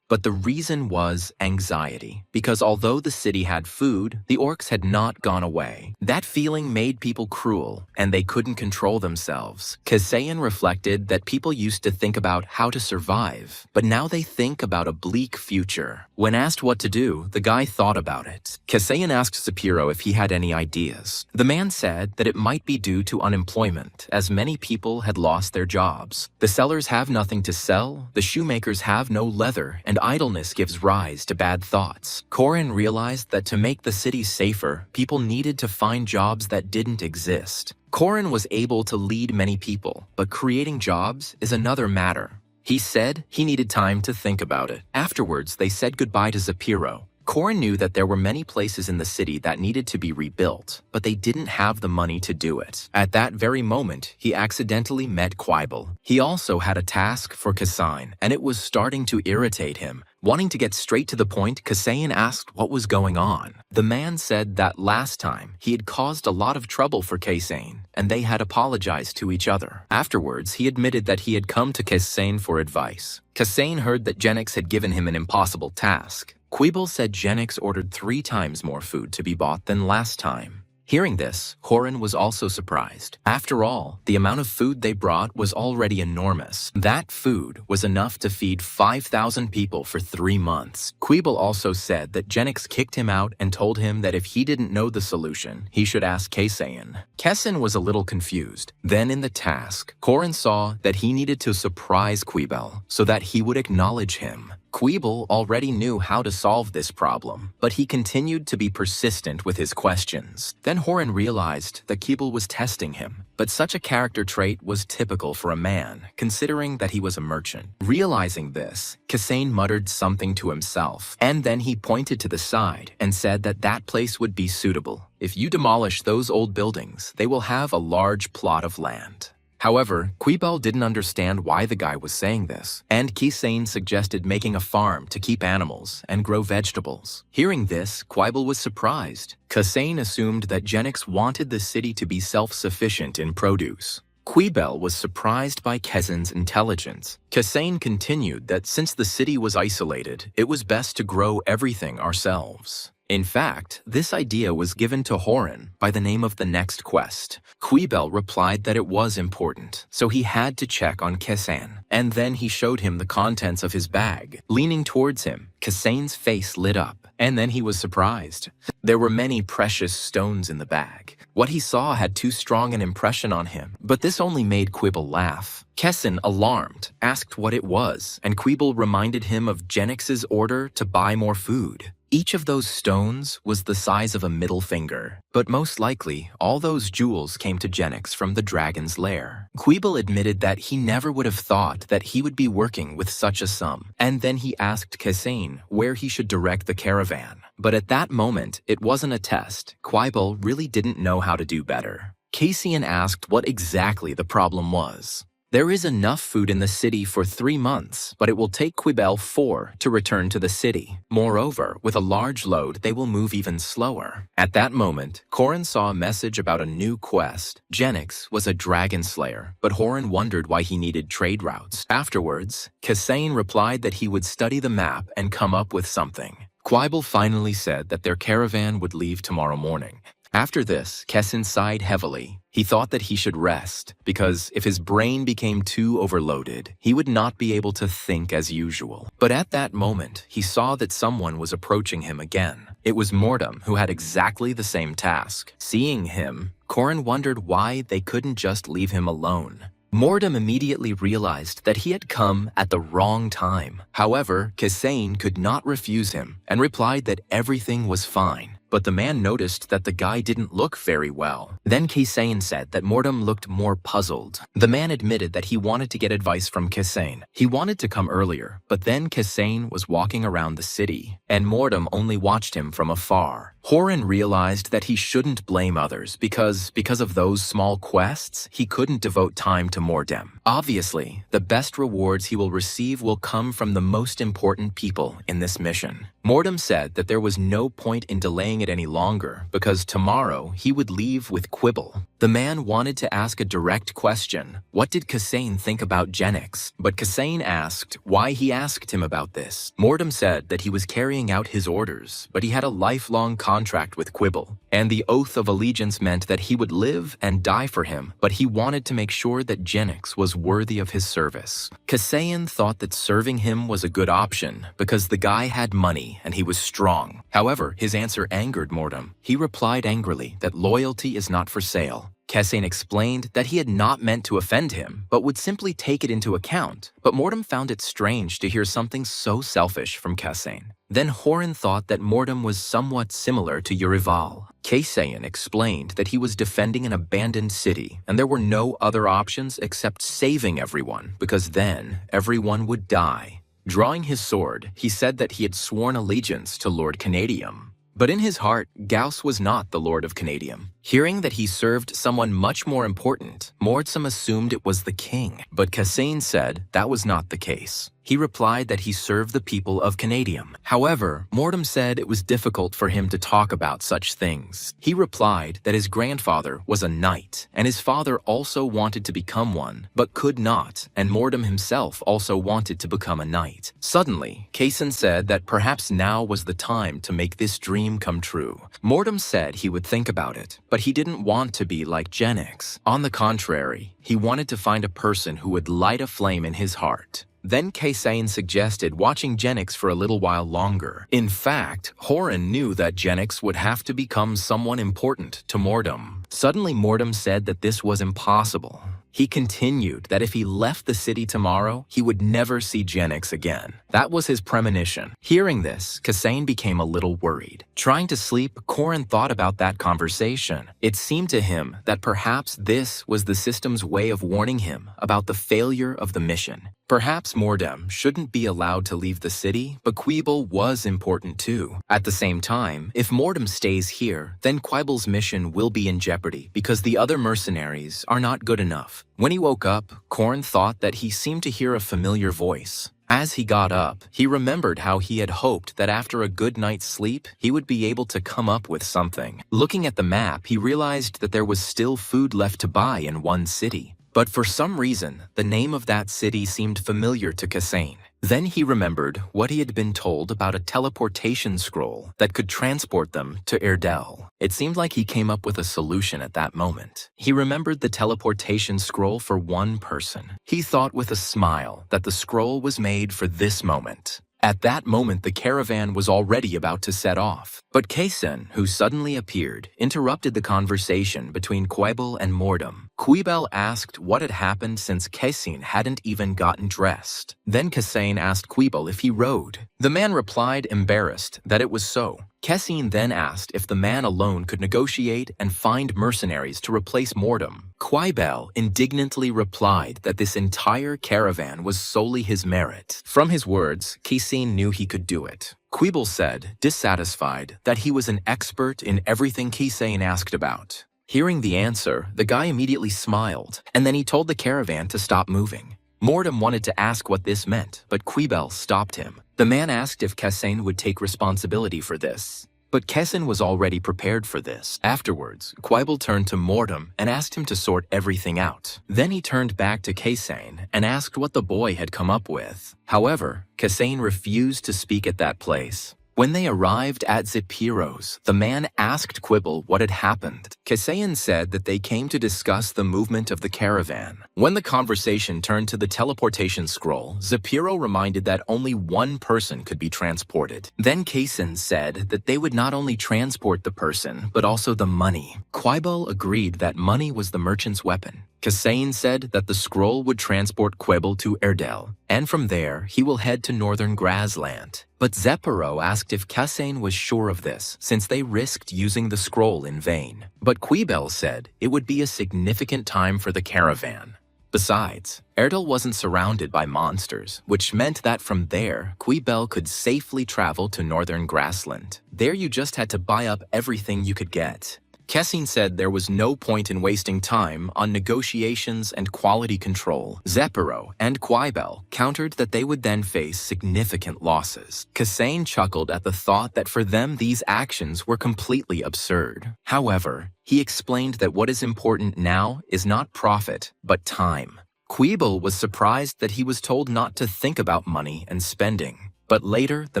A: But the reason was anxiety, because although the city had food, the orcs had not gone away. That feeling made people cruel, and they couldn't control themselves. Kassane reflected that people used to think about how to survive, but now they think about a bleak future. When asked what to do, the guy thought about it. Kassane asked Zapiro if he had any ideas. The man said that it might be due to unemployment, as many people had lost their jobs. The sellers have nothing to sell, the shoemakers have no leather, and idleness gives rise to bad thoughts. Korin realized that to make the city safer, people needed to find jobs that didn't exist. Korin was able to lead many people, but creating jobs is another matter. He said he needed time to think about it. Afterwards, they said goodbye to Zapiro. Korin knew that there were many places in the city that needed to be rebuilt, but they didn't have the money to do it. At that very moment, he accidentally met Quibel. He also had a task for Kassane, and it was starting to irritate him. Wanting to get straight to the point, Kassane asked what was going on. The man said that last time, he had caused a lot of trouble for Kassane, and they had apologized to each other. Afterwards, he admitted that he had come to Kassane for advice. Kassane heard that Genix had given him an impossible task. Quibel said Genix ordered 3 times more food to be bought than last time. Hearing this, Horan was also surprised. After all, the amount of food they brought was already enormous. That food was enough to feed 5,000 people for 3 months. Quibel also said that Genix kicked him out and told him that if he didn't know the solution, he should ask Kassane. Kassane was a little confused. Then in the task, Horan saw that he needed to surprise Quibel so that he would acknowledge him. Quibble already knew how to solve this problem, but he continued to be persistent with his questions. Then Horan realized that Quibble was testing him, but such a character trait was typical for a man, considering that he was a merchant. Realizing this, Kassane muttered something to himself, and then he pointed to the side and said that that place would be suitable. If you demolish those old buildings, they will have a large plot of land. However, Quibble didn't understand why the guy was saying this, and Kassane suggested making a farm to keep animals and grow vegetables. Hearing this, Quibble was surprised. Kassane assumed that Genix wanted the city to be self-sufficient in produce. Quibble was surprised by Kassane's intelligence. Kassane continued that since the city was isolated, it was best to grow everything ourselves. In fact, this idea was given to Horan by the name of the next quest. Quibble replied that it was important, so he had to check on Kassane, and then he showed him the contents of his bag. Leaning towards him, Kassane's face lit up, and then he was surprised. There were many precious stones in the bag. What he saw had too strong an impression on him, but this only made Quibble laugh. Kassane, alarmed, asked what it was, and Quibble reminded him of Genix's order to buy more food. Each of those stones was the size of a middle finger, but most likely, all those jewels came to Genix from the dragon's lair. Quibble admitted that he never would have thought that he would be working with such a sum, and then he asked Kassane where he should direct the caravan. But at that moment, it wasn't a test. Quibble really didn't know how to do better. Kassane asked what exactly the problem was. There is enough food in the city for 3 months, but it will take Quibble 4 to return to the city. Moreover, with a large load, they will move even slower. At that moment, Horan saw a message about a new quest. Genix was a dragon slayer, but Horan wondered why he needed trade routes. Afterwards, Kassane replied that he would study the map and come up with something. Quibble finally said that their caravan would leave tomorrow morning. After this, Kassane sighed heavily. He thought that he should rest, because if his brain became too overloaded, he would not be able to think as usual. But at that moment, he saw that someone was approaching him again. It was Mordum, who had exactly the same task. Seeing him, Horan wondered why they couldn't just leave him alone. Mordum immediately realized that he had come at the wrong time. However, Kassane could not refuse him and replied that everything was fine. But the man noticed that the guy didn't look very well. Then Kassane said that Mordum looked more puzzled. The man admitted that he wanted to get advice from Kassane. He wanted to come earlier, but then Kassane was walking around the city, and Mordum only watched him from afar. Horan realized that he shouldn't blame others because of those small quests, he couldn't devote time to Mordum. Obviously, the best rewards he will receive will come from the most important people in this mission. Mordum said that there was no point in delaying it any longer because tomorrow he would leave with Quibble. The man wanted to ask a direct question. What did Kassane think about Genix? But Kassane asked why he asked him about this. Mordum said that he was carrying out his orders, but he had a lifelong contract with Quibble, and the oath of allegiance meant that he would live and die for him, but he wanted to make sure that Genix was worthy of his service. Kassane thought that serving him was a good option because the guy had money and he was strong. However, his answer angered Mordum. He replied angrily that loyalty is not for sale. Kassane explained that he had not meant to offend him, but would simply take it into account. But Mordum found it strange to hear something so selfish from Kassane. Then Horan thought that Mordum was somewhat similar to Urival. Kassane explained that he was defending an abandoned city, and there were no other options except saving everyone, because then everyone would die. Drawing his sword, he said that he had sworn allegiance to Lord Canadium. But in his heart, Gauss was not the Lord of Canadium. Hearing that he served someone much more important, Mordum assumed it was the king. But Kassane said that was not the case. He replied that he served the people of Canadium. However, Mordum said it was difficult for him to talk about such things. He replied that his grandfather was a knight, and his father also wanted to become one, but could not, and Mordum himself also wanted to become a knight. Suddenly, Kassane said that perhaps now was the time to make this dream come true. Mordum said he would think about it, but he didn't want to be like Genix. On the contrary, he wanted to find a person who would light a flame in his heart. Then Kassane suggested watching Genix for a little while longer. In fact, Horan knew that Genix would have to become someone important to Mordum. Suddenly Mordum said that this was impossible. He continued that if he left the city tomorrow, he would never see Genix again. That was his premonition. Hearing this, Kassane became a little worried. Trying to sleep, Corin thought about that conversation. It seemed to him that perhaps this was the system's way of warning him about the failure of the mission. Perhaps Mordem shouldn't be allowed to leave the city, but Quibble was important too. At the same time, if Mordem stays here, then Quibble's mission will be in jeopardy because the other mercenaries are not good enough. When he woke up, Corin thought that he seemed to hear a familiar voice. As he got up, he remembered how he had hoped that after a good night's sleep, he would be able to come up with something. Looking at the map, he realized that there was still food left to buy in one city. But for some reason, the name of that city seemed familiar to Kassane. Then he remembered what he had been told about a teleportation scroll that could transport them to Erdel. It seemed like he came up with a solution at that moment. He remembered the teleportation scroll for one person. He thought with a smile that the scroll was made for this moment. At that moment, the caravan was already about to set off. But Kassane, who suddenly appeared, interrupted the conversation between Quibble and Mordem. Quibble asked what had happened since Kassane hadn't even gotten dressed. Then Kassane asked Quibble if he rode. The man replied, embarrassed, that it was so. Kassane then asked if the man alone could negotiate and find mercenaries to replace Mordem. Quibble indignantly replied that this entire caravan was solely his merit. From his words, Kassane knew he could do it. Quibble said, dissatisfied, that he was an expert in everything Kassane asked about. Hearing the answer, the guy immediately smiled, and then he told the caravan to stop moving. Mordem wanted to ask what this meant, but Quibble stopped him. The man asked if Kassane would take responsibility for this. But Kassane was already prepared for this. Afterwards, Quibble turned to Mordem and asked him to sort everything out. Then he turned back to Kassane and asked what the boy had come up with. However, Kassane refused to speak at that place. When they arrived at Zepiro's, the man asked Quibble what had happened. Kassane said that they came to discuss the movement of the caravan. When the conversation turned to the teleportation scroll, Zepiro reminded that only one person could be transported. Then Kassane said that they would not only transport the person, but also the money. Quibble agreed that money was the merchant's weapon. Kassane said that the scroll would transport Quibble to Erdel, and from there, he will head to northern Grassland. But Zepiro asked if Kassane was sure of this, since they risked using the scroll in vain. But Quibble said it would be a significant time for the caravan. Besides, Erdel wasn't surrounded by monsters, which meant that from there, Quibble could safely travel to northern Grassland. There you just had to buy up everything you could get. Kassane said there was no point in wasting time on negotiations and quality control. Zepiro and Quibble countered that they would then face significant losses. Kassane chuckled at the thought that for them these actions were completely absurd. However, he explained that what is important now is not profit, but time. Quibble was surprised that he was told not to think about money and spending. But later, the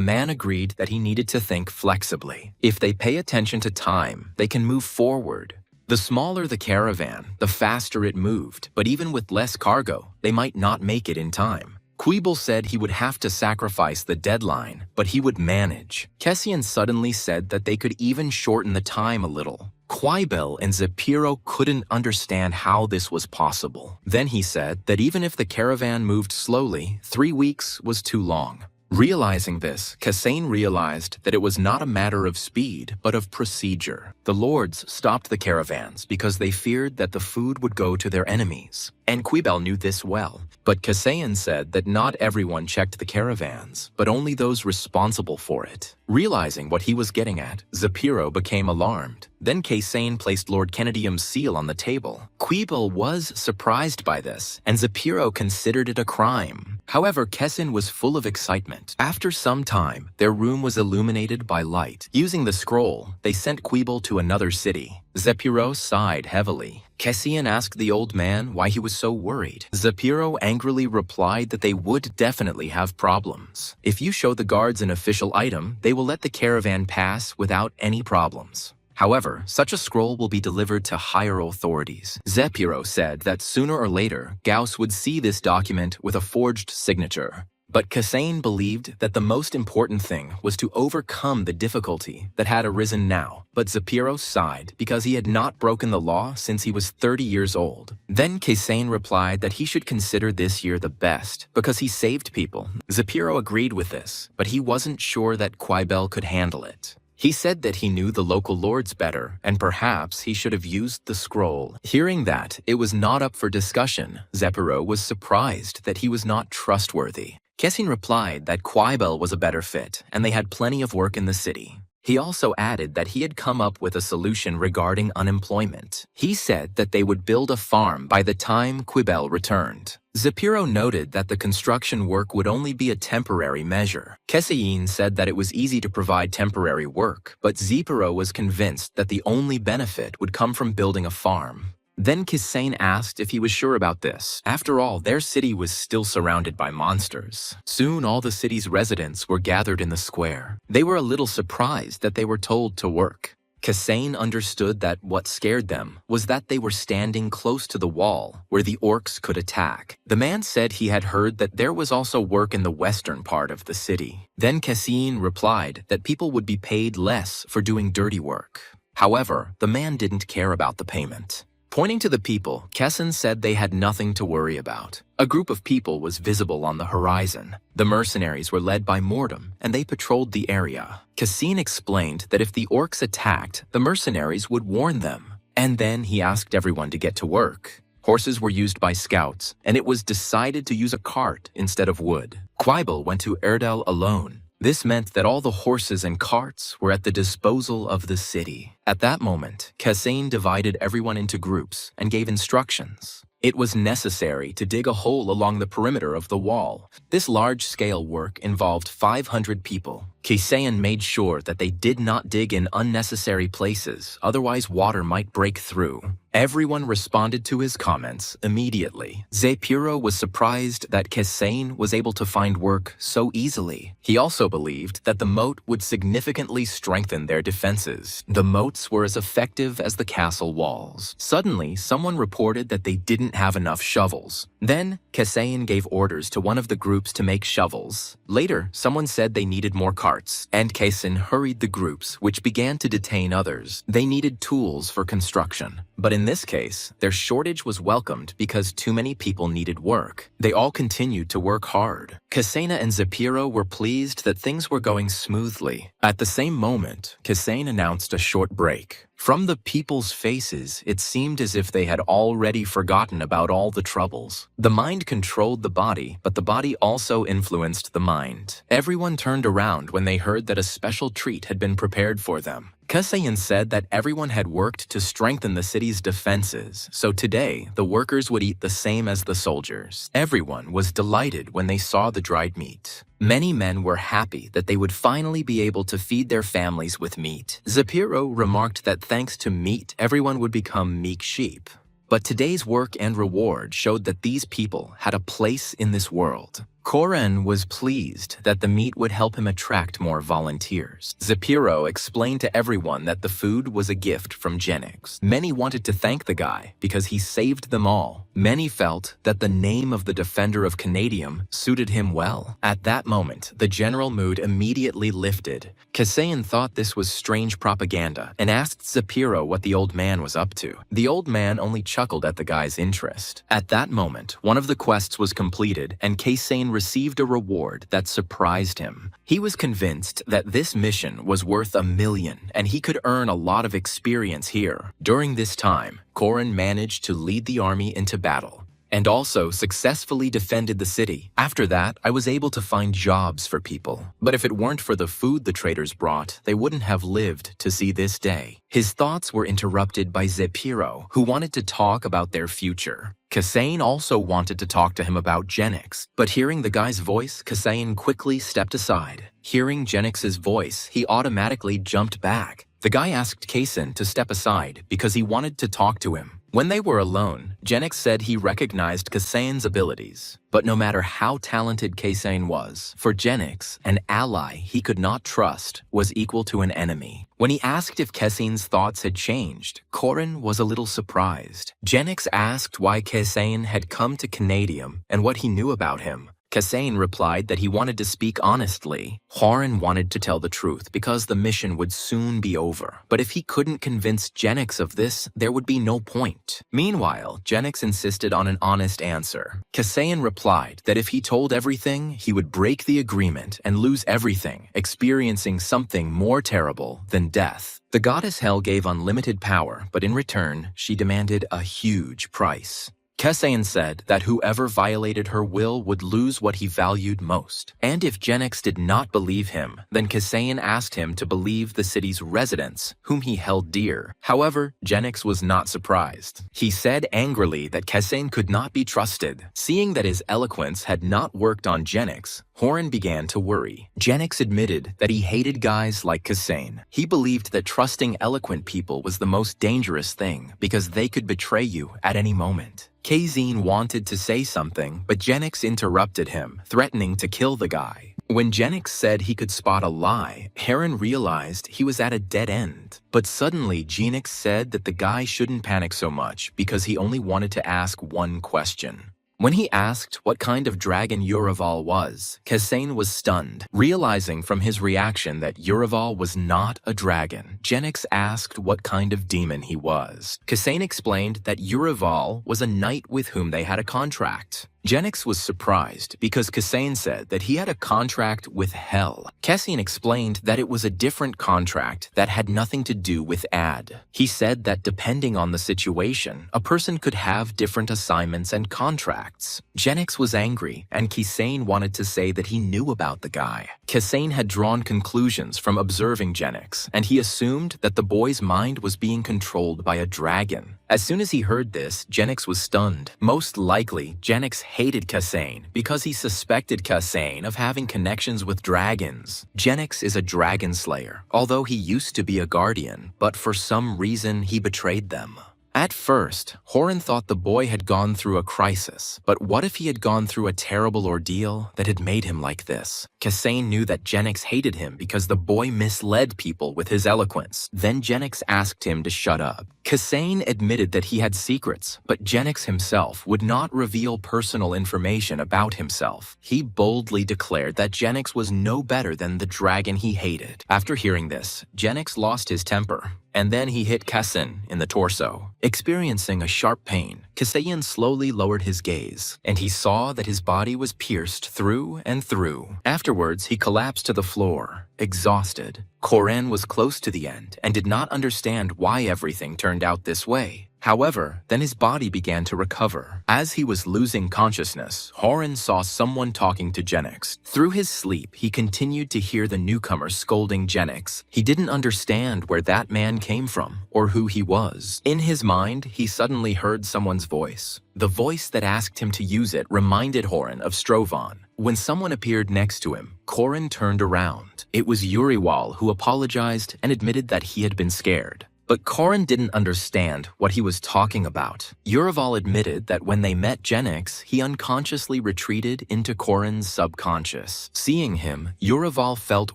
A: man agreed that he needed to think flexibly. If they pay attention to time, they can move forward. The smaller the caravan, the faster it moved, but even with less cargo, they might not make it in time. Quibble said he would have to sacrifice the deadline, but he would manage. Kassane suddenly said that they could even shorten the time a little. Quibble and Zepiro couldn't understand how this was possible. Then he said that even if the caravan moved slowly, 3 weeks was too long. Realizing this, Kassane realized that it was not a matter of speed, but of procedure. The lords stopped the caravans because they feared that the food would go to their enemies. And Quibble knew this well. But Kassane said that not everyone checked the caravans, but only those responsible for it. Realizing what he was getting at, Zepiro became alarmed. Then Kassane placed Lord Kenedium's seal on the table. Quibble was surprised by this, and Zepiro considered it a crime. However, Kassane was full of excitement. After some time, their room was illuminated by light. Using the scroll, they sent Quibble to another city. Zepiro sighed heavily. Kassane asked the old man why he was so worried. Zepiro angrily replied that they would definitely have problems. If you show the guards an official item, they will let the caravan pass without any problems. However, such a scroll will be delivered to higher authorities. Zepiro said that sooner or later, Gauss would see this document with a forged signature. But Kasane believed that the most important thing was to overcome the difficulty that had arisen now. But Zapiro sighed because he had not broken the law since he was 30 years old. Then Kasane replied that he should consider this year the best because he saved people. Zapiro agreed with this, but he wasn't sure that Quibel could handle it. He said that he knew the local lords better, and perhaps he should have used the scroll. Hearing that it was not up for discussion, Zapiro was surprised that he was not trustworthy. Kessin replied that Quibel was a better fit, and they had plenty of work in the city. He also added that he had come up with a solution regarding unemployment. He said that they would build a farm by the time Quibel returned. Zapiro noted that the construction work would only be a temporary measure. Kessin said that it was easy to provide temporary work, but Zapiro was convinced that the only benefit would come from building a farm. Then Kasane asked if he was sure about this. After all, their city was still surrounded by monsters. Soon all the city's residents were gathered in the square. They were a little surprised that they were told to work. Kasane understood that what scared them was that they were standing close to the wall where the orcs could attack. The man said he had heard that there was also work in the western part of the city. Then Kasane replied that people would be paid less for doing dirty work. However, the man didn't care about the payment. Pointing to the people, Kessin said they had nothing to worry about. A group of people was visible on the horizon. The mercenaries were led by Mordum, and they patrolled the area. Kassin explained that if the orcs attacked, the mercenaries would warn them. And then he asked everyone to get to work. Horses were used by scouts, and it was decided to use a cart instead of wood. Quibel went to Erdel alone. This meant that all the horses and carts were at the disposal of the city. At that moment, Kasane divided everyone into groups and gave instructions. It was necessary to dig a hole along the perimeter of the wall. This large-scale work involved 500 people. Kasane made sure that they did not dig in unnecessary places, otherwise water might break through. Everyone responded to his comments immediately. Zapiro was surprised that Kasane was able to find work so easily. He also believed that the moat would significantly strengthen their defenses. The moats were as effective as the castle walls. Suddenly, someone reported that they didn't have enough shovels. Then, Kasane gave orders to one of the groups to make shovels. Later, someone said they needed more carts, and Kasane hurried the groups, which began to detain others. They needed tools for construction. But in this case, their shortage was welcomed because too many people needed work. They all continued to work hard. Kasane and Zapiro were pleased that things were going smoothly. At the same moment, Kasane announced a short break. From the people's faces, it seemed as if they had already forgotten about all the troubles. The mind controlled the body, but the body also influenced the mind. Everyone turned around when they heard that a special treat had been prepared for them. Kasane said that everyone had worked to strengthen the city's defenses, so today the workers would eat the same as the soldiers. Everyone was delighted when they saw the dried meat. Many men were happy that they would finally be able to feed their families with meat. Zapiro remarked that thanks to meat, everyone would become meek sheep. But today's work and reward showed that these people had a place in this world. Koren was pleased that the meat would help him attract more volunteers. Zapiro explained to everyone that the food was a gift from Genix. Many wanted to thank the guy because he saved them all. Many felt that the name of the defender of Canadium suited him well. At that moment, the general mood immediately lifted. Kasane thought this was strange propaganda and asked Zapiro what the old man was up to. The old man only chuckled at the guy's interest. At that moment, one of the quests was completed and Kasane received a reward that surprised him. He was convinced that this mission was worth $1 million and he could earn a lot of experience here. During this time, Koren managed to lead the army into battle and also successfully defended the city. After that, I was able to find jobs for people. But if it weren't for the food the traders brought, they wouldn't have lived to see this day. His thoughts were interrupted by Zapiro, who wanted to talk about their future. Kasane also wanted to talk to him about Genix, but hearing the guy's voice, Kasane quickly stepped aside. Hearing Genix's voice, he automatically jumped back. The guy asked Kasane to step aside because he wanted to talk to him. When they were alone, Genix said he recognized Kasane's abilities. But no matter how talented Kasane was, for Genix, an ally he could not trust was equal to an enemy. When he asked if Kasane's thoughts had changed, Koren was a little surprised. Genix asked why Kasane had come to Canadium and what he knew about him. Kasain replied that he wanted to speak honestly. Horan wanted to tell the truth because the mission would soon be over. But if he couldn't convince Genix of this, there would be no point. Meanwhile, Genix insisted on an honest answer. Kasain replied that if he told everything, he would break the agreement and lose everything, experiencing something more terrible than death. The goddess Hel gave unlimited power, but in return, she demanded a huge price. Kasain said that whoever violated her will would lose what he valued most. And if Genix did not believe him, then Kasain asked him to believe the city's residents, whom he held dear. However, Genix was not surprised. He said angrily that Kasain could not be trusted. Seeing that his eloquence had not worked on Genix, Horan began to worry. Genix admitted that he hated guys like Kasain. He believed that trusting eloquent people was the most dangerous thing because they could betray you at any moment. Kasain wanted to say something, but Genix interrupted him, threatening to kill the guy. When Genix said he could spot a lie, Heron realized he was at a dead end. But suddenly, Genix said that the guy shouldn't panic so much because he only wanted to ask one question. When he asked what kind of dragon Urival was, Kasain was stunned. Realizing from his reaction that Urival was not a dragon, Genix asked what kind of demon he was. Kasain explained that Urival was a knight with whom they had a contract. Genix was surprised because Kasain said that he had a contract with Hel. Kasain explained that it was a different contract that had nothing to do with Ad. He said that depending on the situation, a person could have different assignments and contracts. Genix was angry, and Kasain wanted to say that he knew about the guy. Kasain had drawn conclusions from observing Genix, and he assumed that the boy's mind was being controlled by a dragon. As soon as he heard this, Genix was stunned. Most likely, Genix hated Kasain because he suspected Kasain of having connections with dragons. Genix is a dragon slayer, although he used to be a guardian, but for some reason he betrayed them. At first, Horan thought the boy had gone through a crisis, but what if he had gone through a terrible ordeal that had made him like this? Kasain knew that Genix hated him because the boy misled people with his eloquence. Then Genix asked him to shut up. Kasain admitted that he had secrets, but Genix himself would not reveal personal information about himself. He boldly declared that Genix was no better than the dragon he hated. After hearing this, Genix lost his temper, and then he hit Kasain in the torso. Experiencing a sharp pain, Kasain slowly lowered his gaze, and he saw that his body was pierced through and through. Afterwards, he collapsed to the floor, exhausted. Koren was close to the end and did not understand why everything turned out this way. However, then his body began to recover. As he was losing consciousness, Horan saw someone talking to Genix. Through his sleep, he continued to hear the newcomer scolding Genix. He didn't understand where that man came from or who he was. In his mind, he suddenly heard someone's voice. The voice that asked him to use it reminded Horan of Strovan. When someone appeared next to him, Koren turned around. It was Uriwal, who apologized and admitted that he had been scared. But Koren didn't understand what he was talking about. Urival admitted that when they met Genix, he unconsciously retreated into Koren's subconscious. Seeing him, Urival felt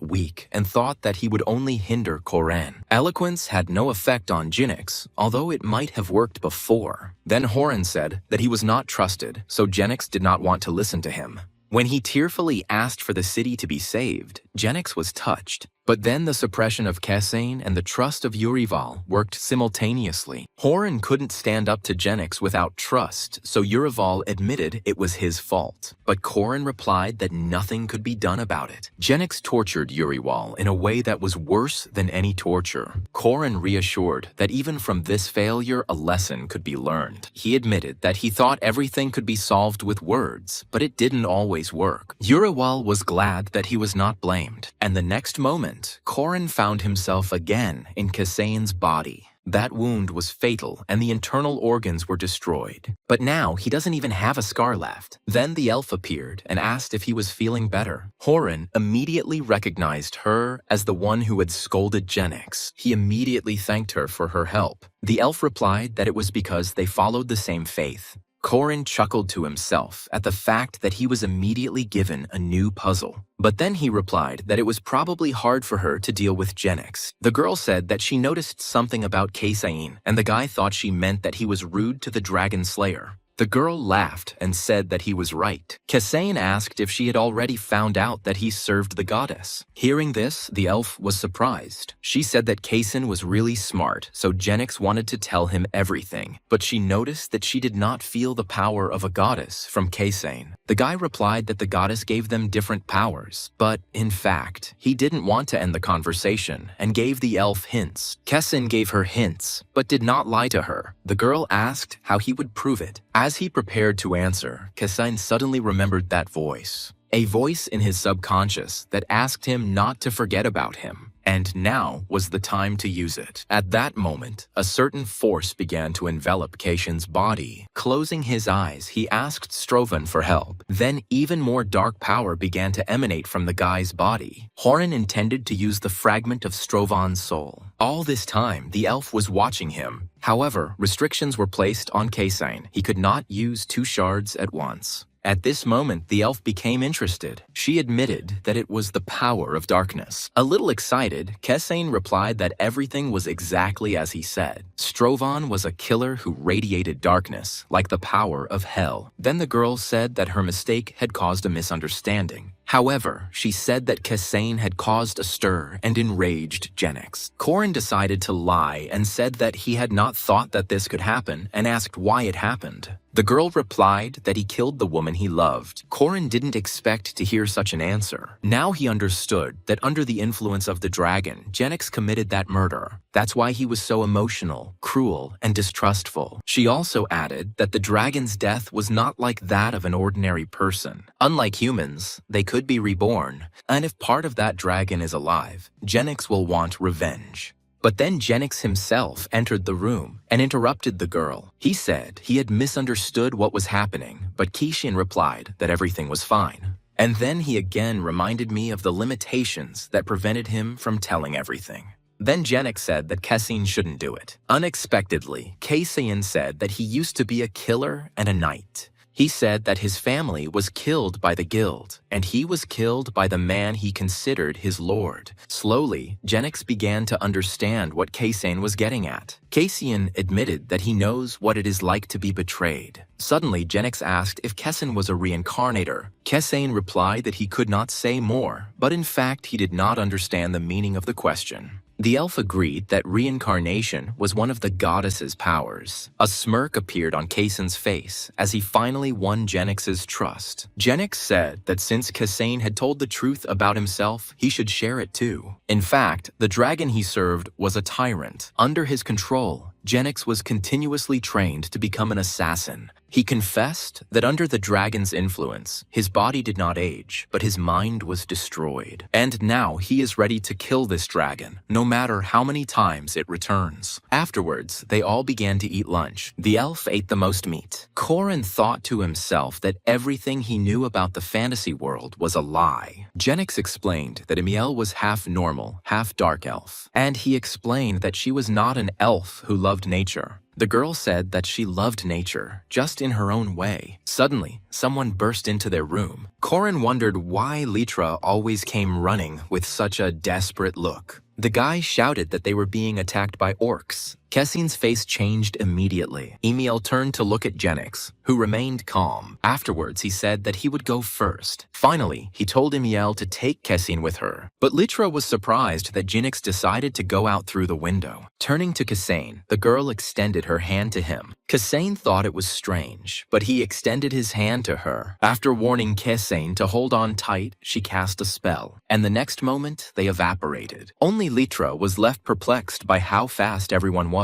A: weak and thought that he would only hinder Koren. Eloquence had no effect on Genix, although it might have worked before. Then Horan said that he was not trusted, so Genix did not want to listen to him. When he tearfully asked for the city to be saved, Genix was touched. But then the suppression of Kasain and the trust of Urival worked simultaneously. Horan couldn't stand up to Genix without trust, so Urival admitted it was his fault. But Koren replied that nothing could be done about it. Genix tortured Urival in a way that was worse than any torture. Koren reassured that even from this failure, a lesson could be learned. He admitted that he thought everything could be solved with words, but it didn't always work. Urival was glad that he was not blamed, and the next moment, Koren found himself again in Kasain's body. That wound was fatal and the internal organs were destroyed. But now he doesn't even have a scar left. Then the elf appeared and asked if he was feeling better. Horan immediately recognized her as the one who had scolded Genix. He immediately thanked her for her help. The elf replied that it was because they followed the same faith. Koren chuckled to himself at the fact that he was immediately given a new puzzle. But then he replied that it was probably hard for her to deal with Genix. The girl said that she noticed something about Kasain, and the guy thought she meant that he was rude to the Dragon Slayer. The girl laughed and said that he was right. Kasain asked if she had already found out that he served the goddess. Hearing this, the elf was surprised. She said that Kasain was really smart, so Genix wanted to tell him everything, but she noticed that she did not feel the power of a goddess from Kasain. The guy replied that the goddess gave them different powers, but in fact, he didn't want to end the conversation and gave the elf hints. Kasain gave her hints, but did not lie to her. The girl asked how he would prove it. As he prepared to answer, Kasain suddenly remembered that voice. A voice in his subconscious that asked him not to forget about him. And now was the time to use it. At that moment, a certain force began to envelop Kasain's body. Closing his eyes, he asked Strovan for help. Then even more dark power began to emanate from the guy's body. Horan intended to use the fragment of Strovan's soul. All this time, the elf was watching him. However, restrictions were placed on Kasain. He could not use 2 shards at once. At this moment, the elf became interested. She admitted that it was the power of darkness. A little excited, Kasain replied that everything was exactly as he said. Strovan was a killer who radiated darkness, like the power of hell. Then the girl said that her mistake had caused a misunderstanding. However, she said that Kasain had caused a stir and enraged Genix. Corin decided to lie and said that he had not thought that this could happen and asked why it happened. The girl replied that he killed the woman he loved. Corin didn't expect to hear such an answer. Now he understood that under the influence of the dragon, Genix committed that murder. That's why he was so emotional, cruel, and distrustful. She also added that the dragon's death was not like that of an ordinary person. Unlike humans, they could be reborn, and if part of that dragon is alive, Genix will want revenge. But then Genix himself entered the room and interrupted the girl. He said he had misunderstood what was happening, but Kishin replied that everything was fine. And then he again reminded me of the limitations that prevented him from telling everything. Then Genix said that Kasain shouldn't do it. Unexpectedly, Kasain said that he used to be a killer and a knight. He said that his family was killed by the guild, and he was killed by the man he considered his lord. Slowly, Genix began to understand what Kasain was getting at. Kasain admitted that he knows what it is like to be betrayed. Suddenly, Genix asked if Kasain was a reincarnator. Kasain replied that he could not say more, but in fact he did not understand the meaning of the question. The elf agreed that reincarnation was one of the goddess's powers. A smirk appeared on Kasain's face as he finally won Genix's trust. Genix said that since Kasain had told the truth about himself, he should share it too. In fact, the dragon he served was a tyrant. Under his control, Genix was continuously trained to become an assassin. He confessed that under the dragon's influence, his body did not age, but his mind was destroyed. And now he is ready to kill this dragon, no matter how many times it returns. Afterwards, they all began to eat lunch. The elf ate the most meat. Corin thought to himself that everything he knew about the fantasy world was a lie. Genix explained that Emiel was half normal, half dark elf. And he explained that she was not an elf who loved nature. The girl said that she loved nature, just in her own way. Suddenly, someone burst into their room. Corin wondered why Litra always came running with such a desperate look. The guy shouted that they were being attacked by orcs. Kasain's face changed immediately. Emiel turned to look at Genix, who remained calm. Afterwards, he said that he would go first. Finally, he told Emiel to take Kasain with her. But Litra was surprised that Genix decided to go out through the window. Turning to Kasain, the girl extended her hand to him. Kasain thought it was strange, but he extended his hand to her. After warning Kasain to hold on tight, she cast a spell, and the next moment, they evaporated. Only Litra was left perplexed by how fast everyone was.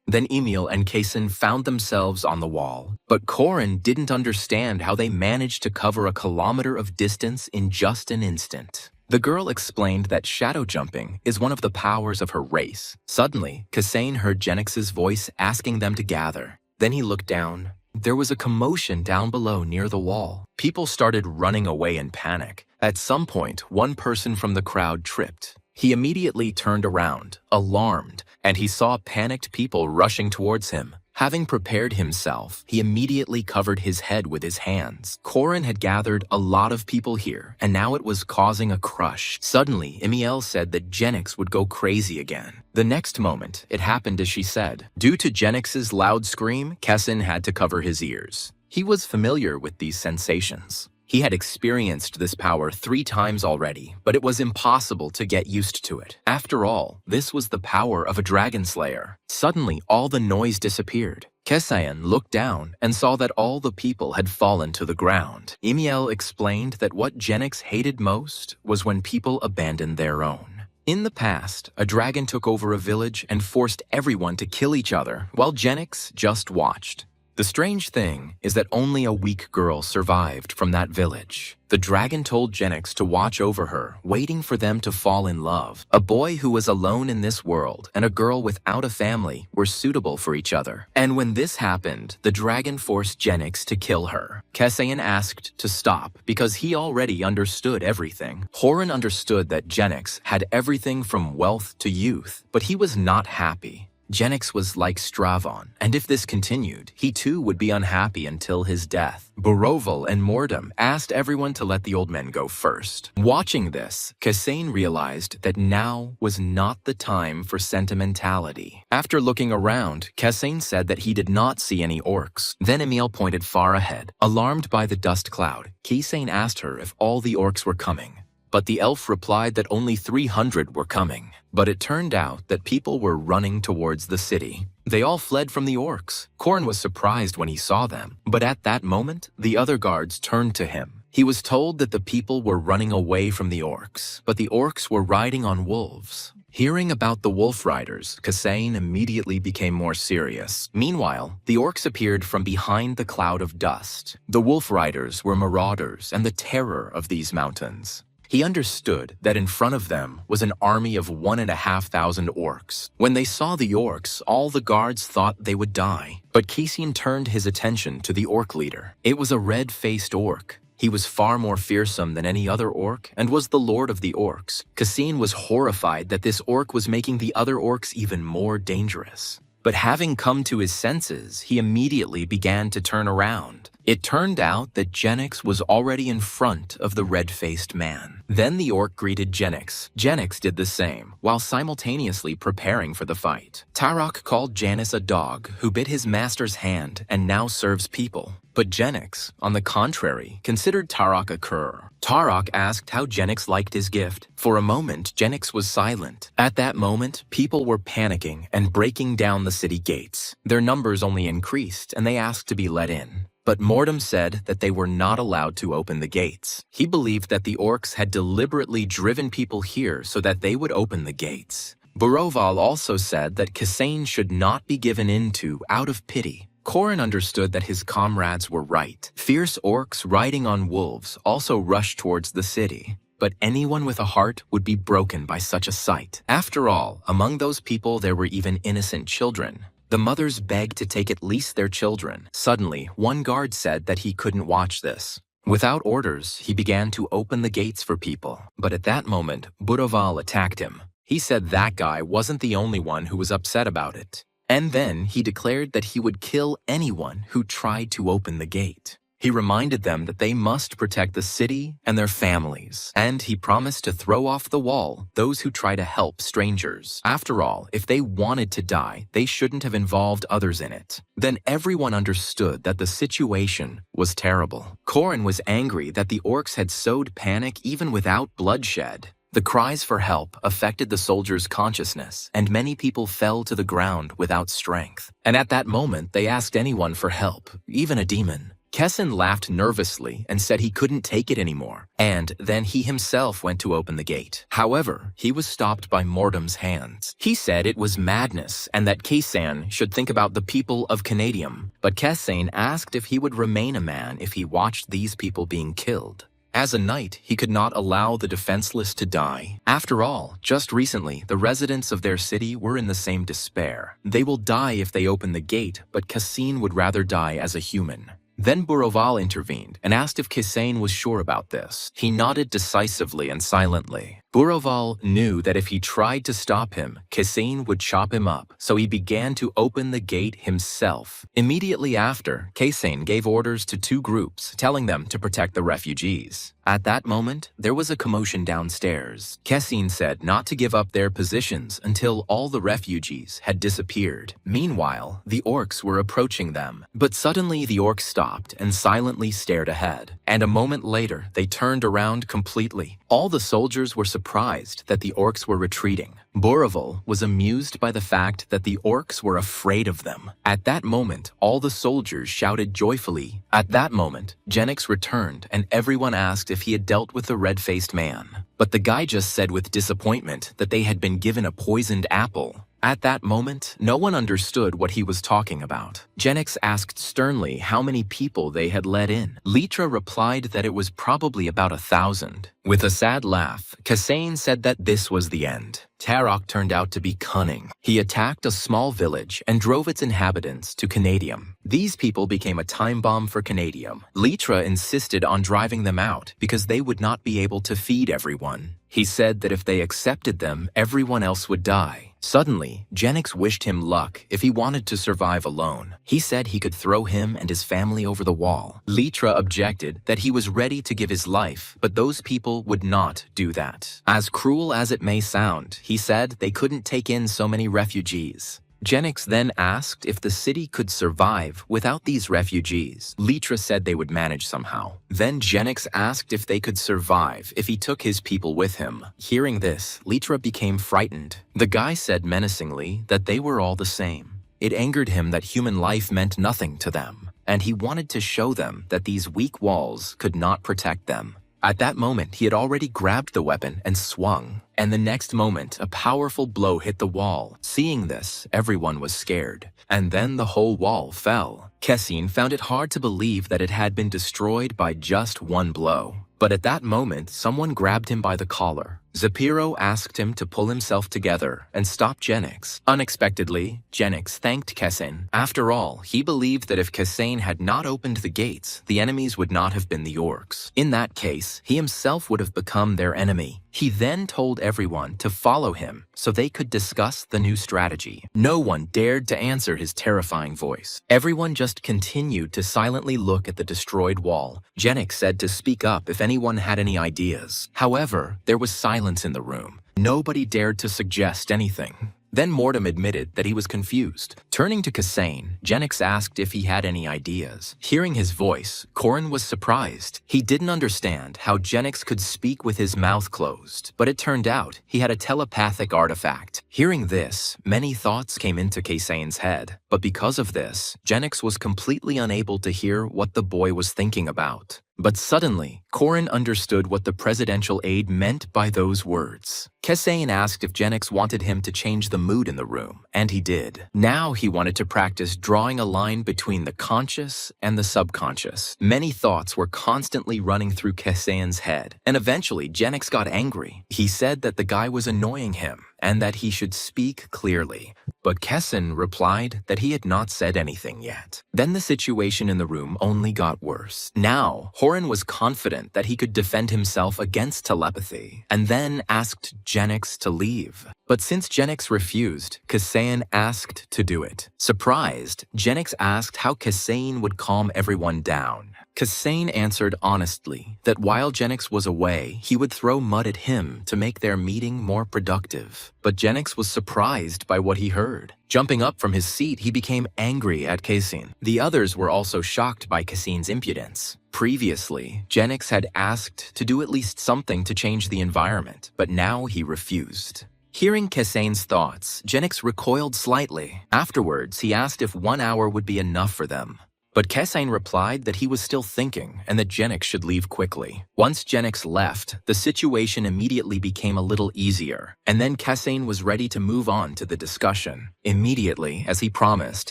A: Then Emiel and Kasain found themselves on the wall. But Corin didn't understand how they managed to cover a kilometer of distance in just an instant. The girl explained that shadow jumping is one of the powers of her race. Suddenly, Kasain heard Genix's voice asking them to gather. Then he looked down. There was a commotion down below near the wall. People started running away in panic. At some point, one person from the crowd tripped. He immediately turned around, alarmed, and he saw panicked people rushing towards him. Having prepared himself, he immediately covered his head with his hands. Corin had gathered a lot of people here, and now it was causing a crush. Suddenly, Emiel said that Genix would go crazy again. The next moment, it happened as she said. Due to Genix's loud scream, Kasain had to cover his ears. He was familiar with these sensations. He had experienced this power 3 times already, but it was impossible to get used to it. After all, this was the power of a dragon slayer. Suddenly, all the noise disappeared. Kesayan looked down and saw that all the people had fallen to the ground. Emiel explained that what Genix hated most was when people abandoned their own. In the past, a dragon took over a village and forced everyone to kill each other, while Genix just watched. The strange thing is that only a weak girl survived from that village. The dragon told Genix to watch over her, waiting for them to fall in love. A boy who was alone in this world and a girl without a family were suitable for each other. And when this happened, the dragon forced Genix to kill her. Kesayan asked to stop because he already understood everything. Horan understood that Genix had everything from wealth to youth, but he was not happy. Genix was like Stravon, and if this continued, he too would be unhappy until his death. Boroval and Mordum asked everyone to let the old men go first. Watching this, Kesain realized that now was not the time for sentimentality. After looking around, Kesain said that he did not see any orcs. Then Emil pointed far ahead. Alarmed by the dust cloud, Kesain asked her if all the orcs were coming. But the elf replied that only 300 were coming. But it turned out that people were running towards the city. They all fled from the orcs. Korn was surprised when he saw them, but at that moment, the other guards turned to him. He was told that the people were running away from the orcs, but the orcs were riding on wolves. Hearing about the wolf riders, Kesain immediately became more serious. Meanwhile, the orcs appeared from behind the cloud of dust. The wolf riders were marauders and the terror of these mountains. He understood that in front of them was an army of 1,500 orcs. When they saw the orcs, all the guards thought they would die. But Kesain turned his attention to the orc leader. It was a red-faced orc. He was far more fearsome than any other orc and was the lord of the orcs. Kesain was horrified that this orc was making the other orcs even more dangerous. But having come to his senses, he immediately began to turn around. It turned out that Genix was already in front of the red-faced man. Then the orc greeted Genix. Genix did the same, while simultaneously preparing for the fight. Tarok called Janus a dog who bit his master's hand and now serves people. But Genix, on the contrary, considered Tarok a cur. Tarok asked how Genix liked his gift. For a moment, Genix was silent. At that moment, people were panicking and breaking down the city gates. Their numbers only increased, and they asked to be let in. But Mordum said that they were not allowed to open the gates. He believed that the orcs had deliberately driven people here so that they would open the gates. Boroval also said that Kesain should not be given in to out of pity. Korin understood that his comrades were right. Fierce orcs riding on wolves also rushed towards the city. But anyone with a heart would be broken by such a sight. After all, among those people there were even innocent children. The mothers begged to take at least their children. Suddenly, one guard said that he couldn't watch this. Without orders, he began to open the gates for people. But at that moment, Boroval attacked him. He said that guy wasn't the only one who was upset about it. And then he declared that he would kill anyone who tried to open the gate. He reminded them that they must protect the city and their families, and he promised to throw off the wall those who try to help strangers. After all, if they wanted to die, they shouldn't have involved others in it. Then everyone understood that the situation was terrible. Korin was angry that the orcs had sowed panic even without bloodshed. The cries for help affected the soldiers' consciousness, and many people fell to the ground without strength. And at that moment, they asked anyone for help, even a demon. Kesain laughed nervously and said he couldn't take it anymore, and then he himself went to open the gate. However, he was stopped by Mordum's hands. He said it was madness and that Kesain should think about the people of Canadium, but Kesain asked if he would remain a man if he watched these people being killed. As a knight, he could not allow the defenseless to die. After all, just recently, the residents of their city were in the same despair. They will die if they open the gate, but Kesain would rather die as a human. Then Boroval intervened and asked if Kesain was sure about this. He nodded decisively and silently. Buraval knew that if he tried to stop him, Kassane would chop him up, so he began to open the gate himself. Immediately after, Kassane gave orders to two groups, telling them to protect the refugees. At that moment, there was a commotion downstairs. Kassane said not to give up their positions until all the refugees had disappeared. Meanwhile, the orcs were approaching them, but suddenly the orcs stopped and silently stared ahead. And a moment later, they turned around completely. All the soldiers were surprised that the orcs were retreating. Buraval was amused by the fact that the orcs were afraid of them. At that moment, all the soldiers shouted joyfully. At that moment, Genix returned and everyone asked if he had dealt with the red-faced man. But the guy just said with disappointment that they had been given a poisoned apple. At that moment, no one understood what he was talking about. Genix asked sternly how many people they had let in. Litra replied that it was probably about 1,000. With a sad laugh, Kassane said that this was the end. Tarok turned out to be cunning. He attacked a small village and drove its inhabitants to Canadium. These people became a time bomb for Canadium. Litra insisted on driving them out because they would not be able to feed everyone. He said that if they accepted them, everyone else would die. Suddenly, Genix wished him luck if he wanted to survive alone. He said he could throw him and his family over the wall. Litra objected that he was ready to give his life, but those people would not do that. As cruel as it may sound, he said they couldn't take in so many refugees. Genix then asked if the city could survive without these refugees. Litra said they would manage somehow. Then Genix asked if they could survive if he took his people with him. Hearing this, Litra became frightened. The guy said menacingly that they were all the same. It angered him that human life meant nothing to them, and he wanted to show them that these weak walls could not protect them. At that moment, he had already grabbed the weapon and swung, and the next moment, a powerful blow hit the wall. Seeing this, everyone was scared, and then the whole wall fell. Kassane found it hard to believe that it had been destroyed by just one blow. But at that moment, someone grabbed him by the collar. Zapiro asked him to pull himself together and stop Genix. Unexpectedly, Genix thanked Kassane. After all, he believed that if Kassane had not opened the gates, the enemies would not have been the orcs. In that case, he himself would have become their enemy. He then told everyone to follow him so they could discuss the new strategy. No one dared to answer his terrifying voice. Everyone just continued to silently look at the destroyed wall. Genix said to speak up if anyone had any ideas. However, there was silence in the room. Nobody dared to suggest anything. Then Mortem admitted that he was confused. Turning to Kassane, Genix asked if he had any ideas. Hearing his voice, Corin was surprised. He didn't understand how Genix could speak with his mouth closed, but it turned out he had a telepathic artifact. Hearing this, many thoughts came into Kassane's head, but because of this, Genix was completely unable to hear what the boy was thinking about. But suddenly, Corin understood what the presidential aide meant by those words. Kassane asked if Genix wanted him to change the mood in the room, and he did. Now he wanted to practice drawing a line between the conscious and the subconscious. Many thoughts were constantly running through Kassane's head, and eventually Genix got angry. He said that the guy was annoying him, and that he should speak clearly. But Kassane replied that he had not said anything yet. Then the situation in the room only got worse. Now, Horan was confident that he could defend himself against telepathy, and then asked Genix to leave. But since Genix refused, Kassane asked to do it. Surprised, Genix asked how Kassane would calm everyone down. Kassane answered honestly that while Genix was away, he would throw mud at him to make their meeting more productive. But Genix was surprised by what he heard. Jumping up from his seat, he became angry at Kassane. The others were also shocked by Kassane's impudence. Previously, Genix had asked to do at least something to change the environment, but now he refused. Hearing Kassane's thoughts, Genix recoiled slightly. Afterwards, he asked if 1 hour would be enough for them. But Kassane replied that he was still thinking and that Genix should leave quickly. Once Genix left, the situation immediately became a little easier, and then Kassane was ready to move on to the discussion. Immediately, as he promised,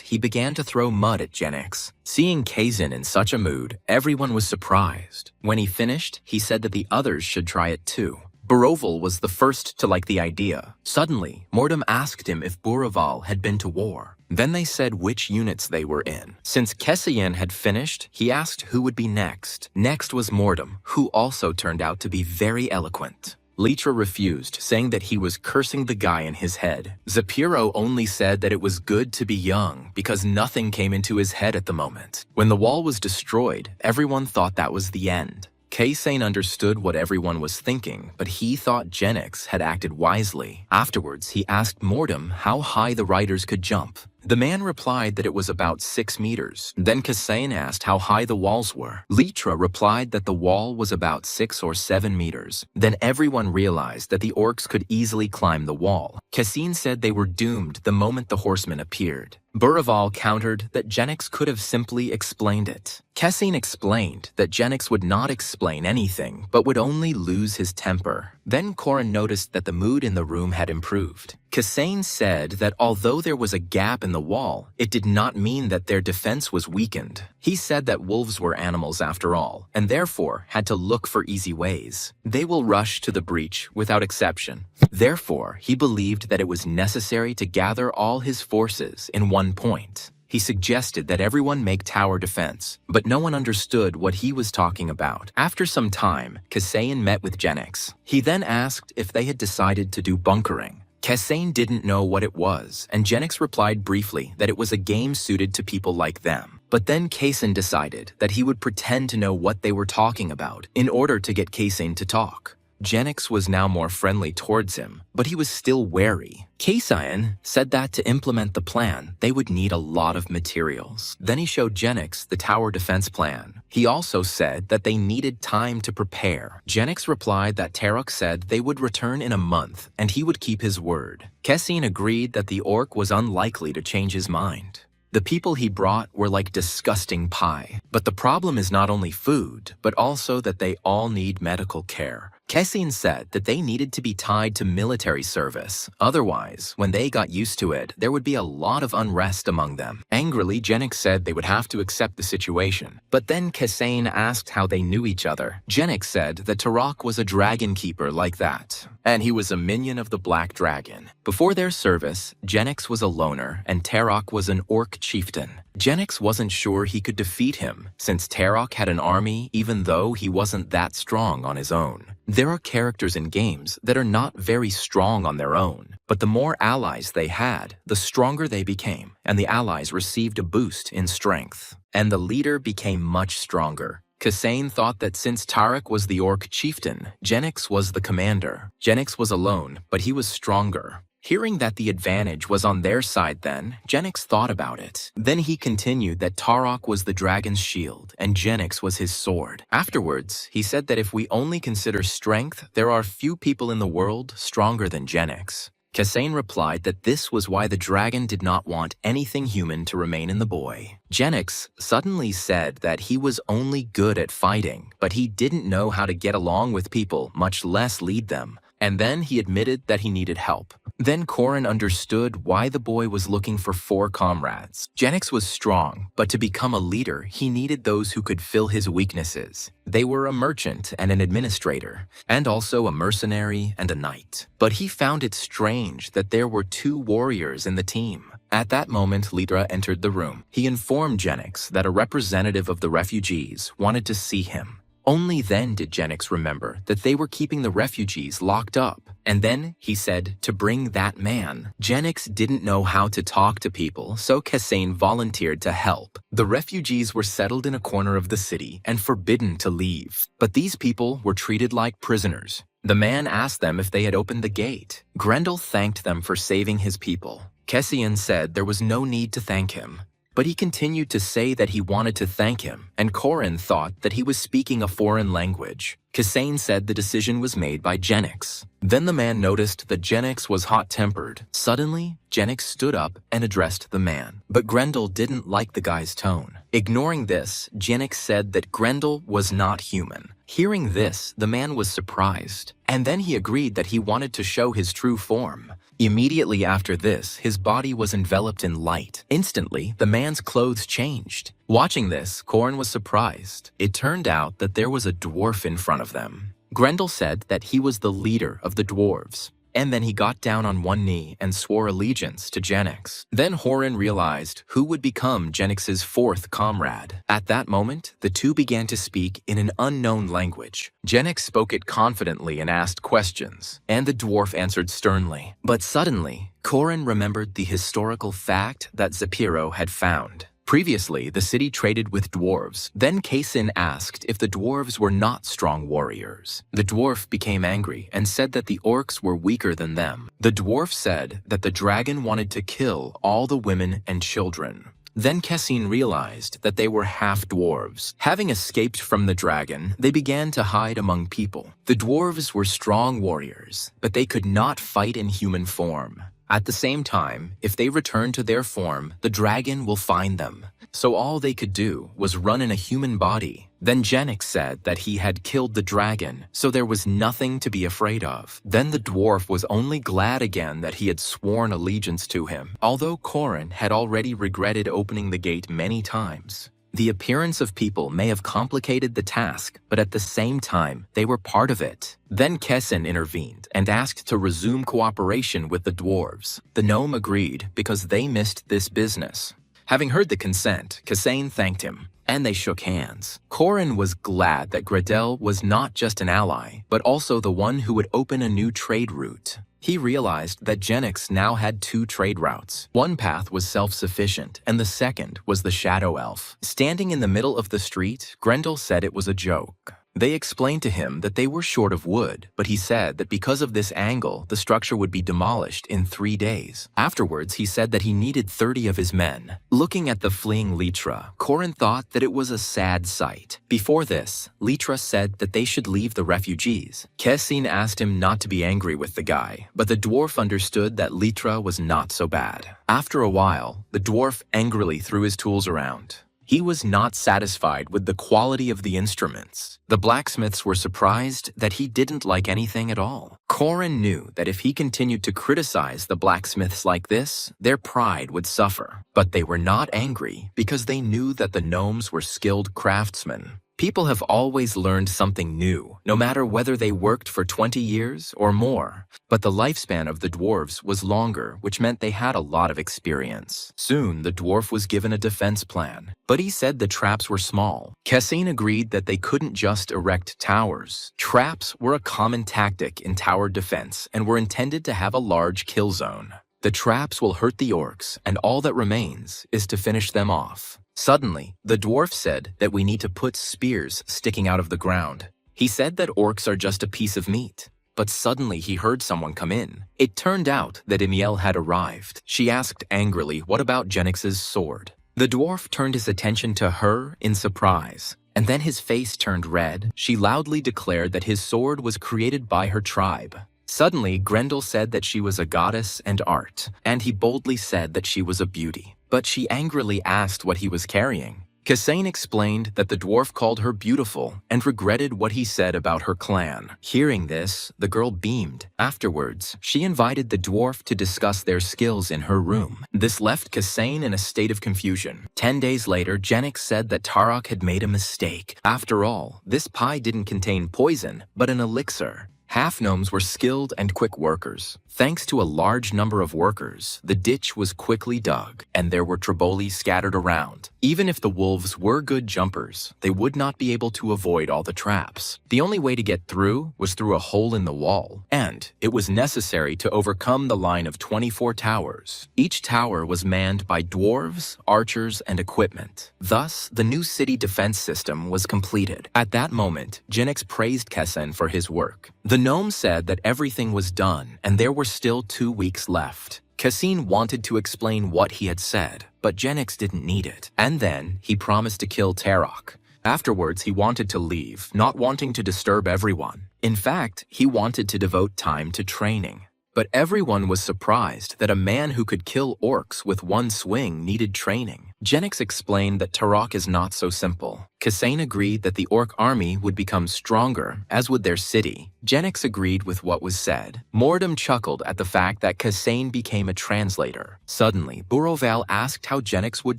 A: he began to throw mud at Genix. Seeing Kazin in such a mood, everyone was surprised. When he finished, he said that the others should try it too. Boroval was the first to like the idea. Suddenly, Mortem asked him if Buraval had been to war. Then they said which units they were in. Since Kessian had finished, he asked who would be next. Next was Mortem, who also turned out to be very eloquent. Litra refused, saying that he was cursing the guy in his head. Zapiro only said that it was good to be young because nothing came into his head at the moment. When the wall was destroyed, everyone thought that was the end. Kaysane understood what everyone was thinking, but he thought Genix had acted wisely. Afterwards, he asked Mortem how high the riders could jump. The man replied that it was about 6 meters. Then Kaysane asked how high the walls were. Litra replied that the wall was about 6 or 7 meters. Then everyone realized that the orcs could easily climb the wall. Kaysane said they were doomed the moment the horsemen appeared. Buraval countered that Genix could have simply explained it. Kaysane explained that Genix would not explain anything, but would only lose his temper. Then Corin noticed that the mood in the room had improved. Kaysane said that although there was a gap in the wall, it did not mean that their defense was weakened. He said that wolves were animals after all, and therefore had to look for easy ways. They will rush to the breach without exception. Therefore, he believed that it was necessary to gather all his forces in one point. He suggested that everyone make tower defense, but no one understood what he was talking about. After some time, Kaysane met with Genix. He then asked if they had decided to do bunkering. Kaysane didn't know what it was, and Genix replied briefly that it was a game suited to people like them. But then Kaysane decided that he would pretend to know what they were talking about in order to get Kaysane to talk. Genix was now more friendly towards him, but he was still wary. Kaysane said that to implement the plan, they would need a lot of materials. Then he showed Genix the tower defense plan. He also said that they needed time to prepare. Genix replied that Tarok said they would return in a month, and he would keep his word. Kaysane agreed that the orc was unlikely to change his mind. The people he brought were like disgusting pie. But the problem is not only food, but also that they all need medical care. Kaysane said that they needed to be tied to military service. Otherwise, when they got used to it, there would be a lot of unrest among them. Angrily, Genix said they would have to accept the situation. But then Kaysane asked how they knew each other. Genix said that Tarok was a dragon keeper like that, and he was a minion of the Black Dragon. Before their service, Genix was a loner, and Tarok was an orc chieftain. Genix wasn't sure he could defeat him, since Tarok had an army even though he wasn't that strong on his own. There are characters in games that are not very strong on their own, but the more allies they had, the stronger they became, and the allies received a boost in strength. And the leader became much stronger. Kaysane thought that since Tarok was the orc chieftain, Genix was the commander. Genix was alone, but he was stronger. Hearing that the advantage was on their side then, Genix thought about it. Then he continued that Tarok was the dragon's shield, and Genix was his sword. Afterwards, he said that if we only consider strength, there are few people in the world stronger than Genix. Kaysane replied that this was why the dragon did not want anything human to remain in the boy. Genix suddenly said that he was only good at fighting, but he didn't know how to get along with people, much less lead them. And then he admitted that he needed help. Then Corin understood why the boy was looking for 4 comrades. Genix was strong, but to become a leader, he needed those who could fill his weaknesses. They were a merchant and an administrator, and also a mercenary and a knight. But he found it strange that there were 2 warriors in the team. At that moment, Litra entered the room. He informed Genix that a representative of the refugees wanted to see him. Only then did Genix remember that they were keeping the refugees locked up. And then he said to bring that man. Genix didn't know how to talk to people, so Kaysane volunteered to help. The refugees were settled in a corner of the city and forbidden to leave. But these people were treated like prisoners. The man asked them if they had opened the gate. Grendel thanked them for saving his people. Kaysane said there was no need to thank him. But he continued to say that he wanted to thank him, and Corin thought that he was speaking a foreign language. Kaysane said the decision was made by Genix. Then the man noticed that Genix was hot-tempered. Suddenly, Genix stood up and addressed the man. But Grendel didn't like the guy's tone. Ignoring this, Genix said that Grendel was not human. Hearing this, the man was surprised, and then he agreed that he wanted to show his true form. Immediately after this, his body was enveloped in light. Instantly, the man's clothes changed. Watching this, Corin was surprised. It turned out that there was a dwarf in front of them. Grendel said that he was the leader of the dwarves. and then he got down on one knee and swore allegiance to Genix. Then Horan realized who would become Genix's fourth comrade. At that moment, the two began to speak in an unknown language. Genix spoke it confidently and asked questions, and the dwarf answered sternly. But suddenly, Corin remembered the historical fact that Zapiro had found. Previously, the city traded with dwarves. Then Kaysin asked if the dwarves were not strong warriors. The dwarf became angry and said that the orcs were weaker than them. The dwarf said that the dragon wanted to kill all the women and children. Then Kaysin realized that they were half-dwarves. Having escaped from the dragon, they began to hide among people. The dwarves were strong warriors, but they could not fight in human form. At the same time, if they return to their form, the dragon will find them. So all they could do was run in a human body. Then Genix said that he had killed the dragon, so there was nothing to be afraid of. Then the dwarf was only glad again that he had sworn allegiance to him, although Corin had already regretted opening the gate many times. The appearance of people may have complicated the task, but at the same time, they were part of it. Then Kaysin intervened and asked to resume cooperation with the dwarves. The gnome agreed because they missed this business. Having heard the consent, Kaysin thanked him, and they shook hands. Corin was glad that Gradel was not just an ally, but also the one who would open a new trade route. He realized that Genix now had two trade routes. One path was self-sufficient, and the second was the Shadow Elf. Standing in the middle of the street, Grendel said it was a joke. They explained to him that they were short of wood, but he said that because of this angle, the structure would be demolished in 3 days. Afterwards, he said that he needed 30 of his men. Looking at the fleeing Litra, Corin thought that it was a sad sight. Before this, Litra said that they should leave the refugees. Kaysin asked him not to be angry with the guy, but the dwarf understood that Litra was not so bad. After a while, the dwarf angrily threw his tools around. He was not satisfied with the quality of the instruments. The blacksmiths were surprised that he didn't like anything at all. Corin knew that if he continued to criticize the blacksmiths like this, their pride would suffer. But they were not angry because they knew that the gnomes were skilled craftsmen. People have always learned something new, no matter whether they worked for 20 years or more. But the lifespan of the dwarves was longer, which meant they had a lot of experience. Soon, the dwarf was given a defense plan, but he said the traps were small. Kaysin agreed that they couldn't just erect towers. Traps were a common tactic in tower defense and were intended to have a large kill zone. The traps will hurt the orcs, and all that remains is to finish them off. Suddenly, the dwarf said that we need to put spears sticking out of the ground. He said that orcs are just a piece of meat. But suddenly he heard someone come in. It turned out that Emiel had arrived. She asked angrily what about Genix's sword. The dwarf turned his attention to her in surprise, and then his face turned red. She loudly declared that his sword was created by her tribe. Suddenly, Grendel said that she was a goddess and art, and he boldly said that she was a beauty. But she angrily asked what he was carrying. Kaysin explained that the dwarf called her beautiful and regretted what he said about her clan. Hearing this, the girl beamed. Afterwards, she invited the dwarf to discuss their skills in her room. This left Kaysin in a state of confusion. 10 days later, Genix said that Tarok had made a mistake. After all, this pie didn't contain poison, but an elixir. Half-gnomes were skilled and quick workers. Thanks to a large number of workers, the ditch was quickly dug, and there were triboli scattered around. Even if the wolves were good jumpers, they would not be able to avoid all the traps. The only way to get through was through a hole in the wall, and it was necessary to overcome the line of 24 towers. Each tower was manned by dwarves, archers, and equipment. Thus, the new city defense system was completed. At that moment, Genix praised Kaysin for his work. The gnome said that everything was done, and there were still 2 weeks left. Kaysin wanted to explain what he had said, but Genix didn't need it. And then, he promised to kill Tarok. Afterwards, he wanted to leave, not wanting to disturb everyone. In fact, he wanted to devote time to training. But everyone was surprised that a man who could kill orcs with one swing needed training. Genix explained that Tarok is not so simple. Kasane agreed that the orc army would become stronger, as would their city. Genix agreed with what was said. Mordum chuckled at the fact that Kasane became a translator. Suddenly, Buroval asked how Genix would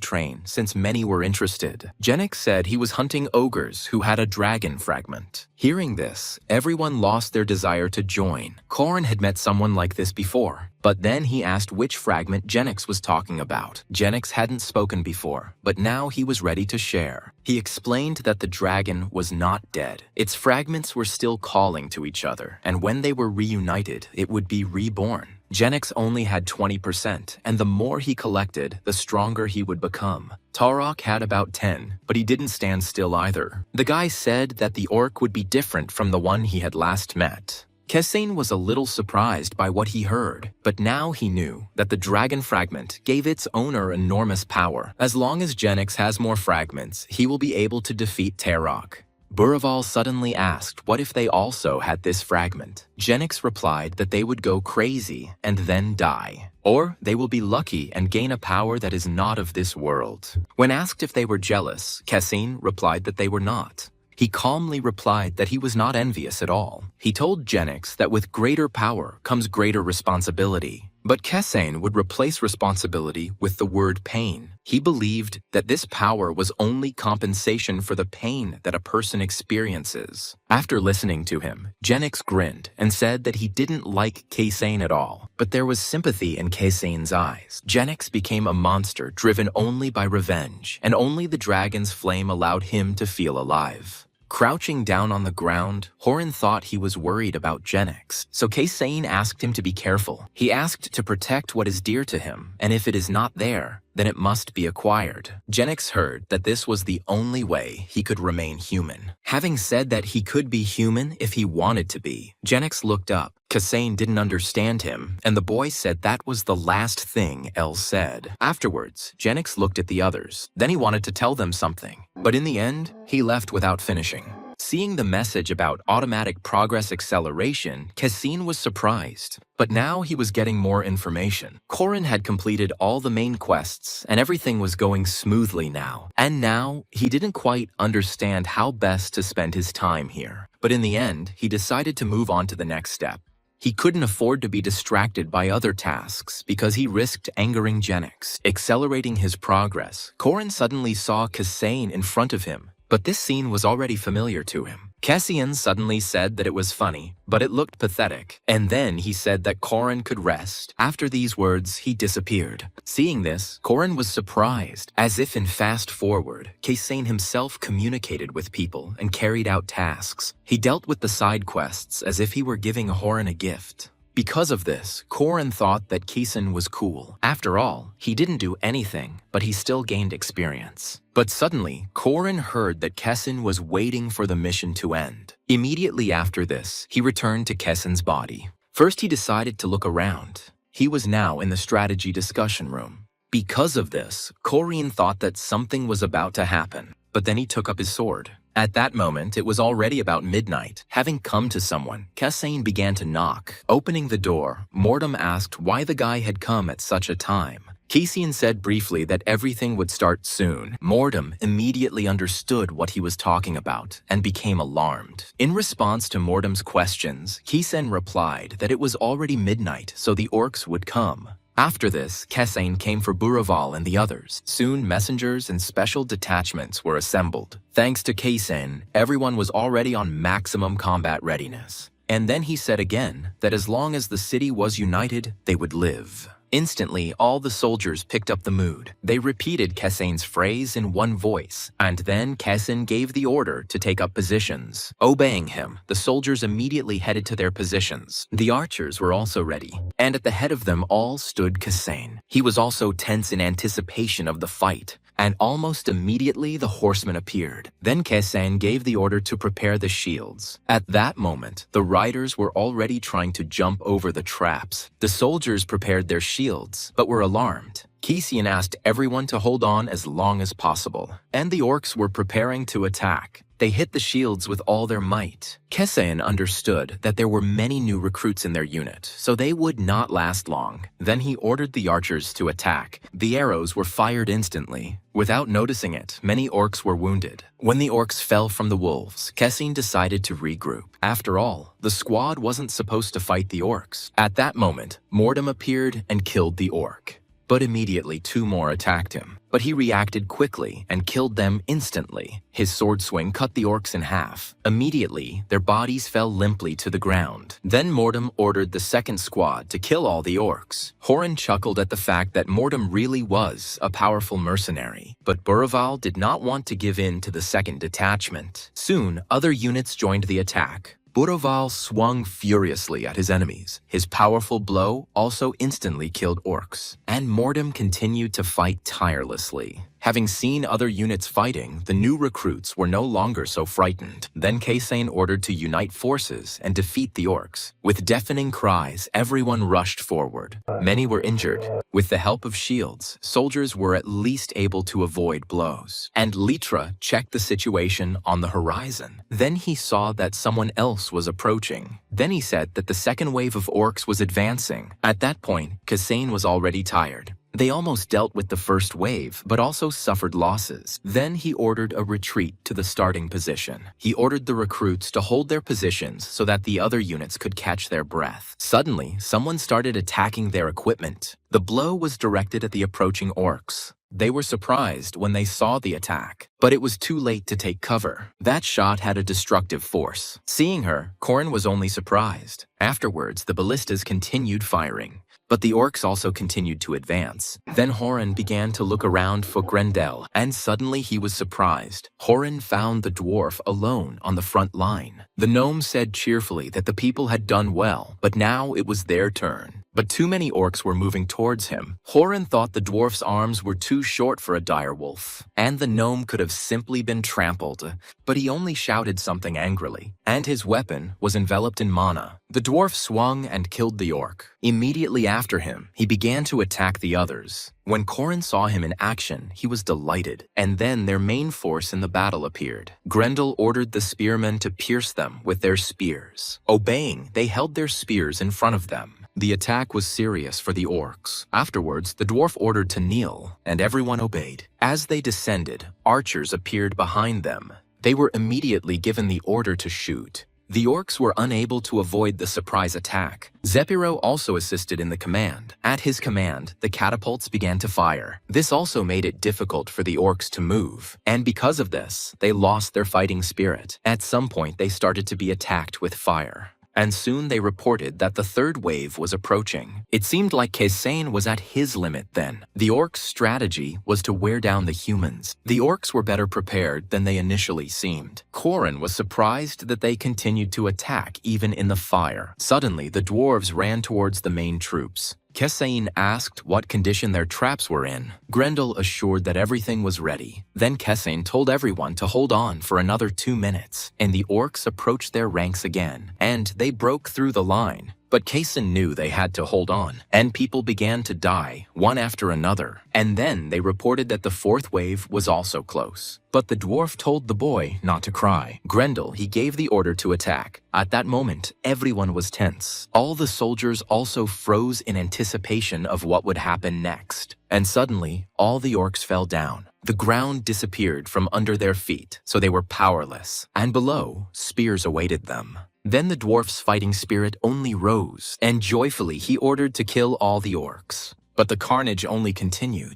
A: train, since many were interested. Genix said he was hunting ogres who had a dragon fragment. Hearing this, everyone lost their desire to join. Corin had met someone like this before, but then he asked which fragment Genix was talking about. Genix hadn't spoken before, but now he was ready to share. He explained that the dragon was not dead. Its fragments were still calling to each other, and when they were reunited, it would be reborn. Genix only had 20%, and the more he collected, the stronger he would become. Tarok had about 10, but he didn't stand still either. The guy said that the orc would be different from the one he had last met. Kasane was a little surprised by what he heard, but now he knew that the dragon fragment gave its owner enormous power. As long as Genix has more fragments, he will be able to defeat Tarok. Buraval suddenly asked what if they also had this fragment. Genix replied that they would go crazy and then die. Or they will be lucky and gain a power that is not of this world. When asked if they were jealous, Kasane replied that they were not. He calmly replied that he was not envious at all. He told Genix that with greater power comes greater responsibility. But Kasane would replace responsibility with the word pain. He believed that this power was only compensation for the pain that a person experiences. After listening to him, Genix grinned and said that he didn't like Kasane at all, but there was sympathy in Kasane's eyes. Genix became a monster driven only by revenge, and only the dragon's flame allowed him to feel alive. Crouching down on the ground, Horan thought he was worried about Genix, so Kasane asked him to be careful. He asked to protect what is dear to him, and if it is not there, then it must be acquired. Genix heard that this was the only way he could remain human. Having said that he could be human if he wanted to be, Genix looked up. Kasane didn't understand him, and the boy said that was the last thing El said. Afterwards, Genix looked at the others. Then he wanted to tell them something, but in the end, he left without finishing. Seeing the message about automatic progress acceleration, Kasane was surprised. But now he was getting more information. Corin had completed all the main quests, and everything was going smoothly now. And now, he didn't quite understand how best to spend his time here. But in the end, he decided to move on to the next step. He couldn't afford to be distracted by other tasks because he risked angering Genix. Accelerating his progress, Corin suddenly saw Kasane in front of him. But this scene was already familiar to him. Cassian suddenly said that it was funny, but it looked pathetic. And then he said that Corin could rest. After these words, he disappeared. Seeing this, Corin was surprised. As if in fast forward, Kasane himself communicated with people and carried out tasks. He dealt with the side quests as if he were giving Horan a gift. Because of this, Corin thought that Keeson was cool. After all, he didn't do anything, but he still gained experience. But suddenly, Corin heard that Kessin was waiting for the mission to end. Immediately after this, he returned to Kessin's body. First, he decided to look around. He was now in the strategy discussion room. Because of this, Corin thought that something was about to happen, but then he took up his sword. At that moment, it was already about midnight. Having come to someone, Kessin began to knock. Opening the door, Mordum asked why the guy had come at such a time. Kessin said briefly that everything would start soon. Mordum immediately understood what he was talking about and became alarmed. In response to Mordum's questions, Kessin replied that it was already midnight, so the orcs would come. After this, Kessin came for Buraval and the others. Soon, messengers and special detachments were assembled. Thanks to Kessin, everyone was already on maximum combat readiness. And then he said again that as long as the city was united, they would live. Instantly, all the soldiers picked up the mood. They repeated Kessin's phrase in one voice, and then Kessin gave the order to take up positions. Obeying him, the soldiers immediately headed to their positions. The archers were also ready, and at the head of them all stood Kessin. He was also tense in anticipation of the fight. And almost immediately the horsemen appeared. Then Kessin gave the order to prepare the shields. At that moment, the riders were already trying to jump over the traps. The soldiers prepared their shields, but were alarmed. Kessin asked everyone to hold on as long as possible, and the orcs were preparing to attack. They hit the shields with all their might. Kesein understood that there were many new recruits in their unit, so they would not last long. Then he ordered the archers to attack. The arrows were fired instantly. Without noticing it, many orcs were wounded. When the orcs fell from the wolves, Kesein decided to regroup. After all, the squad wasn't supposed to fight the orcs. At that moment, Mordem appeared and killed the orc. But immediately 2 more attacked him. But he reacted quickly and killed them instantly. His sword swing cut the orcs in half. Immediately, their bodies fell limply to the ground. Then Mordem ordered the second squad to kill all the orcs. Horan chuckled at the fact that Mordem really was a powerful mercenary. But Buraval did not want to give in to the second detachment. Soon, other units joined the attack. Buraval swung furiously at his enemies. His powerful blow also instantly killed orcs, and Mordem continued to fight tirelessly. Having seen other units fighting, the new recruits were no longer so frightened. Then Kesein ordered to unite forces and defeat the orcs. With deafening cries, everyone rushed forward. Many were injured. With the help of shields, soldiers were at least able to avoid blows. And Litra checked the situation on the horizon. Then he saw that someone else was approaching. Then he said that the second wave of orcs was advancing. At that point, Kesein was already tired. They almost dealt with the first wave, but also suffered losses. Then he ordered a retreat to the starting position. He ordered the recruits to hold their positions so that the other units could catch their breath. Suddenly, someone started attacking their equipment. The blow was directed at the approaching orcs. They were surprised when they saw the attack, but it was too late to take cover. That shot had a destructive force. Seeing her, Corrin was only surprised. Afterwards, the ballistas continued firing. But the orcs also continued to advance. Then Horan began to look around for Grendel, and suddenly he was surprised. Horan found the dwarf alone on the front line. The gnome said cheerfully that the people had done well, but now it was their turn. But too many orcs were moving towards him. Horan thought the dwarf's arms were too short for a direwolf, and the gnome could have simply been trampled, but he only shouted something angrily, and his weapon was enveloped in mana. The dwarf swung and killed the orc. Immediately after him, he began to attack the others. When Corrin saw him in action, he was delighted, and then their main force in the battle appeared. Grendel ordered the spearmen to pierce them with their spears. Obeying, they held their spears in front of them. The attack was serious for the orcs. Afterwards, the dwarf ordered to kneel, and everyone obeyed. As they descended, archers appeared behind them. They were immediately given the order to shoot. The orcs were unable to avoid the surprise attack. Zepiro also assisted in the command. At his command, the catapults began to fire. This also made it difficult for the orcs to move, and because of this, they lost their fighting spirit. At some point, they started to be attacked with fire. And soon they reported that the third wave was approaching. It seemed like Kesein was at his limit then. The orcs' strategy was to wear down the humans. The orcs were better prepared than they initially seemed. Corrin was surprised that they continued to attack even in the fire. Suddenly, the dwarves ran towards the main troops. Kesein asked what condition their traps were in. Grendel assured that everything was ready. Then Kesein told everyone to hold on for another 2 minutes, and the orcs approached their ranks again, and they broke through the line. But Kesein knew they had to hold on, and people began to die, one after another. And then they reported that the fourth wave was also close. But the dwarf told the boy not to cry. Grendel, he gave the order to attack. At that moment, everyone was tense. All the soldiers also froze in anticipation of what would happen next. And suddenly, all the orcs fell down. The ground disappeared from under their feet, so they were powerless. And below, spears awaited them. Then the dwarf's fighting spirit only rose, and joyfully he ordered to kill all the orcs. But the carnage only continued.